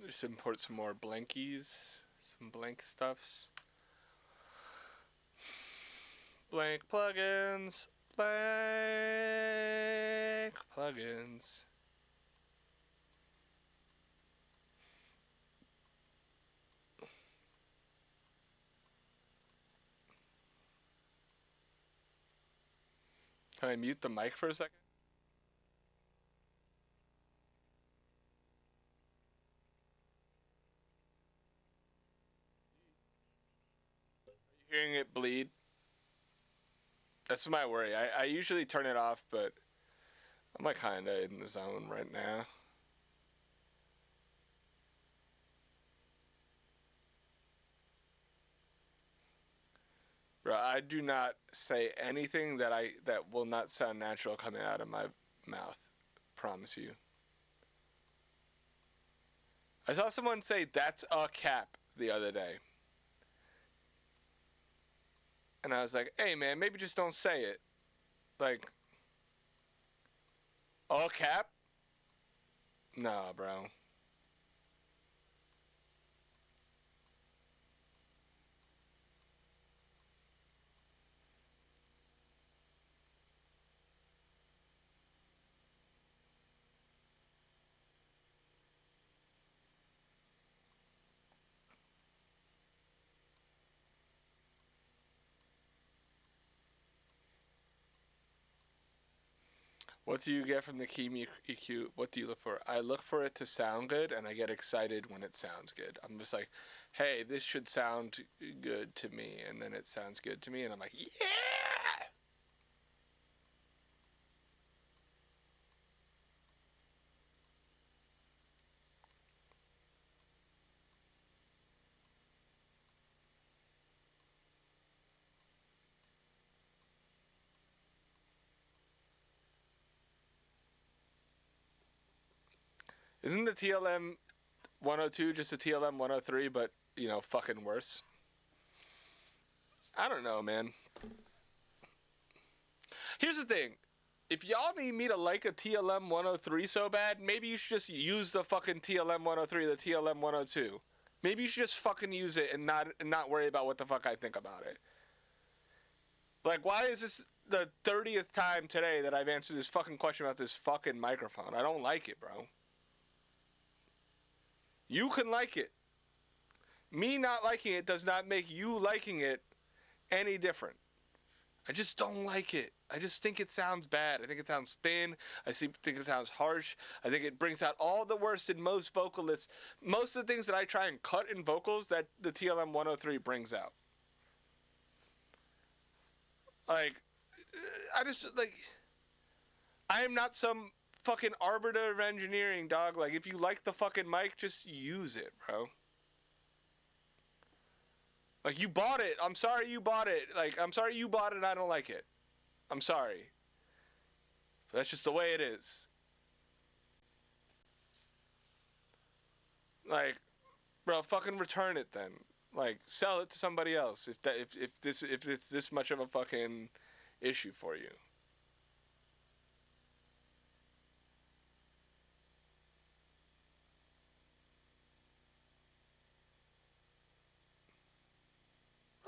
S1: Just import some more blankies, some blank stuffs. Blank plugins, blank plugins. Can I mute the mic for a second? Are you hearing it bleed? That's my worry. I usually turn it off, but I'm like kind of in the zone right now. Bro, I do not say anything that will not sound natural coming out of my mouth. Promise you. I saw someone say that's a cap the other day. And I was like, hey man, maybe just don't say it. Like, a cap? Nah, bro. What do you get from the key EQ? What do you look for? I look for it to sound good, and I get excited when it sounds good. I'm just like, hey, this should sound good to me, and then it sounds good to me, and I'm like, yeah! Isn't the TLM 102 just a TLM 103, but, you know, fucking worse? I don't know, man. Here's the thing. If y'all need me to like a TLM 103 so bad, maybe you should just use the fucking TLM 103, the TLM 102. Maybe you should just fucking use it and not worry about what the fuck I think about it. Like, why is this the 30th time today that I've answered this fucking question about this fucking microphone? I don't like it, bro. You can like it. Me not liking it does not make you liking it any different. I just don't like it. I just think it sounds bad. I think it sounds thin. I think it sounds harsh. I think it brings out all the worst in most vocalists. Most of the things that I try and cut in vocals that the TLM 103 brings out. Like, I am not some fucking arbiter of engineering, dog. Like, if you like the fucking mic, just use it, bro. Like, you bought it. I'm sorry you bought it. Like, I'm sorry you bought it and I don't like it. I'm sorry. But that's just the way it is. Like, bro, fucking return it then. Like, sell it to somebody else if it's this much of a fucking issue for you.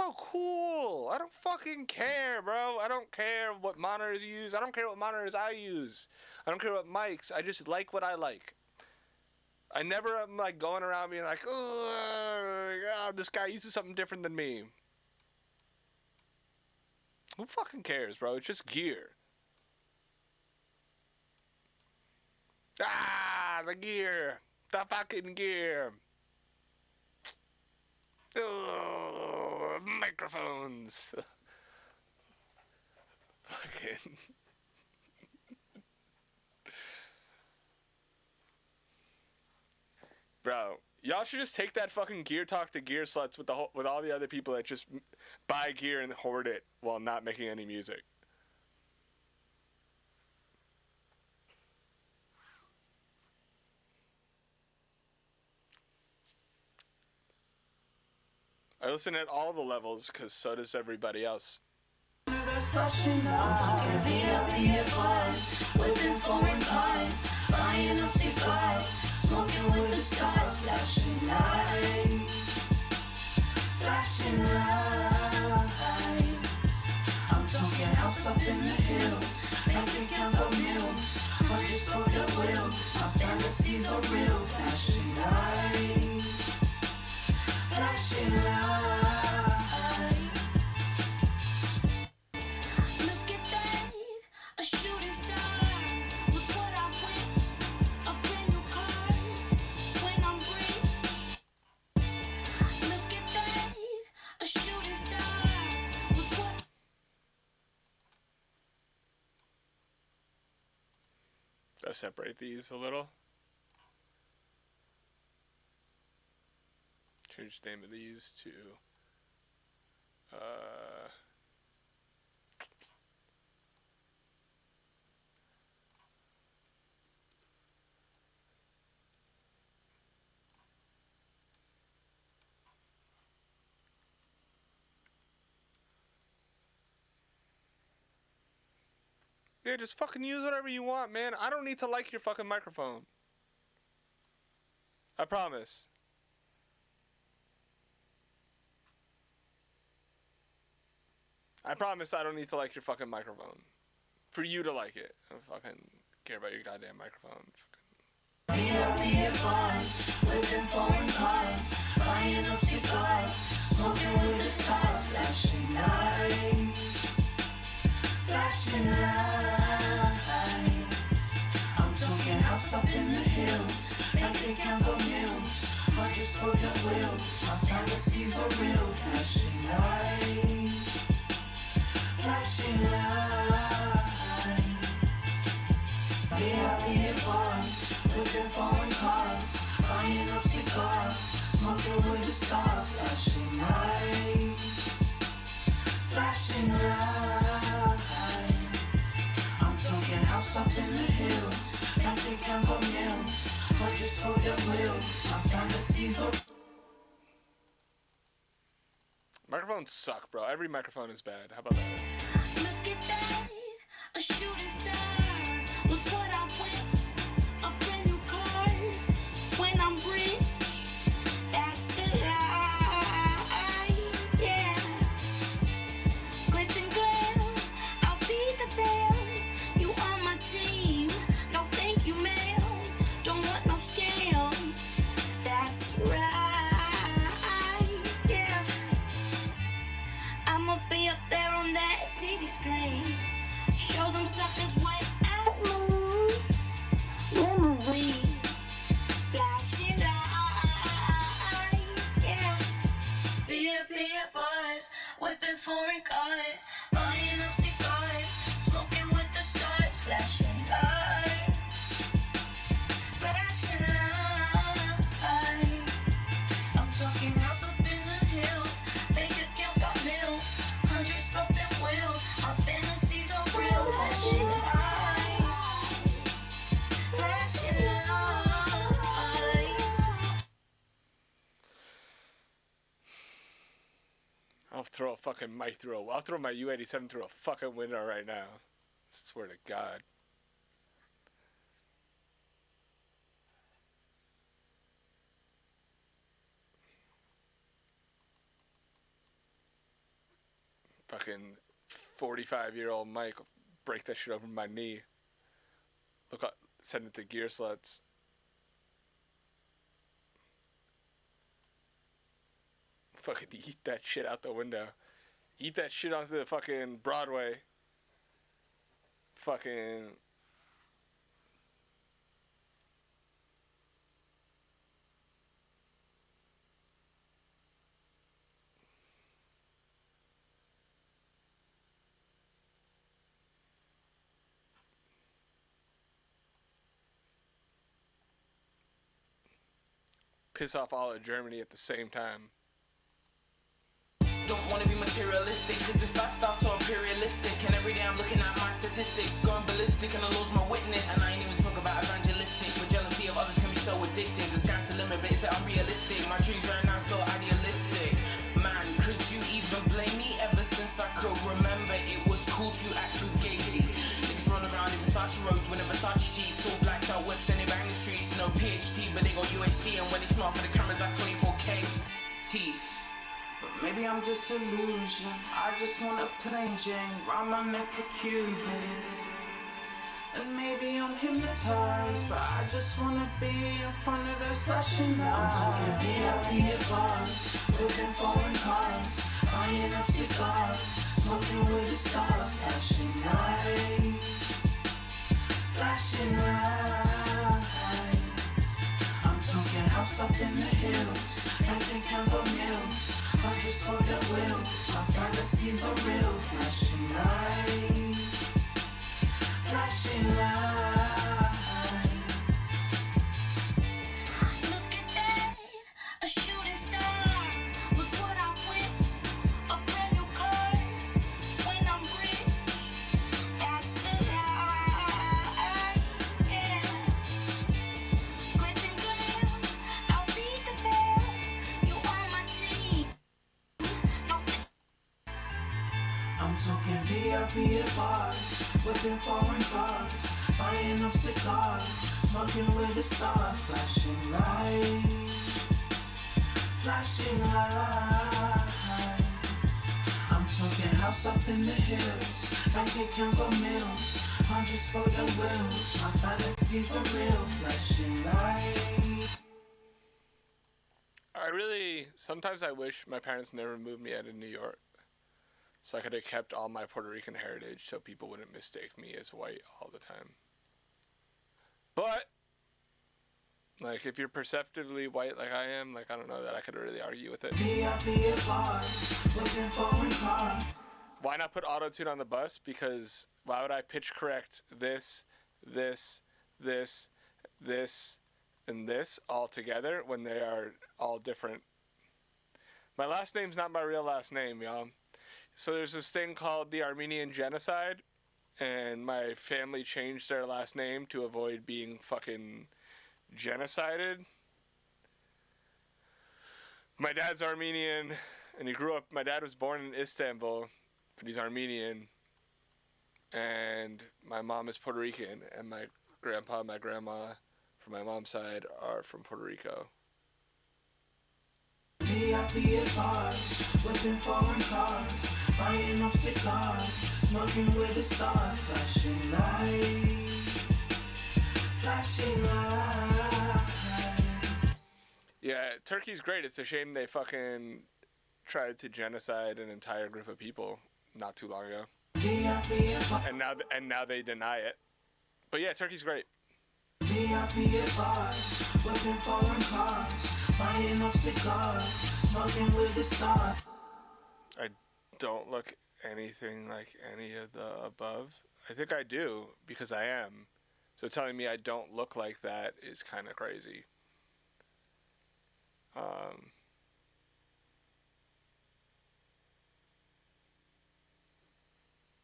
S1: Oh, cool. I don't fucking care, bro. I don't care what monitors you use. I don't care what monitors I use. I don't care what mics. I just like what I like. I never am, like, going around being like, oh, this guy uses something different than me. Who fucking cares, bro? It's just gear. Ah, the gear. The fucking gear. Oh, microphones. Fucking. Bro, y'all should just take that fucking gear talk to gear sluts with all the other people that just buy gear and hoard it while not making any music. I listen at all the levels because so does everybody else.
S3: Rushing up, VIP bars, whipping foreign cars, buying up cigars. Smoking with the stars, flashing lights. Flashing lights. I'm talking house up in the hills. Epic Campbell Mills. Hundreds for the wheels. My fantasies are real. Flashing lights. Flashing lights.
S5: Look at that, a shooting star. Look what I win, a brand new car. When I'm rich. Look at that, a shooting star. Look what.
S1: I'll separate these a little. Change the name of these to yeah, just fucking use whatever you want, man. I don't need to like your fucking microphone. I promise. I promise I don't need to like your fucking microphone. For you to like it. I don't fucking care about your goddamn microphone.
S3: VIP bars, living foreign cars, buying up cigars, smoking with the stars, flashing lights, flashing lights. I'm talking house up in the hills, Epic Campbell Mills, hundreds for the wheels. My fantasies are real, flashing lights, flashing lights. VIP bars. Living foreign cars, buying up cigars, smoking with the stars, flashing lights, flashing lights. I'm talking house up in the hills, Epic Campbell Mills, hundreds for the wheels. My fantasies are.
S1: Microphones suck, bro. Every microphone is bad. How about that?
S5: Look at that, a shooting star. Look what I win, a brand new car. When I'm rich, that's the life, yeah. Glitz and glam, I'll feed the fam. You on my team, no thank you, ma'am. Don't want no scam, that's right, yeah. I'ma be up there on that TV screen. Show them suckers what I mean. Memories, flashing lights, yeah. VIP bars, whipping foreign cars, buying up cigars, smoking with the stars, flashing lights, flashing lights. I'm talking house up in the hills, bank account got mills, hundreds broken wheels. Our fantasies are real, flashing lights, flashing lights.
S1: I'll throw a fucking mic through I'll throw my U87 through a fucking window right now. I swear to God. Fucking 45-year-old Mike will break that shit over my knee. Look up, send it to Gear Sluts. Fucking eat that shit out the window. Eat that shit onto the fucking Broadway. Fucking. Piss off all of Germany at the same time.
S4: Don't wanna be materialistic, cause this lifestyle so imperialistic. And every day I'm looking at my statistics, going ballistic and I lose my witness. And I ain't even talk about evangelistic, but jealousy of others can be so addictive. The sky's the limit, but it's unrealistic. My dreams right now so idealistic. Man, could you even blame me? Ever since I could remember, it was cool to act fugazi. Niggas run around in Versace robes, when a Versace sheets, all blacked out whips and they bang the streets. No PhD, but they go UHD, and when they smart for the cameras, that's 24K. T.
S3: But maybe I'm just illusion. I just want a plain Jane round my neck a Cuban. And maybe I'm hypnotized, but I just wanna be in front of the flashing lights. I'm talking VIP at bars, whipping foreign cars, buying up cigars, smoking with the stars. Flashing lights, flashing lights. I'm talking house up in the hills, renting Campbell Mills, 100 spoken wheels. My fantasies are real. Flashing lights, flashing lights.
S5: Look at that, a shooting star. Look what I whip, a brand new car. When I'm rich, that's the life. Yeah. Glitz and glam, I'll beat the veil. You on my team. No.
S3: I'm talking VIP at bars, whipping foreign cars, buying up cigars, smoking with the stars. Flashing lights, flashing lights. I'm talking house up in the hills, banking Campbell Mills, 100 spoken wheels. My fantasies are real. Flashing lights.
S1: Sometimes I wish my parents never moved me out of New York, so I could have kept all my Puerto Rican heritage so people wouldn't mistake me as white all the time. But, like, if you're perceptively white like I am, like, I don't know that I could really argue with it.
S3: VIP at bars, whipping foreign cars.
S1: Why not put auto-tune on the bus? Because why would I pitch correct this, and this all together when they are all different? My last name's not my real last name, y'all. So there's this thing called the Armenian Genocide, and my family changed their last name to avoid being fucking genocided. My dad's Armenian, and my dad was born in Istanbul, but he's Armenian, and my mom is Puerto Rican, and my grandpa and my grandma from my mom's side are from Puerto Rico.
S3: VIP at bars, whipping foreign cars, buying up cigars, smoking with the stars. Flashing lights, flashing lights.
S1: Yeah, Turkey's great. It's a shame they fucking tried to genocide an entire group of people not too long ago.
S3: VIP at bars,
S1: And now they deny it. But yeah, Turkey's great.
S3: VIP at bars, whipping foreign cars, buying up cigars, smoking with the stars.
S1: I don't look anything like any of the above. I think I do, because I am. So telling me I don't look like that is kind of crazy.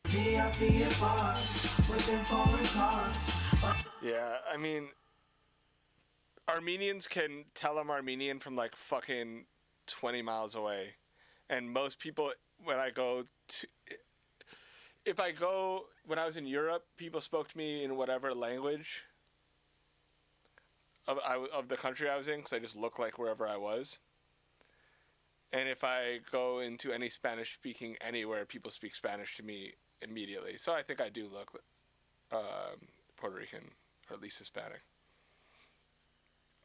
S3: VIP at bars, whipping foreign cars.
S1: Yeah, I mean, Armenians can tell I'm Armenian from like fucking 20 miles away. And most people, when I was in Europe, people spoke to me in whatever language of the country I was in, because I just look like wherever I was. And if I go into any Spanish speaking anywhere, people speak Spanish to me immediately. So I think I do look Puerto Rican, or at least Hispanic.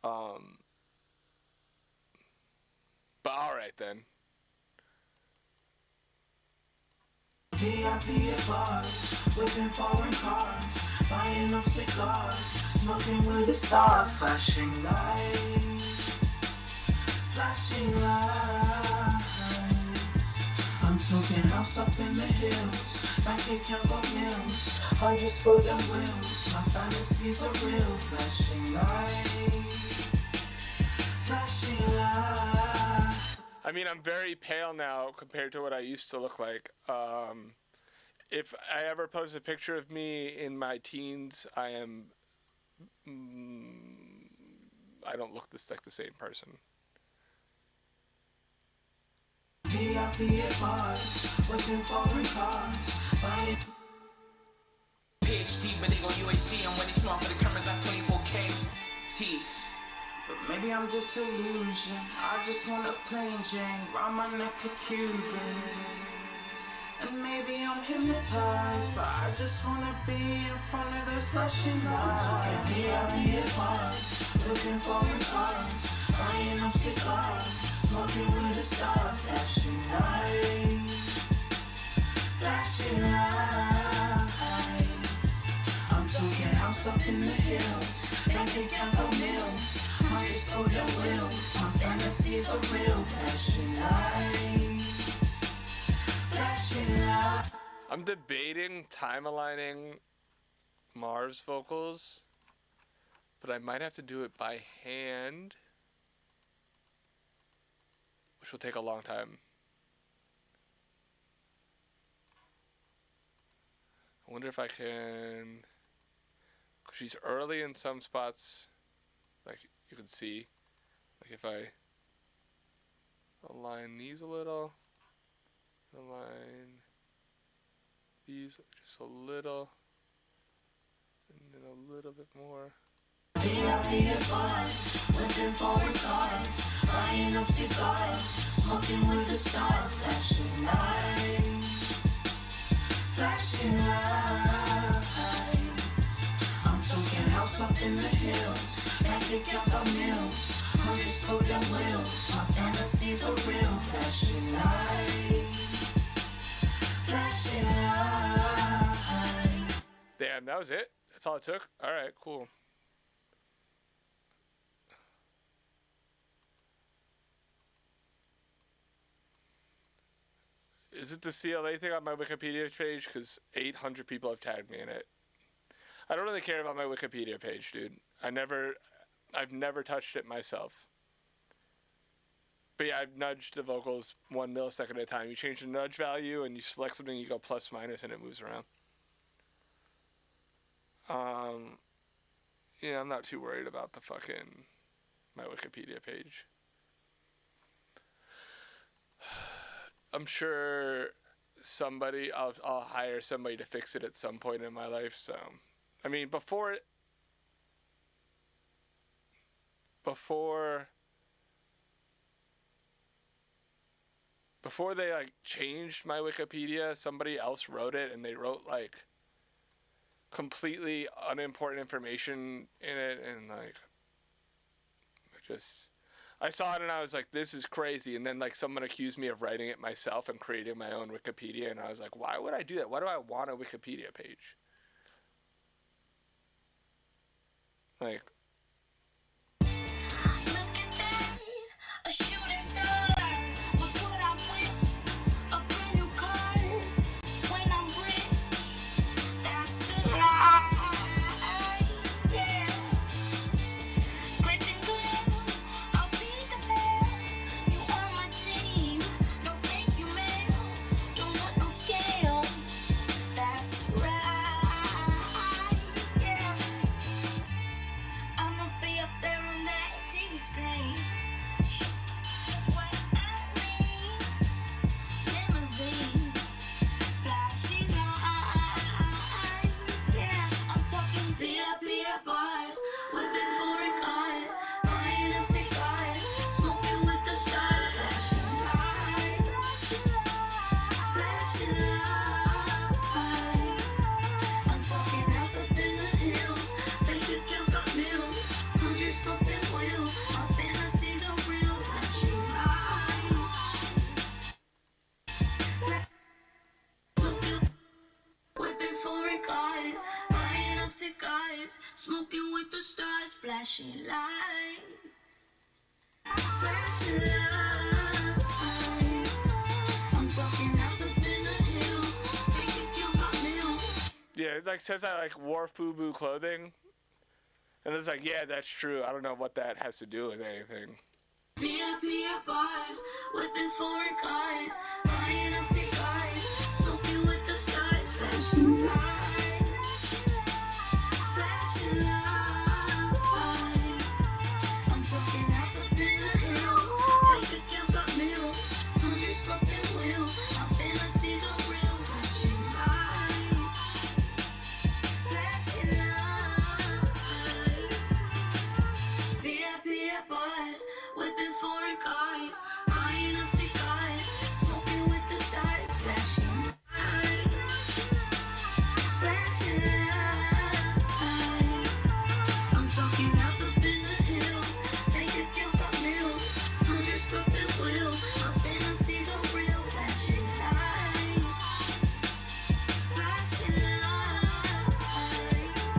S1: But alright then.
S3: VIP at bars, whipping foreign cars, buying up cigars, smoking with the stars. Flashing lights, flashing lights. I'm talking house up in the hills, banking Campbell Mills, 100 spoken wheels. My fantasies are real. Flashing lights, flashing lights.
S1: I mean, I'm very pale now compared to what I used to look like. If I ever post a picture of me in my teens, I don't look like the same person.
S3: VIP at bars, whipping foreign cars, buying.
S4: PhD, but they go UHD, and when they smart for the cameras, that's 24K. T.
S3: But maybe I'm disillusioned. I just want a plain Jane, round my neck a Cuban. And maybe I'm hypnotized, but I just wanna be in front of the flashing lights. I'm talking VIP at bars, looking for cars, buying up cigars, smoking with the stars, flashing lights, flashing lights. I'm talking house up in the hills, bank account go mills, I just owe the wheels. My fantasies are real, flashing lights, flashing lights.
S1: I'm debating time aligning Marv's vocals, but I might have to do it by hand, which will take a long time. I wonder if I can, 'cause she's early in some spots, like you can see, like if I align these a little, align these just a little, and then a little bit more.
S3: VIP at bars, looking for cars, buying up cigars, smoking with the stars, flashing lights, flashing lights. I'm talking house up in the hills, bank account got mills, hundreds go down wheels. My fantasies are real, flashing lights, flashing lights.
S1: Damn, that was it? That's all it took? Alright, cool. Is it the CLA thing on my Wikipedia page? Because 800 people have tagged me in it. I don't really care about my Wikipedia page, dude. I've never touched it myself. But yeah, I've nudged the vocals 1 millisecond at a time. You change the nudge value and you select something, you go plus minus and it moves around. Yeah, I'm not too worried about the fucking my Wikipedia page. I'm sure somebody, I'll hire somebody to fix it at some point in my life. So, I mean, before they like changed my Wikipedia, somebody else wrote it, and they wrote like completely unimportant information in it, and like I saw it and I was like, this is crazy. And then like someone accused me of writing it myself and creating my own Wikipedia, and I was like, why would I do that? Why do I want a Wikipedia page? Like,
S5: A shooting star. Look what I win. A brand new car. When I'm rich, that's the life. Yeah. Glitch and glare. I'll be the fair. You on my team. No thank you, man. Don't want no scale. That's right. Yeah. I'ma be up there on that TV screen. That's what I mean. Limousines, flashy lights. Yeah, I'm talking VIP at bars, whipping foreign cars, buying up cigars, smoking with the stars. Flashing lights, flashing lights. I'm talking house up in the hills, bank account got mills, hundreds broken wheels. My fantasies are real, flashing lights. Smoking, whipping foreign cars, buying up cigars, smoking with the stars, flashing lights, flashing lights. I'm talking house up in the hills, bank account got mills.
S1: yeah, it like says I like wore FUBU clothing. And it's like, yeah, that's true. I don't know what that has to do with anything.
S5: VIP at bars, whipping foreign cars, buying up cigars, smoking with the stars, flashing lights, flashing lights. I'm talking house up in the hills, bank account got mills, hundreds broken wheels. My fantasies are real, flashing lights, flashing lights. VIP at lights. I'm talking house up in the hills. Bank account got mills. 100 sculpted wheels. My fantasies are real. Flashing lights. Flashing lights.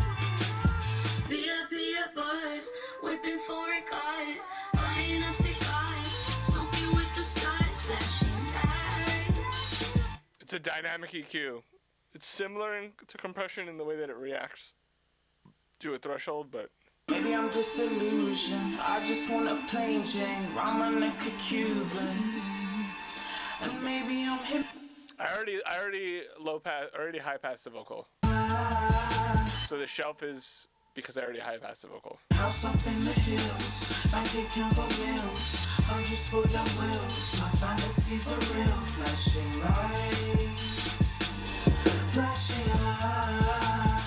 S5: VIP at bars. Whipping foreign cars. Buying up cigars. Smoking with the stars. Flashing lights.
S1: It's a dynamic EQ. It's similar to compression in the way that it reacts to a threshold, but
S3: Maybe I'm just illusion. I just want a plain Jane, round my neck a Cuban. And maybe I'm hip.
S1: I already high pass the vocal. So the shelf is because I already high pass the vocal.
S3: House up in the hills, bank account got mills. 100 spoiled on wheels. My fantasies are real. Flashing lights. Flashing lights.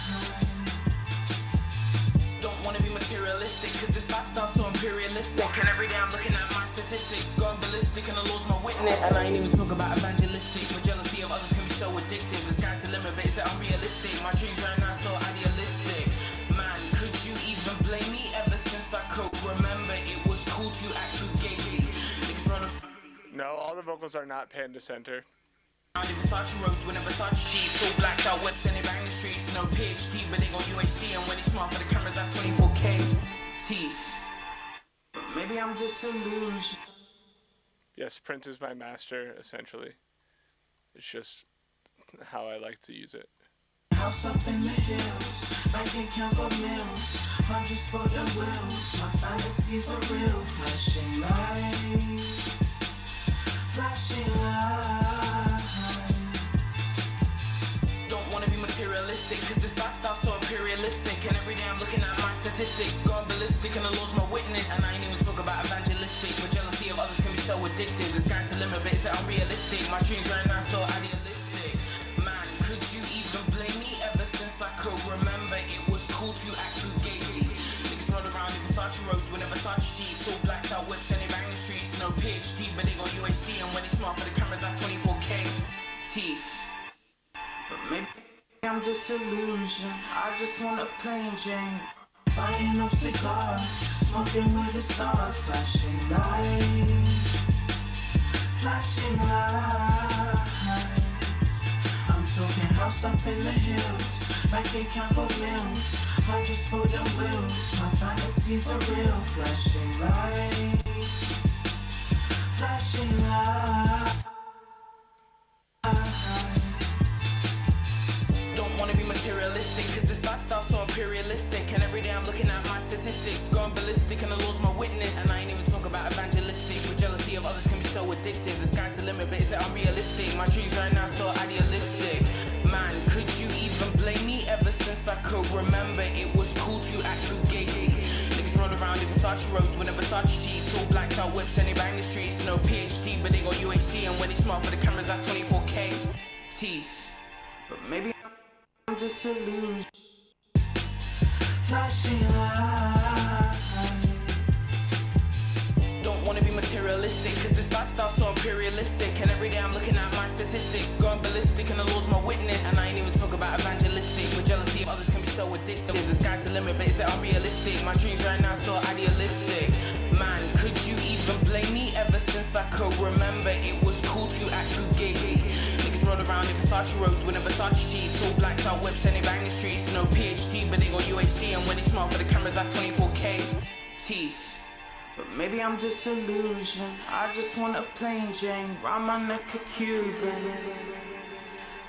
S3: Don't wanna be materialistic, cause this lifestyle's so imperialistic. And every day I'm looking at my statistics, going ballistic and the law's my witness. And I ain't even talk about evangelistic, but jealousy of others can be so addictive. The sky's the limit, but is it unrealistic? My dreams right now so idealistic. Man, could you even blame me? Ever since I could remember, it was cool to act fugazi. Niggas run up.
S1: No, all the vocals are not pan to center.
S3: The Versace robes with a Versace sheets, all blacked out whips and they bang the streets. No PhD, but they gon' UHD, and when they smart for the cameras, that's 24K. Teeth. But maybe I'm just illusion.
S1: Yes, print is my master, essentially. It's just how I like to use it.
S3: House up in the hills, bank account got mills. 100 spoiled on wheels. My fantasies are real. Flashing lights. Flashing lights. Don't wanna be materialistic, cause this lifestyle's so imperialistic. And every day I'm looking at my statistics, going ballistic and the law's my witness. And I ain't even talk about evangelistic, but jealousy of others can be so addictive. The sky's the limit, but is it unrealistic? My dreams right now so idealistic. Man, could you even blame me? Ever since I could remember, it was cool to act fugazi. Niggas run around in Versace robes with a Versace sheets, all blacked out whips and they bang the streets. No PhD, but they gon' UHD, and when they smart for the cameras, that's 24K. Teeth. But maybe I'm just illusion. I just want a plain Jane, buying up cigars, smoking with the stars. Flashing lights. Flashing lights. I'm talking house up in the hills, bank account got mills. 100 spoiled on wheels. My fantasies are real. Flashing lights. Flashing lights. Don't wanna be materialistic, cause this lifestyle's so imperialistic. And every day I'm looking at my statistics, going ballistic and the law's my witness. And I ain't even talk about evangelistic, but jealousy of others can be so addictive. The sky's the limit, but is it unrealistic? My dreams right now so idealistic. Man, could you even blame me? Ever since I could remember, it was cool to act fugazi. Niggas run around in Versace robes with a Versace sheets, all blacked out whips and they bang the streets. No PhD, but they got UHD, and when they smart for the cameras, that's 24K. Teeth. But maybe I'm just illusion. Flashing lights. Don't wanna be materialistic, cause this lifestyle's so imperialistic. And every day I'm looking at my statistics, going ballistic and the law's my witness. And I ain't even talk about evangelistic, but jealousy of others can be so addictive. The sky's the limit, but is it unrealistic? My dreams right now so idealistic. Man, could you even blame me? Ever since I could remember, it was cool to act fugazi. Niggas run around in Versace robes with a Versace sheets, all blacked out whips and they bang the streets. No PhD, but they got UHD, and when they smart for the cameras, that's 24K. Teeth. But maybe I'm just illusion. I just want a plain Jane, round my neck a Cuban.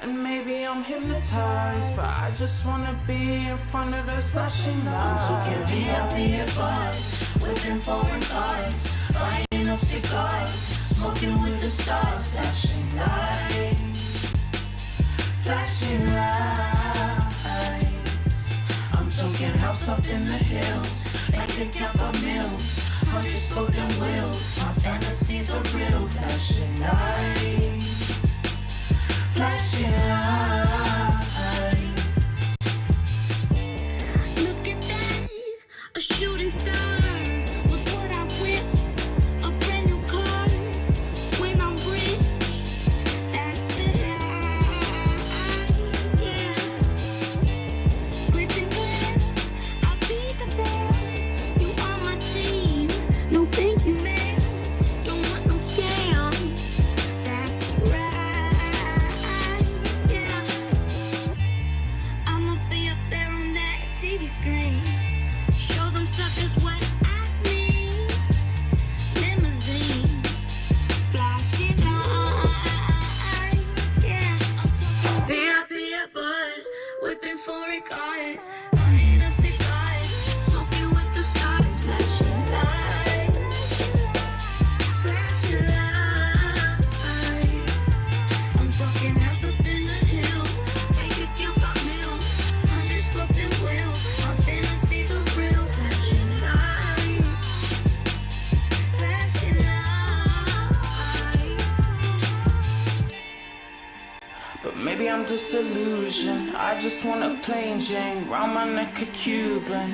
S3: And maybe I'm hypnotized, but I just wanna be in front of the flashing lights. I'm talking VIP at bars, whipping foreign cars, buying up cigars, smoking with the stars. Flashing lights. Flashing lights. I'm talking house up in the hills, bank account got mills. 100 spoiled on wheels. My fantasies are real. Flashing lights. Flashing lights.
S5: Look at that, a shooting star. Look what I whip, a brand new car. When I'm rich, that's the life, yeah. foreign cars, buying up cigars, smoking with the stars, flashing lights, flashing lights. I'm talking house up in the hills, bank account got mills, 100 spoken wheels, my fantasies are real, flashing lights, flashing lights.
S3: But maybe I'm disillusioned. I just want a plain Jane, round my neck a Cuban.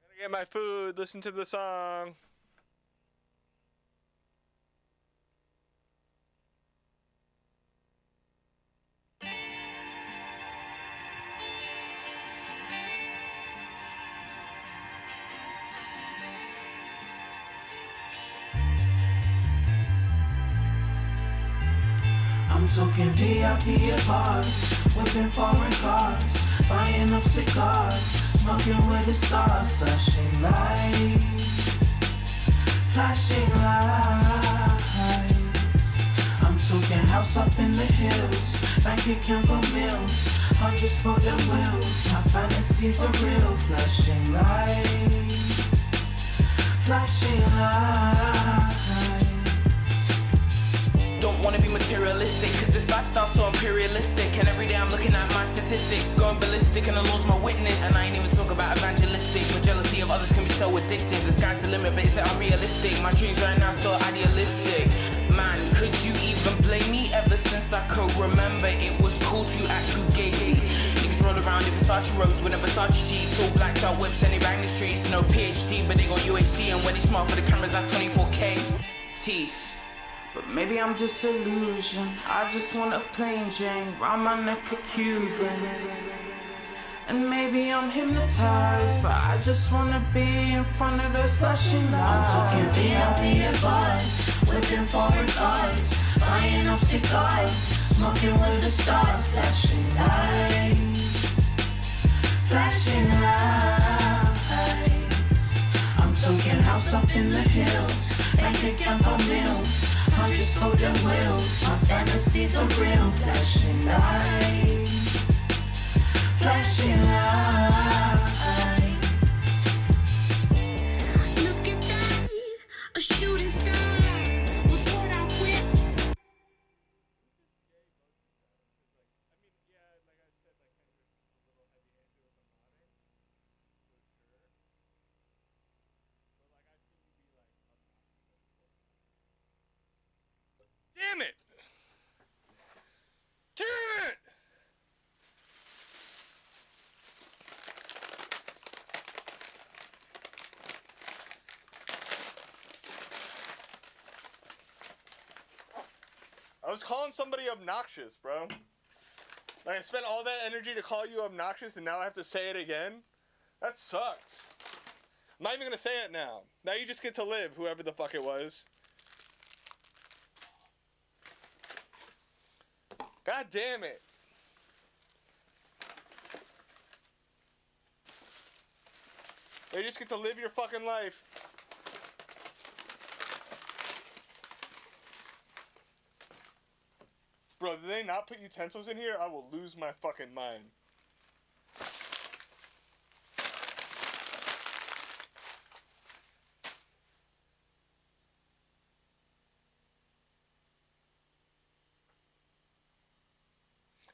S1: Gotta get my food, listen to the song.
S3: I'm talking VIP at bars, whipping foreign cars, buying up cigars, smoking with the stars, flashing lights, flashing lights. I'm talking house up in the hills, bank account got mills, 100 spoken wheels, my fantasies are real, flashing lights, flashing lights.
S4: Don't wanna be materialistic, cause this lifestyle's so imperialistic. And every day I'm looking at my statistics, going ballistic, and the law's my witness. And I ain't even talk about evangelistic, but jealousy of others can be so addictive. The sky's the limit, but is it unrealistic? My dreams right now so idealistic. Man, could you even blame me? Ever since I could remember, it was cool to act fugazi. Niggas roll around in Versace robes with a Versace sheets, all blacked out whips, and they bang the streets. No PhD, but they got UHD, and when they smile for the cameras, that's 24K. Teeth.
S3: But maybe I'm disillusioned. I just want a plain Jane, round my neck a Cuban. And maybe I'm hypnotized, but I just wanna be in front of the flashing lights. I'm talking VIP at bars, whipping foreign cars, buying up cigars, smoking with the stars, flashing lights, flashing lights. I'm talking house up in the hills, bank account got mills, 100 spoken wheels, my fantasies are real, flashing lights, flashing lights.
S5: Look at that, a shooting star. Look what I whip.
S1: Damn it! Damn it! I was calling somebody obnoxious, bro. Like, I spent all that energy to call you obnoxious and now I have to say it again? That sucks. I'm not even gonna say it now. Now you just get to live, whoever the fuck it was. God damn it. You just get to live your fucking life. Bro, did they not put utensils in here? I will lose my fucking mind.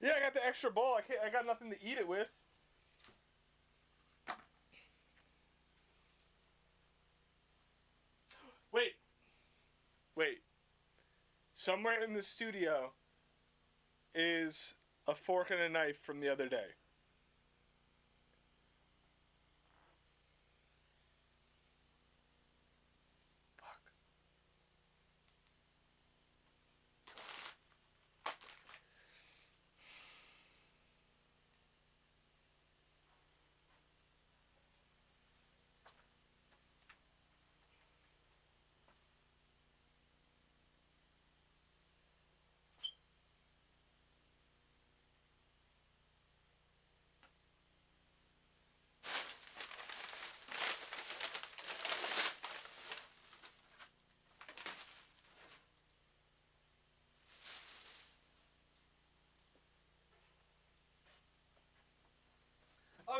S1: Yeah, I got the extra bowl. I got nothing to eat it with. Wait. Somewhere in the studio is a fork and a knife from the other day.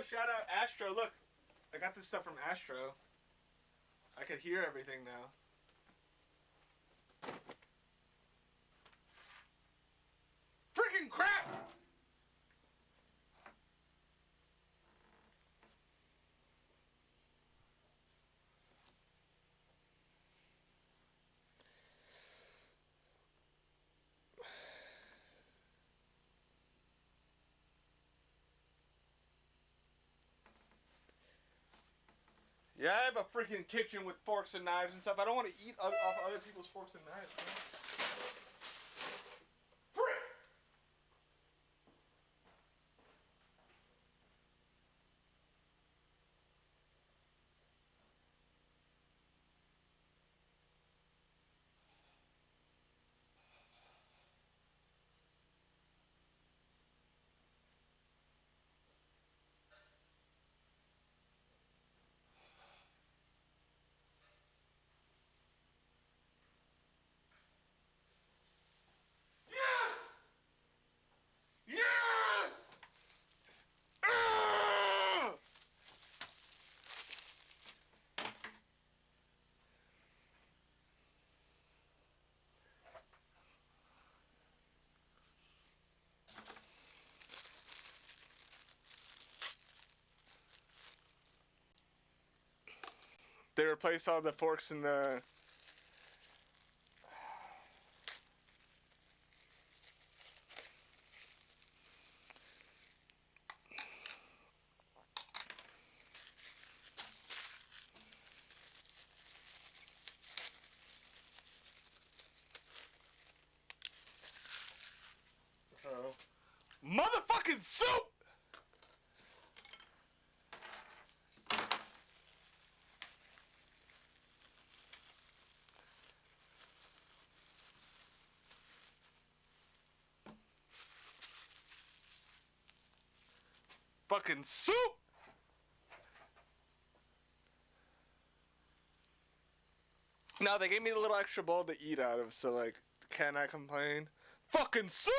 S1: Oh, shout out Astro. Look, I got this stuff from Astro. I could hear everything now. Freaking crap! Yeah, I have a freaking kitchen with forks and knives and stuff. I don't want to eat off other people's forks and knives, man. Frick! Yes! Yes! Ah! They replaced all the forks and the... Motherfucking soup! Fucking soup! Now they gave me a little extra bowl to eat out of, so like, can I complain? Fucking soup!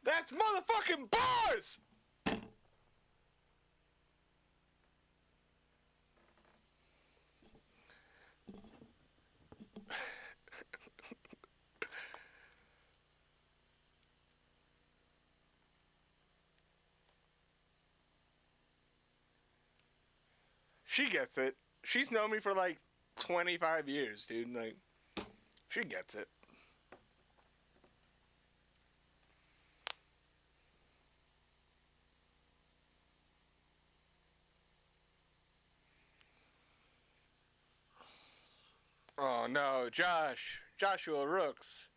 S1: That's motherfucking bars! She gets it. She's known me for like 25 years, dude. Like, she gets it. Oh no, Joshua Rooks,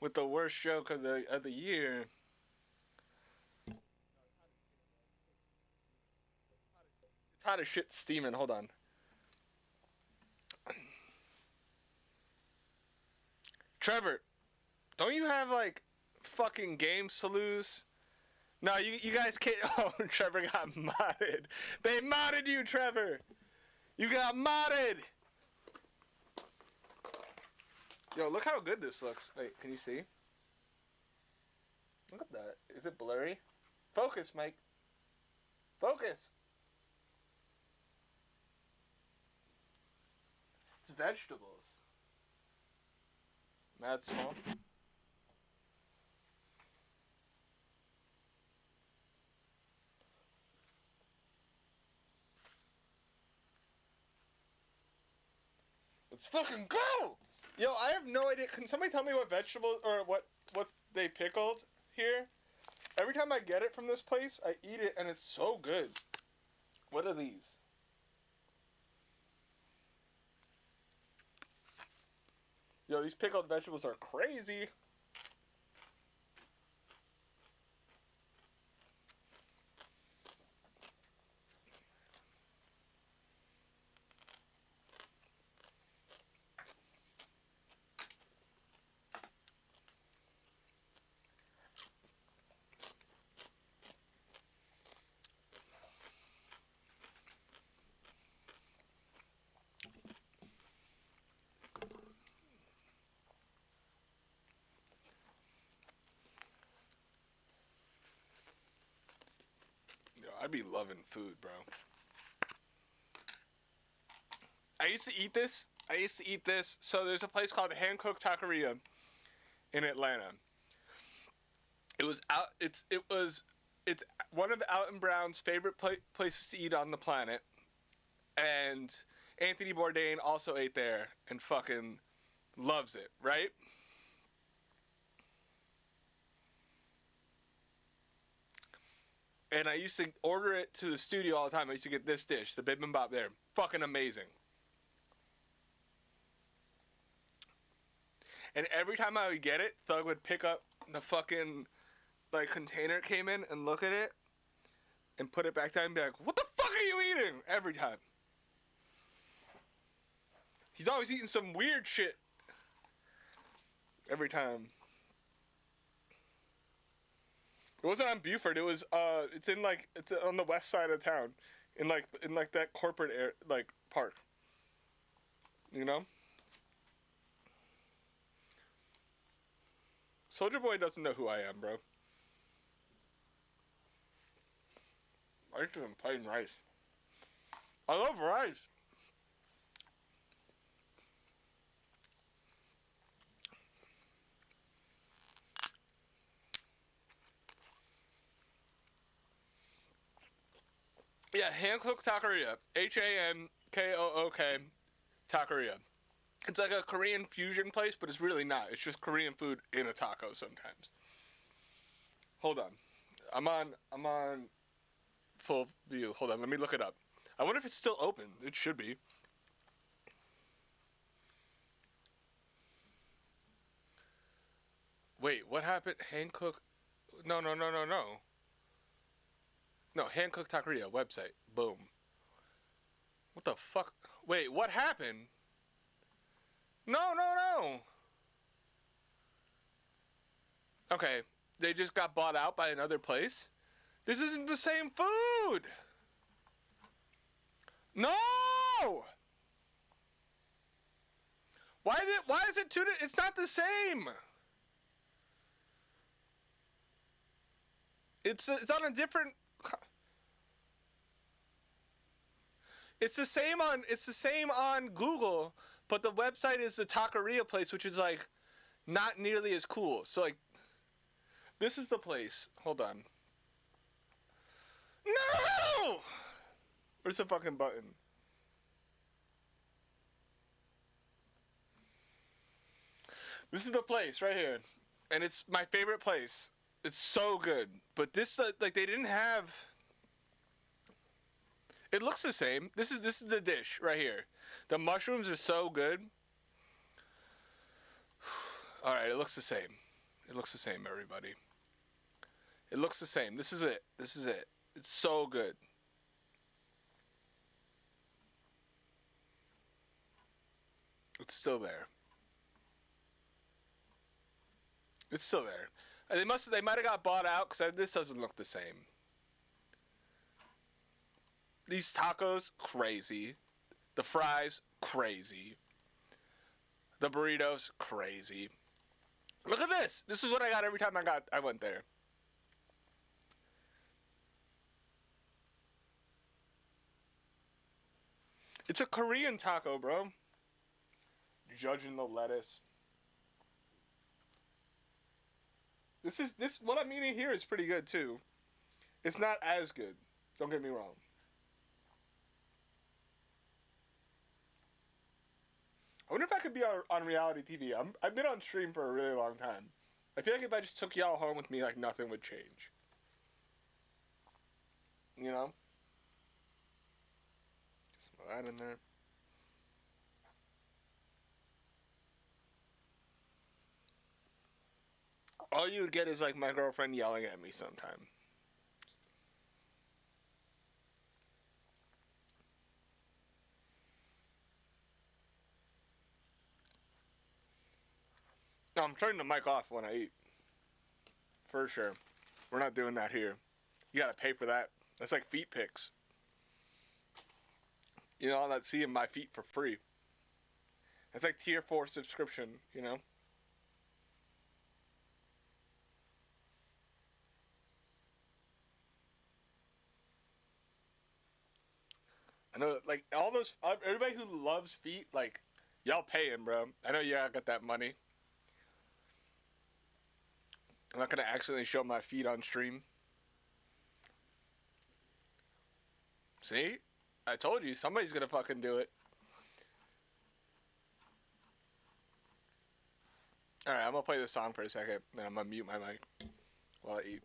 S1: with the worst joke of the year. It's hot as shit steaming. Hold on. Trevor, don't you have like fucking games to lose? No, you guys can't. Oh, Trevor got modded. They modded you, Trevor. You got modded. Yo, look how good this looks. Wait, can you see? Look at that. Is it blurry? Focus, Mike. Focus. It's vegetables. Mad small. Let's fucking go! Yo, I have no idea. Can somebody tell me what vegetables or what they pickled here? Every time I get it from this place, I eat it and it's so good. What are these? Yo, these pickled vegetables are crazy. I be loving food, bro. I used to eat this. So there's a place called Hand Cooked Taqueria in Atlanta. It's one of Alton Brown's favorite places to eat on the planet. And Anthony Bourdain also ate there and fucking loves it, right? And I used to order it to the studio all the time. I used to get this dish, the bibimbap there. Fucking amazing. And every time I would get it, Thug would pick up the fucking, like, container came in and look at it and put it back down and be like, what the fuck are you eating? Every time. He's always eating some weird shit. Every time. It wasn't on Buford. It was, it's on the west side of town. In that corporate air, like, park. You know? Soulja Boy doesn't know who I am, bro. I used to them plain rice. I love rice. Yeah, Hand Cooked Taqueria. HANKOOK Taqueria. It's like a Korean fusion place, but it's really not. It's just Korean food in a taco sometimes. Hold on. I'm on full view. Hold on, let me look it up. I wonder if it's still open. It should be. Wait, what happened? Hand Cooked? No. No, Hand Cooked Taqueria website. Boom. What the fuck? Wait, what happened? No. Okay, they just got bought out by another place? This isn't the same food! No! Why is it two? It's not the same! It's on a different... It's the same on Google, but the website is the Taqueria place, which is like not nearly as cool. So like, this is the place. Hold on. No! Where's the fucking button? This is the place right here, and it's my favorite place. It's so good, but this like they didn't have. It looks the same. This is the dish right here. The mushrooms are so good. All right, it looks the same. It looks the same, everybody. It looks the same. This is it. It's so good. It's still there. It's still there. They might have got bought out because this doesn't look the same. These tacos, crazy. The fries, crazy. The burritos, crazy. Look at this. This is what I got every time I went there. It's a Korean taco, bro. Judging the lettuce. This what I'm eating here is pretty good too. It's not as good. Don't get me wrong. I wonder if I could be on reality TV. I've been on stream for a really long time. I feel like if I just took y'all home with me, like nothing would change. You know? Some of that in there. All you would get is like my girlfriend yelling at me sometime. No, I'm turning the mic off when I eat. For sure. We're not doing that here. You gotta pay for that. That's like feet pics. You know, I'm not seeing my feet for free. It's like tier 4 subscription, you know? I know, like, all those, everybody who loves feet, like, y'all pay him, bro. I know y'all got that money. I'm not gonna accidentally show my feet on stream. See? I told you, somebody's gonna fucking do it. Alright, I'm gonna play this song for a second, then I'm gonna mute my mic while I eat.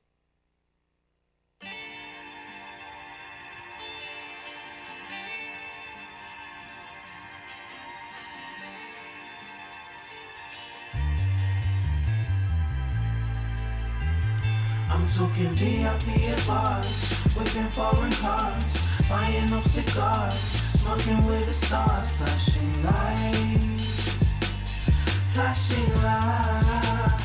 S3: I'm talking VIP at bars, whipping foreign cars, buying up cigars, smoking with the stars, flashing lights, flashing lights.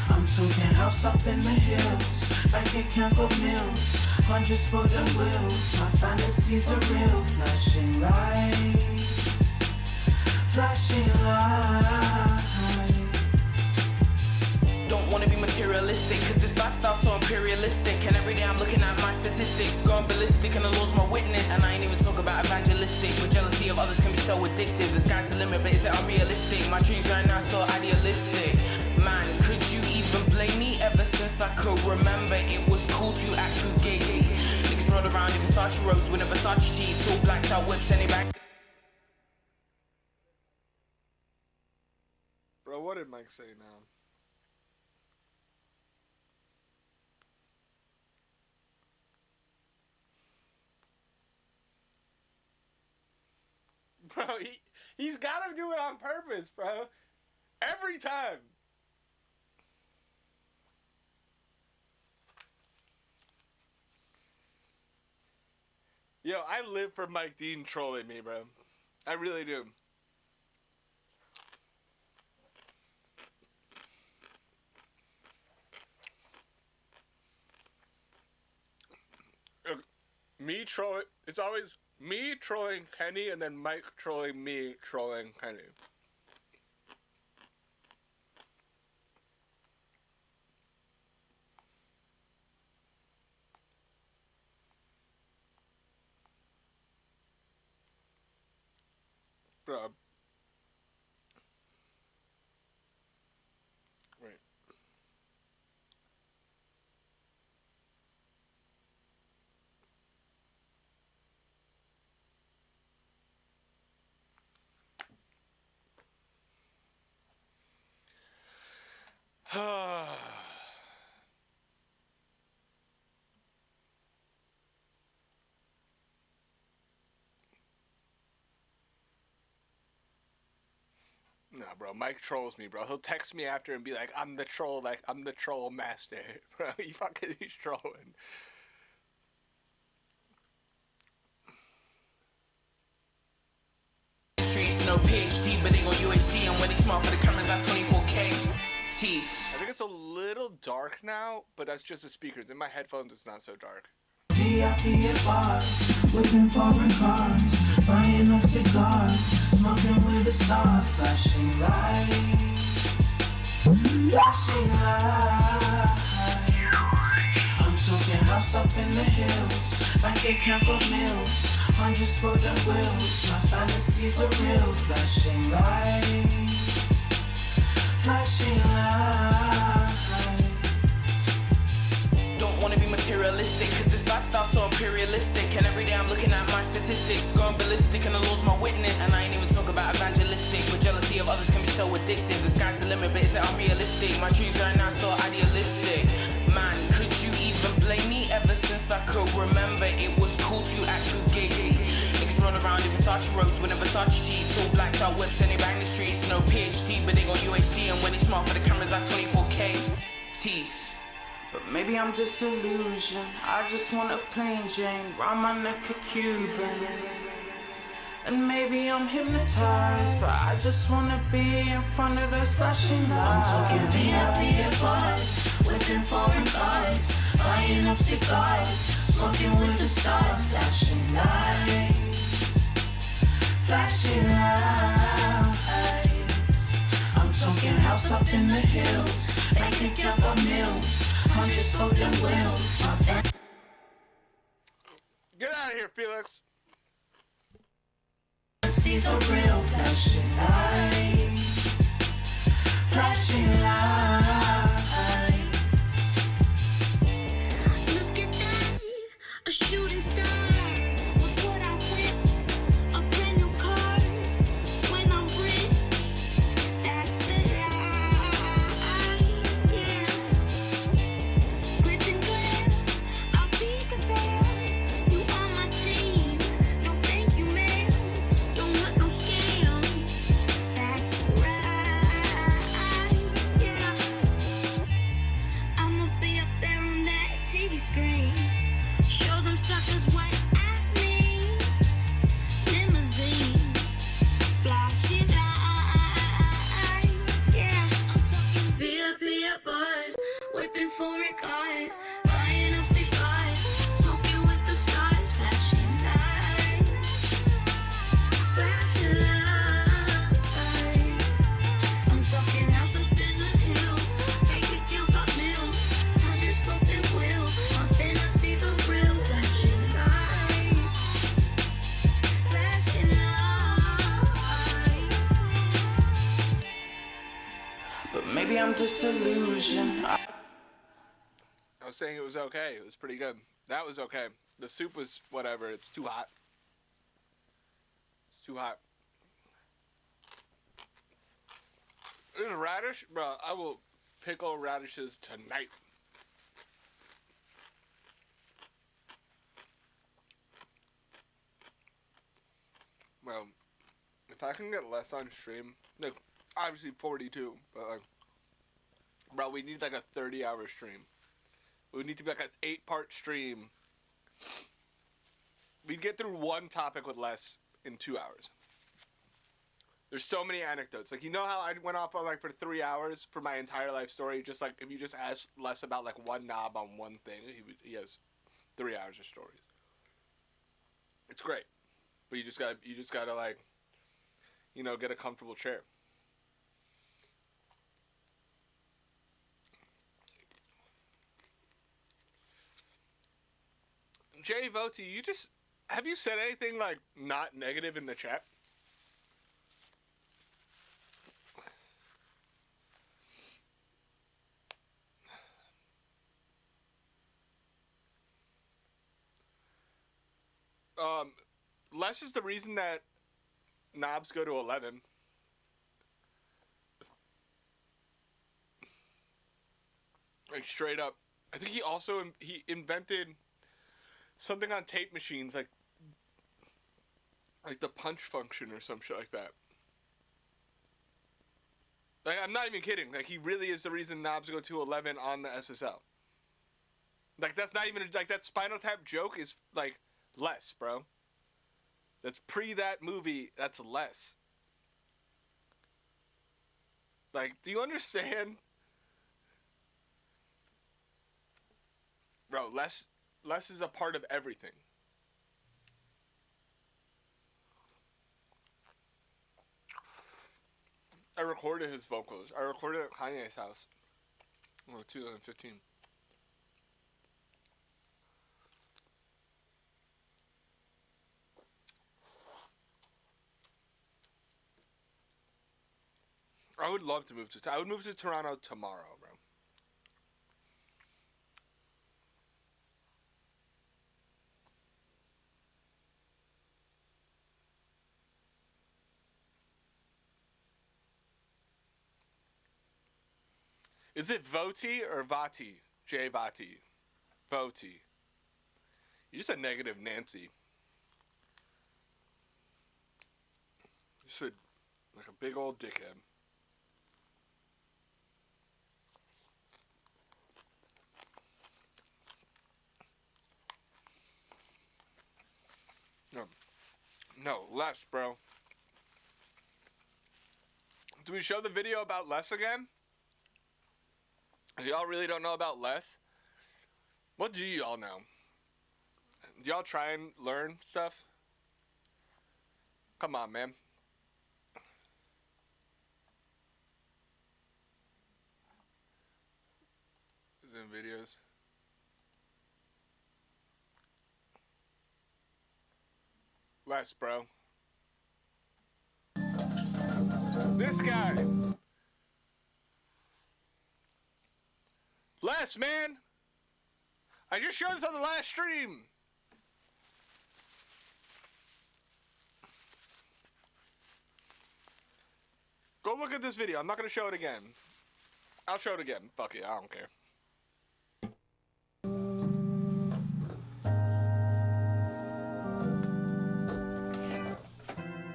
S3: I'm talking house up in the hills, bank account got mills, 100 spotted wheels, my fantasies are real, flashing lights, flashing lights.
S4: Don't wanna be materialistic, cause this lifestyle's so imperialistic. And every day I'm looking at my statistics, going ballistic, and the law's my witness. And I ain't even talk about evangelistic, but jealousy of others can be so addictive. The sky's the limit, but is it unrealistic? My dreams right now so idealistic. Man, could you even blame me? Ever since I could remember, it was cool to act fugazi. Niggas roll around in Versace robes with a Versace sheets, all blacked out whips, and they back.
S1: Bro, what did Mike say now? Bro, he's gotta do it on purpose, bro. Every time. Yo, I live for Mike Dean trolling me, bro. I really do. Me trolling, it's always me trolling Kenny and then Mike trolling me trolling Kenny. Bro. Wait. Nah, bro, Mike trolls me, bro. He'll text me after and be like, I'm the troll master. Bro, he's trolling.
S4: Streets, no PhD, but they go UHD, and when they smart for the cameras, that's 24K. Teeth.
S1: I think it's a little dark now, but that's just the speakers. In my headphones, it's not so dark.
S3: VIP at bars, whipping foreign cars, buying up cigars, smoking with the stars, flashing lights, flashing lights. I'm talking house up in the hills, bank account got mills, 100 spotted wheels, my fantasies are real, flashing lights, flashing lights.
S4: Don't wanna be materialistic, cause this lifestyle's so imperialistic. And every day I'm looking at my statistics, going ballistic, and the law's my witness. And I ain't even talk about evangelistic, but jealousy of others can be so addictive. The sky's the limit, but is it unrealistic? My dreams right now so idealistic. Man, could you even blame me? Ever since I could remember, it was cool to act fugazi. Niggas run around in Versace robes with a Versace sheets, all blacked out whips, and they bang the streets. No PhD, but they go UHD, and when they smart for the cameras, that's 24K. Teeth.
S3: But maybe I'm disillusioned. I just want a plain Jane, round my neck a Cuban. And maybe I'm hypnotized, but I just wanna be in front of the flashing lights. I'm talking VIP at bars, whipping foreign cars, buying up cigars, smoking with the stars, flashing lights, flashing lights. I'm talking house up in the hills, bank account got mills, 100 spoken wheels.
S1: Get out of here, Felix.
S3: Fantasy's a real flashing light. Flashing lights.
S5: Look at that, a shooting star. Look what I whip, a brand new car. When I'm rich, that's the life. Yeah. Glitz and glam, I'll be the fan. You on my team, no thank you, ma'am. Don't want no scam. That's right. Yeah. I'ma be up there on that TV screen. Show them suckers what I mean. Limousines, flashy lights. Yeah, I'm talking VIP bars, whipping foreign cars, buying up cigars, smoking with the stars, flashing lights, flashing lights. I'm talking house up in the hills, bank account got mills, 100 spoken wheels. My fantasies are real, flashing lights, flashing lights.
S3: But maybe I'm disillusioned.
S1: I was saying it was okay. It was pretty good. That was okay. The soup was whatever. It's too hot. It's too hot. There's radish, bro. I will pickle radishes tonight. Well, if I can get less on stream, like obviously 42, but like, bro, we need like a 30-hour stream. We need to be like an 8-part stream. We'd get through one topic with less in 2 hours. There's so many anecdotes. Like, you know how I went off on like for 3 hours for my entire life story? Just like if you just ask less about like one knob on one thing, he has 3 hours of stories. It's great, but you just gotta like, you know, get a comfortable chair. Jay Voti, have you said anything like not negative in the chat? Less is the reason that knobs go to 11. Like straight up. I think he also invented something on tape machines like the punch function or some shit like that. Like, I'm not even kidding. Like, he really is the reason knobs go to 11 on the SSL. Like, that's not even like that Spinal Tap joke is like less, bro. That's pre that movie. That's less. Like, do you understand? Bro, less is a part of everything. I recorded his vocals. I recorded it at Kanye's house in 2015. I would love to move to. I would move to Toronto tomorrow, bro. Is it Voti or Vati? J Vati. Voti. You're just a negative Nancy. Just like a big old dickhead. No, less, bro. Do we show the video about less again? If y'all really don't know about less, what do y'all know? Do y'all try and learn stuff? Come on, man. Is in videos. Less, bro. This guy. Les, man. I just showed this on the last stream. Go look at this video. I'm not going to show it again. I'll show it again. Fuck it. I don't care.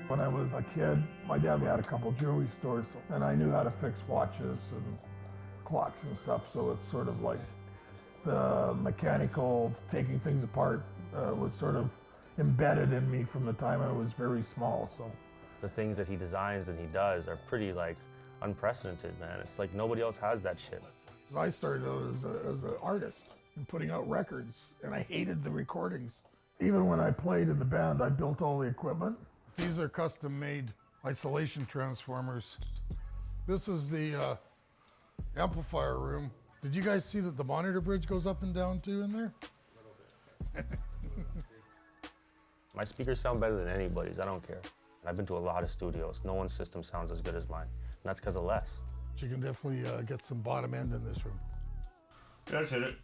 S8: When I was a kid, my dad had a couple jewelry stores, and I knew how to fix watches and clocks and stuff, so it's sort of like the mechanical, taking things apart was sort of embedded in me from the time I was very small, so.
S9: The things that he designs and he does are pretty like unprecedented, man. It's like nobody else has that shit.
S8: I started out as an artist and putting out records, and I hated the recordings. Even when I played in the band, I built all the equipment. These are custom-made isolation transformers. This is the amplifier room. Did you guys see that the monitor bridge goes up and down too in there?
S9: My speakers sound better than anybody's, I don't care. I've been to a lot of studios. No one's system sounds as good as mine. And that's because of Les.
S8: You can definitely get some bottom end in this room.
S9: Let's hit it.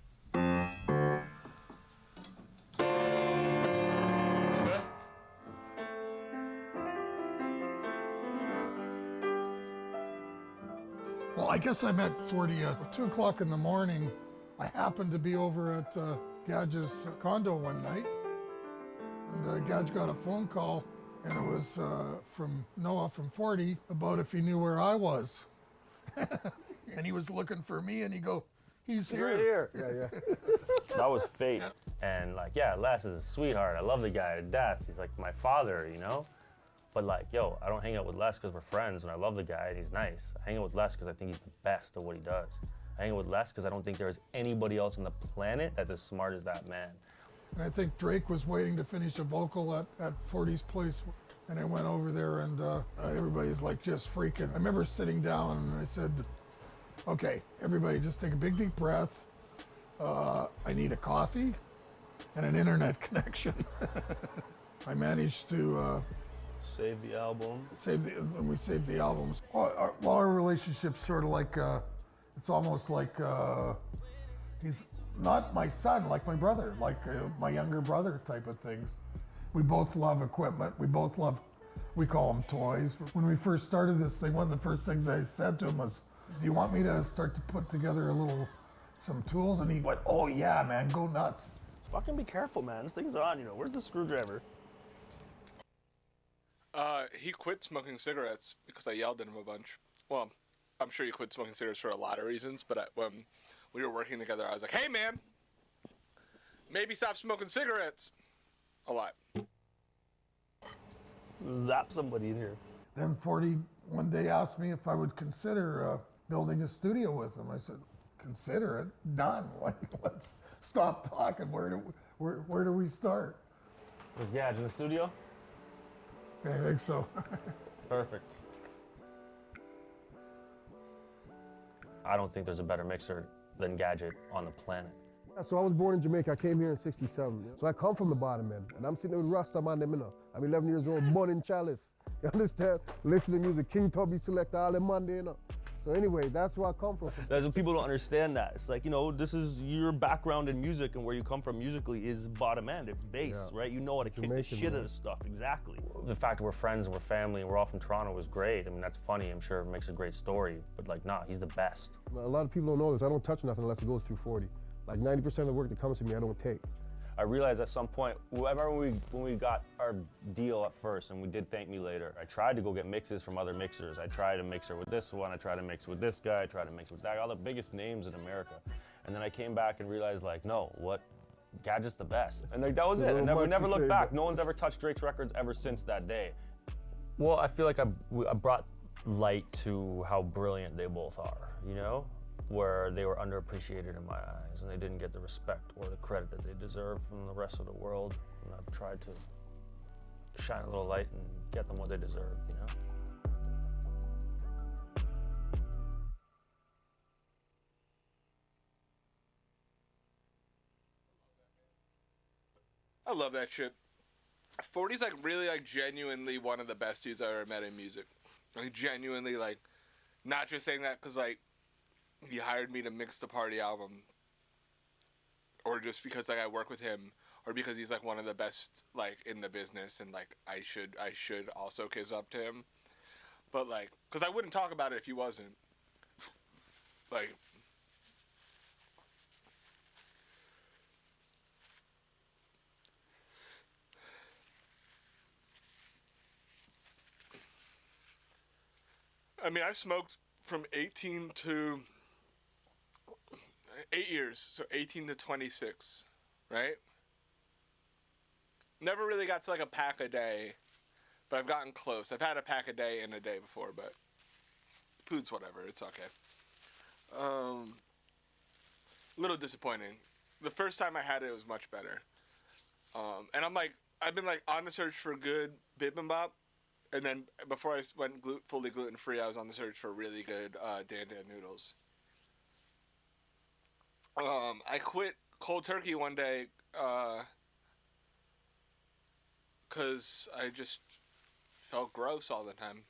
S8: Well, I guess I'm at 40 at 2 o'clock in the morning. I happened to be over at Gadge's condo one night. And Gadge got a phone call, and it was from Noah from 40 about if he knew where I was. And he was looking for me, and he go, he's here.
S9: Right here. Yeah, yeah. That was fate. And like, yeah, Les is a sweetheart. I love the guy to death. He's like my father, you know? But like, yo, I don't hang out with Les because we're friends and I love the guy and he's nice. I hang out with Les because I think he's the best at what he does. I hang out with Les because I don't think there is anybody else on the planet that's as smart as that man.
S8: And I think Drake was waiting to finish a vocal at 40's place, and I went over there, and everybody's like just freaking. I remember sitting down and I said, okay, everybody just take a big deep breath. I need a coffee and an internet connection. I managed to
S9: Save the album.
S8: when we saved the albums. Our relationship's sort of like, it's almost like he's not my son, like my brother, like my younger brother type of things. We both love equipment. We call them toys. When we first started this thing, one of the first things I said to him was, do you want me to start to put together some tools? And he went, oh yeah, man, go nuts.
S9: Fucking be careful, man. This thing's on, you know. Where's the screwdriver?
S1: He quit smoking cigarettes because I yelled at him a bunch. Well, I'm sure he quit smoking cigarettes for a lot of reasons, but when we were working together, I was like, hey, man, maybe stop smoking cigarettes. A lot.
S9: Zap somebody in here.
S8: Then 40 one day asked me if I would consider building a studio with him. I said, consider it? Done. Let's stop talking. Where do we start?
S9: With Gadge in the studio?
S8: I think so.
S9: Perfect. I don't think there's a better mixer than Gadget on the planet.
S10: Yeah, so I was born in Jamaica. I came here in '67. So I come from the bottom end, and I'm sitting with Rasta man them, you know. I'm 11 years old, born in Chalice. You understand? Listening to music, King Tubby select all the Monday, you know. So anyway, that's where I come from.
S11: That's what people don't understand that. It's like, you know, this is your background in music and where you come from musically is bottom end, it's bass, right? You know how to kick the shit out of stuff, exactly.
S9: The fact that we're friends and we're family and we're all from Toronto was great. I mean, that's funny, I'm sure it makes a great story, but like, nah, he's the best.
S10: A lot of people don't know this. I don't touch nothing unless it goes through 40. Like 90% of the work that comes to me, I don't take.
S9: I realized at some point, when we got our deal at first and we did Thank Me Later, I tried to go get mixes from other mixers. I tried to mix her with this one, I tried to mix with this guy, I tried to mix with that, all the biggest names in America. And then I came back and realized like, no, Gadget's the best. And like, that was it, and we never looked back. No one's ever touched Drake's records ever since that day. Well, I feel like I brought light to how brilliant they both are, you know? Where they were underappreciated in my eyes and they didn't get the respect or the credit that they deserve from the rest of the world. And I've tried to shine a little light and get them what they deserve, you know?
S1: I love that shit. 40's like really like genuinely one of the best dudes I ever met in music. Like, genuinely, like, not just saying that because, like, he hired me to mix the Party album, or just because, like, I work with him, or because he's, like, one of the best, like, in the business, and, like, I should also kiss up to him. But, like, because I wouldn't talk about it if he wasn't. Like, I mean, I smoked from 18 to 8 years, so 18 to 26, right? Never really got to like a pack a day, but I've gotten close. I've had a pack a day in a day before, but food's whatever. It's okay. A little disappointing. The first time I had it, it was much better. And I've been like on the search for good bibimbap. And then before I went fully gluten-free, I was on the search for really good Dan Dan noodles. I quit cold turkey one day because I just felt gross all the time.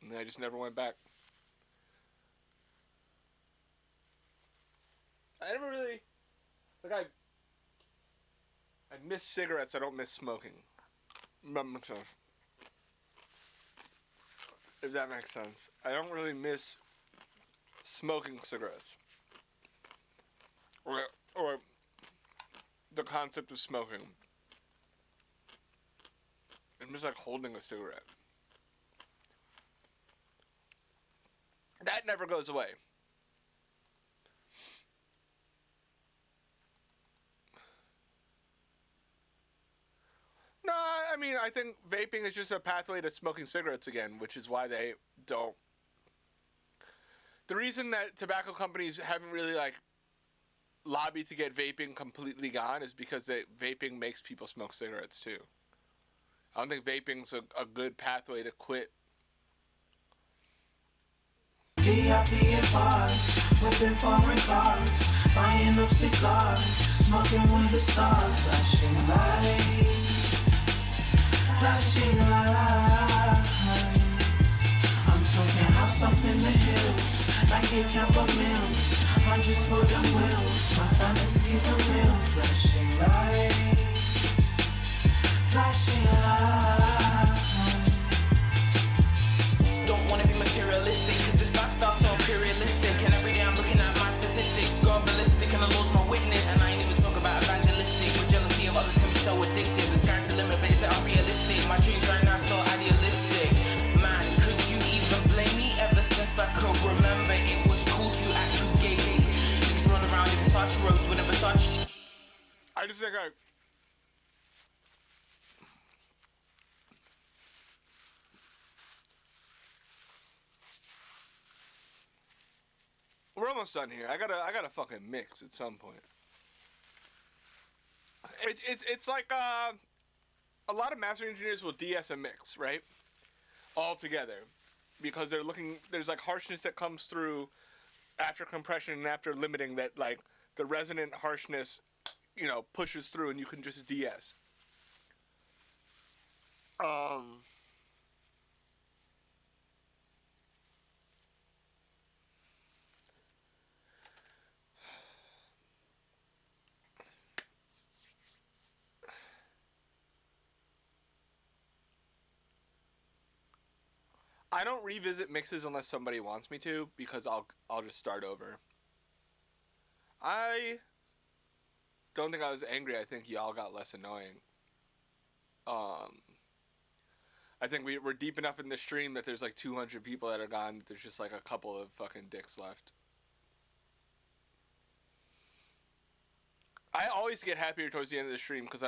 S1: And I just never went back. I never really... Like, I miss cigarettes, I don't miss smoking. That makes sense. If that makes sense. I don't really miss smoking cigarettes. Or the concept of smoking. I'm just like holding a cigarette. That never goes away. No, I mean, I think vaping is just a pathway to smoking cigarettes again, which is why they don't. The reason that tobacco companies haven't really, like, lobbied to get vaping completely gone is because vaping makes people smoke cigarettes, too. I don't think vaping's a good pathway to quit.
S3: VIP at bars, whipping foreign cars, buying up cigars, smoking with the stars, flashing lights. Flashing lights. I'm talking house up in the hills, like a camp of mills, hundreds for the wheels. My fantasies are real. Flashing lights, flashing lights.
S4: Don't wanna be materialistic, cause this lifestyle's so imperialistic. And every day I'm looking at my statistics, going ballistic, and I lose my witness. And I ain't even talk about evangelistic, with jealousy of others can be so addictive. The sky's the limit, but is it unrealistic? My dreams right now so idealistic. Man, could you even blame me? Ever since I could remember, it was cool to act too gazy. Niggas run around in Versace robes with a Versace.
S1: I just think we're almost done here. I gotta fucking mix at some point. It's like a lot of master engineers will DS a mix, right? All together, because they're looking. There's like harshness that comes through after compression and after limiting that, like, the resonant harshness, you know, pushes through, and you can just DS. I don't revisit mixes unless somebody wants me to, because I'll just start over. I don't think I was angry. I think y'all got less annoying. I think we're deep enough in the stream that there's like 200 people that are gone. There's just like a couple of fucking dicks left. I always get happier towards the end of the stream because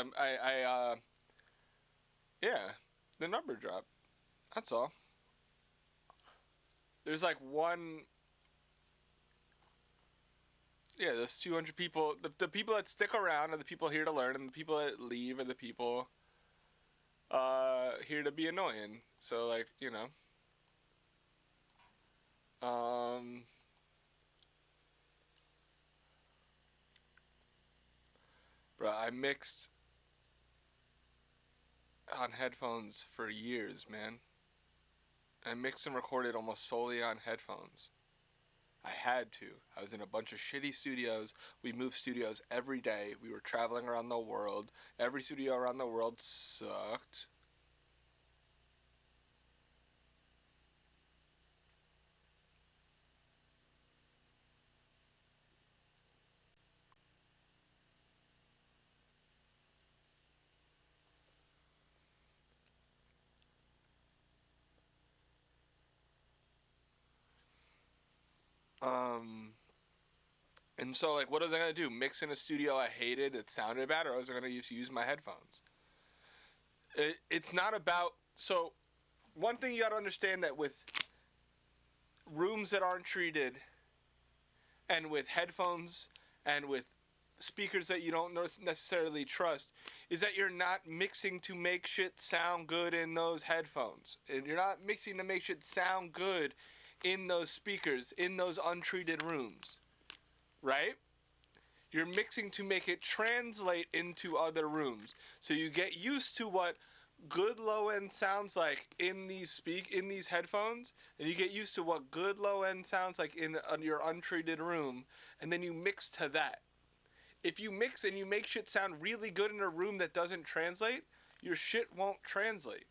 S1: yeah, the number drop. That's all. There's like one. Yeah, there's 200 people. The people that stick around are the people here to learn, and the people that leave are the people here to be annoying. So, like, you know. Bro, I mixed on headphones for years, man. I mixed and recorded almost solely on headphones. I had to. I was in a bunch of shitty studios. We moved studios every day. We were traveling around the world. Every studio around the world sucked. And so, like, what was I going to do? Mix in a studio I hated, it sounded bad, or was I going to use my headphones? It's not about... So, one thing you got to understand that with rooms that aren't treated, and with headphones, and with speakers that you don't necessarily trust, is that you're not mixing to make shit sound good in those headphones. And you're not mixing to make shit sound good in those speakers, in those untreated rooms. Right? You're mixing to make it translate into other rooms. So you get used to what good low end sounds like in these headphones, and you get used to what good low end sounds like in your untreated room, and then you mix to that. If you mix and you make shit sound really good in a room that doesn't translate, your shit won't translate.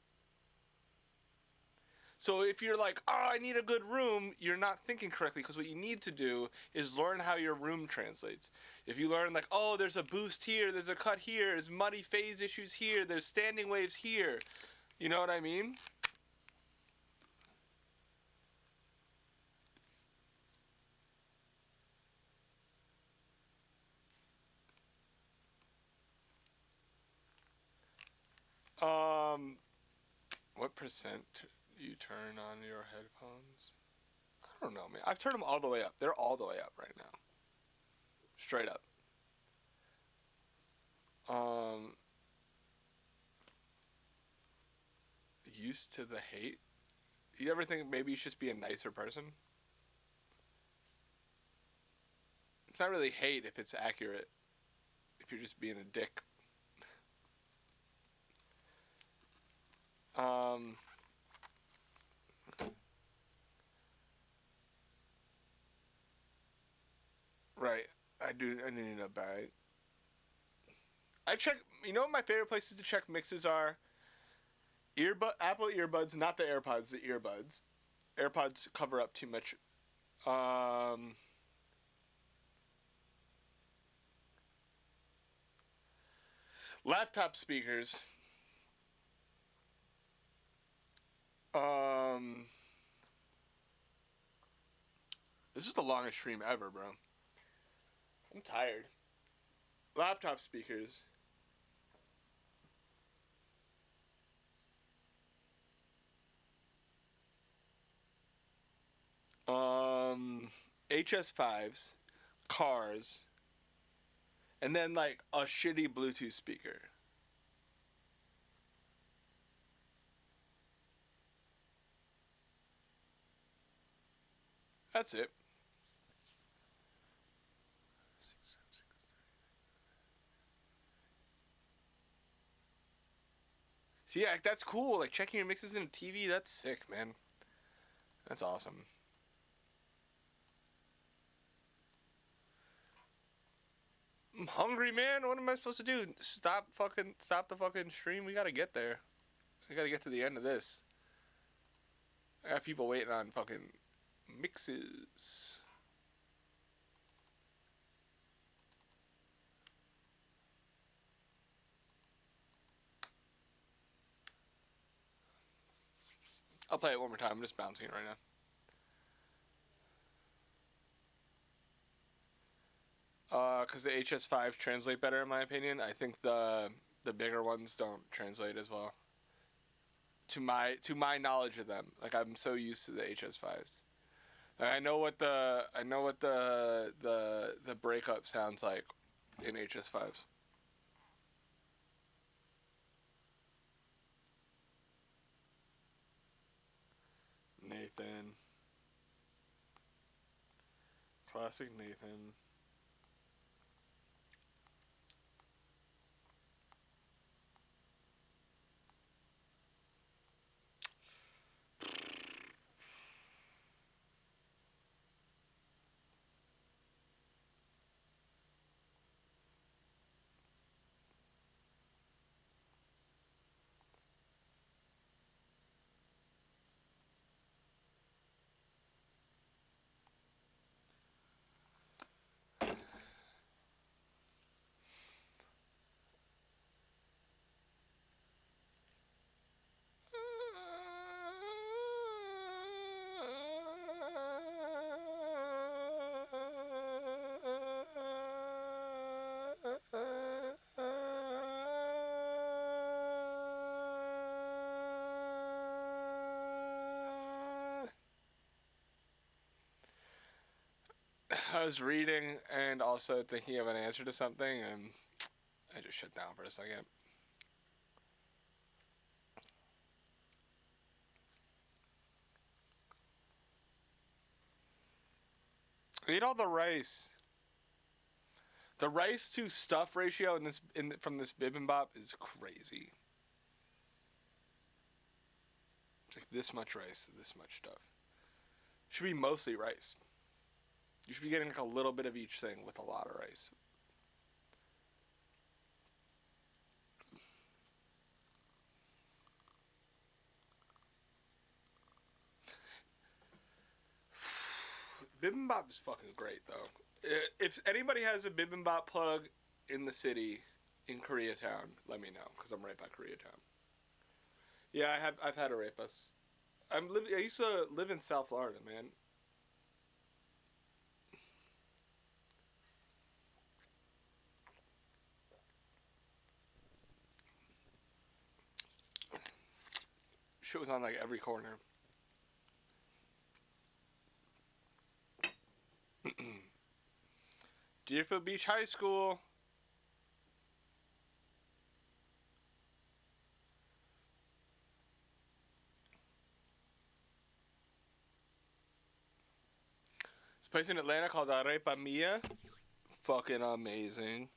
S1: So if you're like, oh, I need a good room, you're not thinking correctly, because what you need to do is learn how your room translates. If you learn like, oh, there's a boost here, there's a cut here, there's muddy phase issues here, there's standing waves here. You know what I mean? What percent do you turn on your headphones? I don't know, man. I've turned them all the way up. They're all the way up right now. Straight up. Used to the hate? You ever think maybe you should just be a nicer person? It's not really hate if it's accurate. If you're just being a dick. Right. I do need a bag. I check, you know what my favorite places to check mixes are? Apple earbuds, not the AirPods, the earbuds. AirPods cover up too much. Laptop speakers. This is the longest stream ever, bro. I'm tired. Laptop speakers. HS5s, cars, and then like a shitty Bluetooth speaker. That's it. See, yeah, that's cool. Like checking your mixes in a TV, that's sick, man. That's awesome. I'm hungry, man. What am I supposed to do? Stop the fucking stream? We gotta get there. We gotta get to the end of this. I got people waiting on fucking mixes. I'll play it one more time. I'm just bouncing it right now. Because the HS5s translate better, in my opinion. I think the bigger ones don't translate as well. To my knowledge of them, like I'm so used to the HS5s. Like, I know what the breakup sounds like in HS5s. Nathan. Classic Nathan. I was reading and also thinking of an answer to something, and I just shut down for a second. Eat all the rice. The rice to stuff ratio from this bibimbap is crazy. It's like this much rice, this much stuff. Should be mostly rice. You should be getting like a little bit of each thing with a lot of rice. Bibimbap is fucking great though. If anybody has a bibimbap plug in the city, in Koreatown, let me know, because I'm right by Koreatown. Yeah, I've had arepas. I used to live in South Florida, man. Shit was on like every corner. Deerfield Beach High School. This place in Atlanta called Arepa Mia. Fucking amazing.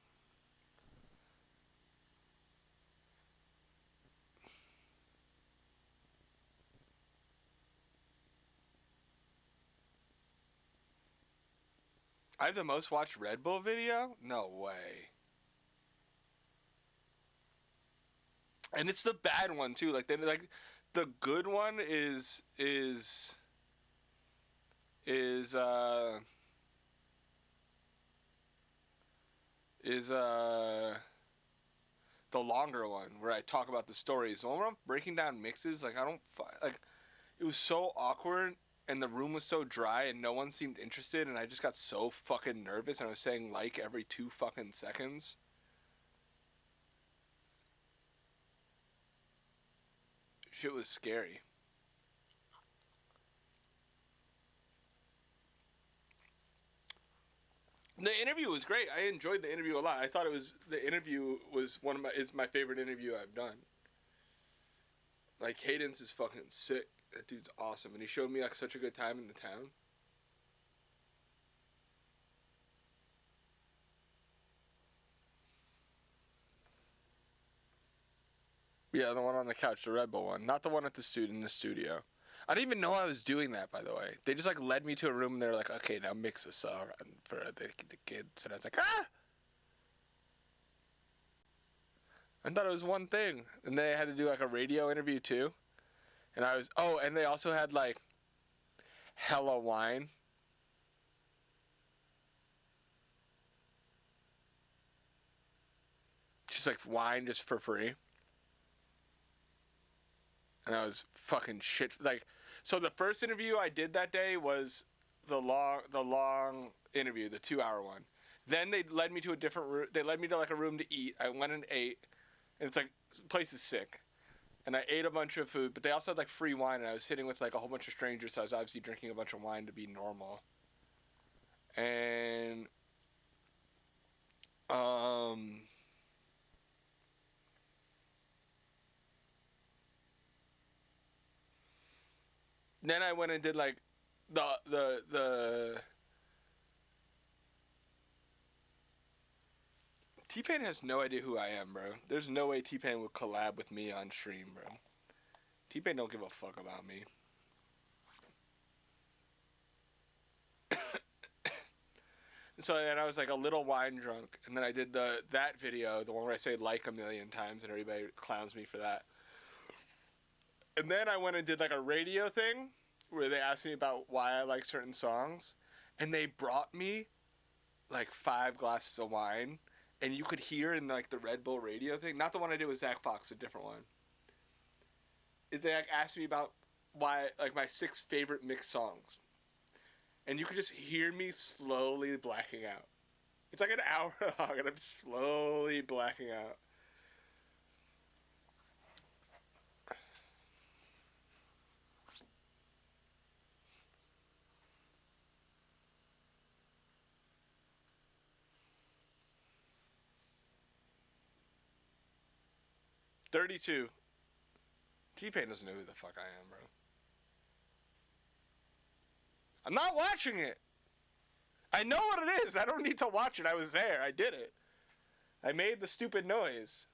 S1: I have the most watched Red Bull video? No way. And it's the bad one too. Like the good one is the longer one where I talk about the stories. The one where I'm breaking down mixes, like it was so awkward and the room was so dry and no one seemed interested and I just got so fucking nervous and I was saying like every 2 fucking seconds. Shit was scary. The interview was great. I enjoyed the interview a lot. I thought the interview was is my favorite interview I've done. Like Cadence is fucking sick. That dude's awesome, and he showed me like such a good time in the town. Yeah, the one on the couch, the Red Bull one, not the one at in the studio. I didn't even know I was doing that, by the way. They just like led me to a room and they're like, okay, now mix a song for the kids, and I was like, ah. I thought it was one thing, and they had to do like a radio interview too. And and they also had like hella wine. Just like wine just for free. And I was fucking shit. Like, so the first interview I did that day was the long interview, the 2-hour one. Then they led me to a different room. They led me to like a room to eat. I went and ate. And it's like, the place is sick. And I ate a bunch of food, but they also had like free wine, and I was sitting with like a whole bunch of strangers, so I was obviously drinking a bunch of wine to be normal. And then I went and did like the T-Pain has no idea who I am, bro. There's no way T-Pain would collab with me on stream, bro. T-Pain don't give a fuck about me. So then I was like a little wine drunk, and then I did that video, the one where I say like a million times, and everybody clowns me for that. And then I went and did like a radio thing, where they asked me about why I like certain songs, and they brought me like 5 glasses of wine. And you could hear in like the Red Bull radio thing, not the one I did with Zach Fox, a different one. They like asked me about why like my 6 favorite mixed songs, and you could just hear me slowly blacking out. It's like an hour long, and I'm slowly blacking out. 32. T-Pain doesn't know who the fuck I am, bro. I'm not watching it. I know what it is. I don't need to watch it. I was there. I did it. I made the stupid noise.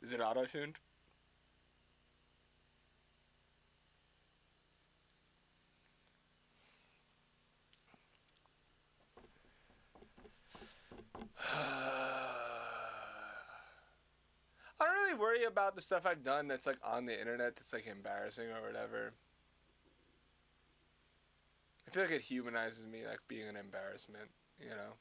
S1: Is it auto-tuned? I don't really worry about the stuff I've done that's like on the internet that's like embarrassing or whatever. I feel like it humanizes me, like being an embarrassment, you know?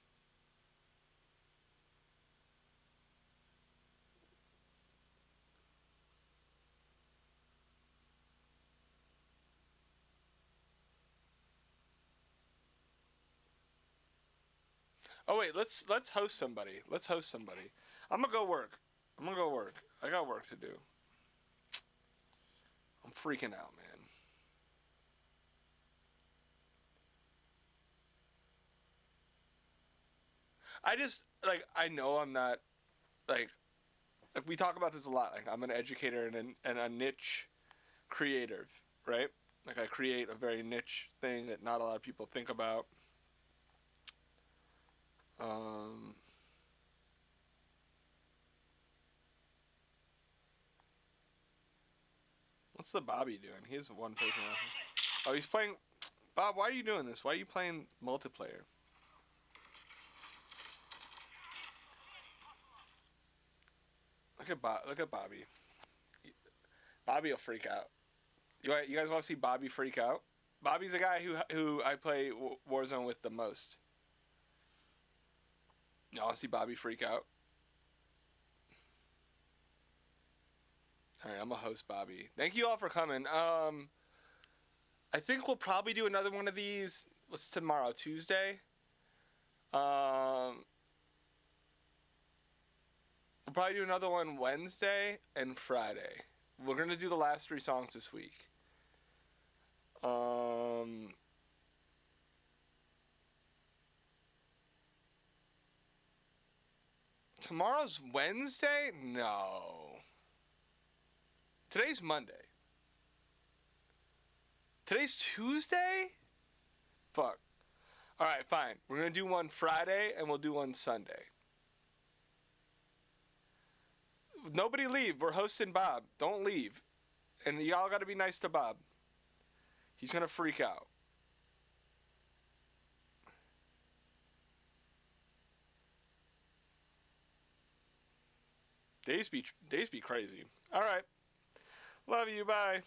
S1: Oh wait, let's host somebody. Let's host somebody. I'm gonna go work. I got work to do. I'm freaking out, man. I just, like, I know I'm not, like we talk about this a lot. Like, I'm an educator and a niche creative, right? Like, I create a very niche thing that not a lot of people think about. What's the Bobby doing? He's one person. Oh, he's playing. Bob, why are you doing this? Why are you playing multiplayer? Look at Bobby. Bobby will freak out. You guys want to see Bobby freak out? Bobby's the guy who I play Warzone with the most. Y'all want to see Bobby freak out? Alright, I'm gonna host Bobby. Thank you all for coming. I think we'll probably do another one of these. What's tomorrow? Tuesday? We'll probably do another one Wednesday and Friday. We're gonna do the last 3 songs this week. Tomorrow's Wednesday? No. Today's Monday. Today's Tuesday? Fuck. Alright, fine. We're gonna do one Friday and we'll do one Sunday. Nobody leave. We're hosting Bob. Don't leave. And y'all gotta be nice to Bob. He's gonna freak out. Days be crazy. Alright. Love you. Bye.